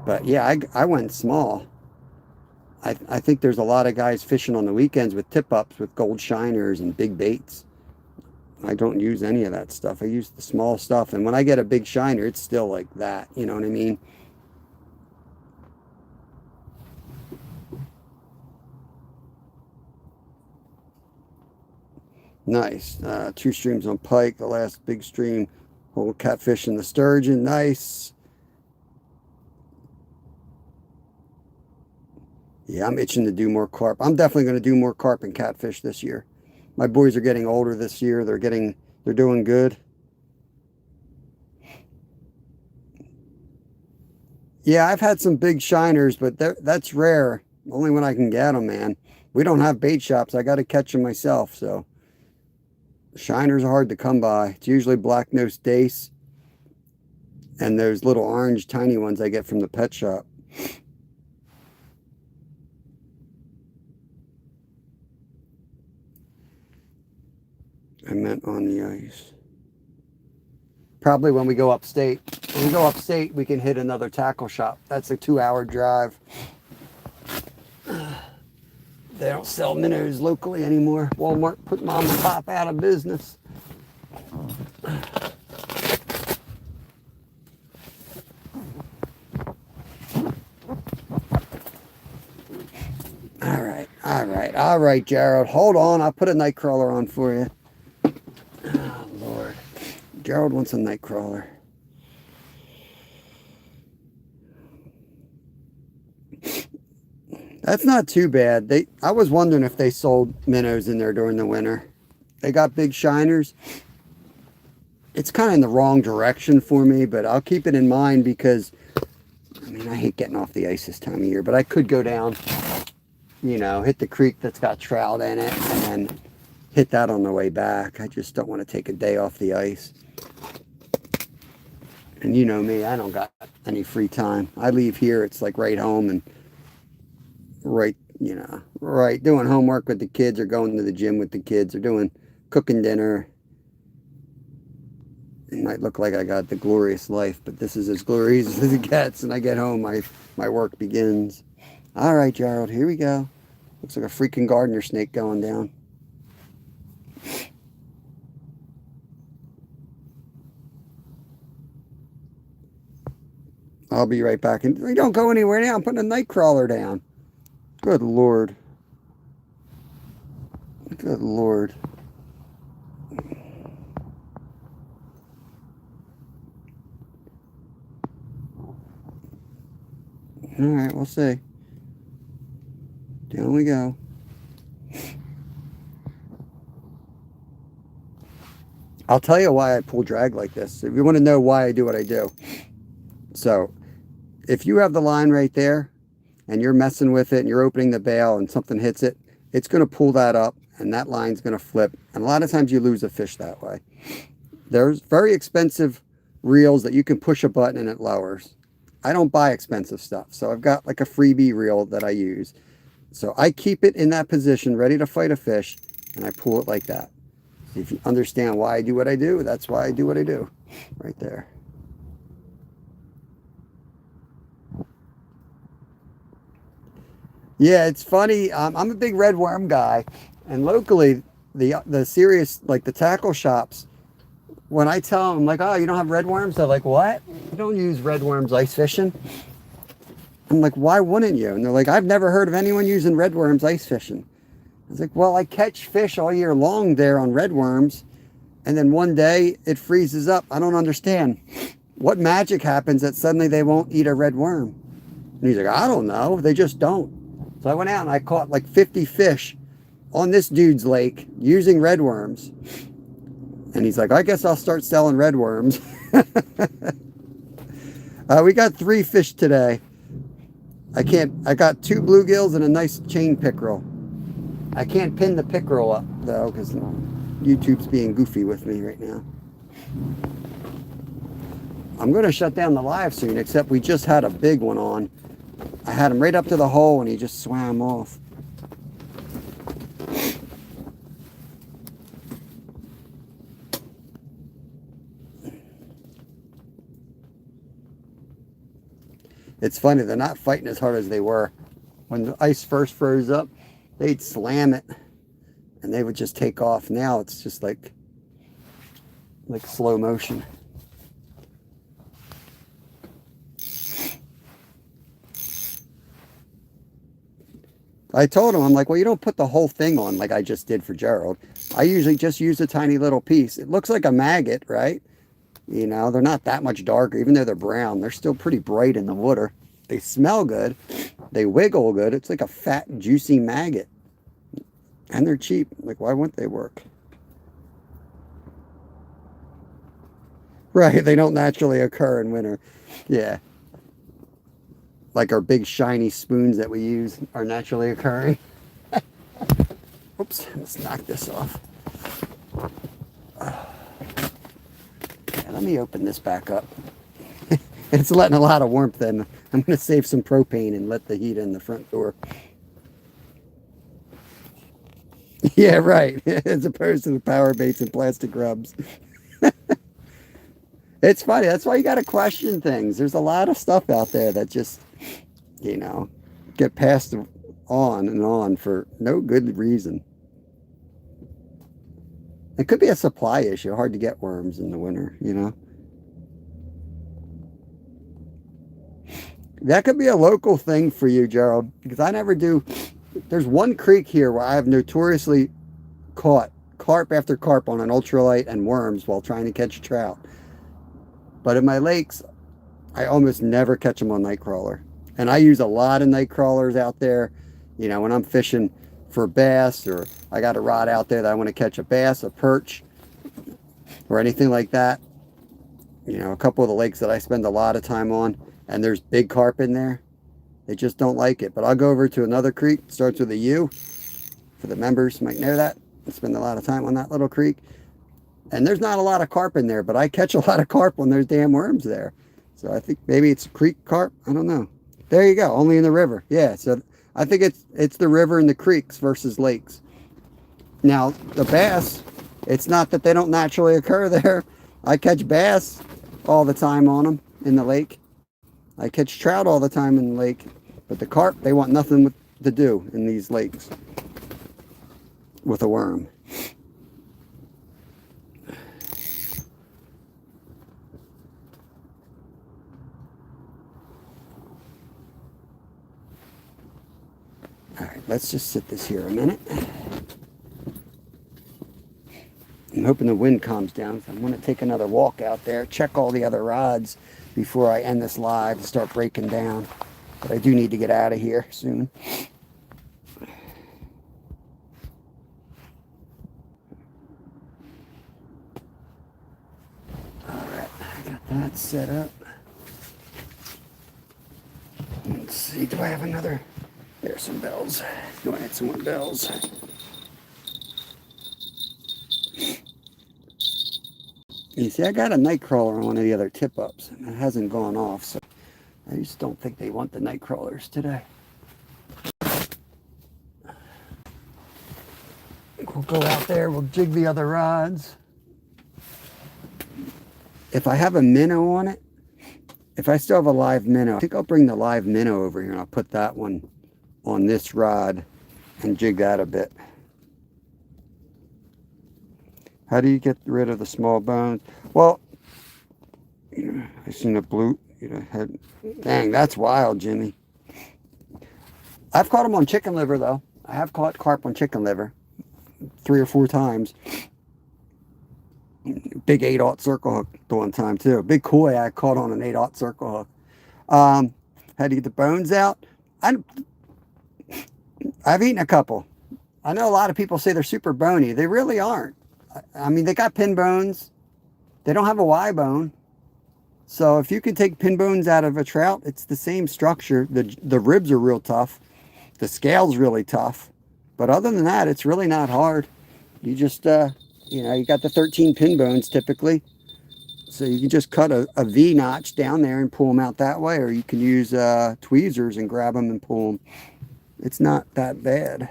But yeah, I went small. I think there's a lot of guys fishing on the weekends with tip-ups with gold shiners and big baits. I don't use any of that stuff. I use the small stuff. And when I get a big shiner, it's still like that. You know what I mean? Nice. 2 streams on pike. The last big stream. Whole catfish and the sturgeon. Nice. Yeah, I'm itching to do more carp. I'm definitely going to do more carp and catfish this year. My boys are getting older this year. They're doing good. Yeah, I've had some big shiners, but that's rare. Only when I can get them, man. We don't have bait shops. I got to catch them myself, so. Shiners are hard to come by. It's usually black-nosed dace and those little orange tiny ones I get from the pet shop. I meant on the ice. Probably when we go upstate. When we go upstate, we can hit another tackle shop. That's a 2-hour drive. They don't sell minnows locally anymore. Walmart put mom and pop out of business. All right, Gerald. Hold on. I'll put a night crawler on for you. Oh, Lord. Gerald wants a night crawler. That's not too bad. I was wondering if they sold minnows in there during the winter. They got big shiners. It's kind of in the wrong direction for me, but I'll keep it in mind because, I mean, I hate getting off the ice this time of year, but I could go down, you know, hit the creek that's got trout in it and then hit that on the way back. I just don't want to take a day off the ice. And you know me, I don't got any free time. I leave here, it's like right home and right doing homework with the kids or going to the gym with the kids or cooking dinner. It might look like I got the glorious life, but this is as glorious as it gets. And I get home, my work begins. All right, Gerald, here we go. Looks like a freaking gardener snake going down. I'll be right back. And we don't go anywhere now. I'm putting a night crawler down. Good Lord. Good Lord. All right, we'll see. Down we go. I'll tell you why I pull drag like this. If you want to know why I do what I do. So, if you have the line right there, and you're messing with it, and you're opening the bail, and something hits it, it's going to pull that up, and that line's going to flip. And a lot of times you lose a fish that way. There's very expensive reels that you can push a button and it lowers. I don't buy expensive stuff, so I've got like a freebie reel that I use. So I keep it in that position, ready to fight a fish, and I pull it like that. If you understand why I do what I do, that's why I do what I do. Right there. Yeah, it's funny. I'm a big red worm guy, and locally, the serious, like the tackle shops, when I tell them, like, oh, you don't have red worms? They're like, what? You don't use red worms ice fishing? I'm like, why wouldn't you? And they're like, I've never heard of anyone using red worms ice fishing. I was like, well, I catch fish all year long there on red worms, and then one day it freezes up. I don't understand. What magic happens that suddenly they won't eat a red worm? And he's like, I don't know. They just don't. So I went out and I caught like 50 fish on this dude's lake using redworms. And he's like, I guess I'll start selling redworms. We got 3 fish today. I got 2 bluegills and a nice chain pickerel. I can't pin the pickerel up though because YouTube's being goofy with me right now. I'm going to shut down the live soon, except we just had a big one on. I had him right up to the hole and he just swam off. It's funny, they're not fighting as hard as they were. When the ice first froze up, they'd slam it and they would just take off. Now it's just like slow motion. I told him, I'm like, well, you don't put the whole thing on like I just did for Gerald. I usually just use a tiny little piece. It looks like a maggot, right? You know, they're not that much darker, even though they're brown. They're still pretty bright in the water. They smell good. They wiggle good. It's like a fat, juicy maggot. And they're cheap. Like, why wouldn't they work? Right, they don't naturally occur in winter. Yeah. Like our big shiny spoons that we use are naturally occurring. Oops, let's knock this off. Yeah, let me open this back up. It's letting a lot of warmth in. I'm going to save some propane and let the heat in the front door. Yeah, right. As opposed to the power baits and plastic rubs. It's funny. That's why you got to question things. There's a lot of stuff out there that just, you know, get passed on and on for no good reason. It could be a supply issue. Hard to get worms in the winter, you know. That could be a local thing for you, Gerald, because I never do. There's one creek here where I have notoriously caught carp after carp on an ultralight and worms while trying to catch trout. But in my lakes, I almost never catch them on nightcrawler. And I use a lot of nightcrawlers out there, you know, when I'm fishing for bass, or I got a rod out there that I want to catch a bass, a perch, or anything like that. You know, a couple of the lakes that I spend a lot of time on, and there's big carp in there. They just don't like it. But I'll go over to another creek, starts with a U. For the members might know that. I spend a lot of time on that little creek. And there's not a lot of carp in there, but I catch a lot of carp when there's damn worms there. So I think maybe it's creek carp. I don't know. There you go. Only in the river. Yeah. So I think it's the river and the creeks versus lakes. Now, the bass, it's not that they don't naturally occur there. I catch bass all the time on them in the lake. I catch trout all the time in the lake. But the carp, they want nothing to do in these lakes with a worm. All right, let's just sit this here a minute. I'm hoping the wind calms down. So I'm going to take another walk out there, check all the other rods before I end this live and start breaking down. But I do need to get out of here soon. All right, I got that set up. Let's see, do I have another? There's some bells. Do I add some more bells? You see, I got a night crawler on one of the other tip-ups, and it hasn't gone off, so I just don't think they want the night crawlers today. We'll go out there, we'll jig the other rods. If I have a minnow on it, if I still have a live minnow, I think I'll bring the live minnow over here and I'll put that one on this rod and jig that a bit. How do you get rid of the small bones? Well, I seen a blue, head. Dang, that's wild, Jimmy. I've caught them on chicken liver, though. I have caught carp on chicken liver 3 or 4 times. Big 8/0 circle hook the one time, too. Big koi I caught on an 8/0 circle hook. Had to get the bones out. I've eaten a couple. I know a lot of people say they're super bony. They really aren't. I mean, they got pin bones. They don't have a Y bone. So if you can take pin bones out of a trout, it's the same structure. The ribs are real tough. The scale's really tough. But other than that, it's really not hard. You just, you know, you got the 13 pin bones typically. So you can just cut a V notch down there and pull them out that way. Or you can use tweezers and grab them and pull them. It's not that bad.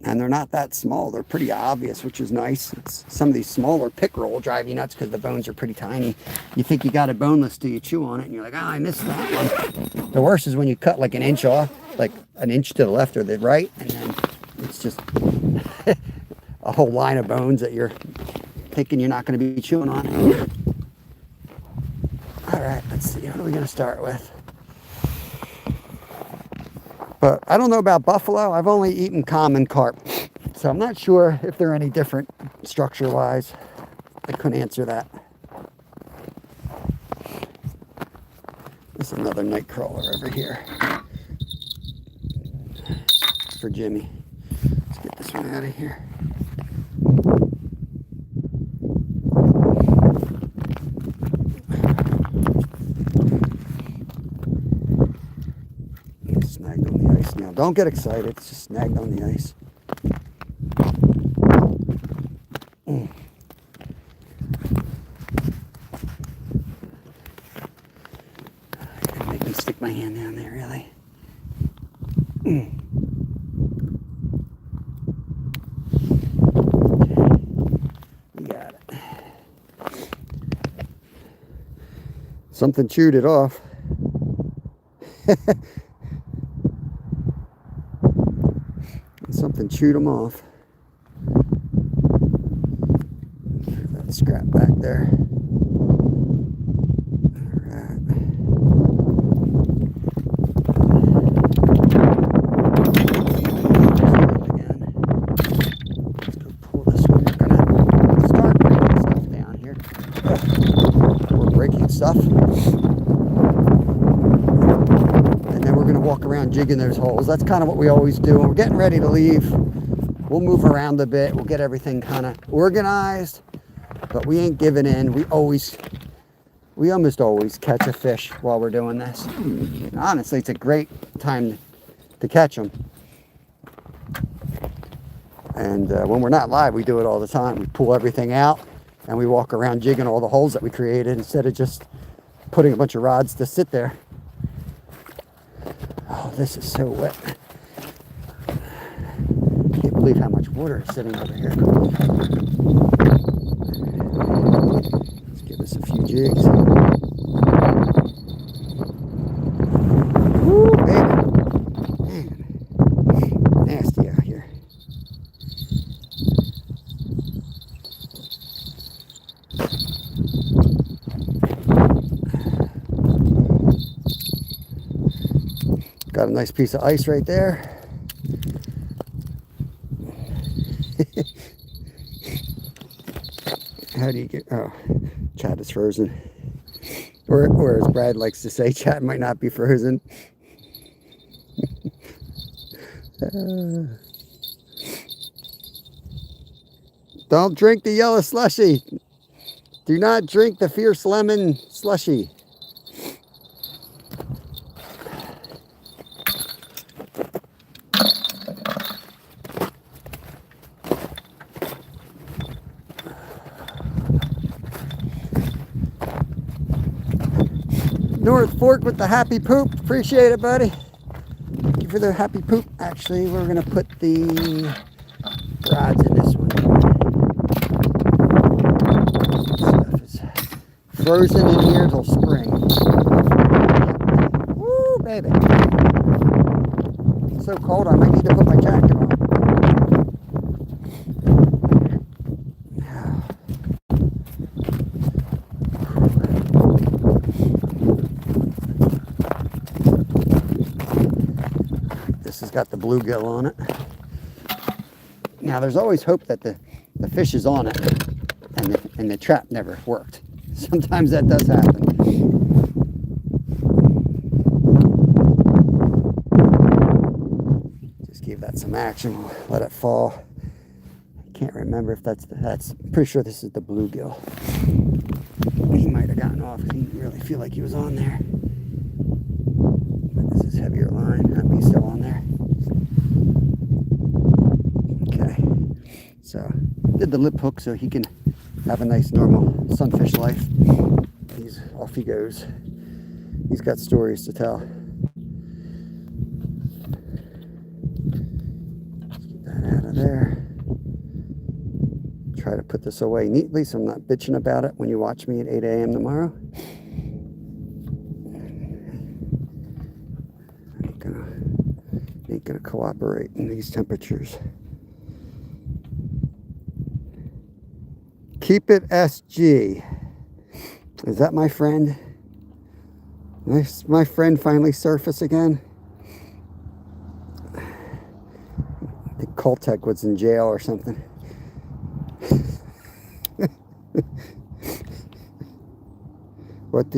And they're not that small. They're pretty obvious, which is nice. Some of these smaller pickerel will drive you nuts because the bones are pretty tiny. You think you got it boneless till you chew on it, and you're like, oh, I missed that one. The worst is when you cut like an inch off, like an inch to the left or the right, and then it's just a whole line of bones that you're thinking you're not going to be chewing on. All right, let's see. What are we going to start with? But I don't know about buffalo. I've only eaten common carp. So I'm not sure if they're any different structure-wise. I couldn't answer that. There's another night crawler over here for Jimmy. Let's get this one out of here. Snagged on the ice now. Don't get excited. It's just snagged on the ice. Gonna make me stick my hand down there, really. We got it. Something chewed it off. Something chewed them off. That scrap back there. Alright. Let's go pull this one. We're gonna start breaking stuff down here. We're breaking stuff. Walk around jigging those holes. That's kind of what we always do. When we're getting ready to leave, we'll move around a bit. We'll get everything kind of organized, but we ain't giving in. We almost always catch a fish while we're doing this. And honestly, it's a great time to catch them. And when we're not live, we do it all the time. We pull everything out and we walk around jigging all the holes that we created instead of just putting a bunch of rods to sit there. Oh, this is so wet. Can't believe how much water is sitting over here. Let's give this a few jigs. Woo, baby. Man, nasty out here. Got a nice piece of ice right there. How do you get, oh, Chad is frozen. Or as Brad likes to say, Chad might not be frozen. Don't drink the yellow slushy. Do not drink the fierce lemon slushy. North Fork with the happy poop. Appreciate it, buddy. Thank you for the happy poop. Actually, we're going to put the rods in this one. Stuff is frozen in here till spring. Woo, baby. It's so cold, I might need to put my jacket on. This has got the bluegill on it. Now there's always hope that the fish is on it and the trap never worked. Sometimes that does happen. got some action. We'll let it fall. Can't remember if that's I'm pretty sure this is the bluegill. He might have gotten off. He didn't really feel like he was on there. But this is heavier line. That'd be still on there. Okay. So did the lip hook so he can have a nice normal sunfish life. Off he goes. He's got stories to tell. Let's get that out of there. Try to put this away neatly so I'm not bitching about it when you watch me at 8 a.m. tomorrow. Ain't gonna cooperate in these temperatures. Keep it SG. Is that my friend? My friend finally surfaced again? I think Coltec was in jail or something. What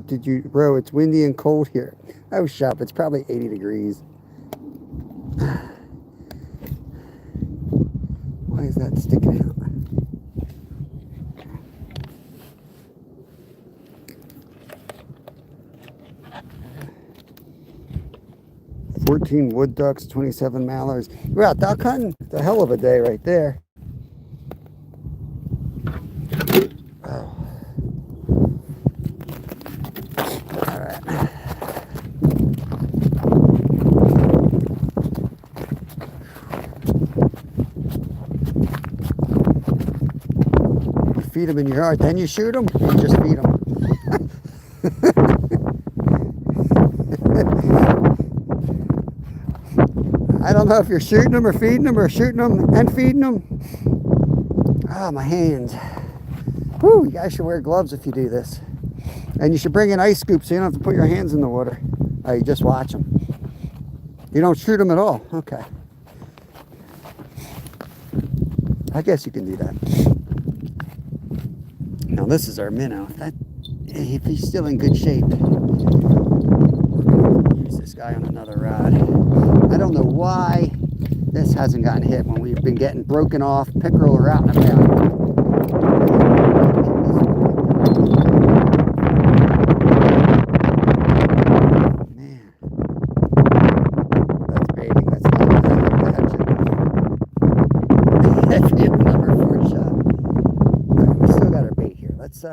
did you, bro? It's windy and cold here. Oh, shop. It's probably 80 degrees. Why is that sticking out? 14 wood ducks, 27 mallards. We're out duck hunting. It's a hell of a day right there. Oh. All right. You feed them in your yard, then you shoot them, or you just feed them. I don't know if you're shooting them or feeding them or shooting them and feeding them. Oh, my hands. Whew, you guys should wear gloves if you do this. And you should bring an ice scoop so you don't have to put your hands in the water. Oh, you just watch them. You don't shoot them at all. Okay. I guess you can do that. Now this is our minnow. If he's still in good shape. Use this guy on another rod. I don't know why this hasn't gotten hit when we've been getting broken off. Pickerel are out and about. Man, that's baiting. That's not that's number 4 shot. Right, we still got our bait here. Let's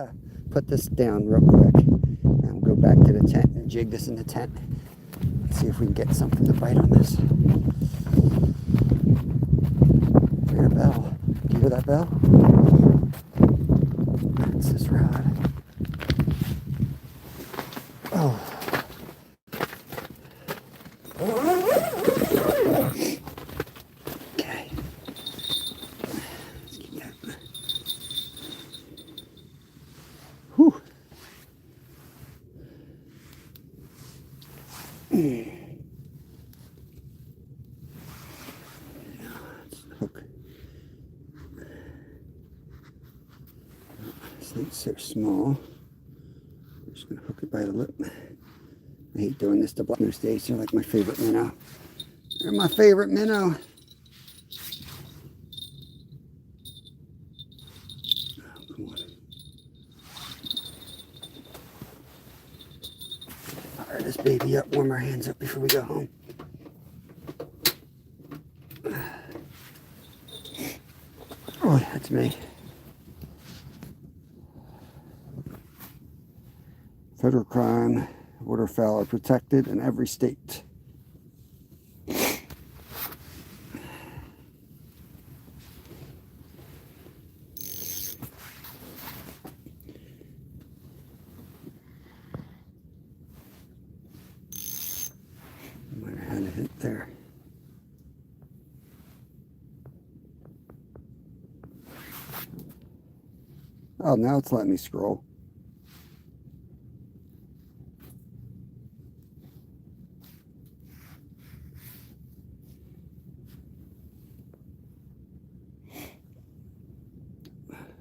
put this down real quick, and we'll go back to the tent and jig this in the tent. See if we can get something to bite on this. Hear a bell. Do you hear that bell? That's this rod. Oh. Okay. Let's keep that. Whew. Hook. This thing's so small. I'm just gonna hook it by the lip. I hate doing this to black nose days. They're like my favorite minnow. They're my favorite minnow. Oh, come on. Fire this baby up, warm our hands up before we go home. Oh, that's me. Federal crime, waterfowl are protected in every state. Might have had a hit there. Oh, now it's letting me scroll.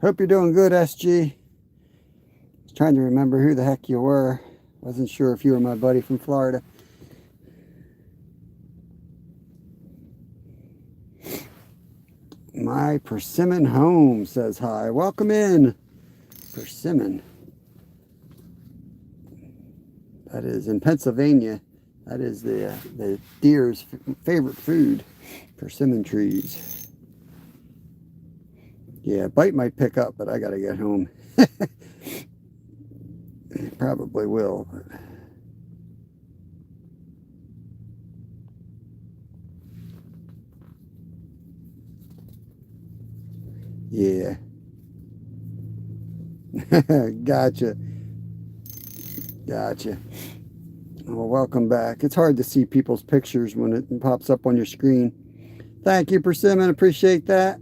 Hope you're doing good, SG. I was trying to remember who the heck you were. Wasn't sure if you were my buddy from Florida. My Persimmon home says hi. Welcome in, Persimmon. That is in Pennsylvania. That is the deer's favorite food, persimmon trees. Yeah, bite might pick up, but I gotta get home. It probably will. But... yeah. Gotcha. Gotcha. Well, welcome back. It's hard to see people's pictures when it pops up on your screen. Thank you, Persimmon. Appreciate that.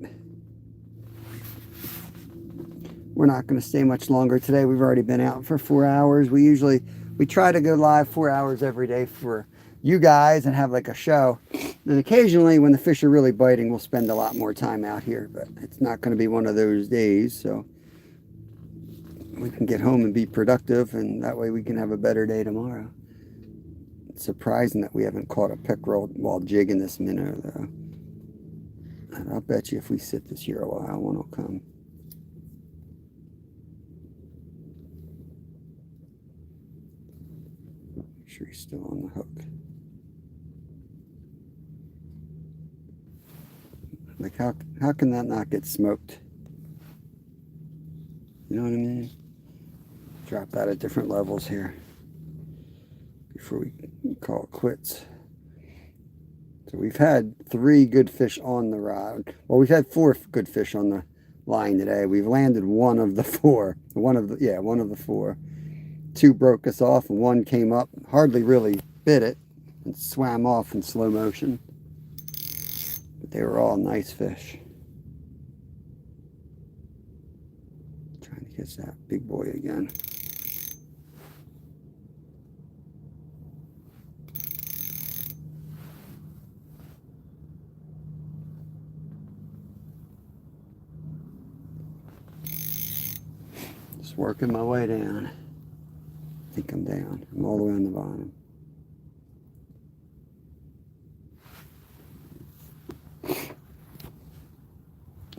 We're not going to stay much longer today. We've already been out for 4 hours. We try to go live 4 hours every day for you guys and have like a show. And occasionally when the fish are really biting, we'll spend a lot more time out here, but it's not going to be one of those days. So we can get home and be productive, and that way we can have a better day tomorrow. It's surprising that we haven't caught a pickerel while jigging this minnow, though. And I'll bet you if we sit this here a while, one will come. Make sure he's still on the hook. Like, how can that not get smoked? You know what I mean? Drop that at different levels here before we call it quits. So we've had 3 good fish on the rod. Well, we've had 4 good fish on the line today. We've landed one of the 4. One of the 4. 2 broke us off, and 1 came up, hardly really bit it, and swam off in slow motion. But they were all nice fish. Trying to catch that big boy again. Just working my way down. I think I'm down. I'm all the way on the bottom.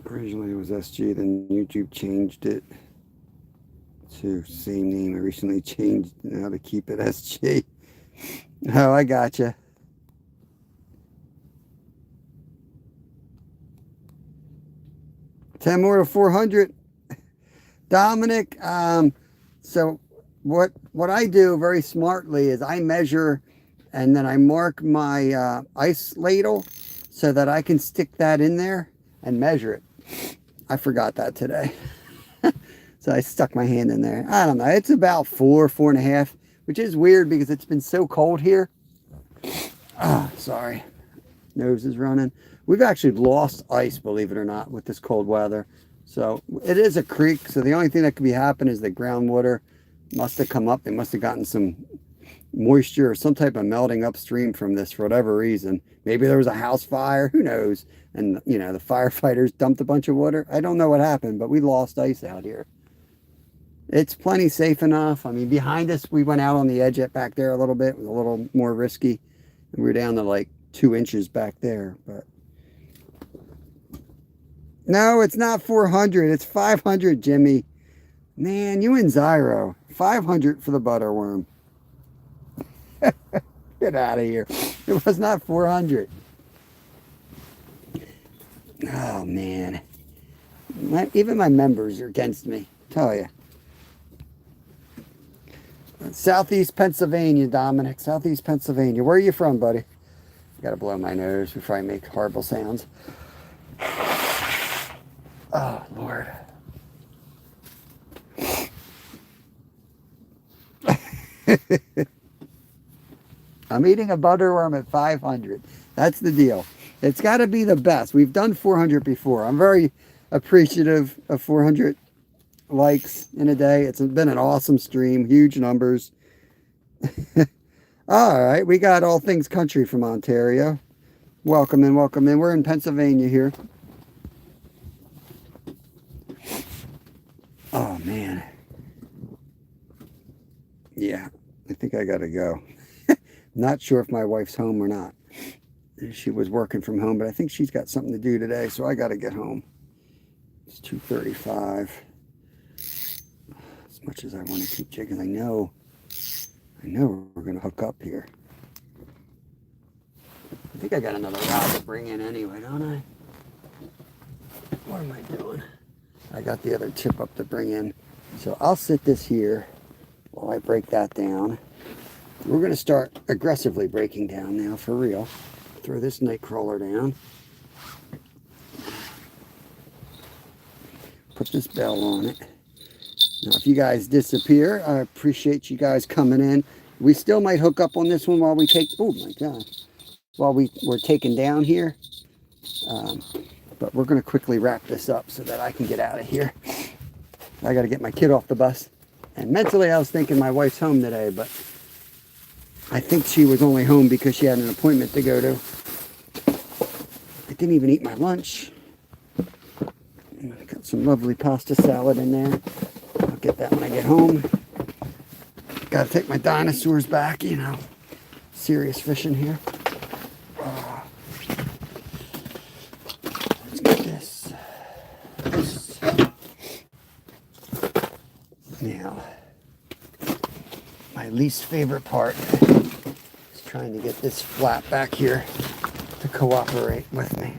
Originally it was SG, then YouTube changed it to same name. I recently changed now to keep it SG. Oh, I gotcha. $10 more to 400. Dominic, so what I do very smartly is I measure and then I mark my ice ladle so that I can stick that in there and measure it. I forgot that today. So I stuck my hand in there. I don't know. It's about 4.5, which is weird because it's been so cold here. Oh, sorry. Nose is running. We've actually lost ice, believe it or not, with this cold weather. So it is a creek. So the only thing that could be happening is the groundwater must have come up. They must have gotten some moisture or some type of melting upstream from this for whatever reason. Maybe there was a house fire. Who knows? And, you know, the firefighters dumped a bunch of water. I don't know what happened, but we lost ice out here. It's plenty safe enough. I mean, behind us, we went out on the edge back there a little bit. It was a little more risky. And we were down to like 2 inches back there. But no, it's not 400. It's 500, Jimmy. Man, you and Zyro. 500 for the butterworm. Get out of here. It was not 400. Oh, man. Even my members are against me. Tell you. Southeast Pennsylvania, Dominic. Southeast Pennsylvania. Where are you from, buddy? I gotta blow my nose before I make horrible sounds. Oh, Lord. I'm eating a butterworm at 500. That's the deal. It's got to be the best. We've done 400 before. I'm very appreciative of 400 likes in a day. It's been an awesome stream. Huge numbers. All right. We got All Things Country from Ontario. Welcome in, welcome in. We're in Pennsylvania here. Oh, man. Yeah. I think I got to go. Not sure if my wife's home or not. She was working from home, but I think she's got something to do today, so I got to get home. It's 2:35. As much as I want to keep jigging, I know we're going to hook up here. I think I got another rod to bring in anyway, don't I? What am I doing? I got the other tip up to bring in. So I'll sit this here while I break that down. We're going to start aggressively breaking down now, for real. Throw this night crawler down. Put this bell on it. Now, if you guys disappear, I appreciate you guys coming in. We still might hook up on this one while we take, oh my God, while we're taking down here. But we're going to quickly wrap this up so that I can get out of here. I got to get my kid off the bus. And mentally, I was thinking my wife's home today, but I think she was only home because she had an appointment to go to. I didn't even eat my lunch. I got some lovely pasta salad in there. I'll get that when I get home. Got to take my dinosaurs back, you know. Serious fishing here. Let's get this. Now, my least favorite part is trying to get this flat back here to cooperate with me.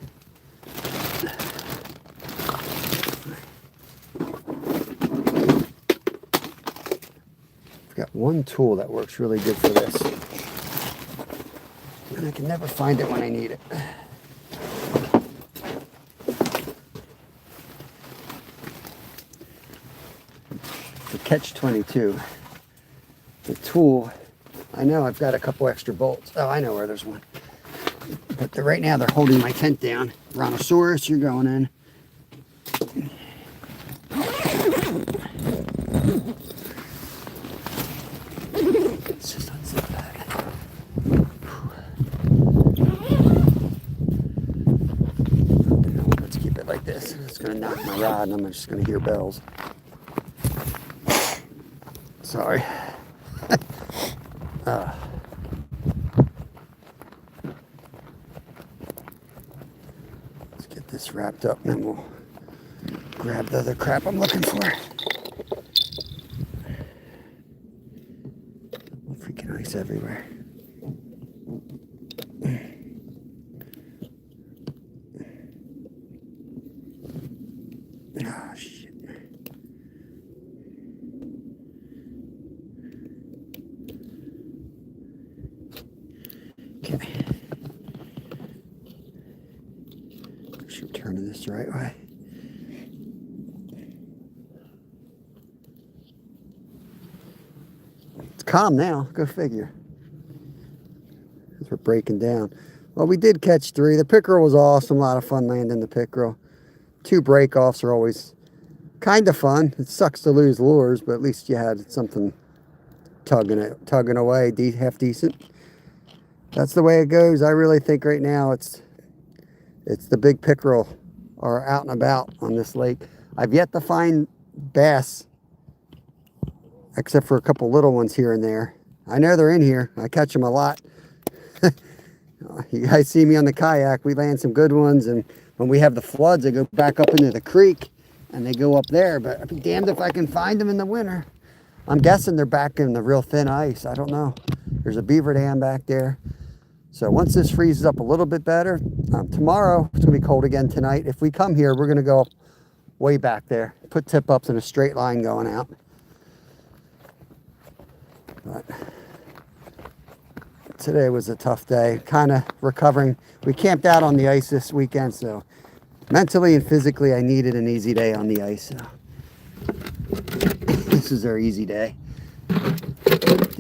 I've got one tool that works really good for this, and I can never find it when I need it. The catch-22. The tool, I know I've got a couple extra bolts. Oh, I know where there's one. But right now they're holding my tent down. Brontosaurus, you're going in. Let's just unzip that. Let's keep it like this. It's going to knock my rod and I'm just going to hear bells. Sorry. Let's get this wrapped up and then we'll grab the other crap I'm looking for. Freaking ice everywhere. Oh, shit. Okay. Make sure I'm turning this the right way. It's calm now. Go figure. As we're breaking down. Well, we did catch 3. The pickerel was awesome. A lot of fun landing the pickerel. 2 break-offs are always kind of fun. It sucks to lose lures, but at least you had something tugging away, half decent. That's the way it goes. I really think right now it's the big pickerel are out and about on this lake. I've yet to find bass, except for a couple little ones here and there. I know they're in here. I catch them a lot. You guys see me on the kayak. We land some good ones, and when we have the floods, they go back up into the creek, and they go up there. But I'd be damned if I can find them in the winter. I'm guessing they're back in the real thin ice. I don't know. There's a beaver dam back there. So once this freezes up a little bit better, tomorrow, it's going to be cold again tonight. If we come here, we're going to go way back there. Put tip-ups in a straight line going out. But today was a tough day. Kind of recovering. We camped out on the ice this weekend, so mentally and physically, I needed an easy day on the ice. So this is our easy day.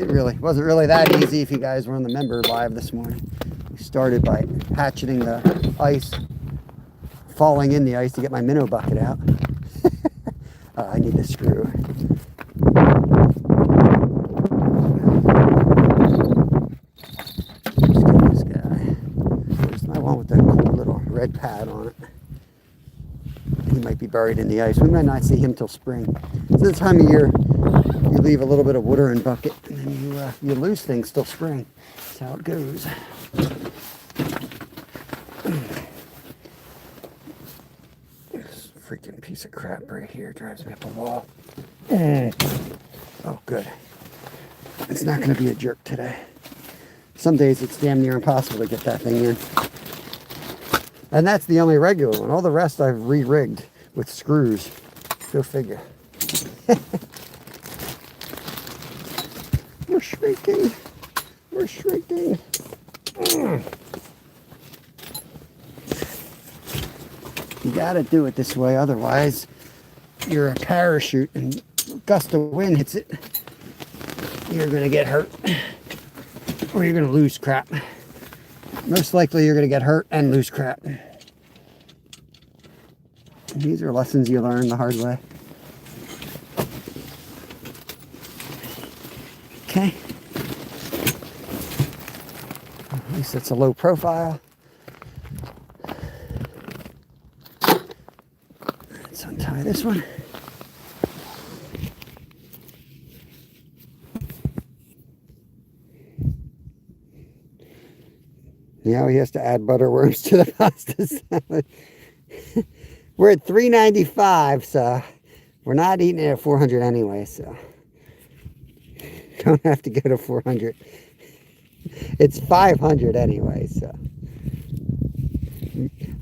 It wasn't really that easy if you guys were on the member live this morning. We started by hatcheting the ice, falling in the ice to get my minnow bucket out. I need the screw. Let's get this guy. There's my one with that cool little red pad on it. He might be buried in the ice. We might not see him till spring. It's this time of year. You leave a little bit of water in bucket, and then you lose things till spring. That's how it goes. freaking piece of crap right here drives me up a wall. Oh, good. It's not going to be a jerk today. Some days it's damn near impossible to get that thing in. And that's the only regular one. All the rest I've re-rigged with screws. Go figure. We're shrinking. We're shrinking. You gotta do it this way, otherwise you're a parachute and a gust of wind hits it. You're gonna get hurt. Or you're gonna lose crap. Most likely you're gonna get hurt and lose crap. These are lessons you learn the hard way. Okay. At least it's a low profile. Let's untie this one. Now he has to add butterworms to the pasta salad. We're at $3.95, so we're not eating it at 400 anyway, so don't have to go to 400. It's 500 anyway, so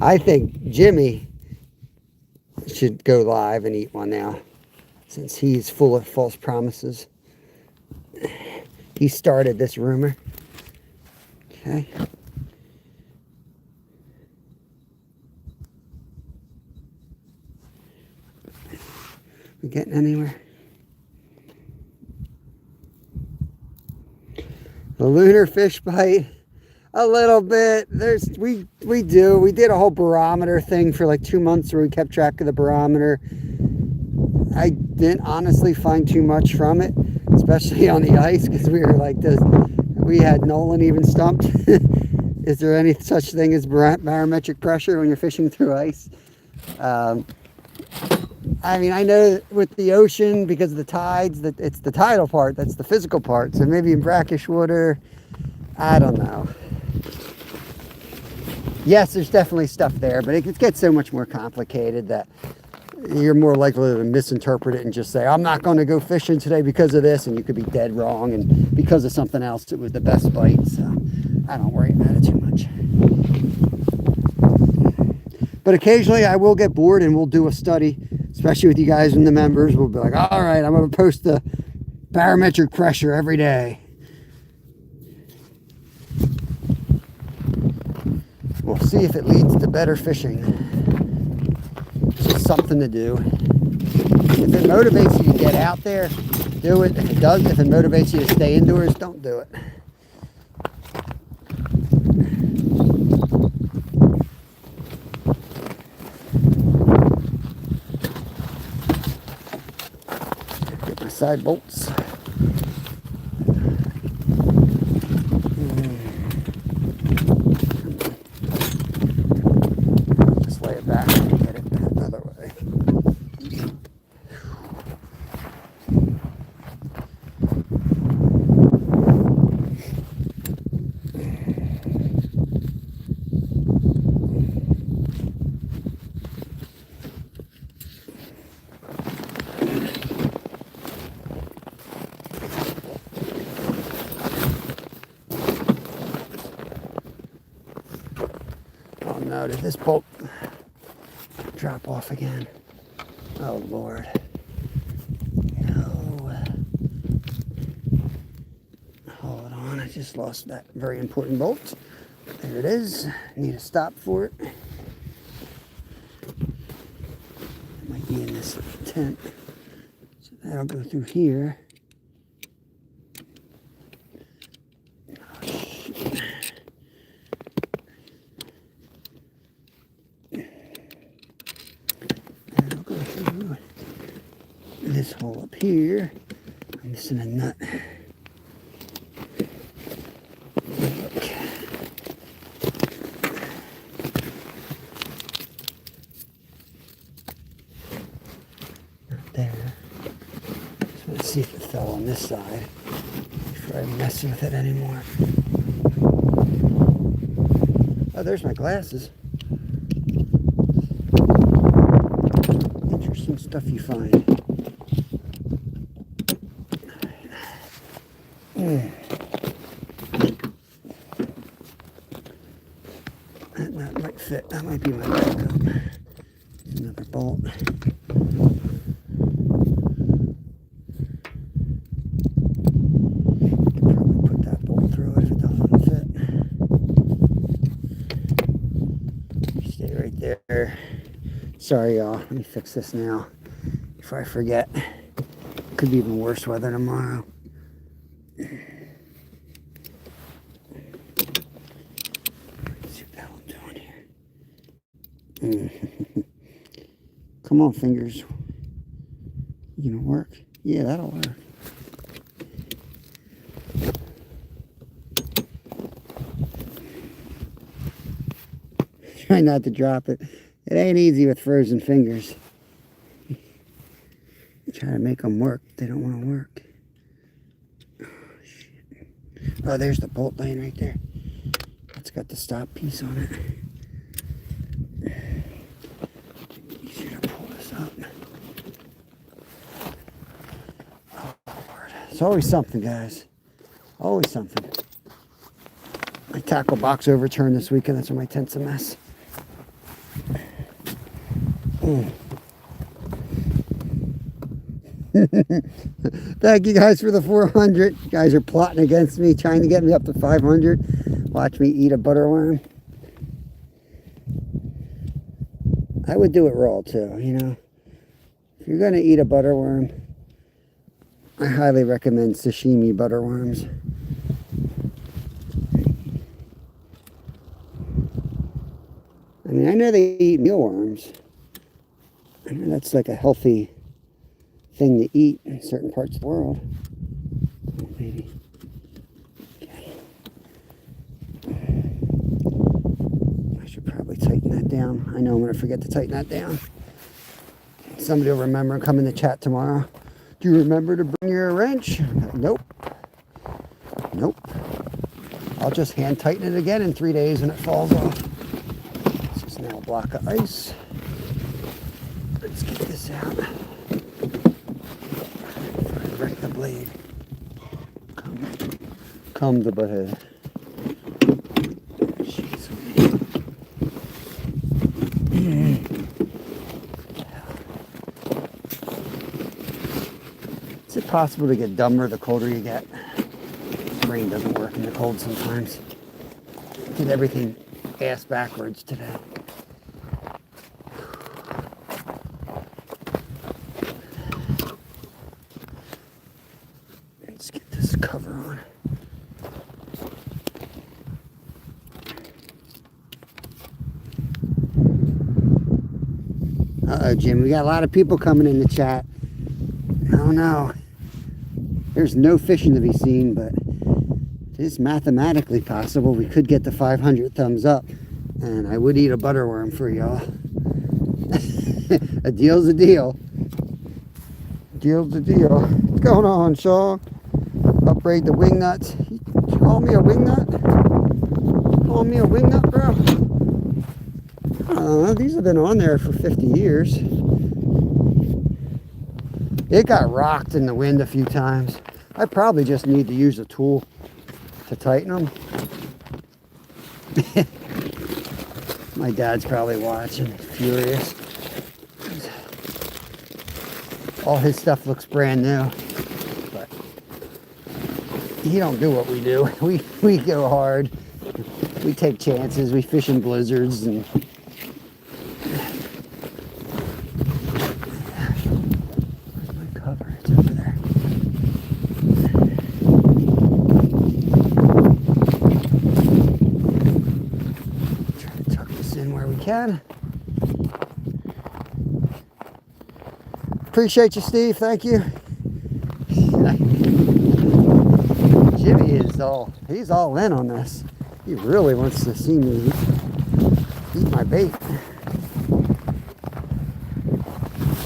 I think Jimmy should go live and eat one now, since he's full of false promises. He started this rumor. Okay. We getting anywhere? The lunar fish bite, a little bit. We did a whole barometer thing for like 2 months where we kept track of the barometer. I didn't honestly find too much from it, especially on the ice, because we were like this. We had Nolan even stumped. Is there any such thing as barometric pressure when you're fishing through ice? I mean, I know with the ocean, because of the tides, that it's the tidal part, that's the physical part. So maybe in brackish water, I don't know. Yes, there's definitely stuff there, but it gets so much more complicated that you're more likely to misinterpret it and just say, I'm not going to go fishing today because of this, and you could be dead wrong, and because of something else, it was the best bite. So I don't worry about it too much. But occasionally I will get bored and we'll do a study, especially with you guys and the members. We'll be like, all right, I'm going to post the barometric pressure every day. We'll see if it leads to better fishing. It's just something to do. If it motivates you to get out there, do it. If it doesn't, if it motivates you to stay indoors, don't do it. Side bolts. Just lay it back and get it another way. No, did this bolt drop off again? Oh, Lord. No. Hold on, I just lost that very important bolt. There it is. Need a stop for it. It might be in this tent. So that'll go through here. This hole up here, I'm missing a nut. Look. Not there. Just want to see if it fell on this side before I mess with it anymore. Oh, there's my glasses. interesting stuff you find. That might fit. That might be my backup. Another bolt. Probably put that bolt through it if it doesn't fit. Stay right there. Sorry, y'all. Let me fix this now before I forget. Could be even worse weather tomorrow. Come on, fingers. You gonna work? Yeah, that'll work. Try not to drop it. It ain't easy with frozen fingers. Try to make them work. They don't want to work. Oh, shit. Oh, there's the bolt line right there. It's got the stop piece on it. It's always something, guys. Always something. My tackle box overturned this weekend. That's why my tent's a mess. Thank you guys for the 400. You guys are plotting against me, trying to get me up to 500. Watch me eat a butterworm. I would do it raw too, you know. If you're going to eat a butterworm, I highly recommend sashimi butterworms. I mean, I know they eat mealworms. I know that's like a healthy thing to eat in certain parts of the world. Oh, maybe. Okay. I should probably tighten that down. I know I'm going to forget to tighten that down. Somebody will remember and come in the chat tomorrow. Do you remember to bring your wrench? Nope. Nope. I'll just hand tighten it again in 3 days when it falls off. This is now a block of ice. Let's get this out. Wreck the blade. Come the butthead. Is it possible to get dumber the colder you get? Brain doesn't work in the cold sometimes. Did everything ass backwards today. Let's get this cover on. Uh-oh, Jim, we got a lot of people coming in the chat. Oh no. There's no fishing to be seen, but it is mathematically possible we could get the 500 thumbs up, and I would eat a butterworm for y'all. A deal's a deal. Deal's a deal. What's going on, Shaw? Upgrade the wing nuts. You call me a wing nut? Call me a wing nut, bro? These have been on there for 50 years. It got rocked in the wind a few times. I probably just need to use a tool to tighten them. My dad's probably watching, furious. All his stuff looks brand new, but he don't do what we do. We go hard. We take chances. We fish in blizzards and can. Appreciate you, Steve. Thank you. Jimmy is he's all in on this. He really wants to see me eat my bait.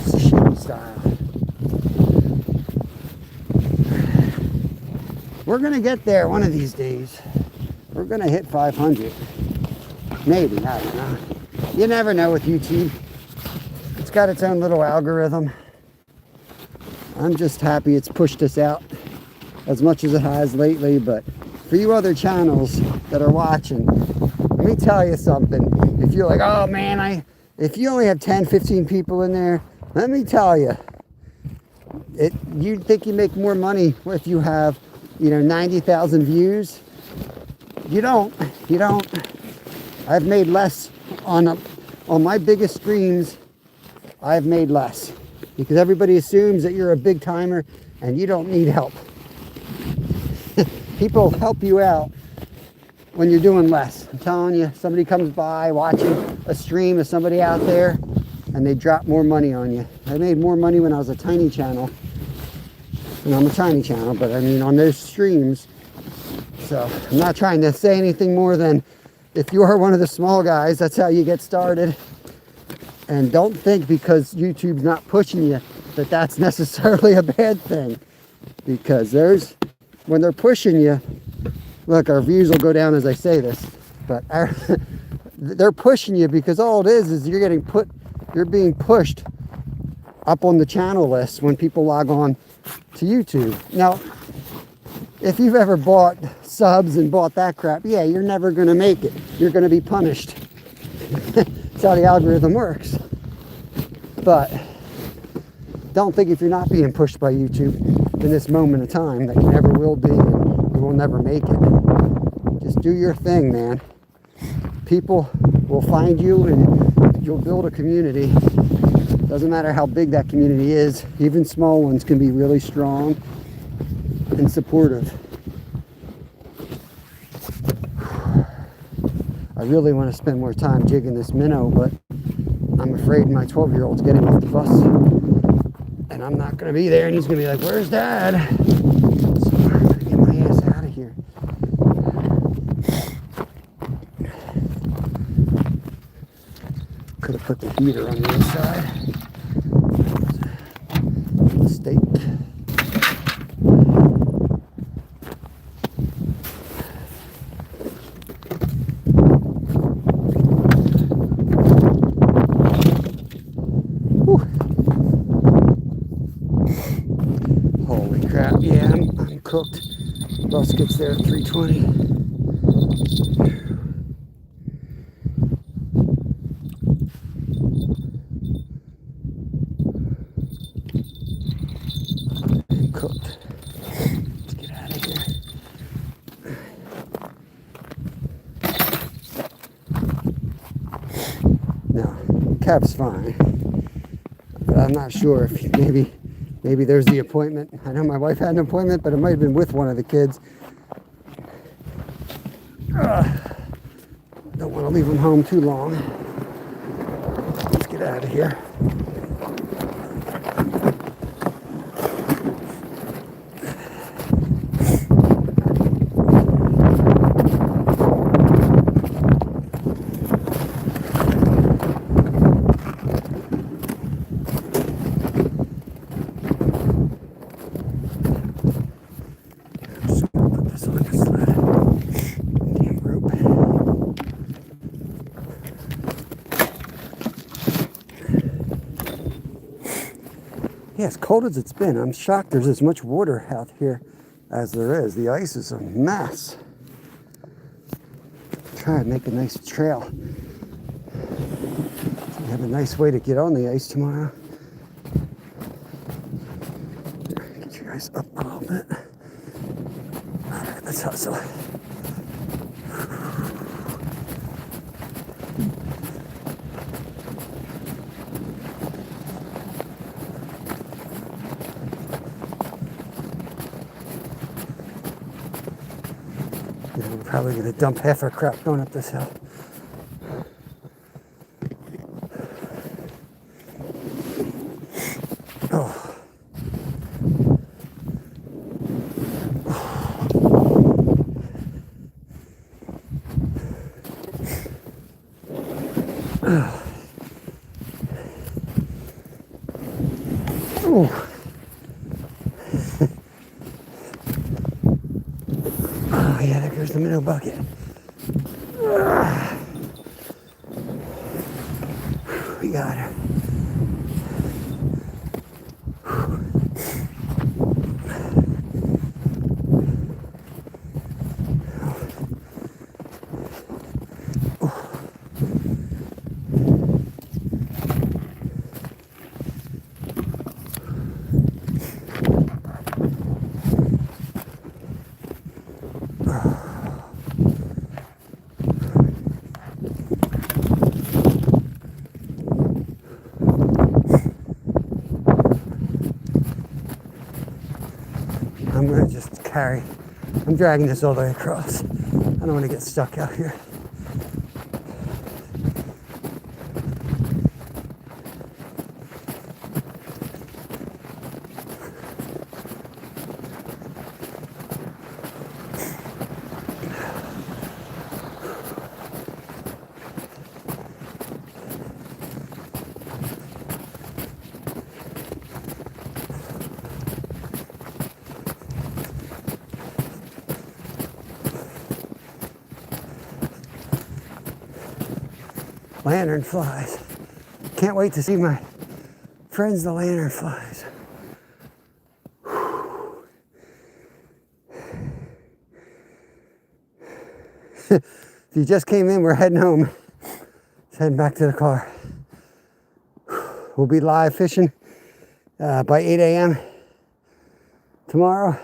Sashimi style. We're gonna get there one of these days. We're gonna hit 500. Maybe, I don't know. You never know with YouTube. It's YouTube's got its own little algorithm. I'm just happy it's pushed us out as much as it has lately, but for you other channels that are watching, let me tell you something. If you're like, oh man, if you only have 10, 15 people in there, let me tell you, you think you make more money if you have, 90,000 views? You don't. I've made less on my biggest streams. I've made less because everybody assumes that you're a big timer and you don't need help. People help you out when you're doing less. I'm telling you, somebody comes by watching a stream of somebody out there and they drop more money on you. I made more money when I was a tiny channel. And I'm a tiny channel, but I mean on those streams. So I'm not trying to say anything more than if you are one of the small guys, that's how you get started. And don't think because YouTube's not pushing you that that's necessarily a bad thing. Because when they're pushing you, look, our views will go down as I say this, but they're pushing you because all it is you're being pushed up on the channel list when people log on to YouTube. Now, if you've ever bought subs and bought that crap, yeah, you're never going to make it. You're going to be punished. That's how the algorithm works. But don't think if you're not being pushed by YouTube in this moment of time that you never will be and you will never make it. Just do your thing, man. People will find you and you'll build a community. Doesn't matter how big that community is. Even small ones can be really strong and supportive. I really want to spend more time jigging this minnow, but I'm afraid my 12-year-old's getting off the bus and I'm not going to be there, and he's going to be like, where's Dad? So I'm going to get my ass out of here. Could have put the heater on the inside. Steak. Holy crap, yeah, I'm cooked. Bus gets there at 3:20. I'm cooked. Let's get out of here. Now, cab's fine, but I'm not sure if maybe there's the appointment. I know my wife had an appointment, but it might have been with one of the kids. Don't want to leave them home too long. Let's get out of here. Yeah, as cold as it's been, I'm shocked there's as much water out here as there is. The ice is a mess. Try to make a nice trail. So we have a nice way to get on the ice tomorrow. Get you guys up a little bit. All right, let's hustle. We're probably going to dump half our crap going up this hill. Oh. Oh. Oh yeah, there goes the minnow bucket. We got her. I'm going to just carry. I'm dragging this all the way across. I don't want to get stuck out here. Lanternflies. Can't wait to see my friends, the lanternflies. If you just came in, we're heading home. Just heading back to the car. We'll be live fishing by 8 a.m. tomorrow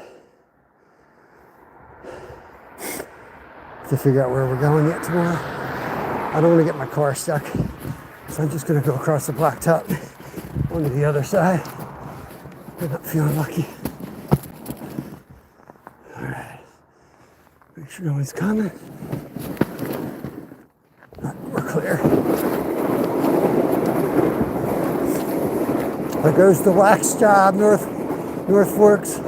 to figure out where we're going yet tomorrow. I don't want to get my car stuck, so I'm just going to go across the blacktop onto the other side. I'm not feeling lucky. All right, make sure no one's coming. All right, we're clear. There goes the wax job, North Forks.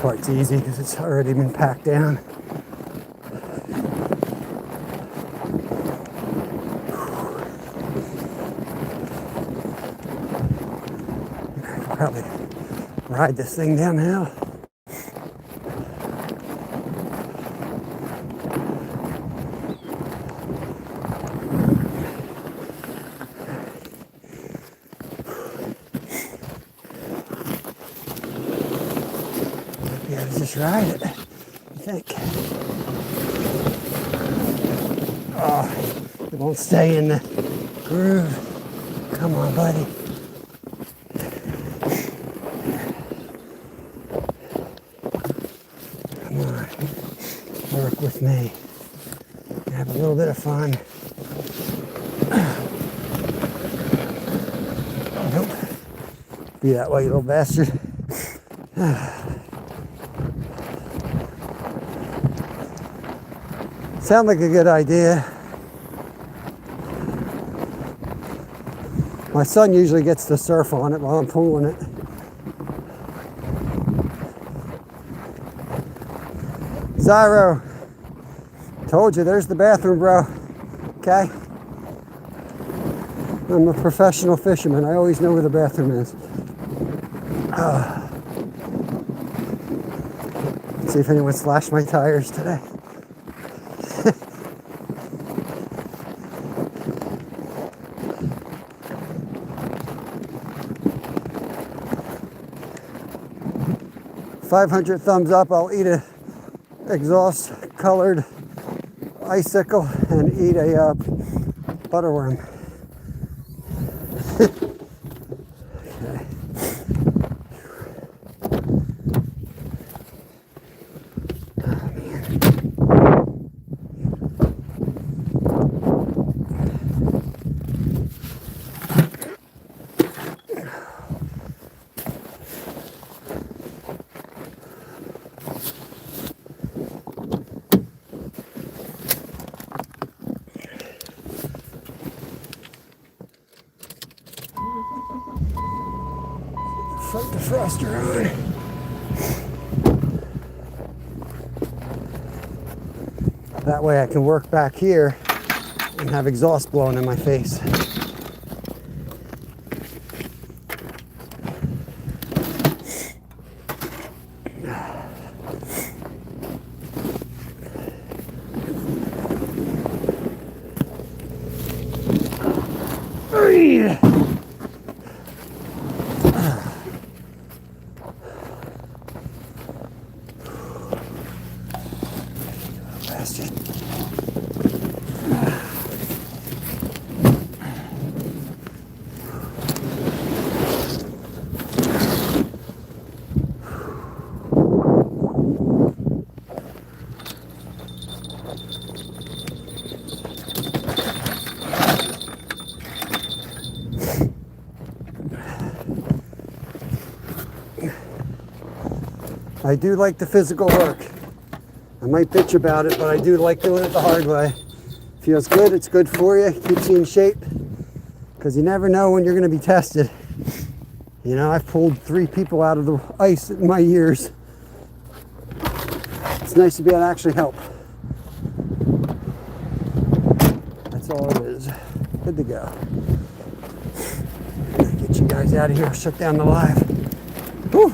Part's easy because it's already been packed down. I could probably ride this thing downhill. Yeah, just ride it, I think. Oh, it won't stay in the groove. Come on, buddy. Come on, work with me. Have a little bit of fun. Nope. Be that way, you little bastard. Sound like a good idea. My son usually gets to surf on it while I'm pulling it. Zyro, told you, there's the bathroom, bro. Okay? I'm a professional fisherman. I always know where the bathroom is. Let's see if anyone slashed my tires today. $500 thumbs up. I'll eat a exhaust colored icicle and eat a butterworm. Okay. Oh, man. Front defroster on. That way I can work back here and have exhaust blowing in my face. I do like the physical work. I might bitch about it, but I do like doing it the hard way. Feels good, it's good for you, keeps you in shape, because you never know when you're going to be tested. You know, I've pulled 3 people out of the ice in my years. It's nice to be able to actually help. That's all it is. Good to go. Get you guys out of here, shut down the live. Whew.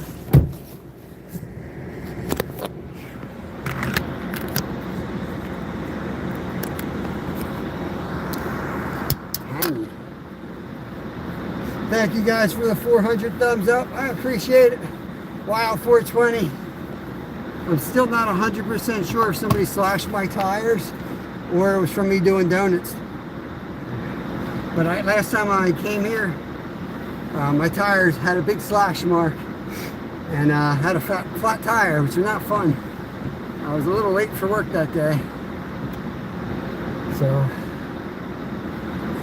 Thank you guys for the 400 thumbs up. I appreciate it. Wow, 420. I'm still not 100% sure if somebody slashed my tires or it was from me doing donuts. But last time I came here, my tires had a big slash mark and had a flat tire, which is not fun. I was a little late for work that day. So,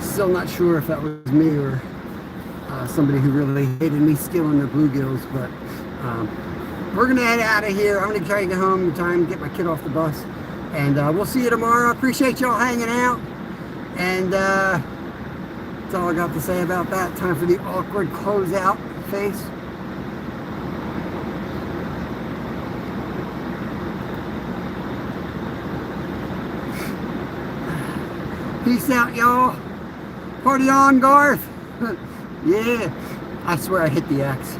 still not sure if that was me or somebody who really hated me stealing their bluegills, but we're gonna head out of here. I'm gonna try to get home in time to get my kid off the bus, and we'll see you tomorrow. I appreciate y'all hanging out, and that's all I got to say about that. Time for the awkward closeout face. Peace out, y'all. Party on, Garth. Yeah, I swear I hit the X.